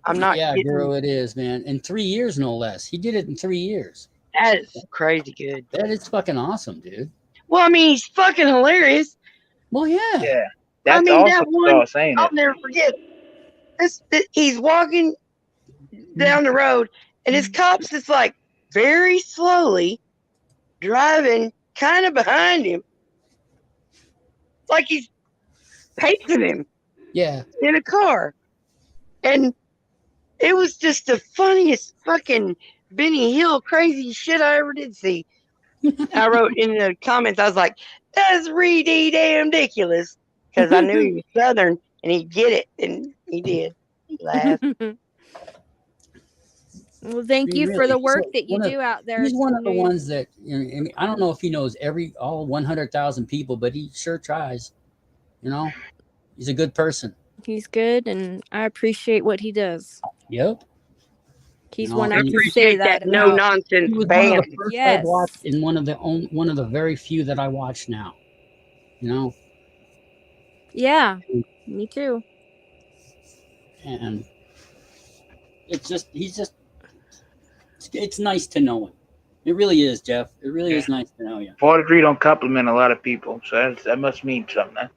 I'm not
Yeah,
getting.
girl, it is, man. In 3 years, no less. He did it in 3 years.
That is crazy good.
That is fucking awesome, dude.
Well, I mean, he's fucking hilarious.
Well, yeah.
Yeah, that's
I mean,
awesome.
that one,
Start saying
I'll
it.
never forget. He's walking down the road, and his cops is like very slowly driving kind of behind him, like he's pacing him.
Yeah.
In a car. And it was just the funniest fucking Benny Hill crazy shit I ever did see. I wrote in the comments, I was like, that's really damn ridiculous. Because I knew he was Southern and he'd get it. And he did. He laughed.
Well, thank you for
Really,
the work
so
that you do out there.
He's one of the ones that, I mean, I don't know if he knows all 100,000 people, but he sure tries. You know, he's a good person.
He's good, and I appreciate what he does.
Yep.
He's
You know,
one I
and
can
he-
say that
no
about.
nonsense
He was
band.
one of the first
Yes.
I watched, and one of the very few that I watch now. You know,
Yeah, me too.
and it's nice to know him. It really is, Jeff. It really is nice to know you.
43 don't compliment a lot of people, so that must mean something. Huh?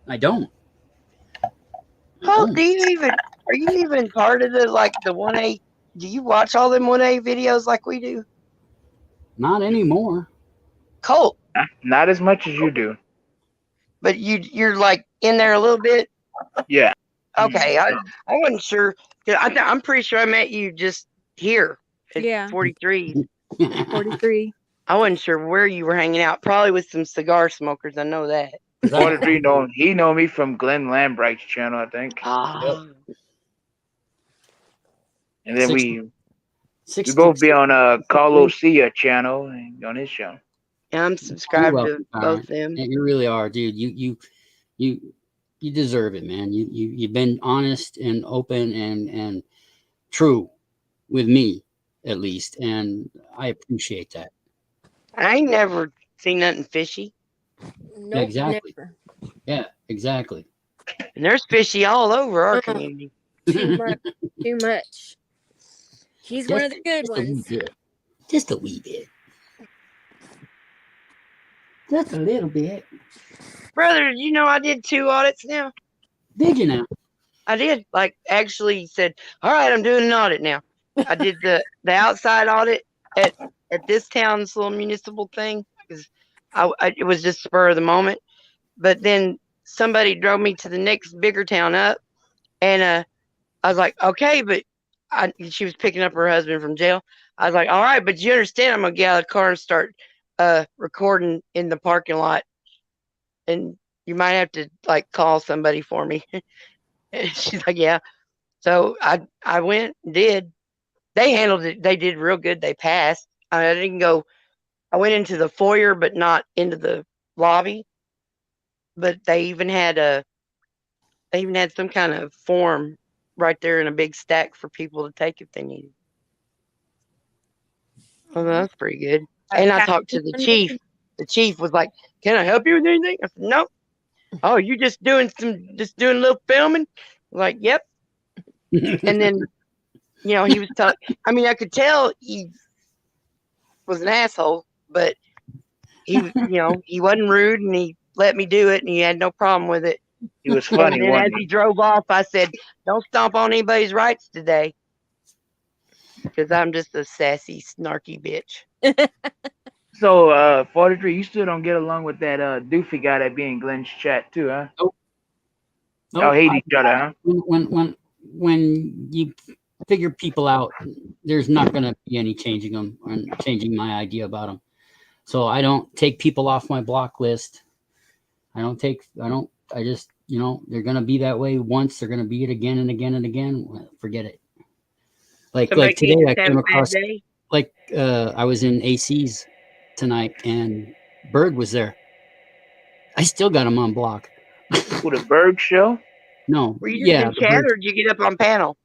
I don't.
Oh, are you even part of the 1A? Do you watch all them 1A videos like we do?
Not anymore.
Colt,
Not as much as you do.
but you're like in there a little bit.
Yeah.
Okay, I wasn't sure. I'm pretty sure I met you just here at
Yeah.
43.
43.
I wasn't sure where you were hanging out. Probably with some cigar smokers. I know that.
43 he know me from Glenn Lambright's channel, I think.
Ah.
And then we
60
both be on Carlos Sia channel and on his show.
Yeah, I'm subscribed
You're
to
welcome,
both
Byron.
them.
And you really are, dude. You deserve it, man. You've been honest and open and true with me, at least, and I appreciate that.
I ain't never seen nothing fishy.
Nope,
exactly.
never.
Yeah, exactly.
And there's fishy all over our community.
Too much. Too much. He's one of the good
just a wee
ones.
bit. Just a wee bit. Just a little bit.
Brother, you know I did 2 audits now.
Did you now?
I did. Like, actually said, all right, I'm doing an audit now. I did the outside audit at this town's little municipal thing because it was just spur of the moment. But then somebody drove me to the next bigger town up, and I was like, okay, but she was picking up her husband from jail. I was like, all right, but you understand I'm gonna get out of the car and start recording in the parking lot, and you might have to like call somebody for me. And she's like, yeah. So I went and did. They handled it. They did real good. They passed. I didn't go. I went into the foyer, but not into the lobby. But they even had some kind of form right there in a big stack for people to take if they needed. Well, that's pretty good. And I talked to the chief. The chief was like, "Can I help you with anything?" I said, "No." "Oh, you just doing a little filming?" I'm like, "Yep." And then, he was telling. I mean, I could tell he was an asshole, but he wasn't rude, and he let me do it, and he had no problem with it.
He was funny.
And then as he drove off, I said, "Don't stomp on anybody's rights today," because I'm just a sassy, snarky bitch.
So, 43, you still don't get along with that doofy guy that be in Glenn's chat too, huh?
Nope.
Y'all hate each other, huh?
When you figure people out, there's not going to be any changing them or changing my idea about them. So I don't take people off my block list. I just, they're going to be that way once. They're going to be it again and again and again. Well, forget it. Like today I came across, I was in AC's tonight and Bird was there. I still got him on block.
Who, the Berg show?
Were
No.
you just in chat or did you get up on panel?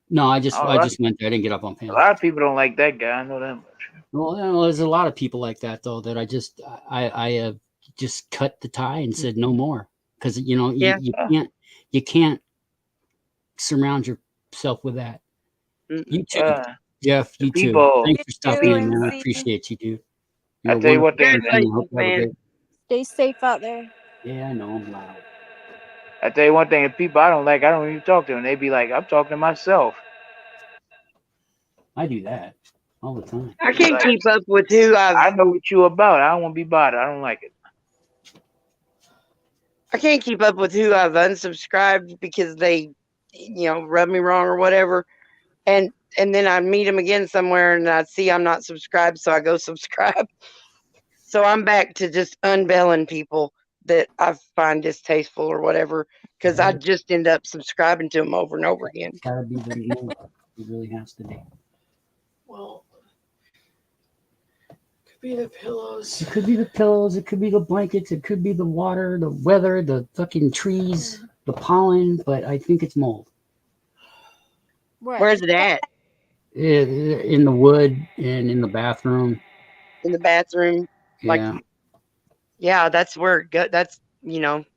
No, I just went there. I didn't get up on panel.
A lot of people don't like that guy. I know that much.
Well, there's a lot of people like that though that I just cut the tie and said no more because you can't surround yourself with that. You too, Jeff. You too. Thanks for stopping in, man. I appreciate you, dude.
I tell you what,
Stay safe out there.
Yeah, I know I'm loud.
I tell you one thing, if people I don't like, I don't even talk to them. They be like, I'm talking to myself.
I do that all the time.
I can't keep up with who
I know what you about. I don't want to be bothered. I don't like it.
I can't keep up with who I've unsubscribed because they, rub me wrong or whatever. And then I meet them again somewhere and I see I'm not subscribed, so I go subscribe. So I'm back to just unbelling people that I find distasteful or whatever because I just end up subscribing to them over and over again.
Gotta be the more. It really has to be.
Well, it could be the pillows.
It could be the pillows. It could be the blankets. It could be the water, the weather, the fucking trees, the pollen. But I think it's mold.
Where's it at?
In the wood and in the bathroom.
In the bathroom.
Yeah.
Yeah, that's where it go. That's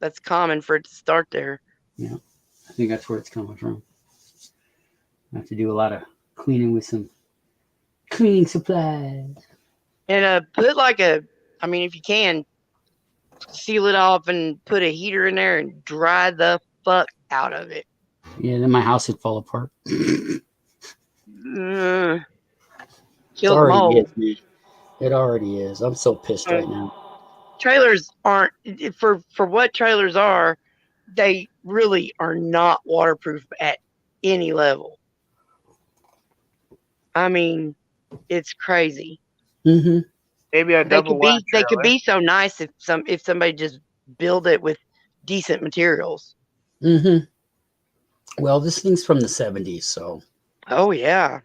that's common for it to start there.
Yeah, I think that's where it's coming from. I have to do a lot of cleaning with some cleaning supplies.
And put if you can, seal it off and put a heater in there and dry the fuck out of it.
Yeah, then my house would fall apart.
Kill the mold.
It already is. I'm so pissed
Uh,
right now.
Trailers aren't for what trailers are. They really are not waterproof at any level. I mean, it's crazy.
Mm-hmm.
Maybe a double wide
They could
trailer.
be so nice if somebody just build it with decent materials.
Mm-hmm. Well, this thing's from the 70s, so.
Oh yeah.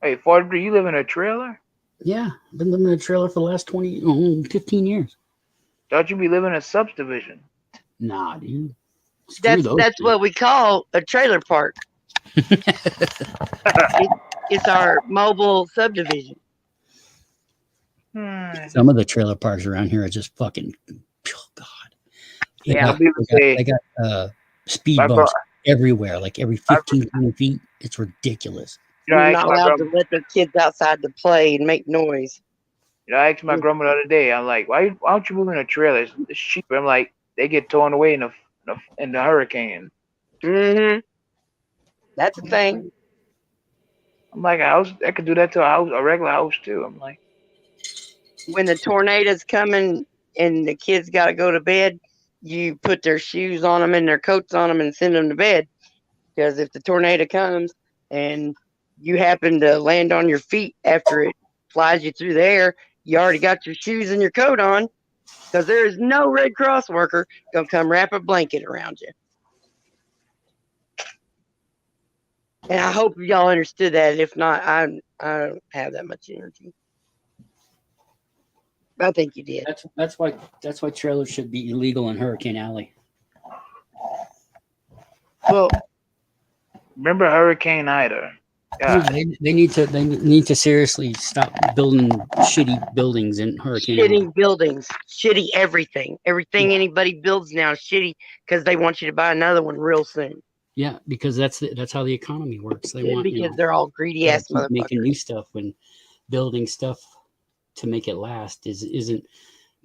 Hey, Ford, do you live in a trailer?
Yeah, I've been living in a trailer for the last 15 years.
Thought you be living in a subdivision.
Nah, dude. Screw those.
That's what we call a trailer park. It's our mobile subdivision.
Some of the trailer parks around here are just fucking. Oh God.
Yeah.
They got speed bumps everywhere, like every 15, 20 feet. It's ridiculous.
You're not allowed to let the kids outside to play and make noise.
I asked my grandma the other day. I'm like, why don't you move in a trailer? It's cheaper. I'm like, they get torn away in the hurricane.
Mm-hmm. That's the thing.
I'm like, a house I could do that to a regular house too. I'm like,
when the tornado's coming and the kids got to go to bed, you put their shoes on them and their coats on them and send them to bed. Because if the tornado comes and you happen to land on your feet after it flies you through the air, you already got your shoes and your coat on. Because there is no Red Cross worker gonna come wrap a blanket around you. And I hope y'all understood that. If not, I don't have that much energy. I think you did.
That's why trailers should be illegal in Hurricane Alley.
Well,
remember Hurricane Ida?
Yeah, they need to seriously stop building shitty buildings in Hurricane Alley.
Shitty buildings, shitty everything. Everything anybody builds now is shitty because they want you to buy another one real soon.
Yeah, because that's how the economy works. They want
because they're all greedy ass motherfuckers.
Making new stuff when building stuff to make it last isn't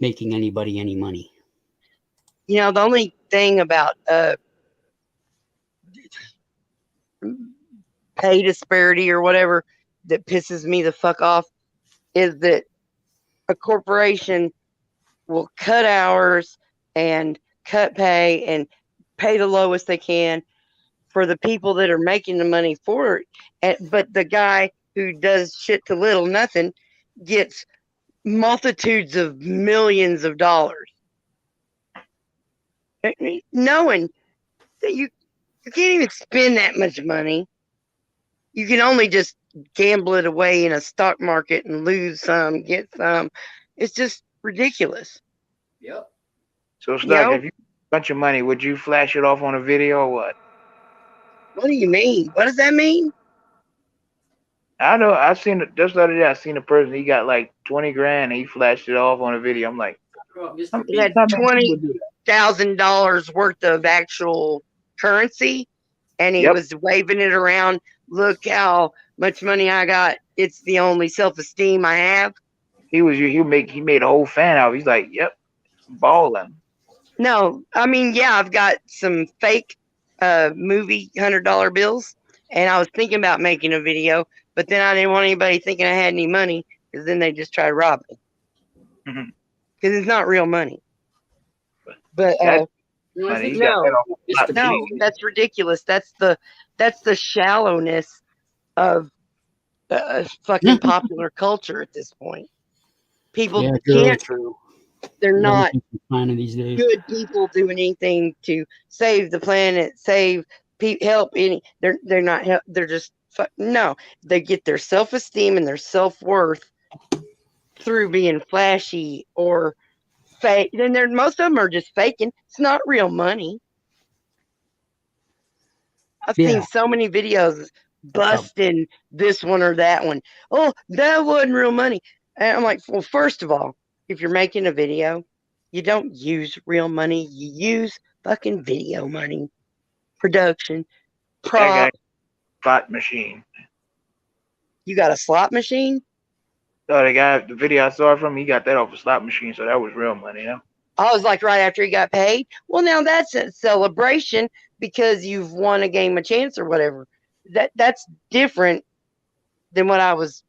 making anybody any money.
You know, the only thing about pay disparity or whatever that pisses me the fuck off is that a corporation will cut hours and cut pay and pay the lowest they can for the people that are making the money for it. But the guy who does shit to little nothing gets multitudes of millions of dollars. Knowing that you can't even spend that much money. You can only just gamble it away in a stock market and lose some, get some. It's just ridiculous.
Yep.
So, Stuck, if you had a bunch of money, would you flash it off on a video or what?
What do you mean? What does that mean?
I know. I seen it just the other day. I seen a person. He got like 20 grand. And he flashed it off on a video. I'm like,
He had $20,000 worth of actual currency, and he was waving it around. Look how much money I got. It's the only self-esteem I have.
He made a whole fan out. He's like, yep, balling.
No, I mean, yeah, I've got some fake movie $100 bills, and I was thinking about making a video, but then I didn't want anybody thinking I had any money, because then they just try to rob me. Because it's not real money. But no, that's ridiculous. That's the shallowness of fucking popular culture at this point. People can't. They're not
these days.
Good people doing anything to save the planet, help any. They're not. They're just no. They get their self-esteem and their self-worth through being flashy or fake. Then most of them are just faking. It's not real money. I've seen so many videos busting this one or that one. Oh, that wasn't real money. And I'm like, well, first of all, if you're making a video, you don't use real money. You use fucking video money. Production. Prop.
Slot machine.
You got a slot machine?
So the video I saw from, he got that off a slot machine, so that was real money, you know?
I was like, right after he got paid. Well, now that's a celebration because you've won a game of chance or whatever. That's different than what I was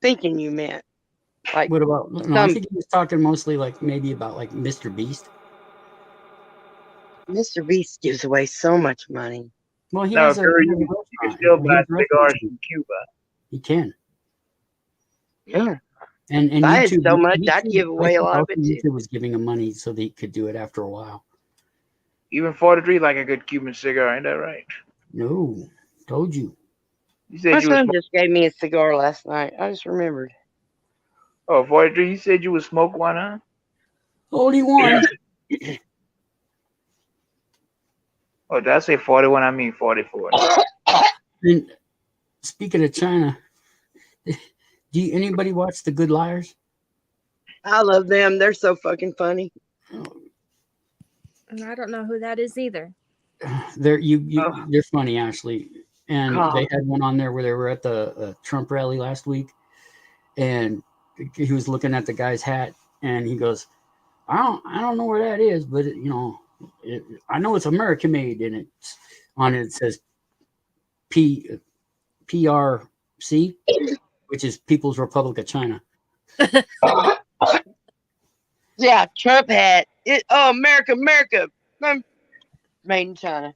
thinking you meant. Like
What about? No, I think he was talking mostly like maybe about like Mr. Beast.
Mr. Beast gives away so much money.
Well, he
No,
has a
Curry,
he has a
you can
restaurant.
still
He
buy
has
cigars
restaurants.
from Cuba.
He can.
Yeah.
And
If I had
YouTube,
so much, I'd
YouTube,
give
I
away a
think
lot of
also
it too.
YouTube was giving him money so they could do it after a while.
Even 43 like a good Cuban cigar, ain't that right?
No, told you.
You
My
said you was
son just gave me a cigar last night. I just remembered.
Oh, 43, you said you would smoke one, huh?
Only one.
Oh, did I say 41? I mean 44.
And speaking of China, do anybody watch The Good Liars?
I love them. They're so fucking funny.
I don't know who that is either.
They're they're funny, Ashley. And
God.
they had one on there where they were at the Trump rally last week, and he was looking at the guy's hat, and he goes, I don't know where that is, but I know it's American made, and it's on it says PRC, which is People's Republic of China.
Yeah, Trump hat. America, made in China.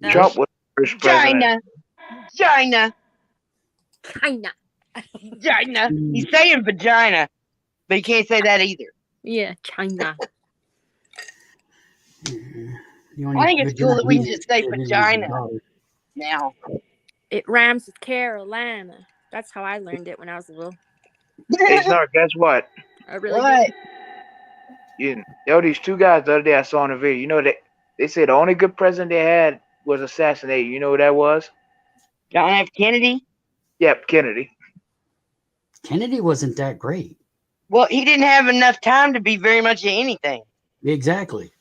Trump was the first president.
China.
China.
He's saying vagina, but he can't say that either.
Yeah, China.
I think it's cool that we can just say vagina now.
It rhymes with Carolina. That's how I learned it when I was little.
Hey, Snark, guess what?
I really did.
These two guys the other day I saw on the video. You know, they said the only good president they had was assassinated. You know who that was?
John F. Kennedy?
Yep, Kennedy.
Kennedy wasn't that great.
Well, he didn't have enough time to be very much of anything.
Exactly.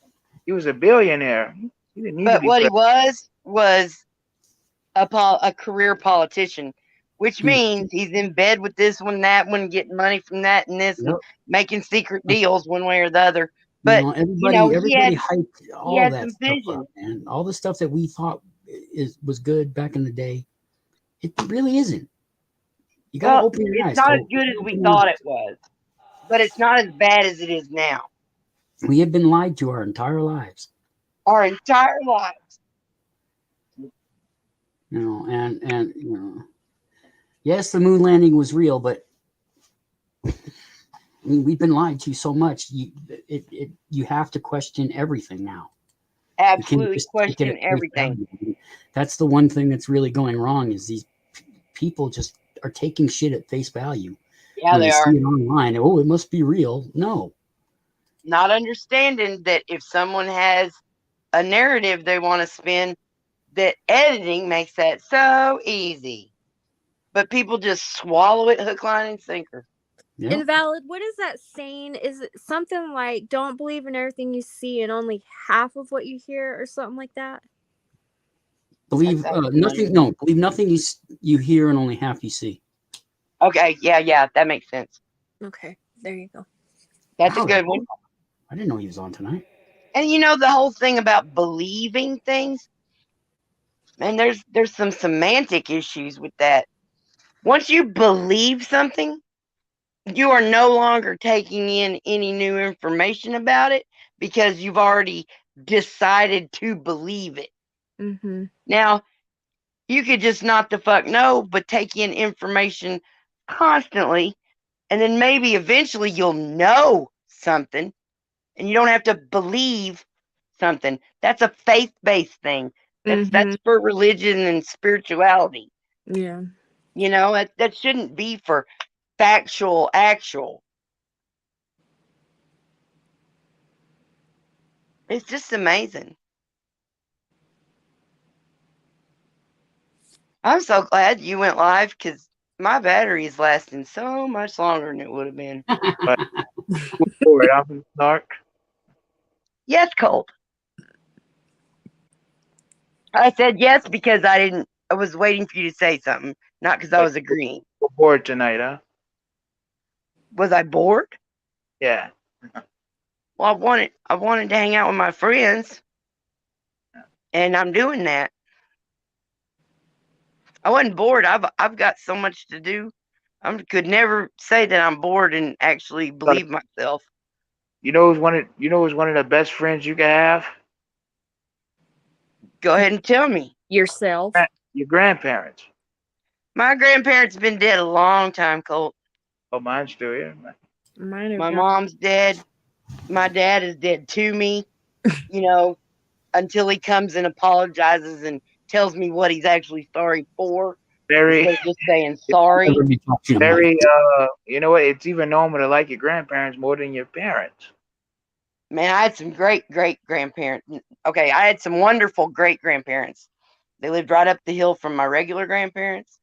He was a billionaire. He didn't need to
But
be
what
president.
he was a career politician, which means he's in bed with this one, that one, getting money from that and this, and making secret deals one way or the other. But
everybody hyped all that
some
stuff
vision.
up, man. All the stuff that we thought was good back in the day, it really isn't. You gotta open your eyes.
It's not as good as we thought it was, but it's not as bad as it is now.
We have been lied to our entire lives.
Our entire lives.
And yes, the moon landing was real, but I mean, we've been lied to so much. You have to question everything now.
Absolutely question everything.
That's the one thing that's really going wrong is these people just are taking shit at face value.
Yeah,
when
they
see
are.
it online. Oh, it must be real. No.
Not understanding that if someone has a narrative they want to spin, that editing makes that so easy. But people just swallow it hook, line, and sinker.
Yep.
Invalid. What is that saying? Is it something like "Don't believe in everything you see and only half of what you hear," or something like that?
Believe nothing. No, believe nothing you hear and only half you see.
Okay, yeah, that makes sense.
Okay, there you go.
That's a good one.
I didn't know he was on tonight.
And the whole thing about believing things, and there's some semantic issues with that. Once you believe something, you are no longer taking in any new information about it because you've already decided to believe it.
Mm-hmm.
Now, you could just not the fuck know, but take in information constantly, and then maybe eventually you'll know something, and you don't have to believe something. That's a faith-based thing. That's for religion and spirituality.
Yeah.
That shouldn't be for factual, actual. It's just amazing. I'm so glad you went live because my battery is lasting so much longer than it would have been.
But I'm from Snark.
Yes, Colt. I said yes because I was waiting for you to say something, not because I was agreeing.
You're bored tonight, huh?
Was I bored?
Yeah.
Well, I wanted to hang out with my friends, and I'm doing that. I wasn't bored. I've got so much to do. I could never say that I'm bored and actually believe myself.
You know who's one of the best friends you can have?
Go ahead and tell me.
Yourself.
Your grandparents.
My grandparents have been dead a long time, Colt.
Oh, mine's still here.
Mine are
My
gone.
mom's dead. My dad is dead to me. You know, until he comes and apologizes and tells me what he's actually sorry for.
Very,
Instead of just saying sorry.
very. You know what? It's even normal to like your grandparents more than your parents.
Man, I had some great grandparents. Okay, I had some wonderful great grandparents. They lived right up the hill from my regular grandparents.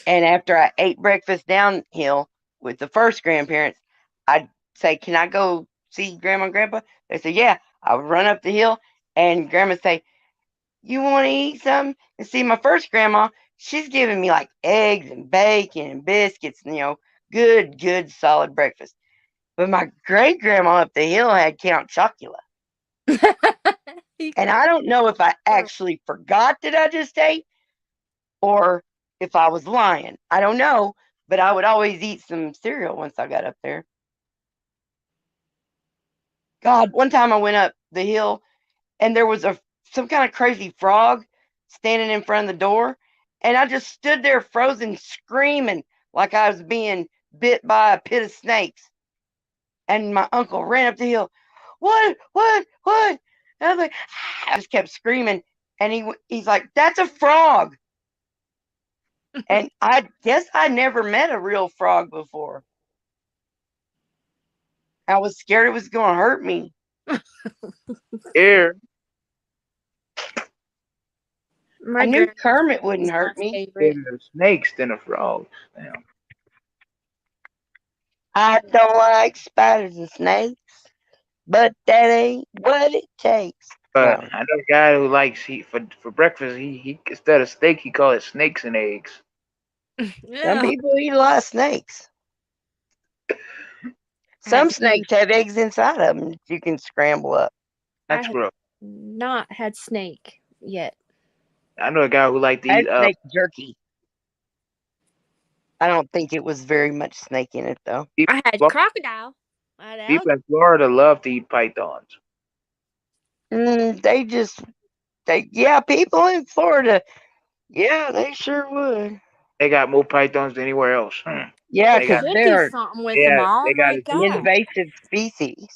And after I ate breakfast downhill with the first grandparents, I'd say, "Can I go see Grandma and Grandpa?" They said, "Yeah." I would run up the hill, and Grandma would say, "You want to eat something?" And see, my first grandma, she's giving me like eggs and bacon and biscuits, and good, solid breakfast. But my great grandma up the hill had Count Chocula. And I don't know if I actually forgot that I just ate or if I was lying. I don't know, but I would always eat some cereal once I got up there. God, one time I went up the hill and there was some kind of crazy frog standing in front of the door, and I just stood there frozen, screaming like I was being bit by a pit of snakes. And my uncle ran up the hill. What? And I was like, I just kept screaming, and he's like, "That's a frog." And I guess I never met a real frog before. I was scared it was going to hurt me.
Here.
I knew Kermit wouldn't hurt me.
There's snakes than a frog. Damn.
I don't like spiders and snakes, but that ain't what it takes.
But I know a guy who likes for breakfast. He instead of steak he call it snakes and eggs.
Some people eat a lot of snakes. Some snakes have eggs inside of them that you can scramble up.
That's gross.
Not had snake yet.
I know a guy who liked to
I
eat
had snake jerky. I don't think it was very much snake in it though.
I had crocodile.
People in Florida love to eat pythons.
People in Florida, yeah, they sure would.
They got more pythons than anywhere else.
Yeah,
They
because
should
they're
do something with them all.
They got
My God.
invasive species.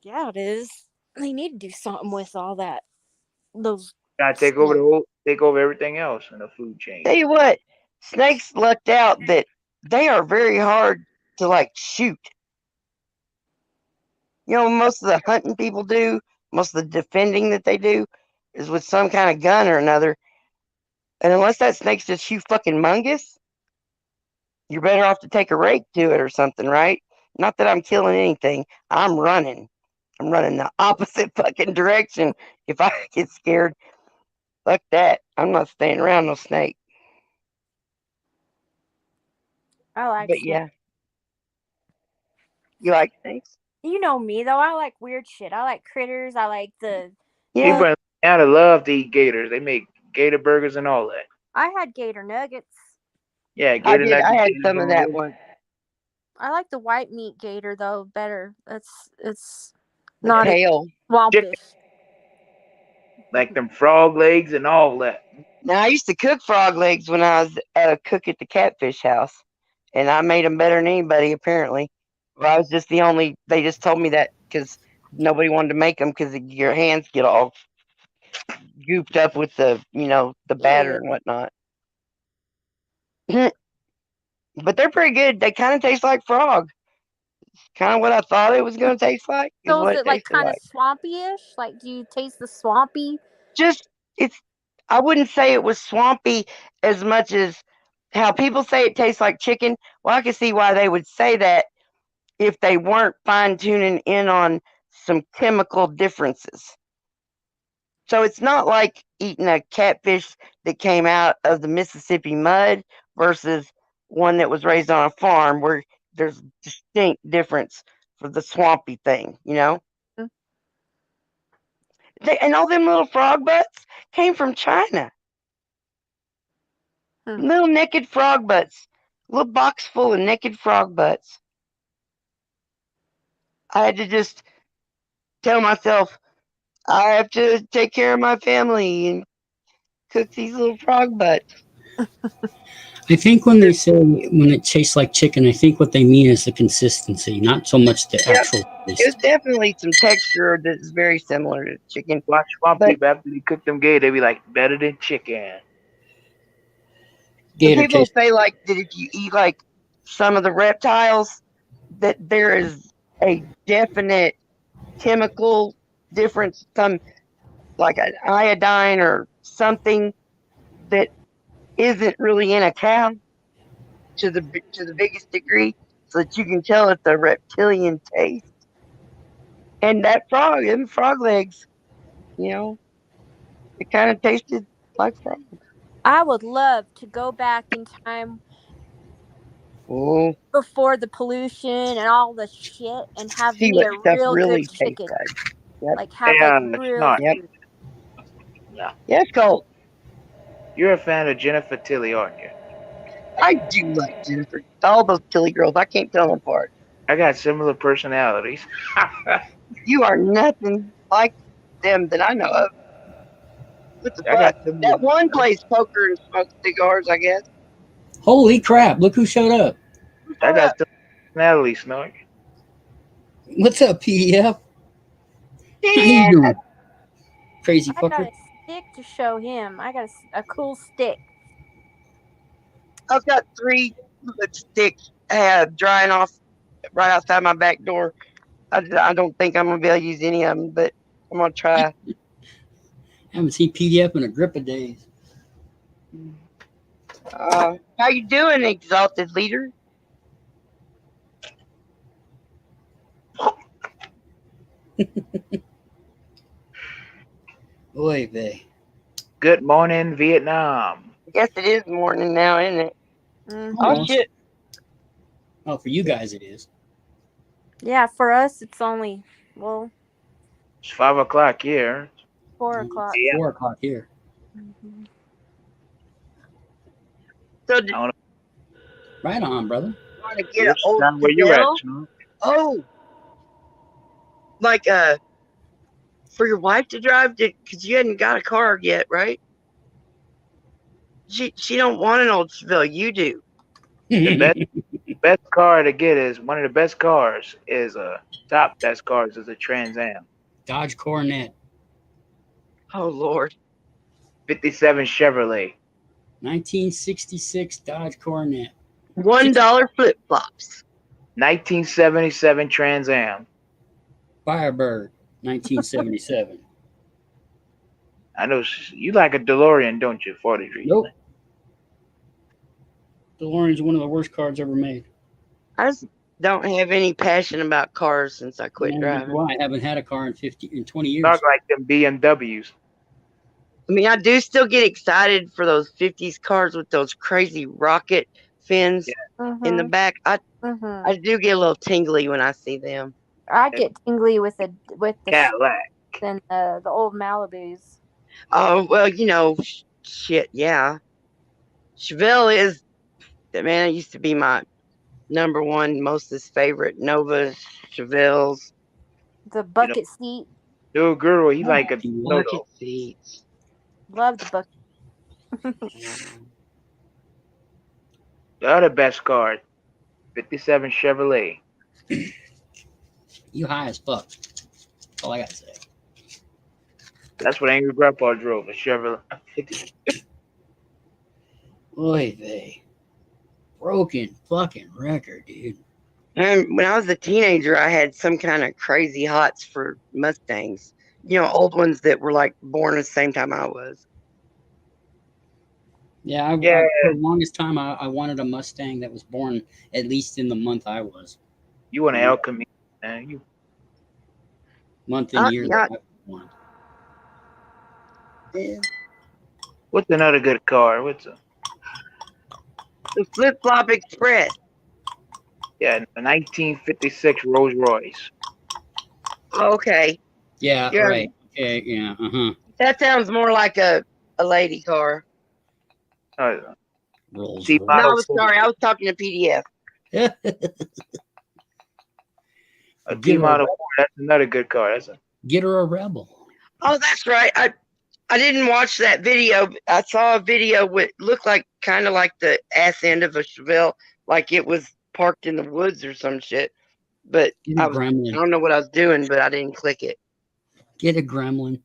Yeah, it is. They need to do something with all that. Those.
Gotta take over everything else in the food chain.
Tell you what, snakes lucked out that they are very hard to like shoot. Most of the hunting people do, most of the defending that they do is with some kind of gun or another. And unless that snake's just huge fucking mungus, you're better off to take a rake to it or something, right? Not that I'm killing anything. I'm running. I'm running the opposite fucking direction if I get scared. Fuck that. I'm not staying around no snake.
I like
But
snakes.
yeah. You like snakes?
You know me though. I like weird shit. I like critters. I like the.
People in Atlanta love to eat gators. They make gator burgers and all that.
I had gator nuggets.
Yeah, gator nuggets.
I had some of that one.
I like the white meat gator though better. It's
the
not
tail.
swampish.
Like them frog legs and all that.
Now I used to cook frog legs when I was a cook at the catfish house, and I made them better than anybody apparently. Well, I was just the only. They just told me that because nobody wanted to make them because your hands get all gooped up with the the batter and whatnot. But they're pretty good. They kind of taste like frog. Kind of what I thought it was going to taste like.
So is it like kind of swampy-ish? Like, do you taste the swampy?
I wouldn't say it was swampy as much as how people say it tastes like chicken. Well, I can see why they would say that if they weren't fine tuning in on some chemical differences. So it's not like eating a catfish that came out of the Mississippi mud versus one that was raised on a farm where there's distinct difference for the swampy thing,
Mm-hmm.
And all them little frog butts came from China. Little naked frog butts. little box full of naked frog butts. I had to just tell myself I have to take care of my family and cook these little frog butts.
I think when they say when it tastes like chicken, I think what they mean is the consistency, not so much the
Yep.
actual
There's
taste.
definitely some texture that's very similar to chicken.
Watch swamp
But
people after they cook them gay, they be like better than chicken.
Gator
people
taste.
say like that if you eat like some of the reptiles, that there is a definite chemical difference, some like an iodine or something that isn't really in a cow to the biggest degree, so that you can tell it's a reptilian taste. And that frog, them frog legs, you know, it kind of tasted like frog.
I would love to go back in time
Oh,
before the pollution and all the shit and have
see
me
what
a
stuff
real good
really tastes
chicken.
like. Yep.
Like have
Hey,
like
it's
real
not.
Yep.
food.
Yeah.
Yes, Cole.
You're a fan of Jennifer Tilly, aren't you?
I do like Jennifer. All those Tilly girls, I can't tell them apart.
I got similar personalities.
You are nothing like them that I know of. What the
I got
fuck?
similar.
That one plays poker and smokes cigars, I guess.
Holy crap! Look who showed up.
I got similar personalities, Snark.
What's up, PDF? How you
Yeah.
doing, crazy
I got
fucker?
a stick to show him. I got a cool stick.
I've got 3 lipsticks drying off right outside my back door. I don't think I'm gonna be able to use any of them, but I'm gonna try.
Haven't seen PDF in a grip of days.
How you doing, exalted leader?
Oy vey.
Good morning, Vietnam.
I guess it is morning now, isn't it?
Mm-hmm.
Oh
Almost.
shit!
Oh, for you guys it is.
Yeah, for us it's only
It's 5 o'clock here.
4:00.
Yeah.
4 o'clock here.
Mm-hmm.
So
I don't know.
Right on, brother.
want to get an old
Down where you at,
Chevelle?
Snark?
Oh, like for your wife to drive, because you hadn't got a car yet, right? She don't want an old Chevelle. You do.
The best car to get is one of the best cars is top best cars is a Trans Am.
Dodge Coronet.
Oh Lord.
57 Chevrolet.
1966 Dodge Coronet.
$1 flip flops.
1977 Trans Am.
Firebird. 1977.
I know you like a DeLorean, don't you? 43.
Nope. DeLorean's one of the worst cars ever made.
I just don't have any passion about cars since I quit driving.
Well, I haven't had a car in 20 years.
Not like them BMWs.
I mean, I do still get excited for those 50s cars with those crazy rocket fins in the back. I do get a little tingly when I see them.
I get tingly with the
Cadillac
and the old Malibus.
Oh well, you know, shit. Yeah, Chevelle is the man. It used to be my number one, mostest favorite. Novas, Chevelles.
The bucket seat.
No girl, he like a
bucket seats.
Love the bucket.
The other best car, 57 Chevrolet.
You high as fuck. That's all I gotta say.
That's what Angry Grandpa drove, a Chevrolet.
Oy vey. Broken fucking record, dude.
And when I was a teenager, I had some kind of crazy hots for Mustangs. You know, old ones that were like born at the same time I was.
Yeah, for the longest time, I wanted a Mustang that was born at least in the month I was.
You want an El Camino, man. You
month and year.
Yeah.
That I wanted.
Yeah.
What's another good car? What's a
The Flip Flop Express.
Yeah, a 1956 Rolls Royce.
Okay.
Yeah,
Yeah.
right. Okay, yeah,
That sounds more like a lady car.
Oh,
Rolls
T
No,
Model
I was
4.
sorry. I was talking to PDF.
A
Get
T
her a
Model
rebel.
4. That's another good car. That's a
Get her a rebel.
Oh, that's right. I didn't watch that video. I saw a video with looked like kind of like the ass end of a Chevelle, like it was parked in the woods or some shit. But
Get a
I
gremlin.
don't know what I was doing, but I didn't click it.
Get a gremlin.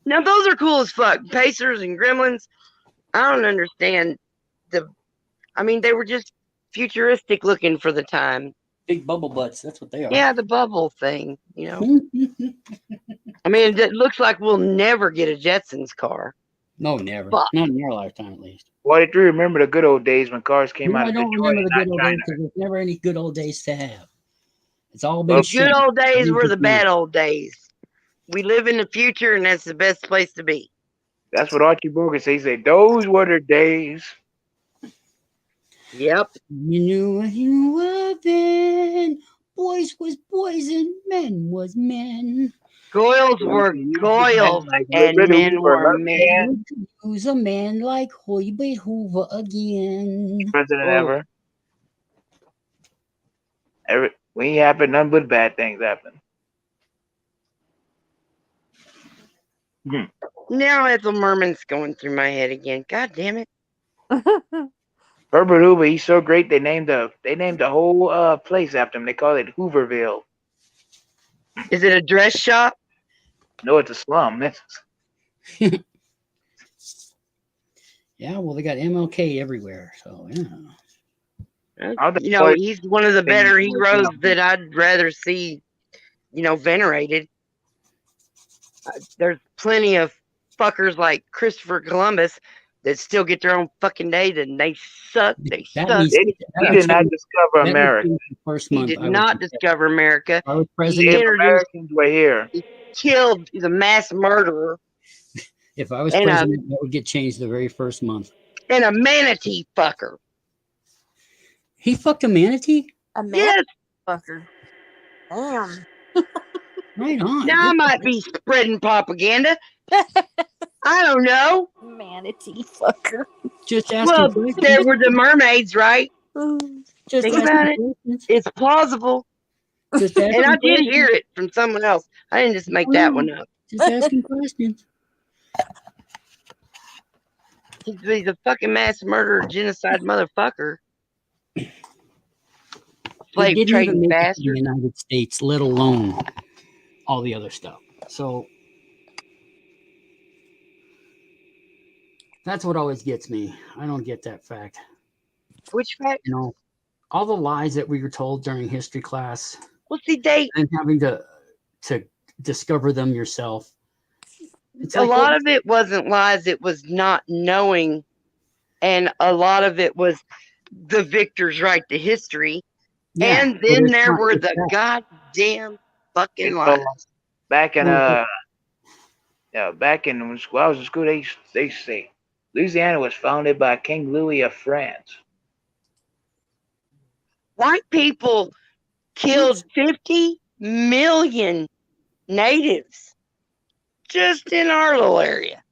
Now those are cool as fuck. Pacers and Gremlins. I don't understand I mean, they were just futuristic looking for the time.
Big bubble butts. That's what they are.
Yeah, the bubble thing, you know. I mean, it looks like we'll never get a Jetsons car.
No, never.
Fuck.
Not in your lifetime, at least.
Why did you remember the good old days when cars came
No,
out
I
of
don't
Detroit
remember
and
the
not
good old
China?
days because there's never any good old days to have. It's all been
The
shit.
good old days were the
Everything's
bad old days. We live in the future, and that's the best place to be.
That's what Archie Bogan said. He said, those were the days.
Yep.
You knew what you were then. Boys was boys and men was men.
Goils were goils, and men were men.
Who's a man like Hoiby Hoover again?
President
Oh.
ever. When he happened, none but bad things happen.
Now Ethel Merman's going through my head again. God damn it.
Herbert Hoover, he's so great. They named the whole place after him. They call it Hooverville.
Is it a dress shop?
No, it's a slum.
Yeah, well, they got MLK everywhere, so yeah.
You know, he's one of the better heroes that I'd rather see, you know, venerated. There's plenty of fuckers like Christopher Columbus that still get their own fucking date and they suck. They suck.
He did not discover America.
He did not discover America.
I was
He
president.
introduced,
Americans were here.
he killed, he's a mass murderer
If I was
and
president, that would get changed the very first month.
and a manatee fucker.
He fucked a manatee?
A man
Yes.
fucker. Damn.
Right on.
Now I might be spreading propaganda. I don't know.
Manatee fucker.
Just asking
Well,
questions.
there were the mermaids, right?
Just
Think
asking
about it.
questions.
It's plausible.
Just
And I
asking
did
questions.
hear it from someone else. I didn't just make that one up.
Just asking questions.
He's a fucking mass murderer, genocide motherfucker.
He
Slave
didn't even
trading
make it to the
bastard.
United States, let alone all the other stuff. So that's what always gets me. I don't get that fact.
Which fact?
You know, all the lies that we were told during history class
Well, see, they
and having to discover them yourself. It's
a
like,
lot of it wasn't lies, it was not knowing, and a lot of it was the victors write the history.
yeah,
And
but
then
it's
there
not
were
just
the
that.
goddamn fucking
So,
lies.
back in
Well,
back in when I was in school, they say Louisiana was founded by King Louis of France.
White people killed 50 million natives just in our little area.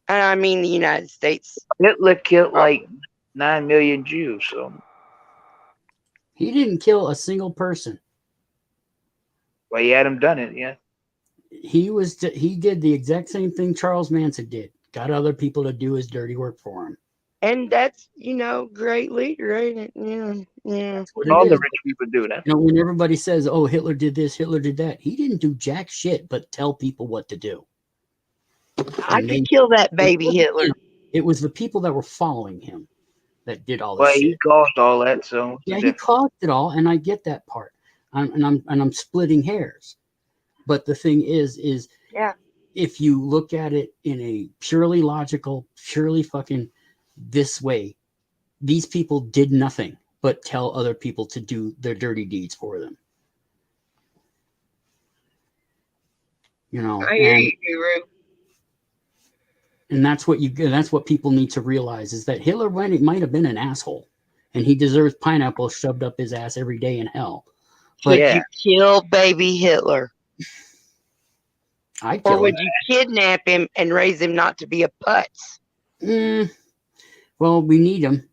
And I mean the United States.
Hitler killed like 9 million Jews. So
he didn't kill a single person.
well, he had them done it. Yeah.
He did the exact same thing Charles Manson did. Got other people to do his dirty work for him.
And that's, you know, great leader, ain't it? Yeah, yeah.
All the rich people do that.
You know, when everybody says, "Oh, Hitler did this, Hitler did that," he didn't do jack shit but tell people what to do.
I could kill that baby Hitler.
It was the people that were following him that did all this
Well,
shit.
he caused all that, so
Yeah, he caused it all, and I get that part. I'm splitting hairs, but the thing is
yeah,
if you look at it in a purely logical, purely fucking this way, these people did nothing but tell other people to do their dirty deeds for them. You know,
I hear you, Guru.
and that's what people need to realize is that Hitler might have been an asshole, and he deserves pineapple shoved up his ass every day in hell. But
Would you kill baby Hitler?
I'd
Or
kill
would
him.
you kidnap him and raise him not to be a putz?
Well, we need them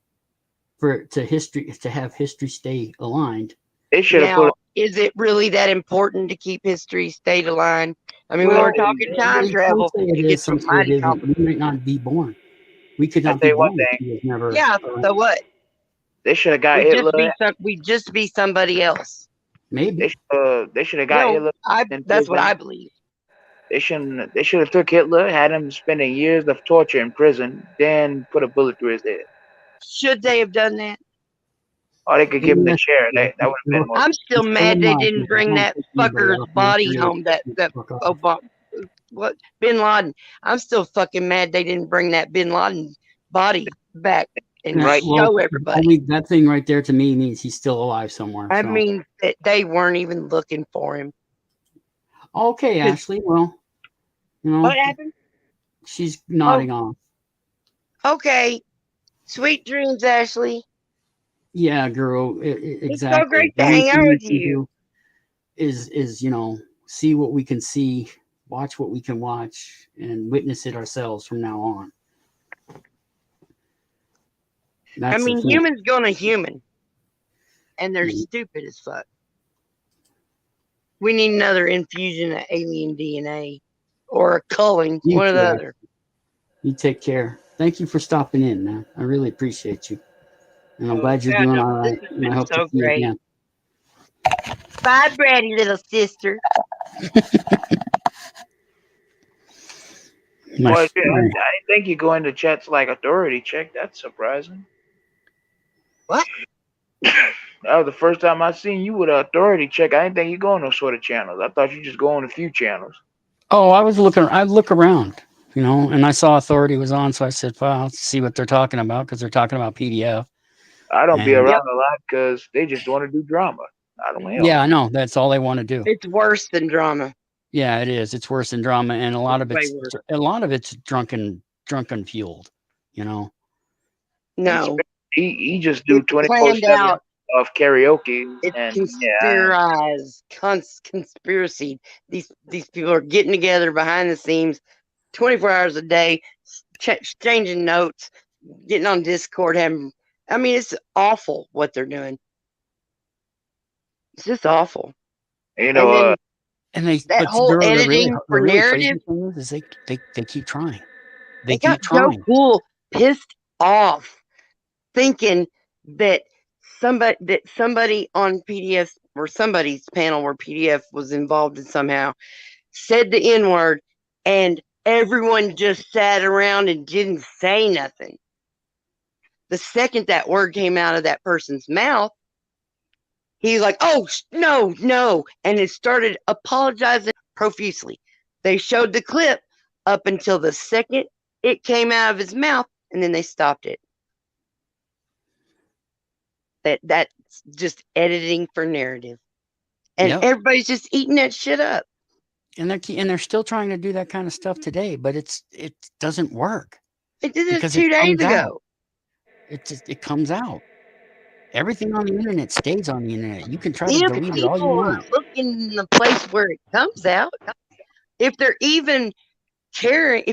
to have history stay aligned.
They should have put.
Now, is it really that important to keep history stayed aligned? I mean, we
Well,
were talking time travel.
some say it
It
is,
gets
some say
mighty
it isn't.
complicated.
We might not be born. We could
I
not
tell
be
you one
born if
thing.
he was never.
Yeah, so what?
They should have got
We
Hitler.
just be somebody else.
Maybe.
They should have got
No,
Hitler. in
that's what
prison.
I believe.
They shouldn't. They should have took Hitler, had him spending years of torture in prison, then put a bullet through his head.
Should they have done that?
Or they could give him the chair. That would have been more.
I'm still mad they didn't bring that fucker's body home. That Obama, what Bin Laden. I'm still fucking mad they didn't bring that Bin Laden body back and show everybody.
That thing right there to me means he's still alive somewhere.
I
so.
mean, that they weren't even looking for him.
Okay, Ashley. Well,
what happened?
She's nodding off.
Okay, sweet dreams, Ashley.
Yeah, girl. Exactly.
It's so great to hang out with you.
Is see what we can see, watch what we can watch, and witness it ourselves from now on.
I mean, humans gonna human, and they're stupid as fuck. We need another infusion of alien DNA or a culling, one or the other.
You take care. Thank you for stopping in, man. I really appreciate you. And I'm glad you're doing all right. And I hope to see you again.
Bye, bratty little sister.
Boy, I didn't think you go into chats like authority check. That's surprising.
What?
That was the first time I seen you with an authority check. I didn't think you go on those sort of channels. I thought you just go on a few channels.
Oh, I look around, and I saw authority was on, so I said, well, let's see what they're talking about, because they're talking about PDF.
I don't be around a lot because they just want to do drama. I don't know.
Yeah, I know. That's all they want to do.
It's worse than drama.
Yeah, it is. It's worse than drama, and a lot of it's drunken fueled.
No,
he just do 24/7 of karaoke.
It's conspiracy. These people are getting together behind the scenes, 24 hours a day, exchanging notes, getting on Discord. I mean, it's awful what they're doing. It's just awful.
And
that whole editing for narrative
is they keep trying.
They keep trying. So cool, pissed off, thinking that somebody on PDF or somebody's panel where PDF was involved in somehow said the N-word, and everyone just sat around and didn't say nothing. The second that word came out of that person's mouth, he's like, oh, no. And it started apologizing profusely. They showed the clip up until the second it came out of his mouth, and then they stopped it. That's just editing for narrative. And everybody's just eating that shit up.
And they're still trying to do that kind of stuff today, but it doesn't work.
It did this 2 days ago.
It comes out. Everything on the internet stays on the internet. You can try to delete it all you want.
Looking in the place where it comes out, if they're even caring,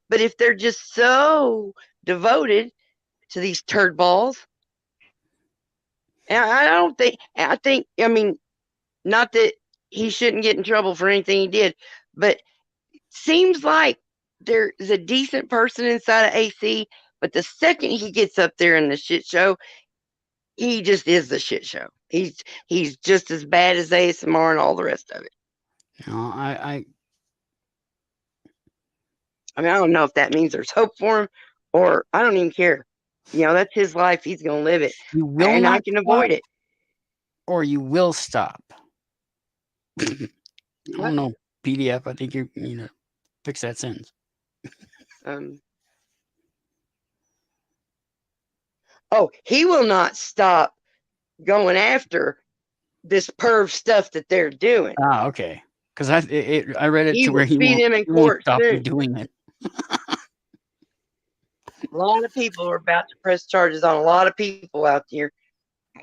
but if they're just so devoted to these turd balls, and I think, not that he shouldn't get in trouble for anything he did, but it seems like there's a decent person inside of AC, but the second he gets up there in the shit show, he just is the shit show. He's just as bad as ASMR and all the rest of it.
I
don't know if that means there's hope for him, or I don't even care. That's his life. He's gonna live it, and I can avoid it.
Or you will stop. I don't know, PDF. I think you need to fix that sentence.
Oh, he will not stop going after this perv stuff that they're doing.
Ah, okay. Because I read it to where he won't stop doing it.
A lot of people are about to press charges on a lot of people out there.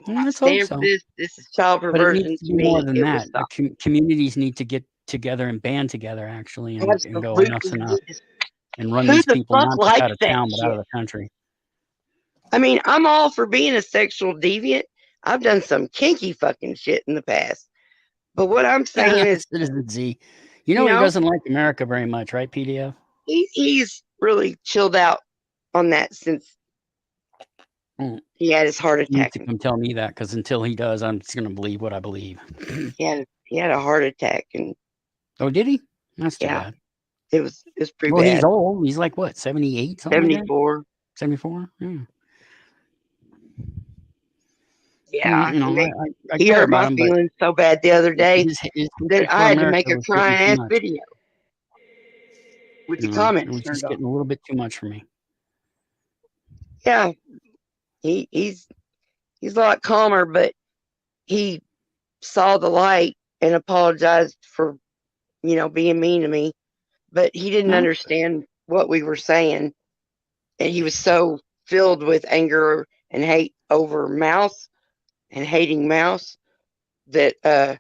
Let's hope so.
This is child perversion.
But it needs to be more than that. The communities need to get together and band together, actually, and go enough's enough. And run these people not just out of town, but out of the country.
I mean, I'm all for being a sexual deviant. I've done some kinky fucking shit in the past. But what I'm saying is,
Citizen Z. You
you
know he
know,
doesn't like America very much, right, PDF?
he's really chilled out on that since
Mm.
he had his heart
He needs
attack.
to come tell me that, because until he does, I'm just going to believe what I believe.
He had a heart attack, and
Oh, did he? That's too
yeah,
bad.
it was pretty
Well,
bad.
he's old. He's like, what, 78, something like that?
74.
74? Yeah.
Yeah,
You know, I
he
care
hurt
about
my
him, but
feelings so bad the other day
his hatred
that
for
I had to make
America
a
was getting
crying
too
ass
much.
video with the
You know, it
comments
was
turned
just
on.
getting a little bit too much for me.
Yeah, he's a lot calmer, but he saw the light and apologized for being mean to me, but he didn't
No?
understand what we were saying, and he was so filled with anger and hate over Mouse and hating Mouse that that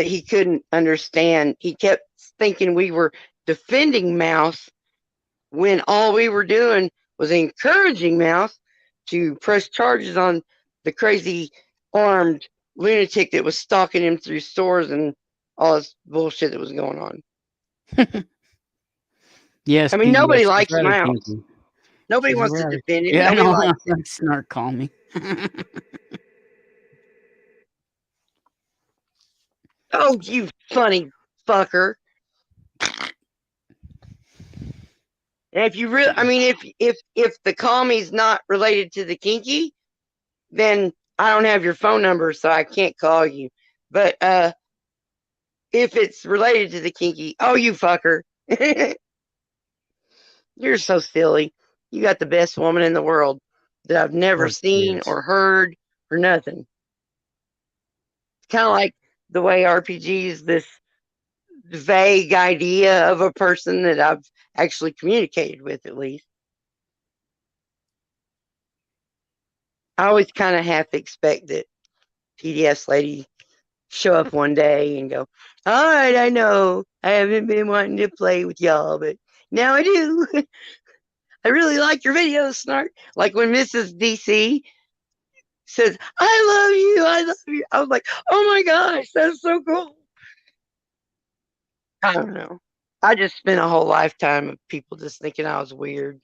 he couldn't understand. He kept thinking we were defending Mouse when all we were doing was encouraging Mouse to press charges on the crazy armed lunatic that was stalking him through stores and all this bullshit that was going on.
Yes,
I mean,
PDF.
nobody
She's
likes
rather
Mouse.
kinky.
Nobody
She's
wants to
rather...
defend him.
Yeah, I
Nobody
know.
likes him.
Like Snark call me.
Oh, you funny fucker. And if you really, I mean, if the call me's not related to the kinky, then I don't have your phone number, so I can't call you. But if it's related to the kinky, oh, you fucker. You're so silly. You got the best woman in the world that I've never
course he
seen
is.
or heard or nothing. It's kind of like the way RPGs, this vague idea of a person that I've actually communicated with, at least. I always kind of have to expect that PDS lady show up one day and go, all right, I know I haven't been wanting to play with y'all, but now I do. I really like your videos, Snark. Like when Mrs. DC says, I love you. I was like, oh my gosh, that's so cool. I don't know. I just spent a whole lifetime of people just thinking I was weird.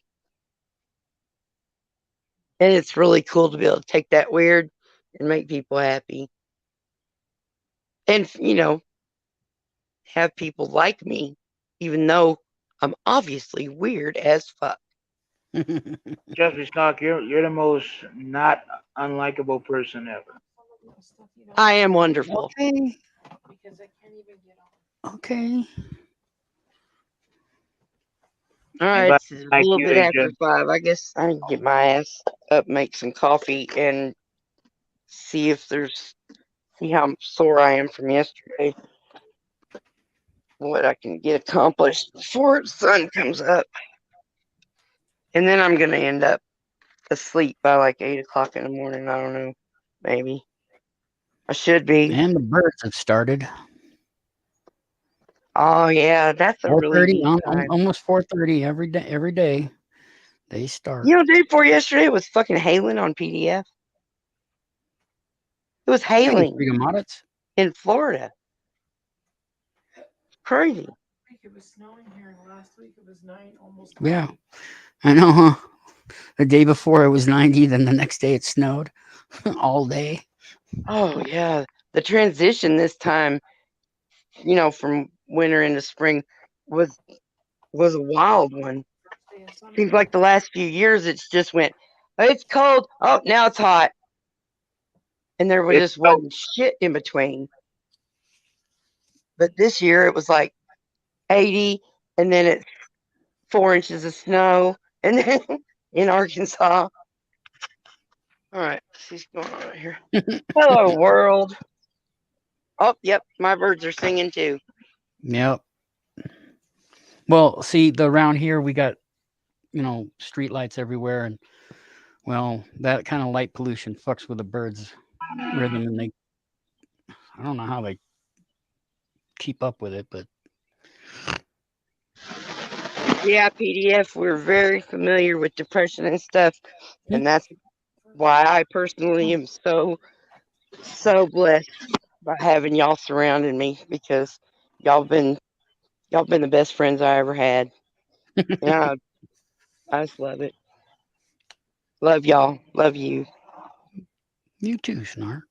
And it's really cool to be able to take that weird and make people happy. And, have people like me, even though I'm obviously weird as fuck.
Trust me, Snark, you're the most not unlikable person ever.
I am wonderful.
Okay. Okay.
All right,
Anybody
it's a
like
little
you,
bit
they
after
just
5. I guess I can get my ass up, make some coffee, and see how sore I am from yesterday. What I can get accomplished before the sun comes up. And then I'm going to end up asleep by like 8 o'clock in the morning. I don't know. Maybe. I should be.
And the birds have started.
Oh, yeah. That's a really
4:30,
deep time.
almost 4:30 every day. Every day they start.
Day before yesterday was fucking hailing on PDF. It was hailing in Florida. Crazy.
It was snowing here last week. It was 9, almost 9.
Yeah, I know. Huh? The day before it was 90, then the next day it snowed all day.
Oh yeah, the transition this time, from winter into spring, was a wild one. Seems like the last few years it's just went, it's cold. Oh, now it's hot, and there was just wasn't shit in between. But this year it was like 80, and then it's 4 inches of snow, and then in Arkansas. All right, let's see what's going on here. Hello, world. Oh, yep, my birds are singing too.
Yep. Well, see, around here we got, street lights everywhere, and well, that kind of light pollution fucks with the birds' rhythm, and I don't know how they keep up with it, but
Yeah, PDF. We're very familiar with depression and stuff, and that's why I personally am so blessed by having y'all surrounding me, because y'all been the best friends I ever had, and I just love it. Love y'all. Love you.
You too, Snark.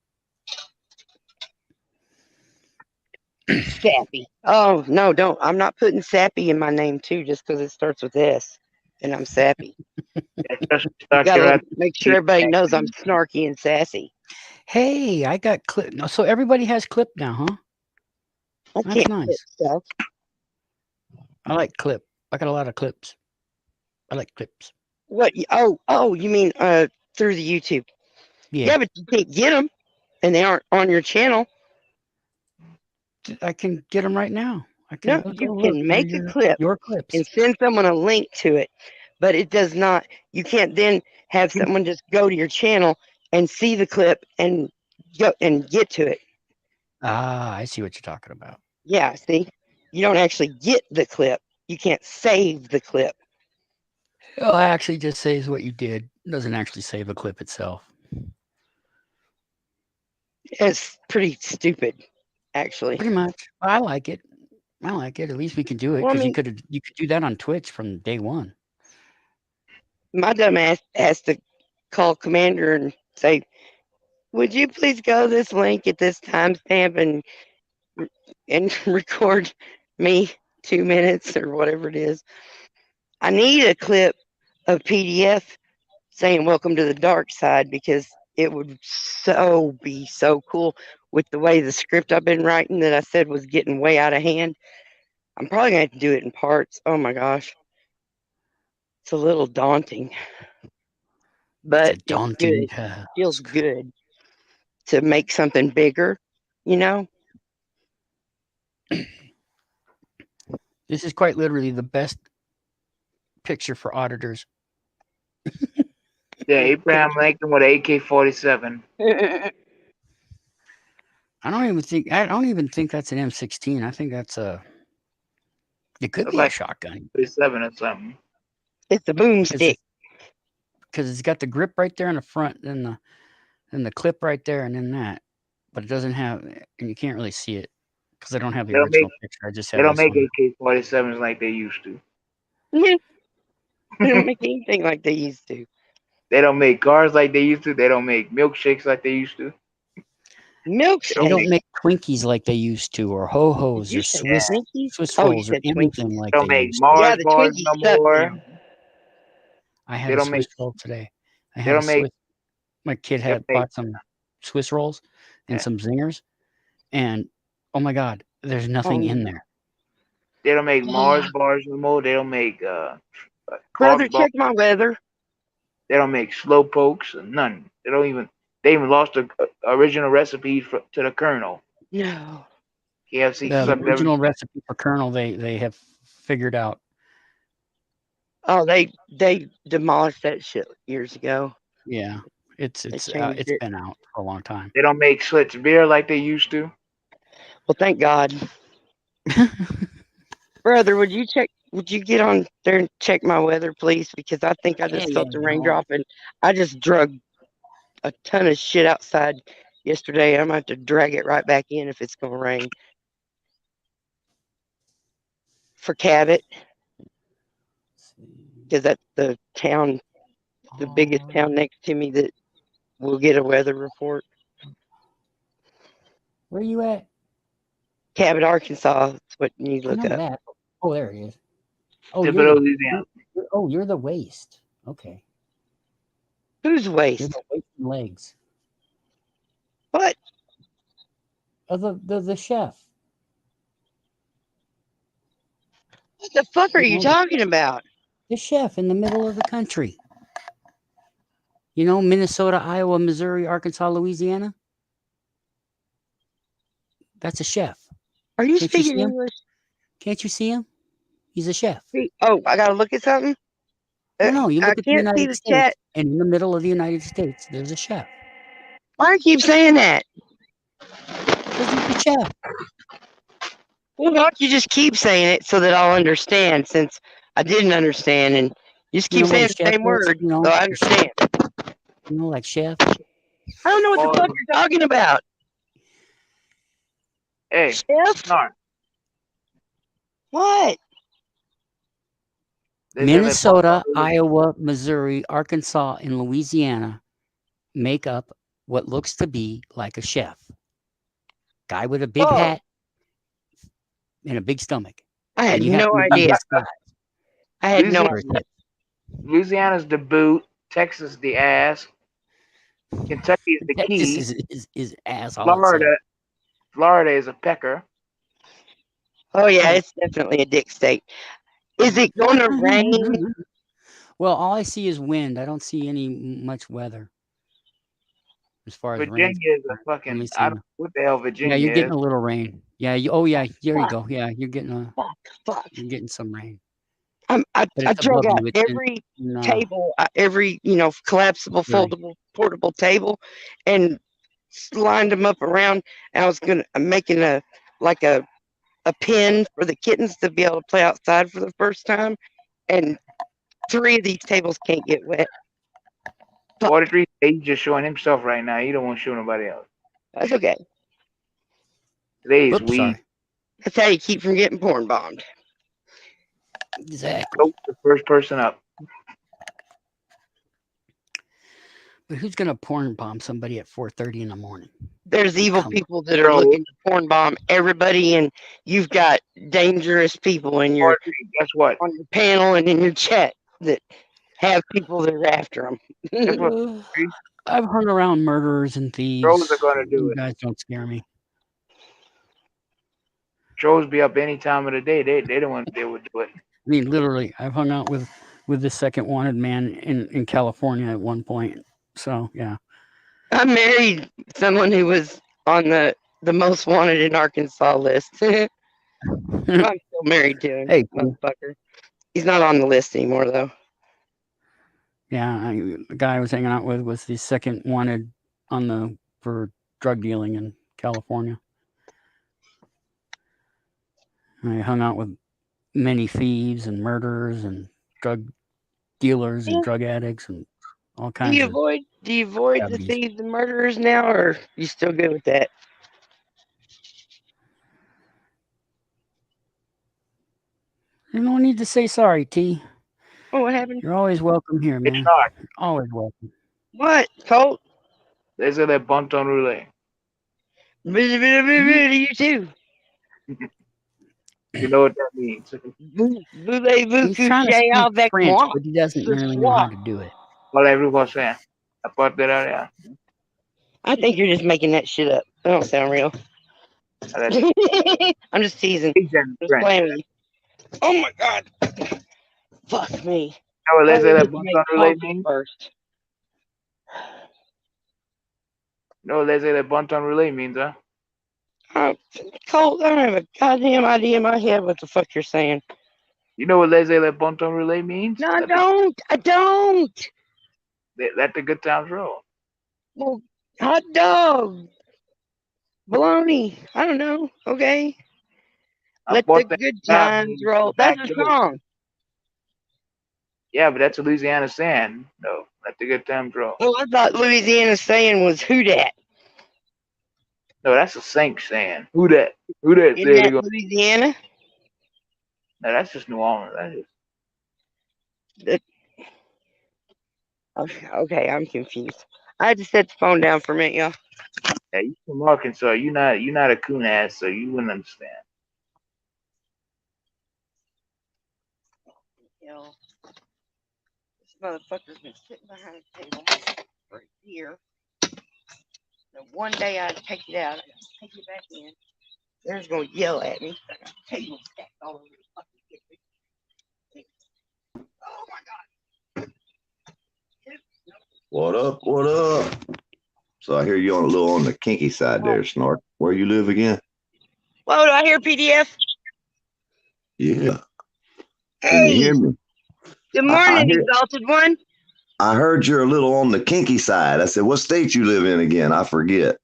Sappy. Oh no, don't. I'm not putting sappy in my name too, just because it starts with S, and I'm sappy. Gotta make sure everybody knows I'm snarky and sassy.
Hey, I got clip. No, so everybody has clip now, huh?
I
That's
can't
nice.
clip stuff.
I like clip. I got a lot of clips. I like clips.
What? Oh, you mean through the YouTube? Yeah, but you can't get them, and they aren't on your channel.
I can get them right now. I can.
No, you can make a clip
your clips
and send someone a link to it, but it does not. You can't then have someone just go to your channel and see the clip and go and get to it.
Ah, I see what you're talking about.
Yeah, see, you don't actually get the clip. You can't save the clip.
It actually just saves what you did. It doesn't actually save a clip itself.
It's pretty stupid, actually.
Pretty much. I like it. I like it. At least we can do it,
Well, I
because
mean,
you could do that on Twitch from day one.
my dumb ass has to call Commander and say, "Would you please go to this link at this timestamp and record me 2 minutes or whatever it is?" I need a clip of PDF saying "Welcome to the dark side," because it would be so cool with the way the script I've been writing that I said was getting way out of hand. I'm probably gonna have to do it in parts. Oh my gosh, it's a little daunting, but it's good. Feels good to make something bigger, you know.
This is quite literally the best picture for auditors.
Yeah, Abraham Lincoln with an AK-47.
I don't even think that's an M16. I think that's a. It could be
like
a shotgun.
47 or something.
It's a boomstick.
Because it's got the grip right there in the front, and the clip right there, and then that. But it doesn't have, and you can't really see it because I don't have the original picture. I just have
They don't
this
make
one.
AK-47s like they used to.
Yeah, they don't make anything like they used to.
They don't make cars like they used to. They don't make milkshakes like they used to.
Milkshakes.
They don't make Twinkies like they used to, or ho-hos, or Swiss rolls, or anything like
They
they
don't make
used
Mars
to.
bars no more.
I had a Swiss roll today. I
They
had a
don't make.
Swiss. My kid had bought some Swiss rolls and some zingers, and oh my God, there's nothing in there.
They don't make Mars bars no more. They don't make
Brother, check my weather.
They don't make slow pokes and none. They even lost the original recipes to the Colonel.
No.
KFC
The original recipe for Colonel they have figured out.
Oh, they demolished that shit years ago.
Yeah, it's
changed it.
been out for a long time.
They don't make Schlitz beer like they used to.
Well, thank God. Brother, would you get on there and check my weather, please? Because I think I just felt a raindrop, and I just drug a ton of shit outside yesterday. I'm gonna have to drag it right back in if it's gonna rain. For Cabot, because that's the town, the biggest town next to me that will get a weather report.
Where are you at?
Cabot, Arkansas. That's what you need to
I
look
know
up.
that. Oh, there he is. Oh, you're the waist. Okay.
Whose waist?
You're the waist and legs.
What?
The chef.
What the fuck are you talking about?
The chef in the middle of the country. You know, Minnesota, Iowa, Missouri, Arkansas, Louisiana. That's a chef.
Are you speaking English?
Can't you see him? He's a chef.
Oh, I gotta look at something.
No, you look
I
at the
can't see
United
the
States,
chat.
and in the middle of the United States, there's a chef.
Why do you keep saying that?
Because he's a chef.
Well, why don't you just keep saying it so that I'll understand? Since I didn't understand, and you just
You
keep
know what
saying
a
the
chef
same
is?
word,
You know,
so I understand.
You know, like chef.
I don't know what the
Well,
fuck you're talking about.
hey,
Chef?
Snark.
What?
They say that bon
Minnesota,
ton
Iowa, Missouri, Arkansas, and Louisiana make up what looks to be like a chef. Guy with a big
Oh,
hat and a big stomach.
I had
And you happen
no
to be
idea.
his size.
I had no
Louisiana,
idea.
Louisiana's the boot. Texas the ass. Kentucky is the
Texas
key.
is ass all itself.
Florida is a pecker.
Oh yeah, it's definitely a dick state. Is it going to rain?
Well, all I see is wind. I don't see any much weather as far as rain.
Virginia is a
Let
fucking.
me
I
see.
don't know what the hell Virginia
Yeah, you're getting
is.
a little rain. Yeah. Oh, yeah. There you
Fuck,
go. Yeah, you're getting
fuck.
you're getting some rain.
I
But it's
drug
above
out
you. It's
every
in
table, every collapsible,
Missouri.
foldable, portable table, and lined them up around. And I'm making a pen for the kittens to be able to play outside for the first time. And 3 of these tables can't get wet.
43, he's just showing himself right now. He don't want to show nobody else.
That's okay.
Today is
Oops,
weed.
sorry.
That's how you keep from getting porn bombed.
Exactly.
Nope, the first person up.
But who's gonna porn bomb somebody at 4:30 in the morning?
There's evil
Come
people that are looking to porn bomb everybody, and you've got dangerous people in your
Guess what?
on your panel and in your chat that have people that are after
Guess what?
them.
I've hung around murderers and thieves.
Trolls are gonna do
You
it.
guys don't scare me.
Trolls be up any time of the day. They don't want they would do it.
I mean, literally, I've hung out with the second wanted man in California at one point. So yeah.
I married someone who was on the most wanted in Arkansas list. I'm still married to him,
Hey,
motherfucker. He's not on the list anymore, though.
Yeah, the guy I was hanging out with was the second wanted for drug dealing in California. I hung out with many thieves and murderers and drug dealers and drug addicts and all kinds
Do you
of.
avoid the
Deputies.
thieves and murderers now, or you still good with that?
You don't need to say sorry, T.
Oh, what happened?
You're always welcome here, man.
It's not.
Always welcome.
What, Colt?
They say that bon ton roulette.
You too.
You know what that means.
He's trying to speak French, but he doesn't really know how to do it.
Well, everyone's saying. Apart de la yeah.
I think you're just making that shit up. That don't sound real. I'm just teasing. Just playing with you. Oh my god. Fuck me.
Oh, well, they say that
Let's
bon
make
ton roulette
coffee
means.
first.
No, they say that bon ton roulette means, huh?
Colt, I don't have a goddamn idea in my head what the fuck you're saying.
You know what they say that bon ton roulette means?
No, I don't. I don't.
Let the good times roll.
Well, hot dog. Baloney. I don't know. Okay. Let the good times roll. That's a song.
Yeah, but that's a Louisiana saying. No, let the good times roll.
Well, I thought Louisiana saying was who dat.
No, that's a Saint saying. Who that? Who that?
Isn't that Louisiana?
No, that's just New Orleans. That is.
Okay, I'm confused. I had to set the phone down for a minute, y'all.
Yeah, you from Arkansas. You're not a coon ass, so you wouldn't understand.
Yo, this motherfucker's been sitting behind a table for a year. So one day I take it out, I gotta take it back in. They're just gonna yell at me. I got a table stacked all over the fucking kitchen. Oh my god.
What up? What up? So I hear you on a little on the kinky side there, Snark. Where you live again?
Whoa, do I hear PDF?
Yeah. Can you hear me?
Good morning, exalted one.
I heard you're a little on the kinky side. I said, what state you live in again? I forget.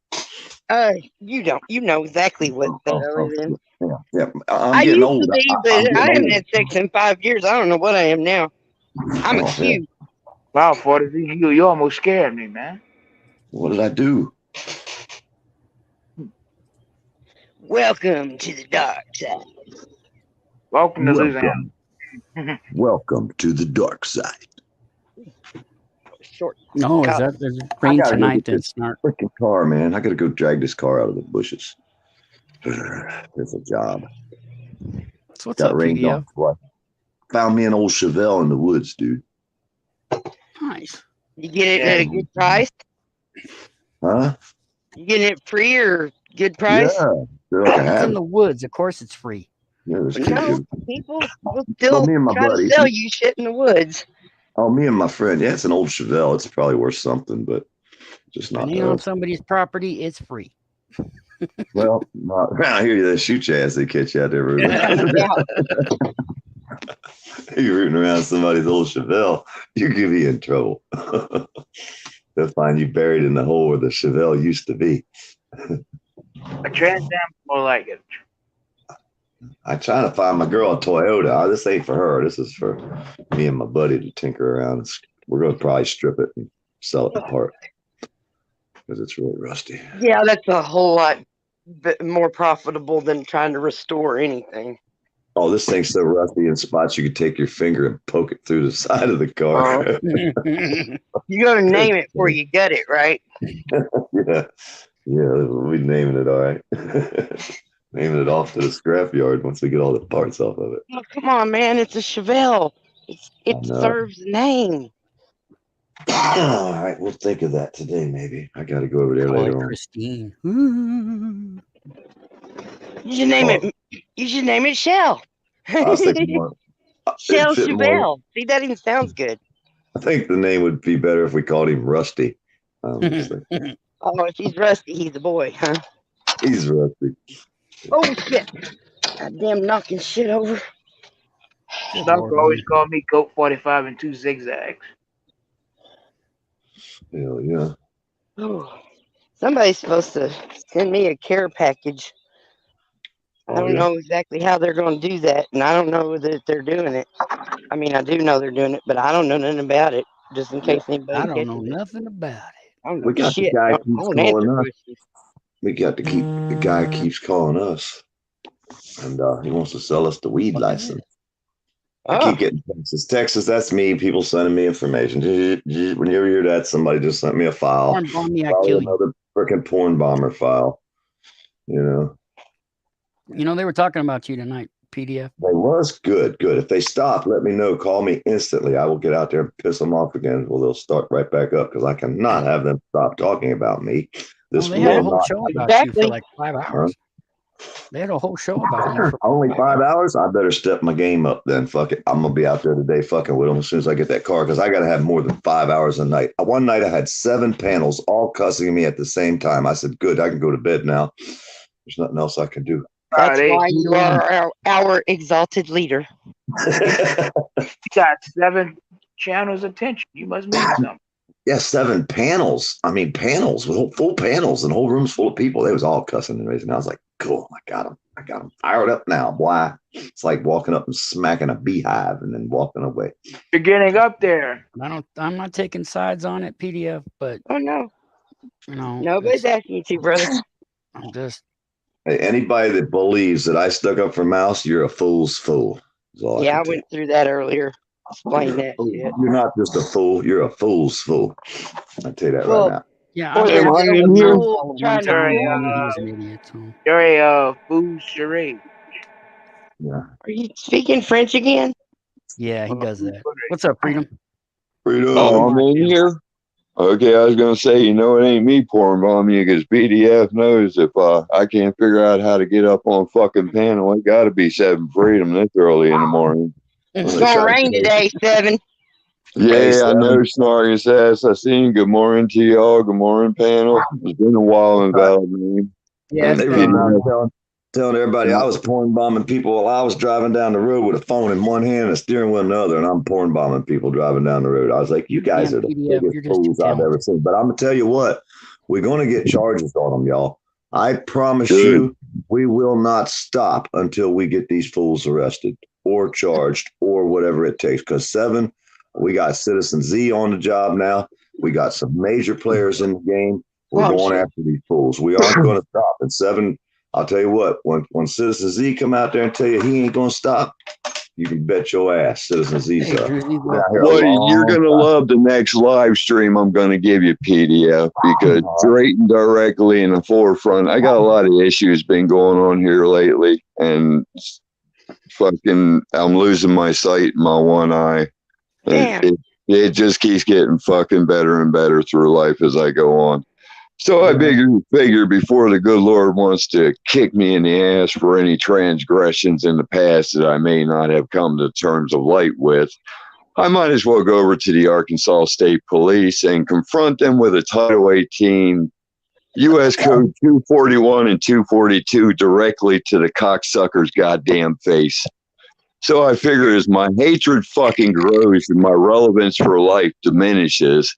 You don't. You know exactly what state I live in.
Yeah. I'm
I
getting
used
old.
to be,
I'm
but
getting
I haven't
old.
had sex in 5 years. I don't know what I am now. I'm a
Oh, yeah.
Q.
Wow, 40, you almost scared me, man.
What did I do?
Welcome to the dark side.
Welcome to Louisiana.
Welcome to the dark side.
Short.
No, is that there's rain tonight? Then snark.
Freaking car, man. I gotta go drag this car out of the bushes. There's a job.
So what's
Got
up,
rained
PDF?
on twice. Found me an old Chevelle in the woods, dude.
Nice.
You get it at a good price?
Huh?
You getting it free or good price?
Yeah. They're like a
It's in
habit.
the woods. Of course, it's free.
Yeah, there's
No, people will
Well,
still
me and my
try
buddy.
to sell you shit in the woods.
Oh, me and my friend. Yeah, it's an old Chevelle. It's probably worth something, but just
If
not
it ain't
to
on
us.
somebody's property, it's free.
Well, not around here. They shoot you as they catch you out there. You're rooting around somebody's old Chevelle, you could be in trouble. They'll find you buried in the hole where the Chevelle used to be.
A Trans Am, more like it.
I'm trying to find my girl a Toyota. This ain't for her. This is for me and my buddy to tinker around. We're going to probably strip it and sell it apart because it's really rusty.
Yeah, that's a whole lot more profitable than trying to restore anything.
Oh, this thing's so rusty in spots you could take your finger and poke it through the side of the car.
You got to name it before you get it, right?
Yeah, we're naming it all right. Naming it off to the scrapyard once we get all the parts off of it.
Oh, come on, man! It's a Chevelle. It serves a name.
All right, we'll think of that today. Maybe I got to go over there later on.
Christine.
You should name it. You should name it Shell.
I was thinking more.
Shell
it'd fit more.
Chevelle. See, that even sounds good.
I think the name would be better if we called him Rusty.
Oh, if he's rusty, he's a boy, huh?
He's rusty.
Oh shit! Goddamn, knocking shit over.
Doc always call me Goat 45 and 2 zigzags.
Hell yeah.
Oh, somebody's supposed to send me a care package. I don't know exactly how they're going to do that, and I don't know that they're doing it. I mean, I do know they're doing it, but I don't know nothing about it. Just in case anybody
I don't
catches
know
it.
nothing about it.
I don't know
We got
shit.
the guy
I
keeps
don't
calling
answer
us.
questions.
We got to keep the guy keeps calling us, and he wants to sell us the weed license. I keep getting texts. Texas, that's me. People sending me information. When you ever hear that, somebody just sent me a file.
Porn bomb me, I
Probably
kill you.
another freaking porn bomber file. You know.
You know, they were talking about you tonight, PDF.
They was good. If they stop, let me know. Call me instantly. I will get out there and piss them off again. Well, they'll start right back up because I cannot have them stop talking about me. This
They had a
will
whole
not
show about
Exactly.
you for like 5 hours. They had a whole show about you. For
Only 5 hours? I better step my game up then. Fuck it. I'm going to be out there today fucking with them as soon as I get that car because I got to have more than 5 hours a night. One night I had 7 panels all cussing me at the same time. I said, good, I can go to bed now. There's nothing else I can do.
That's why you are our exalted leader.
You got 7 channels attention. You must mean something.
Yeah, 7 panels. I mean, panels with full panels and the whole room's full of people. They was all cussing and raising. I was like, cool, I got them fired up now. Boy, it's like walking up and smacking a beehive and then walking away.
You're getting up there.
I'm not taking sides on it, PDF, but
oh no,
you know,
nobody's asking you to, brother.
I'm just.
Hey, anybody that believes that I stuck up for Mouse, you're a fool's fool.
Yeah, I went through that earlier. Explain that shit.
You're not just a fool. You're a fool's fool. I'll tell you that
Well,
right now.
Yeah,
Or
I'm
they're
in here.
trying to
He
fool you.
was an idiot. So.
You're a fool charade.
Yeah.
Are you speaking French again?
Yeah, he does that. What's up, Freedom?
Freedom.
Oh, I'm in here. Okay, I was gonna say, it ain't me pouring bomb you because PDF knows if I can't figure out how to get up on fucking panel, it got to be 7 Freedom this early in the morning.
It's gonna rain today, 7.
Yeah, I know, Snargus ass. I seen. Good morning to y'all. Good morning, panel. It's been a while in Valentine.
Yeah,
they run around telling everybody I was porn bombing people while I was driving down the road with a phone in one hand and a steering wheel in the other, and I'm porn bombing people driving down the road. I was like, you guys are the
PDF,
biggest fools I've ever seen. But I'm gonna tell you what, we're gonna get charges on them, y'all. I promise
Good.
you, we will not stop until we get these fools arrested or charged or whatever it takes. Because 7, we got Citizen Z on the job now. We got some major players in the game. We're going after these fools. We aren't going to stop. And 7, I'll tell you what, when Citizen Z come out there and tell you he ain't going to stop, you can bet your ass Citizen Z's up.
Well, you're going to love the next live stream I'm going to give you, PDF, because straight and directly in the forefront, I got a lot of issues been going on here lately, and fucking, I'm losing my sight in my one eye. It just keeps getting fucking better and better through life as I go on. So I figure before the good Lord wants to kick me in the ass for any transgressions in the past that I may not have come to terms of light with, I might as well go over to the Arkansas State Police and confront them with a Title 18 U.S. Code 241 and 242 directly to the cocksucker's goddamn face. So I figure as my hatred fucking grows and my relevance for life diminishes,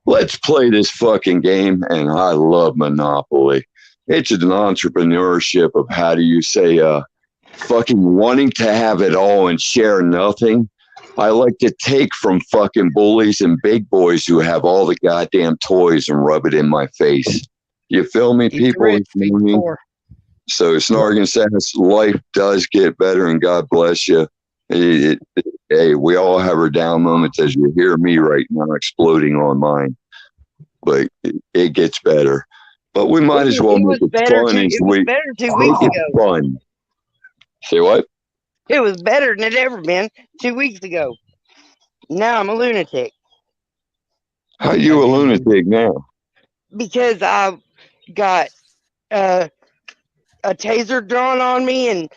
let's play this fucking game. And I love Monopoly. It's an entrepreneurship of, how do you say, fucking wanting to have it all and share nothing. I like to take from fucking bullies and big boys who have all the goddamn toys and rub it in my face. You feel me, people? So Snargan says life does get better, and God bless you. Hey, we all have our down moments, as you hear me right now exploding on mine. But it gets better. But we might as well make it fun as we make it fun. Say what?
It was better than it ever been 2 weeks ago. Now I'm a lunatic.
How you a lunatic now?
Because I got a taser drawn on me and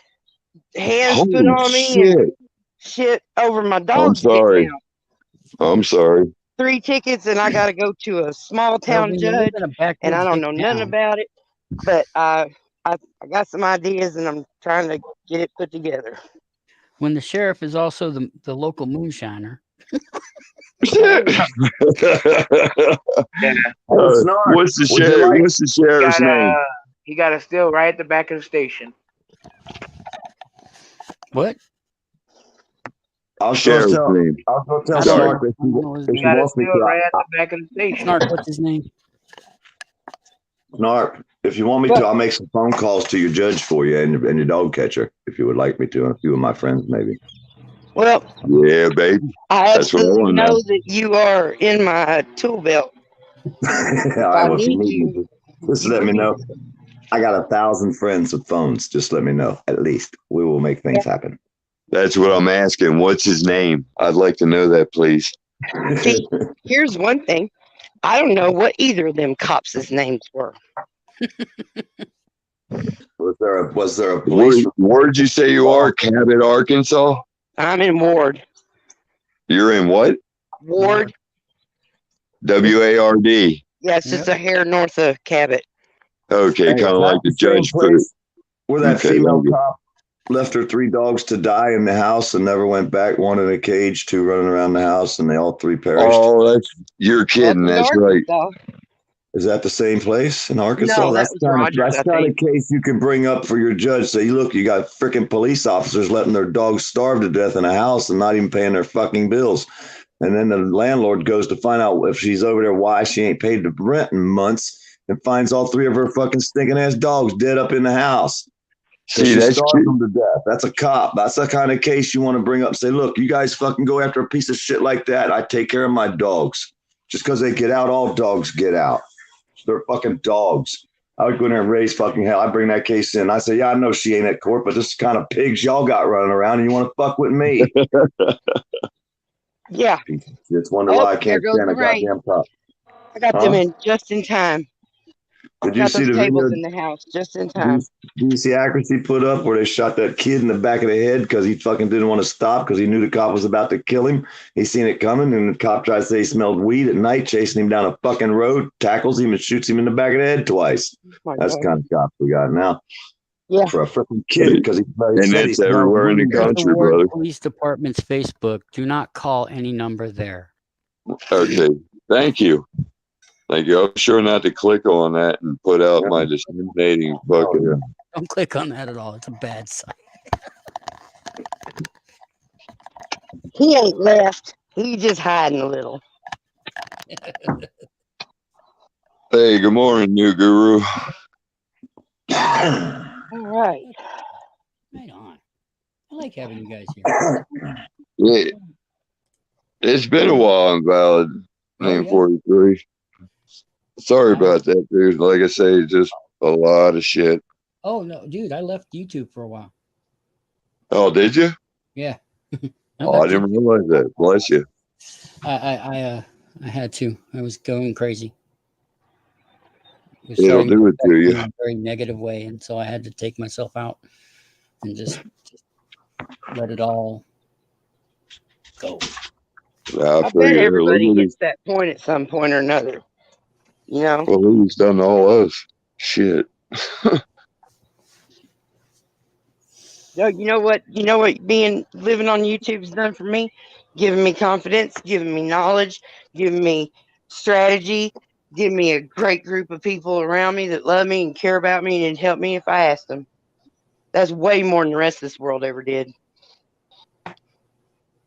hands put on me and shit over my dog's
I'm sorry.
now.
I'm sorry.
3 tickets, and I got to go to a small town judge, and I don't know nothing about it. But I got some ideas, and I'm trying to get it put together.
When the sheriff is also the local moonshiner.
What's the sheriff? What's the sheriff's name?
He got a still right at the back of the station.
What?
I'll
Sheriff's
tell
name.
Snark if
He
he
got a
wants me
still
to.
right at the back of the station.
Snark, what's his name?
Snark, if you want me to, I'll make some phone calls to your judge for you and your dog catcher, if you would like me to, and a few of my friends maybe.
Well,
yeah, baby.
I
That's what I
absolutely
want
know
to know.
that you are in my tool belt.
All right, well, if you need me, just let me know. I got 1,000 friends with phones. Just let me know. At least we will make things happen.
That's what I'm asking. What's his name? I'd like to know that, please.
See, here's one thing. I don't know what either of them cops' names were.
Was there a police?
Where'd you say you are? Cabot, Arkansas?
I'm in Ward.
You're in what?
Ward.
W-A-R-D.
Yeah, it's just a hair north of Cabot.
Okay, kind of like the judge put it.
Where that female cop left her 3 dogs to die in the house and never went back, 1 in a cage, 2 running around the house, and they all 3 perished.
Oh, you're kidding. That's right.
Is that the same place in Arkansas?
No,
that's the kind of case you can bring up for your judge. Say, look, you got freaking police officers letting their dogs starve to death in a house and not even paying their fucking bills. And then the landlord goes to find out if she's over there, why she ain't paid the rent in months, and finds all 3 of her fucking stinking ass dogs dead up in the house.
See, that's
starved them to death. That's a cop. That's the kind of case you want to bring up. Say, look, you guys fucking go after a piece of shit like that. I take care of my dogs. Just because they get out, all dogs get out. They're fucking dogs. I would go in there and raise fucking hell. I bring that case in. I say, yeah, I know she ain't at court, but this is the kind of pigs y'all got running around, and you want to fuck with me.
Yeah.
It's wonder why I can't stand a goddamn cop.
I got them in just in time.
Did you
got
see
those
the
tables
video?
in the house just in time.
Did you see accuracy put up where they shot that kid in the back of the head because he fucking didn't want to stop because he knew the cop was about to kill him? He seen it coming, and the cop tries to say he smelled weed at night, chasing him down a fucking road, tackles him, and shoots him in the back of the head twice. That's the kind of cops we got now.
Yeah.
For a freaking kid, because
and that's everywhere in the country, brother.
Police Department's Facebook. Do not call any number there.
Okay. Thank you. Thank you. I'm sure not to click on that and put out my discriminating fucking.
Don't click on that at all. It's a bad site.
He ain't left. He just hiding a little.
Hey, good morning, new guru.
All right.
Right on. I like having you guys here.
Yeah. It's been a while, Invalid. Name 43. Sorry about that, dude. Like I say, just a lot of shit.
Oh no, dude! I left YouTube for a while.
Oh, did you?
Yeah.
Oh, I didn't realize that. Bless you.
I had to. I was going crazy. It was
It'll
starting
do it to you.
in a very negative way, and so I had to take myself out and just let it all go.
I
I
feel
bet
you.
everybody
Look at
gets that point at some point or another. You know?
well, who's done all us? Shit.
Yo, you know what? You know what living on YouTube's done for me? Giving me confidence, giving me knowledge, giving me strategy, giving me a great group of people around me that love me and care about me and help me if I ask them. That's way more than the rest of this world ever did.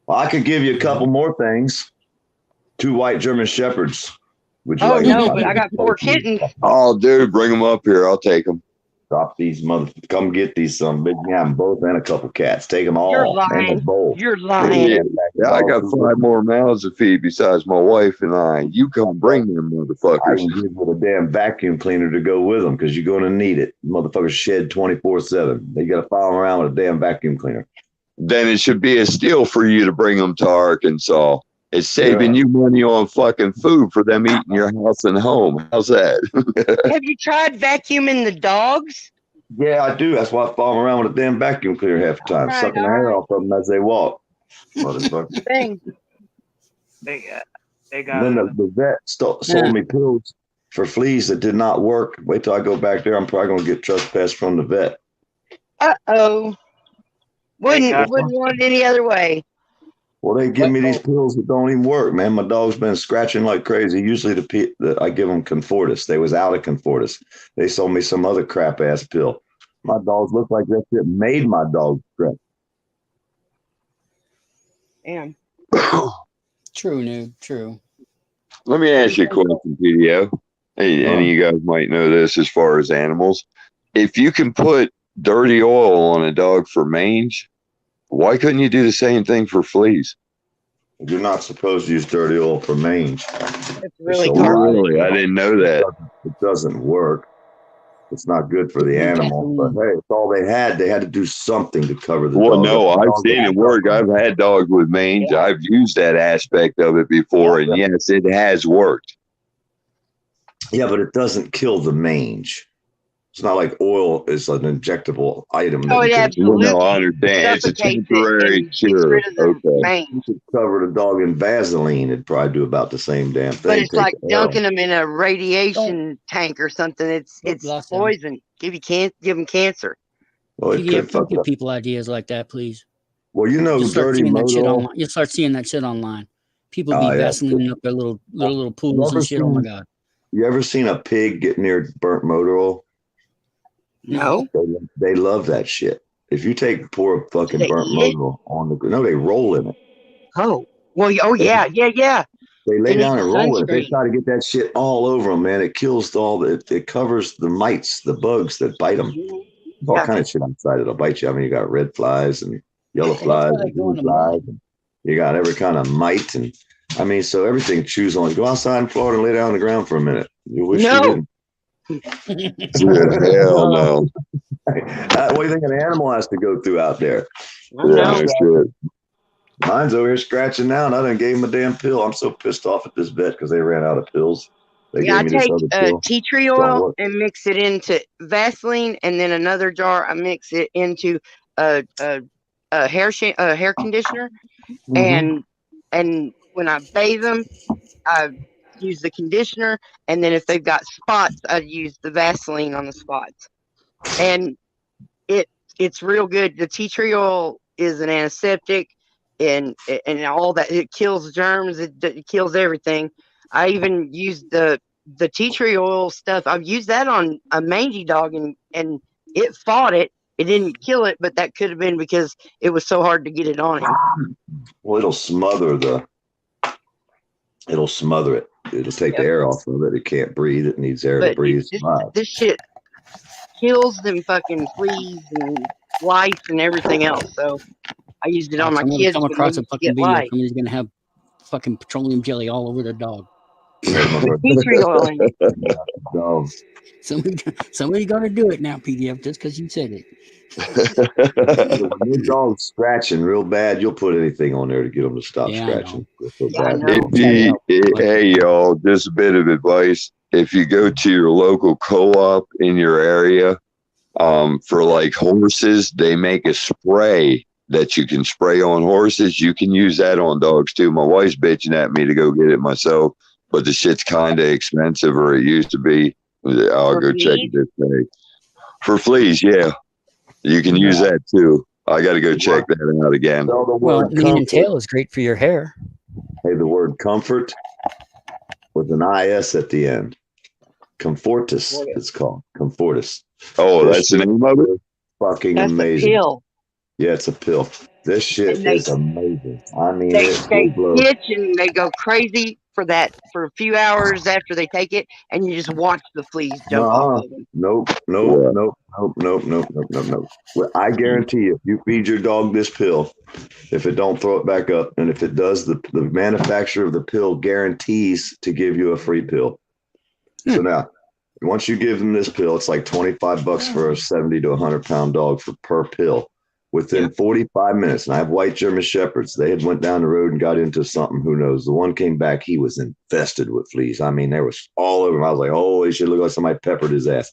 Well, I could give you a couple more things. 2 white German shepherds. Would you
Oh
like?
no, but I got 4 kittens.
Oh, dude, bring them up here. I'll take them.
Drop these motherfuckers. Come get these some bitch. You have them both and a couple cats. Take them all.
You're
And
lying.
a bowl.
You're lying.
Yeah, I got 5 more mouths to feed besides my wife and I. You come bring them
I
motherfuckers.
can give you a damn vacuum cleaner to go with them because you're going to need it. Motherfuckers shed 24/7. They got to follow them around with a damn vacuum cleaner.
Then it should be a steal for you to bring them to Arkansas. It's saving you money on fucking food for them eating your house and home. How's that?
Have you tried vacuuming the dogs?
Yeah, I do. That's why I follow them around with a damn vacuum cleaner half the time,
Right,
sucking the hair off of them as they walk. Motherfucker.
Thing.
They
And
got.
then the vet sold me pills for fleas that did not work. Wait till I go back there. I'm probably going to get trespassed from the vet.
Uh-oh. Wouldn't want it any other way.
Well, they give me these pills that don't even work, man. My dog's been scratching like crazy. Usually I give them Confortis. They was out of Confortis. They sold me some other crap ass pill. My dogs look like that shit made my dog scratch.
Damn.
True, Nude. True.
Let me ask you a question, PDO. Hey, any of you guys might know this as far as animals. If you can put dirty oil on a dog for mange, why couldn't you do the same thing for fleas?
You're not supposed to use dirty oil for mange.
It's really
Really? I didn't know that.
It doesn't work. It's not good for the animal. But hey, it's all they had. They had to do something to cover the
Well,
dog.
no, I've seen it work. I've had dogs with mange. I've used that aspect of it before, and yes, it has worked.
Yeah, but it doesn't kill the mange. It's not like oil is an injectable item.
Oh, it absolutely.
No, I understand. It's a temporary cure. Okay.
You could cover the dog in Vaseline. It'd probably do about the same damn thing.
But it's
Take
like
the arrow.
dunking them in a radiation tank or something. It's poison. Give them cancer.
Well, it
PDF,
could
don't
fuck
give
up.
people ideas like that, please.
Well, you know,
You'll start
dirty
seeing that shit
motor.
online. You'll start seeing that shit online. People be
Oh, yeah.
vaselining up their little pools and shit. Oh my god.
You ever seen a pig get near burnt motor oil?
No.
They love that shit. If you take pour fucking
They
burnt
eat it?
motor oil on the no, they roll in it.
Oh. Well, yeah.
They lay
They
down
need
and roll it. They
sunscreen.
try to get that shit all over them, man. It kills it covers the mites, the bugs that bite them. All kind of shit inside it'll bite you. I mean, you got red flies and yellow flies and blue flies. And you got every kind of mite. And I mean, so everything chews on you. Go outside in Florida and lay down on the ground for a minute. You wish you didn't.
Hell no.
What do you think an animal has to go through out there?
Yeah, shit.
Mine's over here scratching now, and I done gave him a damn pill. I'm so pissed off at this vet because they ran out of pills. They
Yeah, I
gave me this
take
other pill.
tea tree
Don't
oil
work.
and mix it into Vaseline, and then another jar I mix it into a hair conditioner, and when I bathe them, I use the conditioner, and then if they've got spots, I use the Vaseline on the spots, and it's real good. The tea tree oil is an antiseptic, and all that. It kills germs. It kills everything. I even used the the tea tree oil stuff, I've used that on a mangy dog, and it fought it. It didn't kill it, but that could have been because it was so hard to get it on him.
Well, it'll smother it. It'll take the air off of it. It can't breathe. It needs air to
But
breathe.
this shit kills them fucking fleas and lice and everything else. So I used it on my
Someone
kids
come
when
across
they
a fucking
get
video.
lice.
Somebody's gonna have fucking petroleum jelly all over their dog.
Tea tree oil in it.
No.
Somebody's gonna do it now, PDF, just because you said it.
When your dog's scratching real bad, you'll put anything on there to get them to stop scratching.
Hey, y'all, just a bit of advice. If you go to your local co-op in your area, for like horses, they make a spray that you can spray on horses. You can use that on dogs too. My wife's bitching at me to go get it myself, but the shit's kind of expensive, or it used to be. I'll go check it this day. For fleas, yeah. You can use that too. I got to go check that out again.
Well, mane and tail is great for your hair.
Hey, the word comfort with an IS at the end. Comfortus, it's called. Comfortus.
Oh, that's the name of it?
Fucking
That's
amazing.
a pill.
Yeah, it's a pill. This shit is amazing. I mean,
They
it blows.
itch and they go crazy for a few hours after they take it, and you just watch the fleas jump off of them.
Nope. Well, I guarantee you, if you feed your dog this pill, if it don't throw it back up, and if it does, the manufacturer of the pill guarantees to give you a free pill. So now, once you give them this pill, it's like $25 for a 70 to 100-pound dog per pill. Within 45 minutes, and I have white German Shepherds. They had went down the road and got into something. Who knows? The one came back. He was infested with fleas. I mean, there was all over him. I was like, holy shit, look like somebody peppered his ass.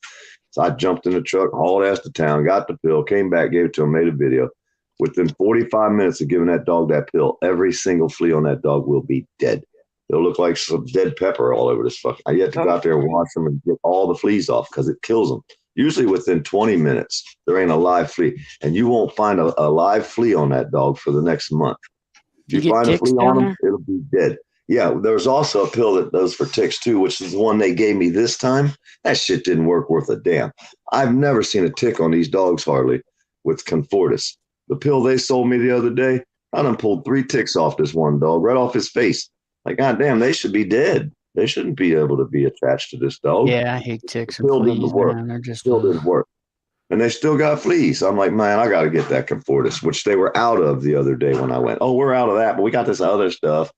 So I jumped in the truck, hauled ass to town, got the pill, came back, gave it to him, made a video. Within 45 minutes of giving that dog that pill, every single flea on that dog will be dead. It'll look like some dead pepper all over this fucking. I have to go out there and wash them and get all the fleas off because it kills them. Usually within 20 minutes, there ain't a live flea. And you won't find a live flea on that dog for the next month. If you find a flea on him, it'll be dead. Yeah, there's also a pill that does for ticks too, which is the one they gave me this time. That shit didn't work worth a damn. I've never seen a tick on these dogs hardly with Comfortus. The pill they sold me the other day, I done pulled 3 ticks off this one dog, right off his face. Like, goddamn, they should be dead. They shouldn't be able to be attached to this dog.
Yeah, I hate ticks and
Still
fleas,
didn't work.
man. They're just
Still didn't work. And they still got fleas. I'm like, man, I got to get that Comfortus, which they were out of the other day when I went. Oh, we're out of that, but we got this other stuff.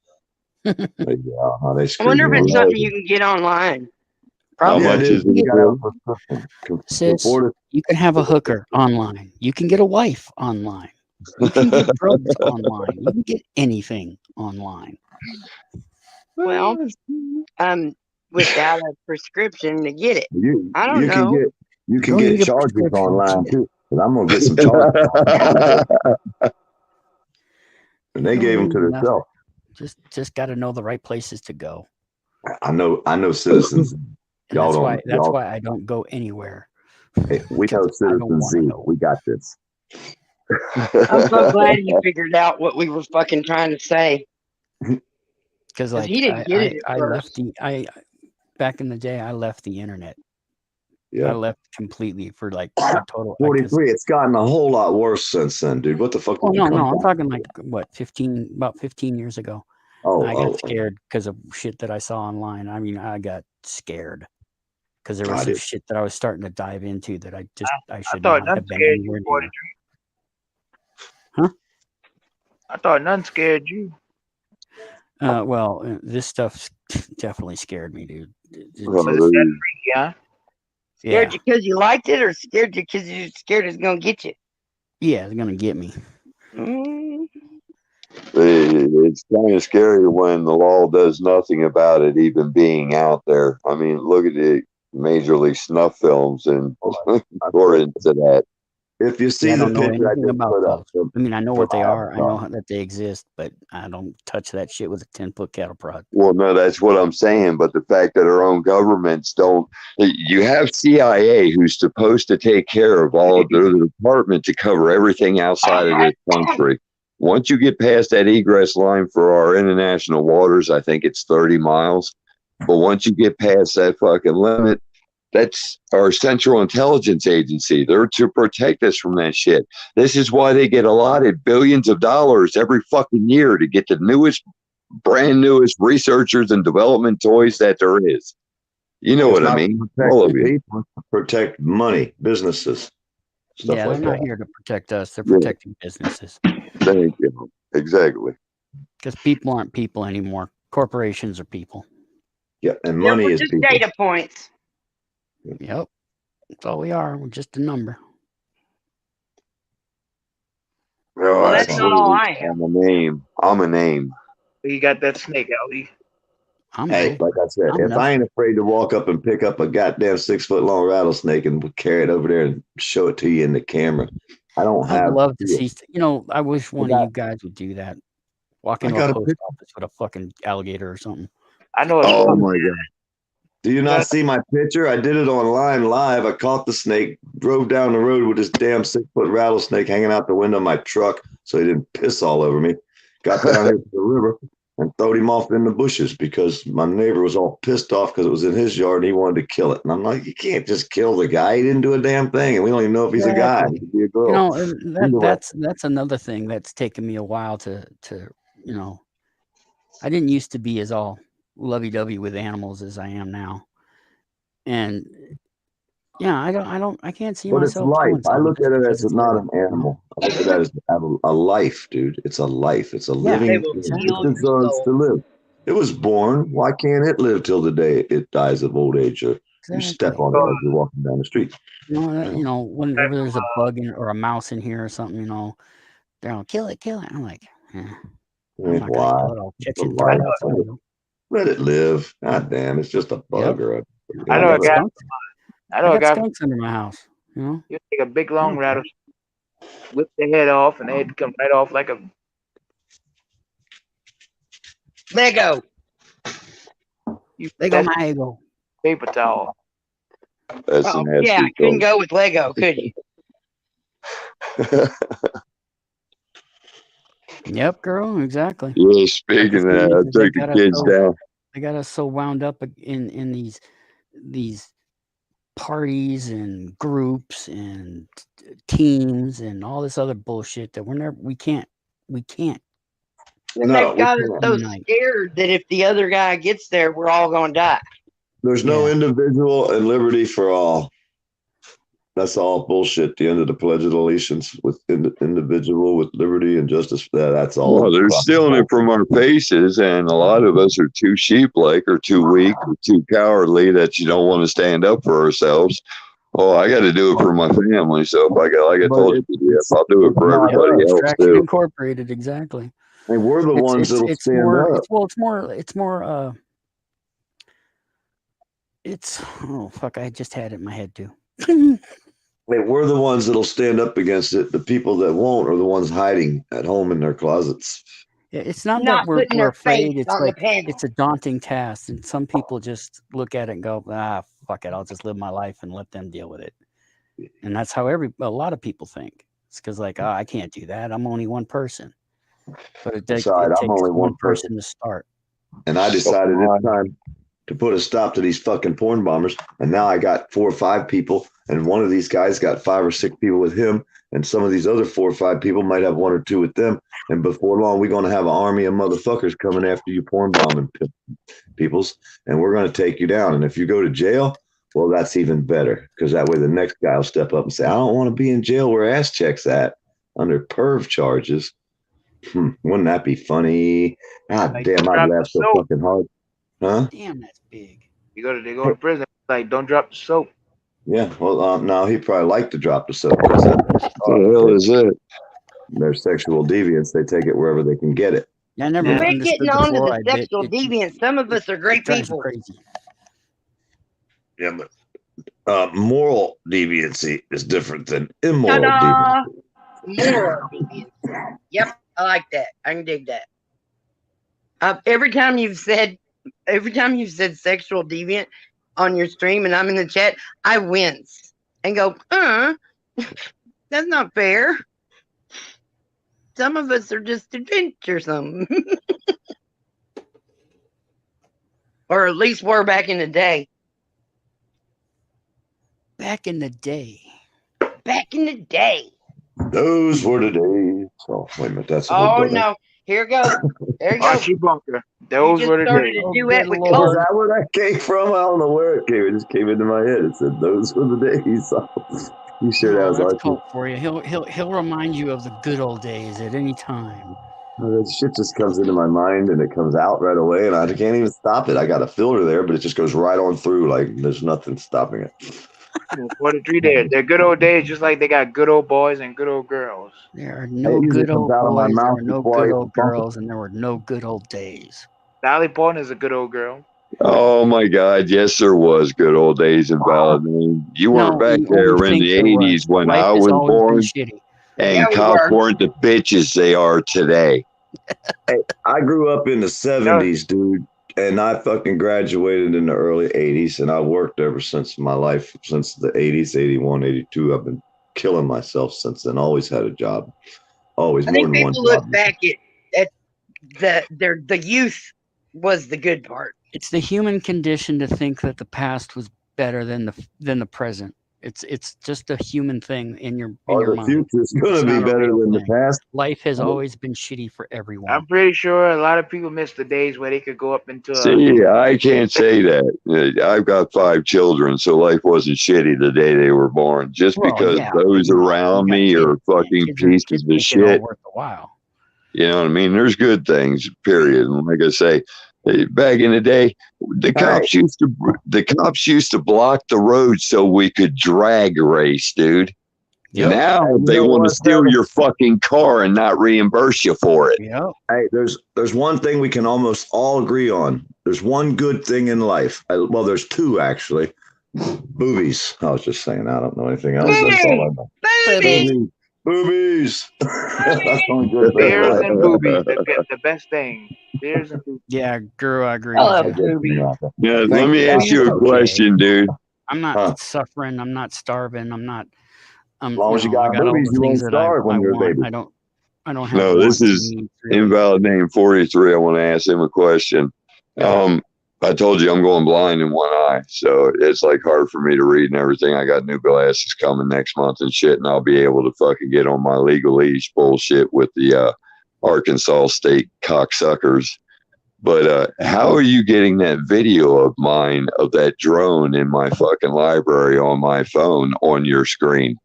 They
I wonder if it's something you can get online.
How much is it?
Sis, you can have a hooker online. You can get a wife online. You can get drugs online. You can get anything online.
Well, without a prescription to get it. I don't know.
You can get charges online too. And I'm gonna get some charges. And they gave them to themselves.
Just got to know the right places to go.
I know citizens. Y'all don't.
That's why I don't go anywhere.
Hey, we know Citizens Z. We got this.
I'm so glad you figured out what we were fucking trying to say.
Because like
he didn't get it at
left back in the day, I left the internet.
Yeah.
I left completely for like a total
43. It's gotten a whole lot worse since then, dude. What the fuck?
Oh no, I'm talking like what, about 15 years ago. I got scared because of shit that I saw online. I mean, I got scared because there was some shit that I was starting to dive into that I should not have been anywhere near. Huh?
I thought none scared you.
Well, this stuff definitely scared me, dude.
Yeah.
Scared you because you liked it, or scared you because you're scared it's gonna get you?
Yeah, it's gonna get me.
It's kind of scary when the law does nothing about it even being out there. I mean, look at the majorly snuff films and or into that.
If you see the picture I just put up,
I mean, I know what they are. I know that they exist, but I don't touch that shit with a 10-foot cattle prod.
Well, no, that's what I'm saying. But the fact that our own governments don't, you have CIA who's supposed to take care of all of the department to cover everything outside of this country. Once you get past that egress line for our international waters, I think it's 30 miles. But once you get past that fucking limit, that's our Central Intelligence Agency. They're to protect us from that shit. This is why they get allotted billions of dollars every fucking year to get the brand newest researchers and development toys that there is. You know
It's
what I
not
mean?
to protect
All of
the
you.
people, it's to protect money, businesses, stuff
Yeah,
like
they're not
that.
here to protect us. They're
Yeah.
protecting businesses.
Thank you. Exactly.
Because people aren't people anymore. Corporations are people.
Yeah, and
Yeah,
money
we're
is
just
people.
data points.
Yep. That's all we are. We're just a number.
Oh,
Well, that's not all I am.
I'm a name. I'm a name.
You got that snake, Allie.
Hey, like I said, if I ain't afraid to walk up and pick up a goddamn 6-foot long rattlesnake and carry it over there and show it to you in the camera, I don't
I'd
have.
love to see. I wish one of
got-
you guys would do that. Walk
I
into
got
a
a
post
pic-
office with a fucking alligator or something.
I know.
Oh my god.
Do you not see my picture? I did it online live. I caught the snake, drove down the road with this damn 6-foot rattlesnake hanging out the window of my truck so he didn't piss all over me. Got down here to the river and throwed him off in the bushes because my neighbor was all pissed off because it was in his yard and he wanted to kill it. And I'm like, you can't just kill the guy. He didn't do a damn thing. And we don't even know if he's a guy.
Exactly.
He could be a girl.
And
Either way.
that's another thing that's taken me a while to I didn't used to be as all lovey-dovey with animals as I am now. And yeah, I can't see
But it's
myself
life.
killing
I
something
look
just
at it
because
as
it's
not
living,
an animal. I look at that as a life, dude. It's a life. It's a
Yeah,
living
They will
thing.
steal
It
your
deserves
soul.
to live. It was born. Why can't it live till the day it dies of old age or you step
Exactly.
on it as you're walking down the street?
Whenever there's a bug or a mouse in here or something, they're like, kill it. I'm like, I'm not gonna
Why?
kill it. I'll catch
It's
it
a
and throw it
life.
outside.
Let it live. God damn, it's just a bug or a.
I know a guy.
I got skunks under my house.
You take a big
I
long
don't care.
rattlesnake, whip the head off, and the head come right off like a
Lego.
Lego my ego.
paper towel.
That's
Oh,
nasty.
yeah, couldn't go with Lego, could you?
Yep, girl, exactly.
Yeah, speaking of that, I took the kids down.
They got us so wound up in these parties and groups and teams and all this other bullshit that we can't.
And they've got us so scared that if the other guy gets there, we're all going to die.
There's no individual and liberty for all. That's all bullshit. The end of the Pledge of Allegiance with individual with liberty and justice. That's all.
Well, they're stealing it from our faces, and a lot of us are too sheep-like or too weak or too cowardly that you don't want to stand up for ourselves. Oh, I got to do it for my family. So if I got, like I told you, I'll do it for everybody else
Extraction
too.
Incorporated, exactly.
Hey, we're the ones that'll stand up.
Oh fuck! I just had it in my head too.
Hey, we're the ones that'll stand up against it. The people that won't are the ones hiding at home in their closets.
Yeah, it's not
Not
that we're
putting their
afraid.
face
It's
on the
like
panel.
it's a daunting task, and some people just look at it and go, fuck it, I'll just live my life and let them deal with it." And that's how a lot of people think. It's because I can't do that. I'm only one person. But it takes
I'm only one
person to start.
And I decided it's time to put a stop to these fucking porn bombers. And now I got 4 or 5 people, and one of these guys got 5 or 6 people with him, and some of these other 4 or 5 people might have 1 or 2 with them. And before long, we're going to have an army of motherfuckers coming after you porn bombing peoples, and we're going to take you down. And if you go to jail, well, that's even better, because that way the next guy will step up and say, I don't want to be in jail where ass checks at under perv charges. Wouldn't that be funny? God damn, I'd laugh so fucking hard. Huh?
Damn, that's big.
They go to prison. Like, don't drop the soap.
Yeah, well, no, he'd probably like to drop the soap because
what the hell is it?
They're sexual deviants. They take it wherever they can get it.
Yeah, I never
We're
understood
getting
the
on to the
fluoride bit.
sexual deviant. Some of us are great
drives me
people.
crazy.
Yeah, but moral deviancy is different than immoral deviancy.
Ta-da! Moral deviancy. Yep, I like that. I can dig that. Every time you've said sexual deviant on your stream and I'm in the chat, I wince and go, that's not fair. Some of us are just adventuresome. Or at least were back in the day.
Back in the day.
Back in the day.
Those were the days. Oh, wait a minute. That's a
Oh
little better.
no. Here it goes. There you go.
Archie Bunker.
You
Those
just
were the
started
days.
a
Oh,
duet
good
with
Lord.
Is
Cole.
that where that came from? I don't know where it came. It just came into my head. It said, "Those were the days." You sure that
Oh,
was
that's
Archie?
Colt for you. He'll remind you of the good old days at any time.
That shit just comes into my mind and it comes out right away, and I can't even stop it. I got a filter there, but it just goes right on through. Like there's nothing stopping it.
43 days. They're good old days, just like they got good old boys and good old girls.
There are
It
no
usually
good
comes
old
out of my
boys, there
mouth
are no
before I
good
even
old
bump it.
girls, and there were no good old days.
Dolly Parton is a good old girl.
Oh my God! Yes, there was good old days in Ballad. You weren't
No,
back
you only
there in
think
the
there
'80s
was.
when
Life
I
has
was
always been
born,
shitty.
and
Yeah, we
cops
were.
weren't the bitches they are today.
Hey, I grew up in the 70s, dude, and I fucking graduated in the early 80s, and I worked ever since my life, since the 80s, 81, 82. I've been killing myself since then. Always had a job, always
I
more
think
than one
people
job.
look back at the youth was the good part.
It's the human condition to think that the past was better than the present. It's just a human thing in your
Or the
mind.
future's going
It's
to be
not a
better
real
than the
thing.
past.
Life has always been shitty for everyone.
I'm pretty sure a lot of people miss the days where they could go up into a.
See, I can't say that. I've got 5 children, so life wasn't shitty the day they were born. Just
Well,
because
yeah,
those
you
around
got
me
kids.
are fucking
Kids
pieces of
make it all
shit.
worth the while.
You know what I mean? There's good things, period. And like I say, back in the day, the cops used to block the road so we could drag race, dude.
Yep.
Now
Hey, you
they
know
want to
what,
steal
Trevor?
your fucking car and not reimburse you for it.
Yep.
Hey, there's one thing we can almost all agree on. There's one good thing in life. Well, there's two actually. Boobies. I was just saying. I don't know anything else. That's all I know.
Boobies.
Boobies. That's the only good thing in
Beers
life.
and boobies, the best thing. Beers and boobies.
Yeah, Guru, I agree
I
with
love
you.
boobies.
Yeah, let
Thank
me
you.
ask you a
Okay.
question, dude.
I'm not
Huh.
suffering. I'm not starving. I'm not.
As long as you
I
got
got all
boobies,
the
you
things
won't
that
starve when
I
you're a
want.
baby.
I don't have
No, this
wants and
is
needs, really.
invalid name 43. I want to ask him a question. I told you I'm going blind in one eye, so it's like hard for me to read and everything. I got new glasses coming next month and shit, and I'll be able to fucking get on my legalese bullshit with the Arkansas State cocksuckers. But how are you getting that video of mine of that drone in my fucking library on my phone on your screen?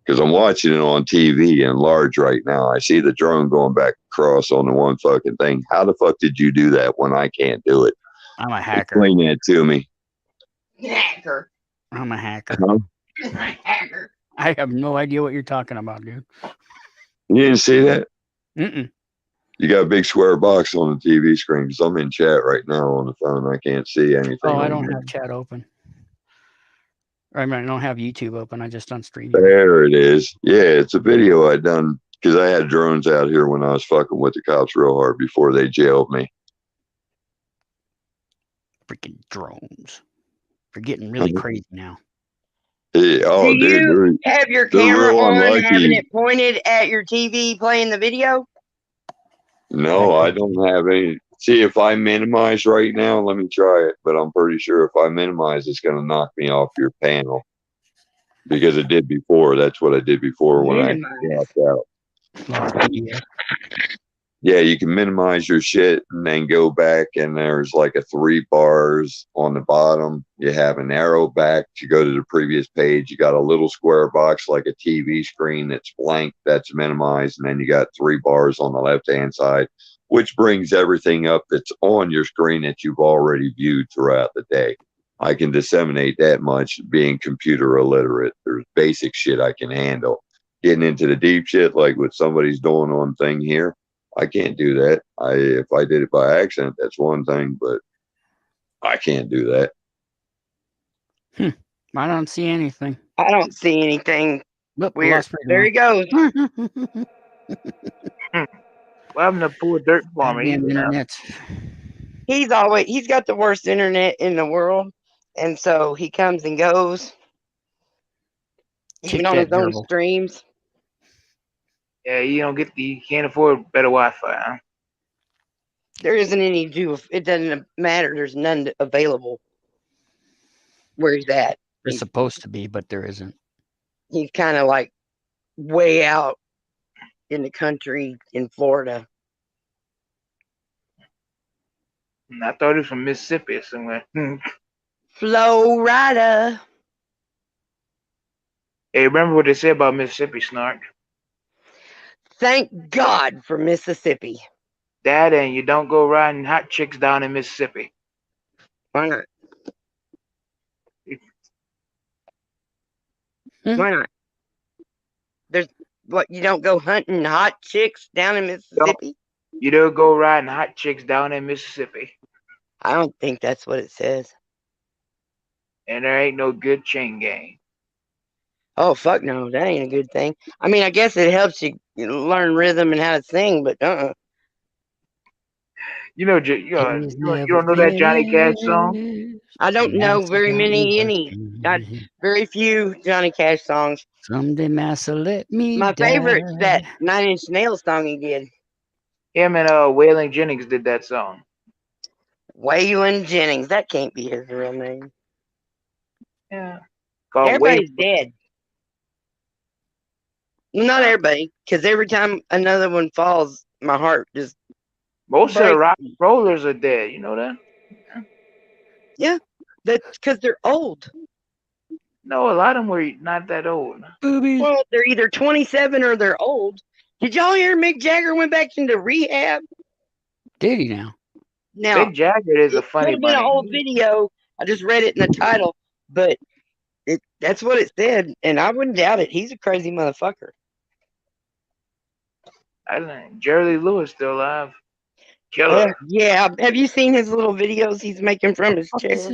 Because I'm watching it on TV in large right now. I see the drone going back across on the one fucking thing. How the fuck did you do that when I can't do it?
I'm a hacker.
Explain that to me.
Hacker.
I'm a hacker.
Huh?
Hacker.
I have no idea what you're talking about, dude.
You didn't see that?
Mm-mm.
You got a big square box on the TV screen because I'm in chat right now on the phone. I can't see anything.
Oh, I
on
don't
there.
have chat open. I mean, I don't have YouTube open. I just done streaming.
There it is. Yeah, it's a video I done because I had drones out here when I was fucking with the cops real hard before they jailed me.
Freaking drones. They're getting really crazy now.
Yeah, oh,
Do
dude,
you have your
they're
camera
real
on, having
unlucky.
it pointed at your TV, playing the video?
No, I don't have any. See, if I minimize right now, let me try it. But I'm pretty sure if I minimize, it's going to knock me off your panel because it did before. That's what I did before when I dropped out. Yeah, you can minimize your shit and then go back, and there's like a 3 bars on the bottom. You have an arrow back to go to the previous page. You got a little square box like a TV screen that's blank, that's minimized, and then you got 3 bars on the left-hand side, which brings everything up that's on your screen that you've already viewed throughout the day. I can disseminate that much being computer illiterate. There's basic shit I can handle. Getting into the deep shit like what somebody's doing on thing here, I can't do that. If I did it by accident, that's one thing, but I can't do that.
I don't see anything.
I don't see anything
Look,
weird. There he goes.
What happened to poor Dirt Farmer?
Damn internet.
He's got the worst internet in the world, and so he comes and goes, even on his own streams.
Yeah, you can't afford better Wi-Fi, huh?
There isn't any it doesn't matter. There's none available where he's at.
There's supposed to be, but there isn't.
He's kind of like way out in the country in Florida.
I thought he was from Mississippi or somewhere.
Florida.
Hey, remember what they say about Mississippi, Snark?
Thank God for Mississippi.
That and you don't go riding hot chicks down in Mississippi.
Why not? Why not? There's what, you don't go hunting hot chicks down in Mississippi?
You don't go riding hot chicks down in Mississippi.
I don't think that's what it says.
And there ain't no good chain gang.
Oh, fuck no. That ain't a good thing. I mean, I guess it helps you learn rhythm and how to sing, but
You don't know that Johnny Cash song?
I don't know very very few Johnny Cash songs.
Someday, Massa, let me
My
die.
favorite's that 9 Inch Nails song he did.
Him and Waylon Jennings did that song.
Waylon Jennings. That can't be his real name.
Yeah.
Everybody's dead. Not everybody, because every time another one falls, my heart just
Most of the rock and rollers are dead. You know that?
Yeah, that's because they're old.
No, a lot of them were not that old.
Boobies.
Well, they're either 27 or they're old. Did y'all hear Mick Jagger went back into rehab?
Did he now?
Now,
Mick Jagger is a funny
It could have been a whole video. I just read it in the title, but that's what it said, and I wouldn't doubt it. He's a crazy motherfucker.
I don't know. Jerry Lee Lewis still alive. Killer.
Yeah. Have you seen his little videos he's making from his chair?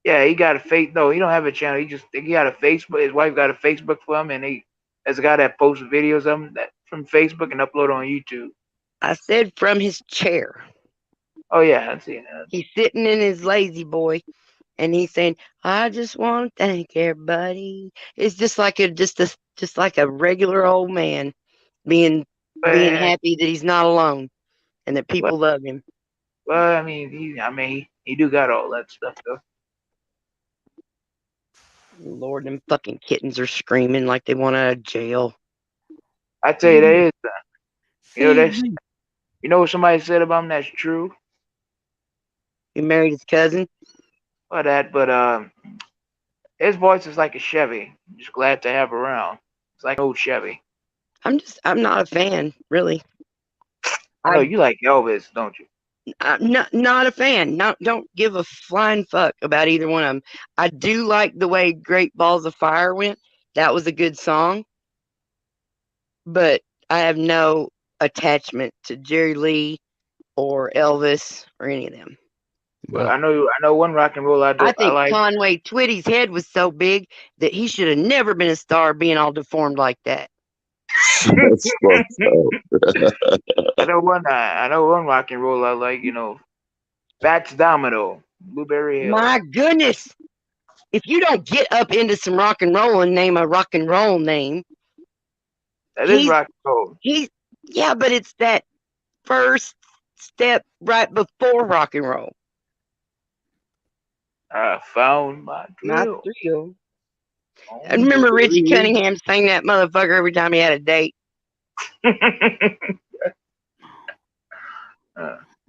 Yeah, he got a face. No, he don't have a channel. He got a Facebook. His wife got a Facebook for him, and there's a guy that posts videos of him from Facebook and upload on YouTube.
I said from his chair.
Oh yeah, I see that.
He's sitting in his lazy boy, and he's saying, "I just want to thank everybody." It's just like a regular old man being happy that he's not alone and that people love him.
Well, I mean, he do got all that stuff though.
Lord, them fucking kittens are screaming like they want out of jail.
I tell you, that is. You know what somebody said about him that's true.
He married his cousin.
Well, but his voice is like a Chevy. I'm just glad to have around. It's like an old Chevy.
I'm not a fan, really.
I know you like Elvis, don't you?
I'm not a fan. Don't give a flying fuck about either one of them. I do like the way Great Balls of Fire went. That was a good song. But I have no attachment to Jerry Lee or Elvis or any of them.
Well, I know one rock and roll I
think
like.
Conway Twitty's head was so big that he should have never been a star being all deformed like that.
That's fucked up.
I know one rock and roll I like, Fats Domino, Blueberry Hill.
My goodness. If you don't get up into some rock and roll and name a rock and roll name.
That is rock and roll.
Yeah, but it's that first step right before rock and roll.
I found my
thrill. I remember Richie Cunningham sang that motherfucker every time he had a date.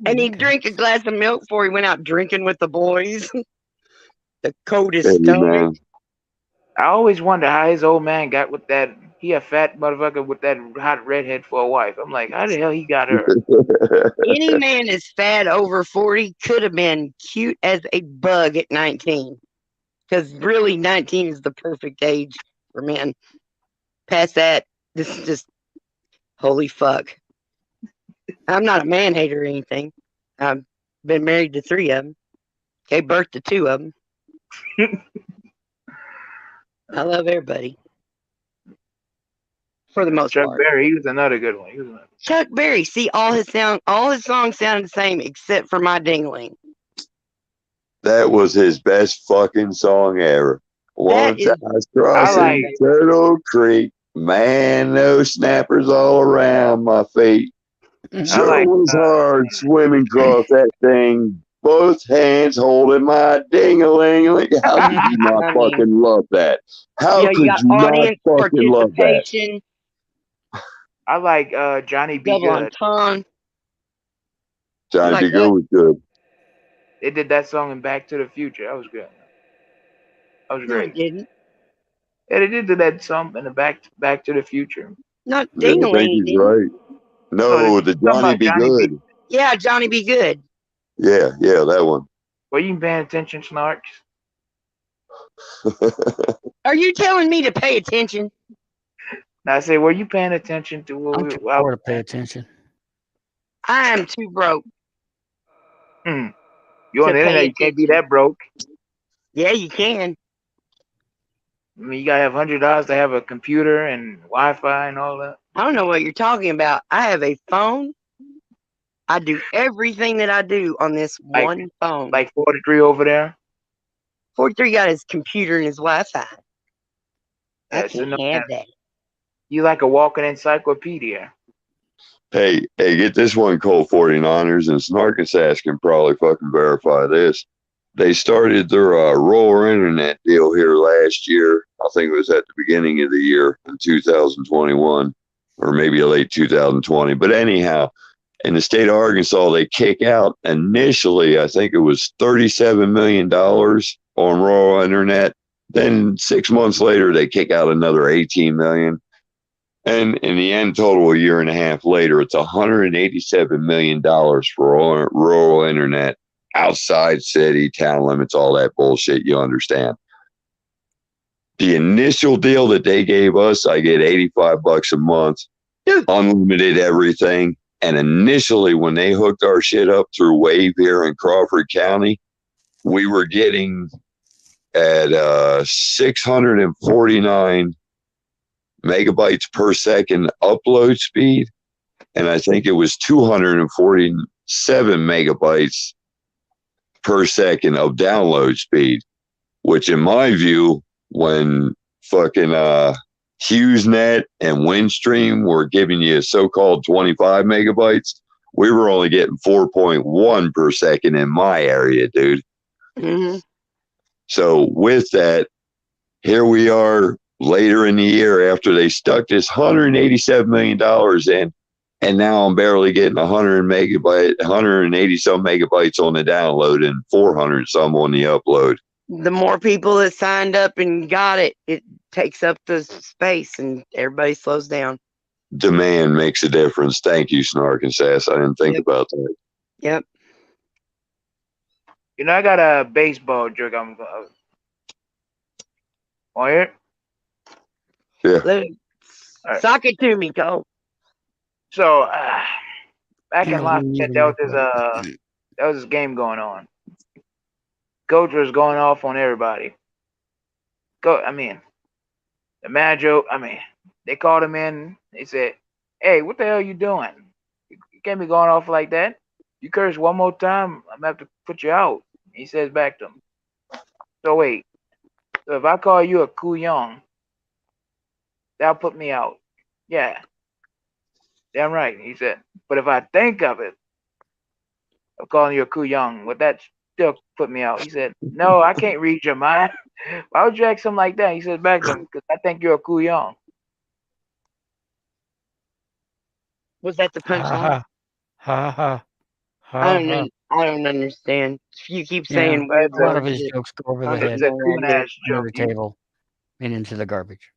And he'd drink a glass of milk before he went out drinking with the boys. The coldest stomach.
I always wonder how his old man got with that. He a fat motherfucker with that hot redhead for a wife. I'm like, how the hell he got her?
Any man that's fat over 40 could have been cute as a bug at 19. Because really, 19 is the perfect age for men. Past that, this is just holy fuck. I'm not a man hater or anything. I've been married to 3 of them. Gave birth to 2 of them. I love everybody. For the most part.
Chuck Berry, he was another good one.
Chuck Berry, see, all his songs sounded the same except for My Dingling.
That was his best fucking song ever. Once I was crossing Turtle Creek, man, those snappers all around my feet. Sure was hard swimming across that thing, both hands holding my ding-a-ling-a-ling. How could you not
I mean,
fucking love that? How
you
could
got
you not
audience
fucking love that?
participation,
I like Johnny B.
double
Good.
entendre.
Johnny
like
B. Good was good.
They did that song in Back to the Future. That was good. That was
No,
great.
it didn't.
Yeah, they did do that song in the Back to the Future.
Not
Yeah, I think
Ding-a-ling,
he's
didn't.
right. No, the
Talking
Johnny
about
B.
Johnny B.
Good.
Yeah, Johnny B. Good.
Yeah, that one.
Were you paying attention, Snarks?
Are you telling me to pay attention?
Now I say, were you paying attention to what
I'm
we?
too
Well,
poor to pay attention.
I am too broke.
you on
to
the
pay
internet, you can't be
attention.
that broke.
Yeah, you can.
I mean, you gotta have $100 to have a computer and Wi-Fi and all that.
I don't know what you're talking about. I have a phone. I do everything that I do on this one phone.
Like 43 over there.
43 got his computer and his Wi-Fi. I
That's
can't have that.
You like a walking encyclopedia.
Hey, get this one, Colt 49ers, and Snarkasass can probably fucking verify this. They started their rural internet deal here last year. I think it was at the beginning of the year in 2021, or maybe late 2020. But anyhow, in the state of Arkansas, they kick out initially, I think it was $37 million on rural internet. Then 6 months later, they kick out another 18 million. And in the end, total a year and a half later, it's $187 million for rural internet outside city, town limits, all that bullshit, you understand. The initial deal that they gave us, I get $85 a month, unlimited everything. And initially, when they hooked our shit up through Wave here in Crawford County, we were getting at 649 megabytes per second upload speed, and I think it was 247 megabytes per second of download speed, which in my view, when fucking HughesNet and Windstream were giving you so-called 25 megabytes, we were only getting 4.1 per second in my area, dude.
Mm-hmm.
So with that, here we are later in the year after they stuck this $187 million in, and now I'm barely getting 180 some megabytes on the download and 400 some on the upload.
The more people that signed up and got it, it takes up the space and everybody slows down.
Demand makes a difference. Thank you, Snark and Sass. I didn't think about that.
Yep.
You know, I got a baseball joke. I'm going. Want to hear it?
Yeah.
Right. Sock it to me, Cole.
So back in Lafayette, there was this game going on. Coach was going off on everybody. The manager. They called him in. They said, "Hey, what the hell are you doing? You can't be going off like that. You curse one more time, I'm gonna have to put you out." He says back to him, "So wait. So if I call you a couillon, that'll put me out." "Yeah, damn right," he said. "But if I think of it, of calling you a couillon, would that still put me out?" He said, "No, I can't read your mind. Why would you ask something like that?" He says back to him, "Because I think you're a couillon."
Was that the punchline?
Ha.
I don't understand. You keep saying
a lot of
words
his
that
jokes go over
I
the
have
head,
no idea.
under the table, and into the garbage.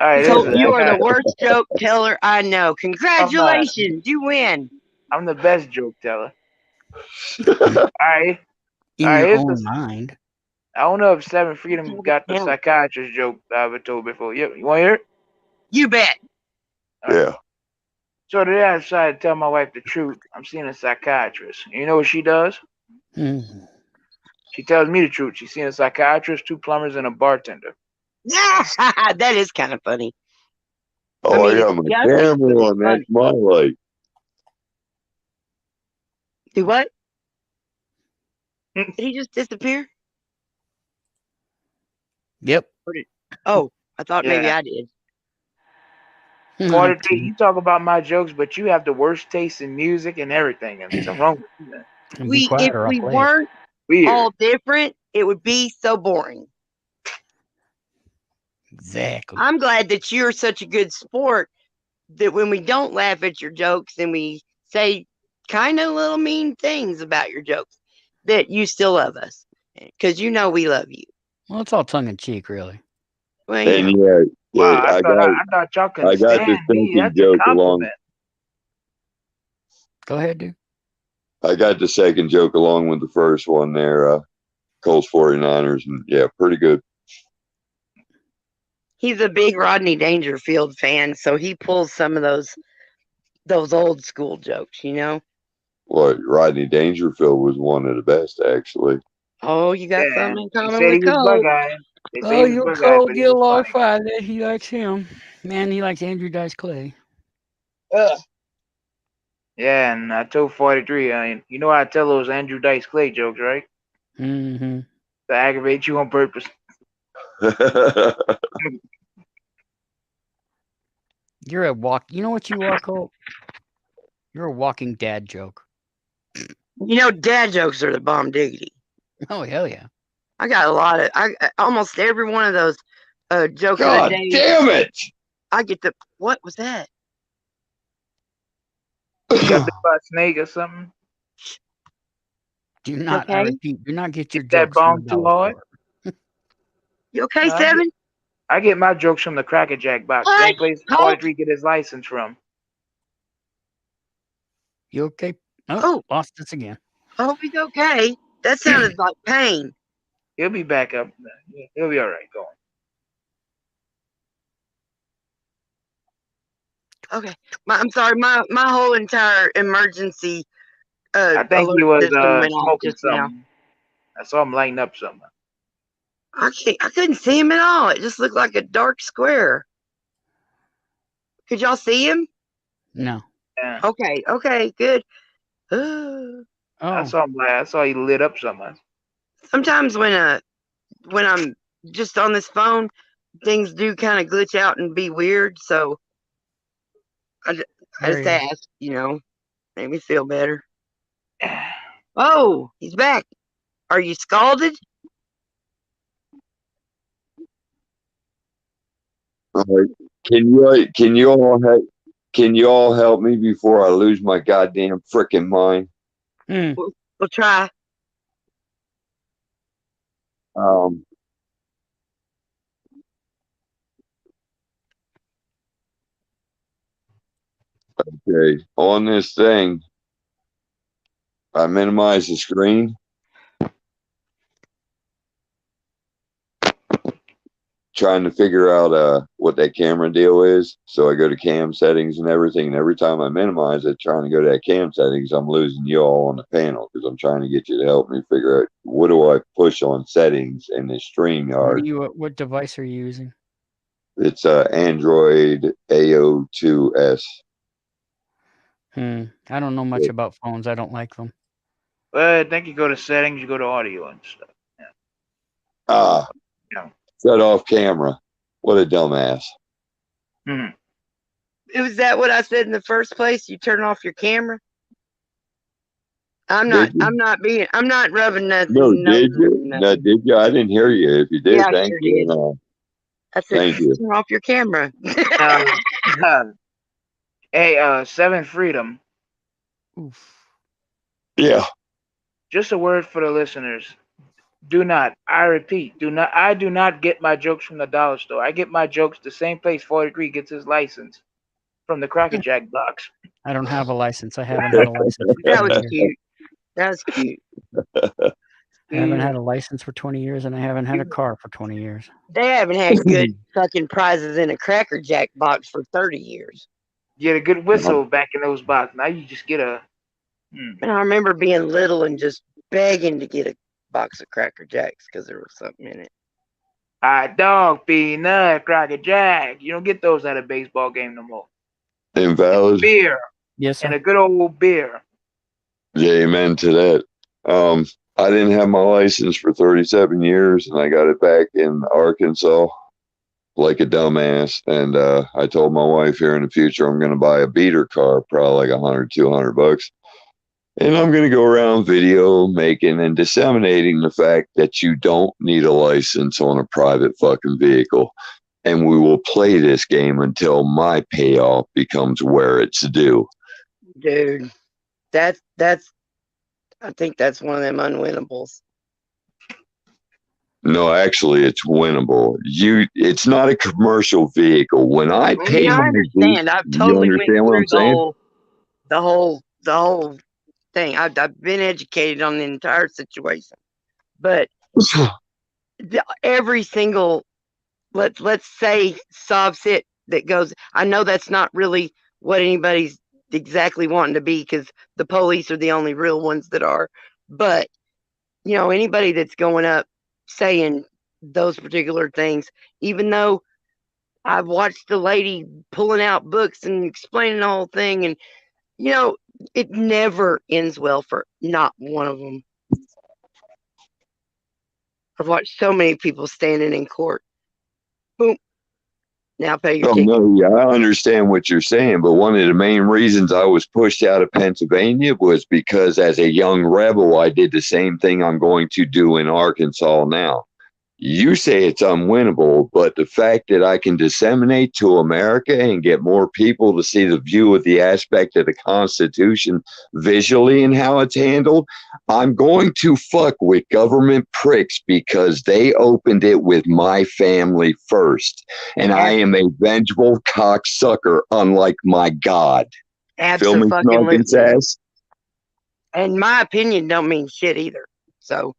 All right,
So you are the worst joke teller I know. Congratulations, you win.
I'm the best joke teller. All right.
In your own mind.
I don't know if Seven Freedom got the psychiatrist joke I've told before. You want to hear it?
You bet.
Yeah.
So today I decided to tell my wife the truth. I'm seeing a psychiatrist. You know what she does?
Mm-hmm.
She tells me the truth. She's seeing a psychiatrist, 2 plumbers, and a bartender.
That is kind of funny.
Oh, I got my camera on. That's my light.
Do what? Did he just disappear?
Yep.
Oh, I thought maybe I did.
43, you talk about my jokes, but you have the worst taste in music and everything, and something wrong with you, man.
If we weren't all different, it would be so boring.
Exactly.
I'm glad that you're such a good sport that when we don't laugh at your jokes and we say kind of little mean things about your jokes, that you still love us because you know we love you.
Well, it's all tongue in cheek, really.
Well, you
And
know.
Wow, I
got
thought y'all
I
could
got the
stand me.
second
That's a
joke along.
compliment.
Go ahead, dude.
I got the second joke along with the first one there. Colts 49ers, and yeah, pretty good.
He's a big Rodney Dangerfield fan, so he pulls some of those old school jokes, you know.
Well, Rodney Dangerfield was one of the best, actually.
Oh, you got
Yeah,
something in
they
common
said he
with
was
Cole.
bug-eyed. They said
Oh,
he was
you
bug-eyed,
Cole
but he
get
was
along
funny.
fine. He likes him. Man, he likes Andrew Dice Clay.
Yeah, and I told 43, you know how I tell those Andrew Dice Clay jokes, right?
Mm-hmm.
To aggravate you on purpose.
You're a walk. You know what you are, Cole? You're a walking dad joke.
You know, dad jokes are the bomb diggity.
Oh, hell yeah.
I got a lot of almost every one of those joke of the
God
day.
damn it!
I get the what was that?
You got bit by a snake or something?
Do not, I
Okay?
repeat, do not get your
Hit that
jokes from the
bong too
dollar
hard?
store.
You okay,
No,
Seven?
I get my jokes from the Cracker Jack box.
What?
Same place
Hold.
43 get his license from.
You okay?
Oh,
lost us again.
I hope he's okay. That sounded like pain.
He'll be back up. Yeah, he'll be all right. Going.
Okay. I'm sorry. My whole entire emergency
I think he
alert
was
system went off
smoking
just now.
something. I saw him lighting up something.
I couldn't see him at all. It just looked like a dark square. Could y'all see him?
No.
Yeah.
Okay, good.
I saw him. I saw he lit up something.
Sometimes when I'm just on this phone, things do kind of glitch out and be weird. So I just asked, you know, made me feel better. Oh, he's back. Are you scalded?
All right. Can you all help me before I lose my goddamn frickin' mind?
We'll try.
Okay, on this thing, I minimize the screen. Trying to figure out what that camera deal is. So I go to cam settings and everything. And every time I minimize it, trying to go to that cam settings, I'm losing you all on the panel because I'm trying to get you to help me figure out what do I push on settings in this StreamYard.
What device are you using?
It's Android AO2S.
I don't know much about phones. I don't like them.
Well, I think you go to settings, you go to audio and stuff. Yeah.
Shut off camera. What a dumbass.
Was that what I said in the first place? You turn off your camera? I'm not rubbing nothing.
No, did you? No, did you? I didn't hear you. If you did,
Yeah, I
thank
sure
you.
did. I said,
thank you.
turn off your camera.
Hey, Seven Freedom.
Yeah.
Just a word for the listeners. Do not, I repeat, I do not get my jokes from the dollar store. I get my jokes the same place 43 gets his license, from the Cracker Jack box.
I don't have a license. I haven't had a license for 20
That was
years.
cute. That was cute.
I haven't had a license for 20 years, and I haven't had a car for 20 years.
They haven't had good fucking prizes in a Cracker Jack box for 30 years.
You had a good whistle back in those boxes. Now you just get a...
And I remember being little and just begging to get a box of Cracker Jacks because there was something in it.
Hot dog, peanut, Cracker Jack. You don't get those at a baseball game no more.
Invalid.
Beer.
Yes, sir.
And a good old beer.
Yeah, amen to that. I didn't have my license for 37 years, and I got it back in Arkansas. like a dumbass. And I told my wife here in the future I'm going to buy a beater car, probably like $100-200. And I'm going to go around video making and disseminating the fact that you don't need a license on a private fucking vehicle. And we will play this game until my payoff becomes where it's due.
Dude, I think that's one of them unwinnables.
No, actually, it's winnable. It's not a commercial vehicle. When I pay
I
my dues,
understand. I've
you
totally went
understand what
through
I'm saying?
the whole thing. I've been educated on the entire situation, but every single let's say sob sit that goes. I know that's not really what anybody's exactly wanting to be, because the police are the only real ones that are. But anybody that's going up saying those particular things, even though I've watched the lady pulling out books and explaining the whole thing, and it never ends well for not one of them. I've watched so many people standing in court. Boom. Now pay your
Oh,
ticket.
no, yeah, I understand what you're saying, but one of the main reasons I was pushed out of Pennsylvania was because as a young rebel, I did the same thing I'm going to do in Arkansas now. You say it's unwinnable, but the fact that I can disseminate to America and get more people to see the view of the aspect of the Constitution visually and how it's handled, I'm going to fuck with government pricks because they opened it with my family first. And I am a vengeful cocksucker, unlike my God. Feel me, Snuggins ass?
And my opinion don't mean shit either. So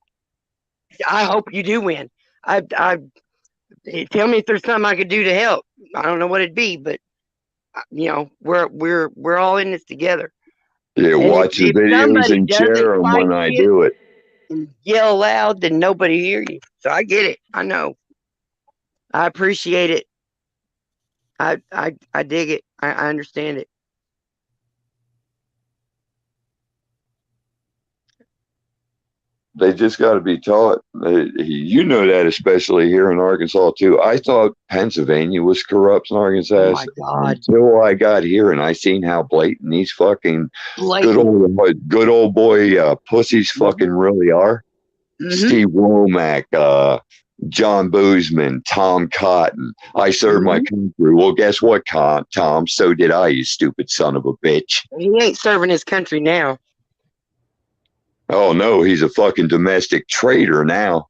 I hope you do win. I tell me if there's something I could do to help. I don't know what it'd be, but we're all in this together.
Yeah,
And
watch the
if
videos
somebody
and
doesn't
share them
fight
when I
shit
do it.
and yell loud, then nobody hear you. So I get it. I know. I appreciate it. I dig it. I understand it.
They just got to be taught. You know that, especially here in Arkansas too. I thought Pennsylvania was corrupt in Arkansas.
Oh my God.
Until I got here and I seen how blatant these fucking
Blatant.
good old boy pussies fucking really are. Steve Womack, John Boozman, Tom Cotton. I served my country. Well, guess what, Tom? So did I, you stupid son of a bitch.
He ain't serving his country now.
Oh, no, he's a fucking domestic traitor now.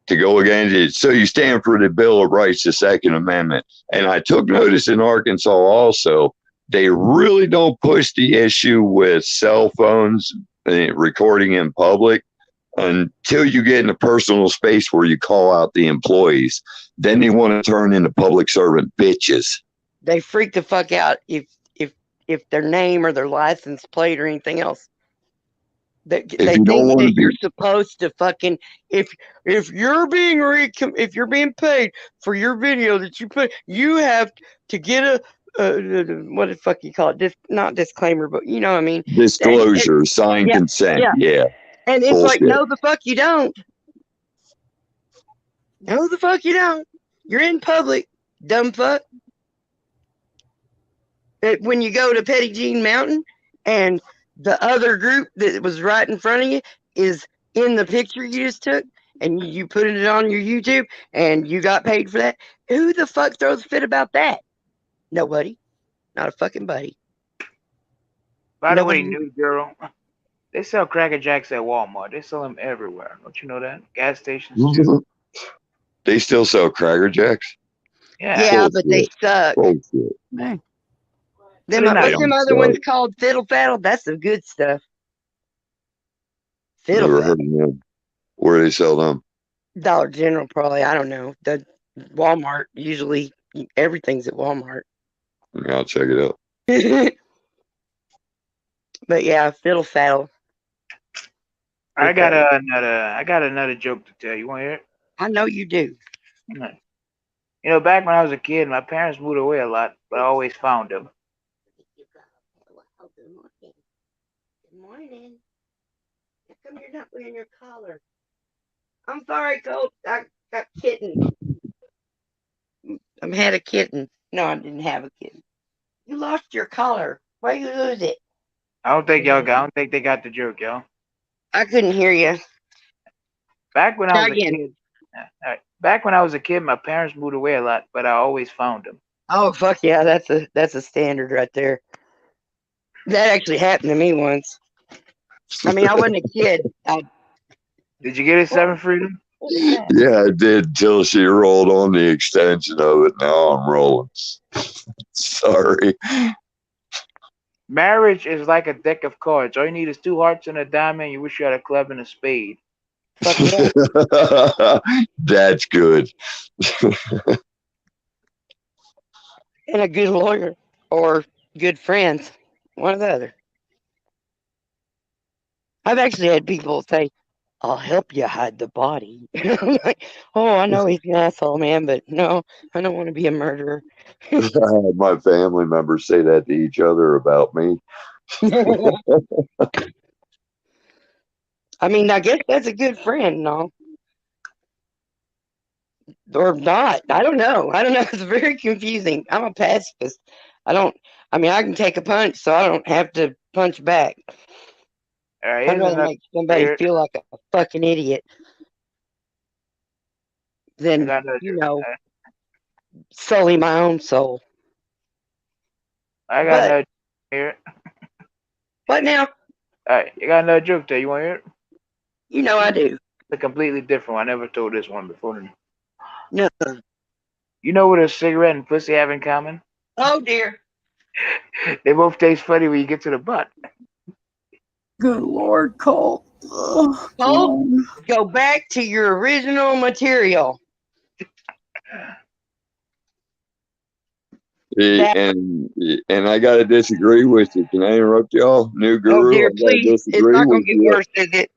To go against it. So you stand for the Bill of Rights, the Second Amendment. And I took notice in Arkansas also, they really don't push the issue with cell phones and recording in public until you get in a personal space where you call out the employees. Then they want to turn into public servant bitches.
They freak the fuck out if their name or their license plate or anything else. They think that you're supposed to fucking if you're being paid for your video that you put, you have to get a what the fuck you call it? Not disclaimer, but you know what I mean.
Disclosure, sign consent. Yeah.
And it's
bullshit.
like, no, the fuck you don't. No, the fuck you don't. You're in public, dumb fuck. When you go to Petty Jean Mountain and the other group that was right in front of you is in the picture you just took and you put it on your YouTube and you got paid for that, who the fuck throws a fit about that? Nobody. Not a fucking buddy.
By the way, new girl, they sell Cracker Jacks at Walmart. They sell them everywhere. Don't you know that? Gas stations too.
They still sell Cracker Jacks?
Yeah, but they suck.
Bullshit.
What's them other ones called? Fiddle Faddle? That's the good stuff. Fiddle
Never
Faddle.
heard of them. Where do they sell them?
Dollar General, probably. I don't know. The Walmart, usually everything's at Walmart.
I'll check it out.
But yeah, Fiddle Faddle.
I got another joke to tell. You want to hear it?
I know you do.
You know, back when I was a kid, my parents moved away a lot, but I always found them.
Good morning. How come you're not wearing your collar? I'm sorry, Colt. I got kitten. I had a kitten. No, I didn't have a kitten. You lost your collar. Why you lose it?
I don't think y'all got. I don't think they got the joke, y'all.
I couldn't hear you.
Back when I
Try
was a
again.
kid. All right. Back when I was a kid, my parents moved away a lot, but I always found them.
Oh fuck yeah, that's a standard right there. That actually happened to me once. I mean, I wasn't a kid.
Did you get it, Seven Freedom?
What is that?
Yeah, I did till she rolled on the extension of it. Now I'm rolling. Sorry.
Marriage is like a deck of cards. All you need is 2 hearts and a diamond. You wish you had a club and a spade.
Fuck yeah.
That's good.
And a good lawyer or good friends. One or the other. I've actually had people say, I'll help you hide the body. I'm like, oh, I know he's an asshole, man, but no, I don't want to be a murderer.
I had my family members say that to each other about me.
I mean, I guess that's a good friend, no? Or not. I don't know. It's very confusing. I'm a pacifist. I mean, I can take a punch, so I don't have to punch back.
All right,
I'd rather make somebody feel like a fucking idiot than, sully my own soul.
I got another here.
What now?
All right, you got another joke there. You want to hear it?
You know I do.
It's a completely different one. I never told this one before.
No.
You know what a cigarette and pussy have in common?
Oh dear.
They both taste funny when you get to the butt.
Good Lord, Cole.
Cole, go back to your original material.
And I gotta disagree with you. Can I interrupt y'all? New Guru,
Oh dear,
I gotta
please. It's
disagree
not gonna
with
get
you.
worse, is it?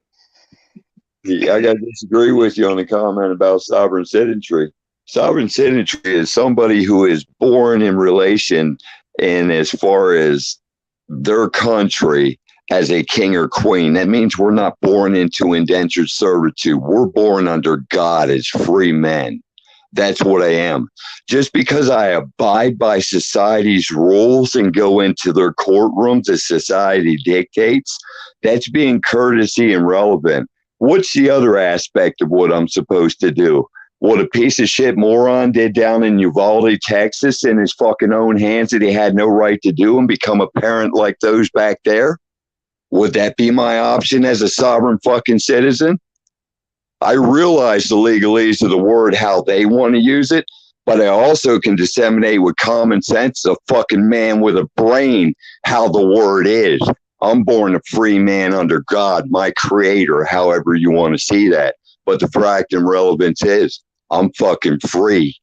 Yeah, I gotta disagree with you on the comment about sovereign citizenry. Sovereign citizenry is somebody who is born in relation and as far as their country as a king or queen. That means we're not born into indentured servitude. We're born under God as free men. That's what I am. Just because I abide by society's rules and go into their courtrooms as society dictates, that's being courtesy and relevant. What's the other aspect of what I'm supposed to do? What a piece of shit moron did down in Uvalde, Texas, in his fucking own hands that he had no right to do and become a parent like those back there? Would that be my option as a sovereign fucking citizen? I realize the legalese of the word, how they want to use it, but I also can disseminate with common sense, a fucking man with a brain, how the word is. I'm born a free man under God, my creator, however you want to see that. But the fact and relevance is, I'm fucking free,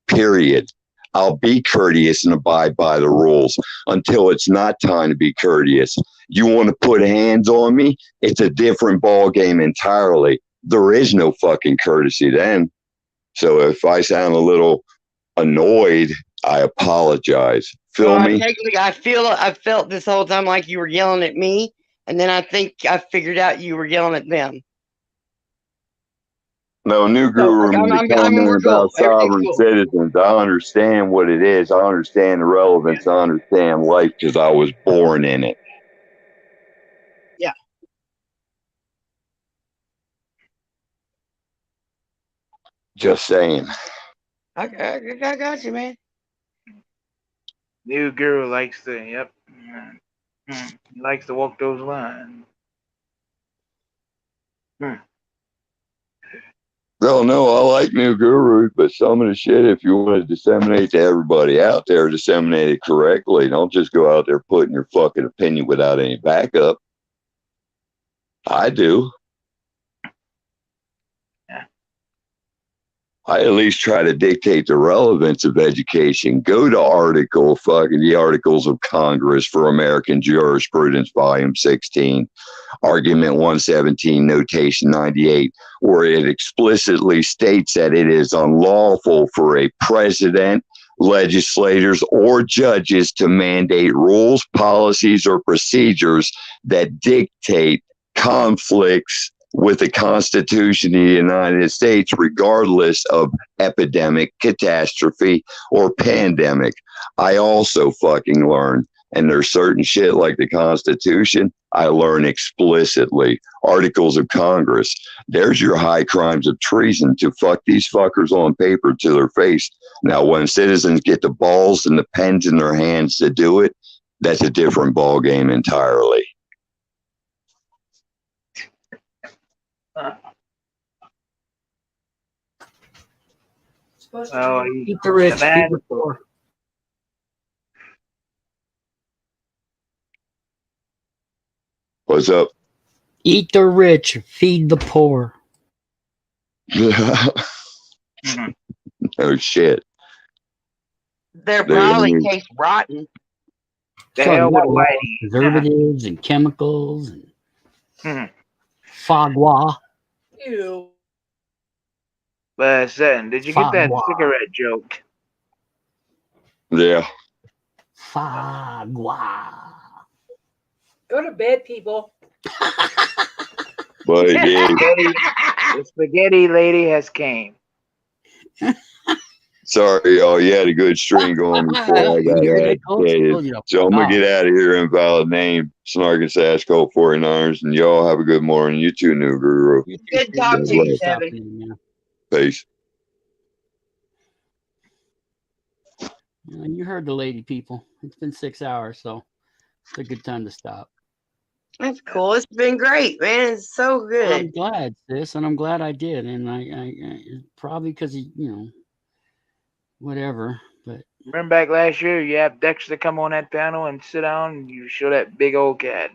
period. I'll be courteous and abide by the rules until it's not time to be courteous. You want to put hands on me? It's a different ball game entirely. There is no fucking courtesy then. So if I sound a little annoyed, I apologize. Feel me?
Technically, I felt this whole time like you were yelling at me, and then I think I figured out you were yelling at them.
No, New Guru made a comment about sovereign citizens. I understand what it is. I understand the relevance. I understand life because I was born in it.
Yeah.
Just saying.
I got you, man.
New Guru likes to, he likes to walk those lines.
Well, no, I like New Guru, but some of the shit, if you want to disseminate to everybody out there, disseminate it correctly. Don't just go out there putting your fucking opinion without any backup. I do. I at least try to dictate the relevance of education. Go to the Articles of Congress for American Jurisprudence, Volume 16, Argument 117, Notation 98, where it explicitly states that it is unlawful for a president, legislators, or judges to mandate rules, policies, or procedures that dictate conflicts with the Constitution of the United States, regardless of epidemic, catastrophe, or pandemic. I also fucking learn. And there's certain shit like the Constitution I learn explicitly. Articles of Congress. There's your high crimes of treason to fuck these fuckers on paper to their face. Now, when citizens get the balls and the pens in their hands to do it, that's a different ball game entirely.
Oh,
Eat the rich,
the man,
feed the poor.
What's up?
Eat the rich, feed the poor.
Oh shit.
They're
There
probably
you
taste rotten.
the
So
hell
you
with
got a lot of
Whitey.
preservatives and chemicals and
Mhm.
fogwa.
Ew.
But Sutton, did you get that
Fogwa.
cigarette joke?
Yeah.
Fogwa.
Go to bed, people.
But yeah.
The spaghetti lady has came.
Sorry, y'all. You had a good string going before I got agitated. So I'm going to get out of here. Invalid name. Snark and Sash Colt 49ers. And y'all have a good morning. You too, New Guru.
Good talk to you, Kevin.
Peace.
You heard the lady, people. It's been 6 hours, so it's a good time to stop.
That's cool. It's been great, man. It's so good.
I'm glad, sis, and I'm glad I did. And I probably because whatever. But
Remember back last year, you had Dexter come on that panel and sit down and you show that big old cat.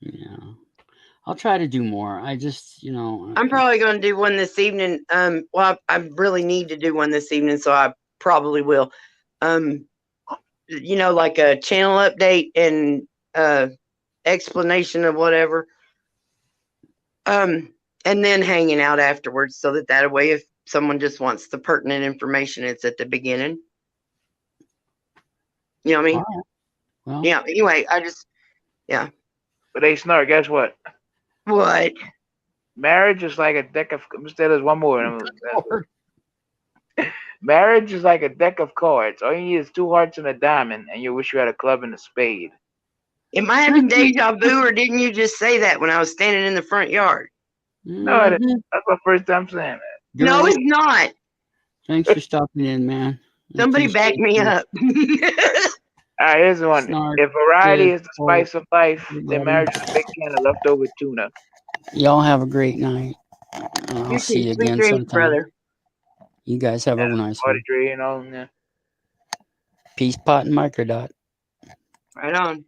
yeah, I'll try to do more. I just,
I'm probably going to do one this evening. Well, I really need to do one this evening, so I probably will. Like a channel update and explanation of whatever. And then hanging out afterwards, so that way, if someone just wants the pertinent information, it's at the beginning. You know what I mean?
Well,
yeah. Anyway, yeah.
But hey, Snark, guess what?
What?
Marriage is like a deck of. There's one more. Marriage is like a deck of cards. All you need is 2 hearts and a diamond, and you wish you had a club and a spade.
Am I having deja vu, or didn't you just say that when I was standing in the front yard?
No, that's my first time saying that.
No, it's not.
Thanks for stopping in, man.
Somebody back me up.
All right, here's one.
Snark,
If variety is the
oh,
spice of life, then
everybody.
marriage is a big can of leftover tuna.
Y'all have a great night. I'll see you
Sweet
again
dreams,
sometime.
brother.
You guys have a nice one.
Party, you know.
Peace, pot, and microdot.
Right on.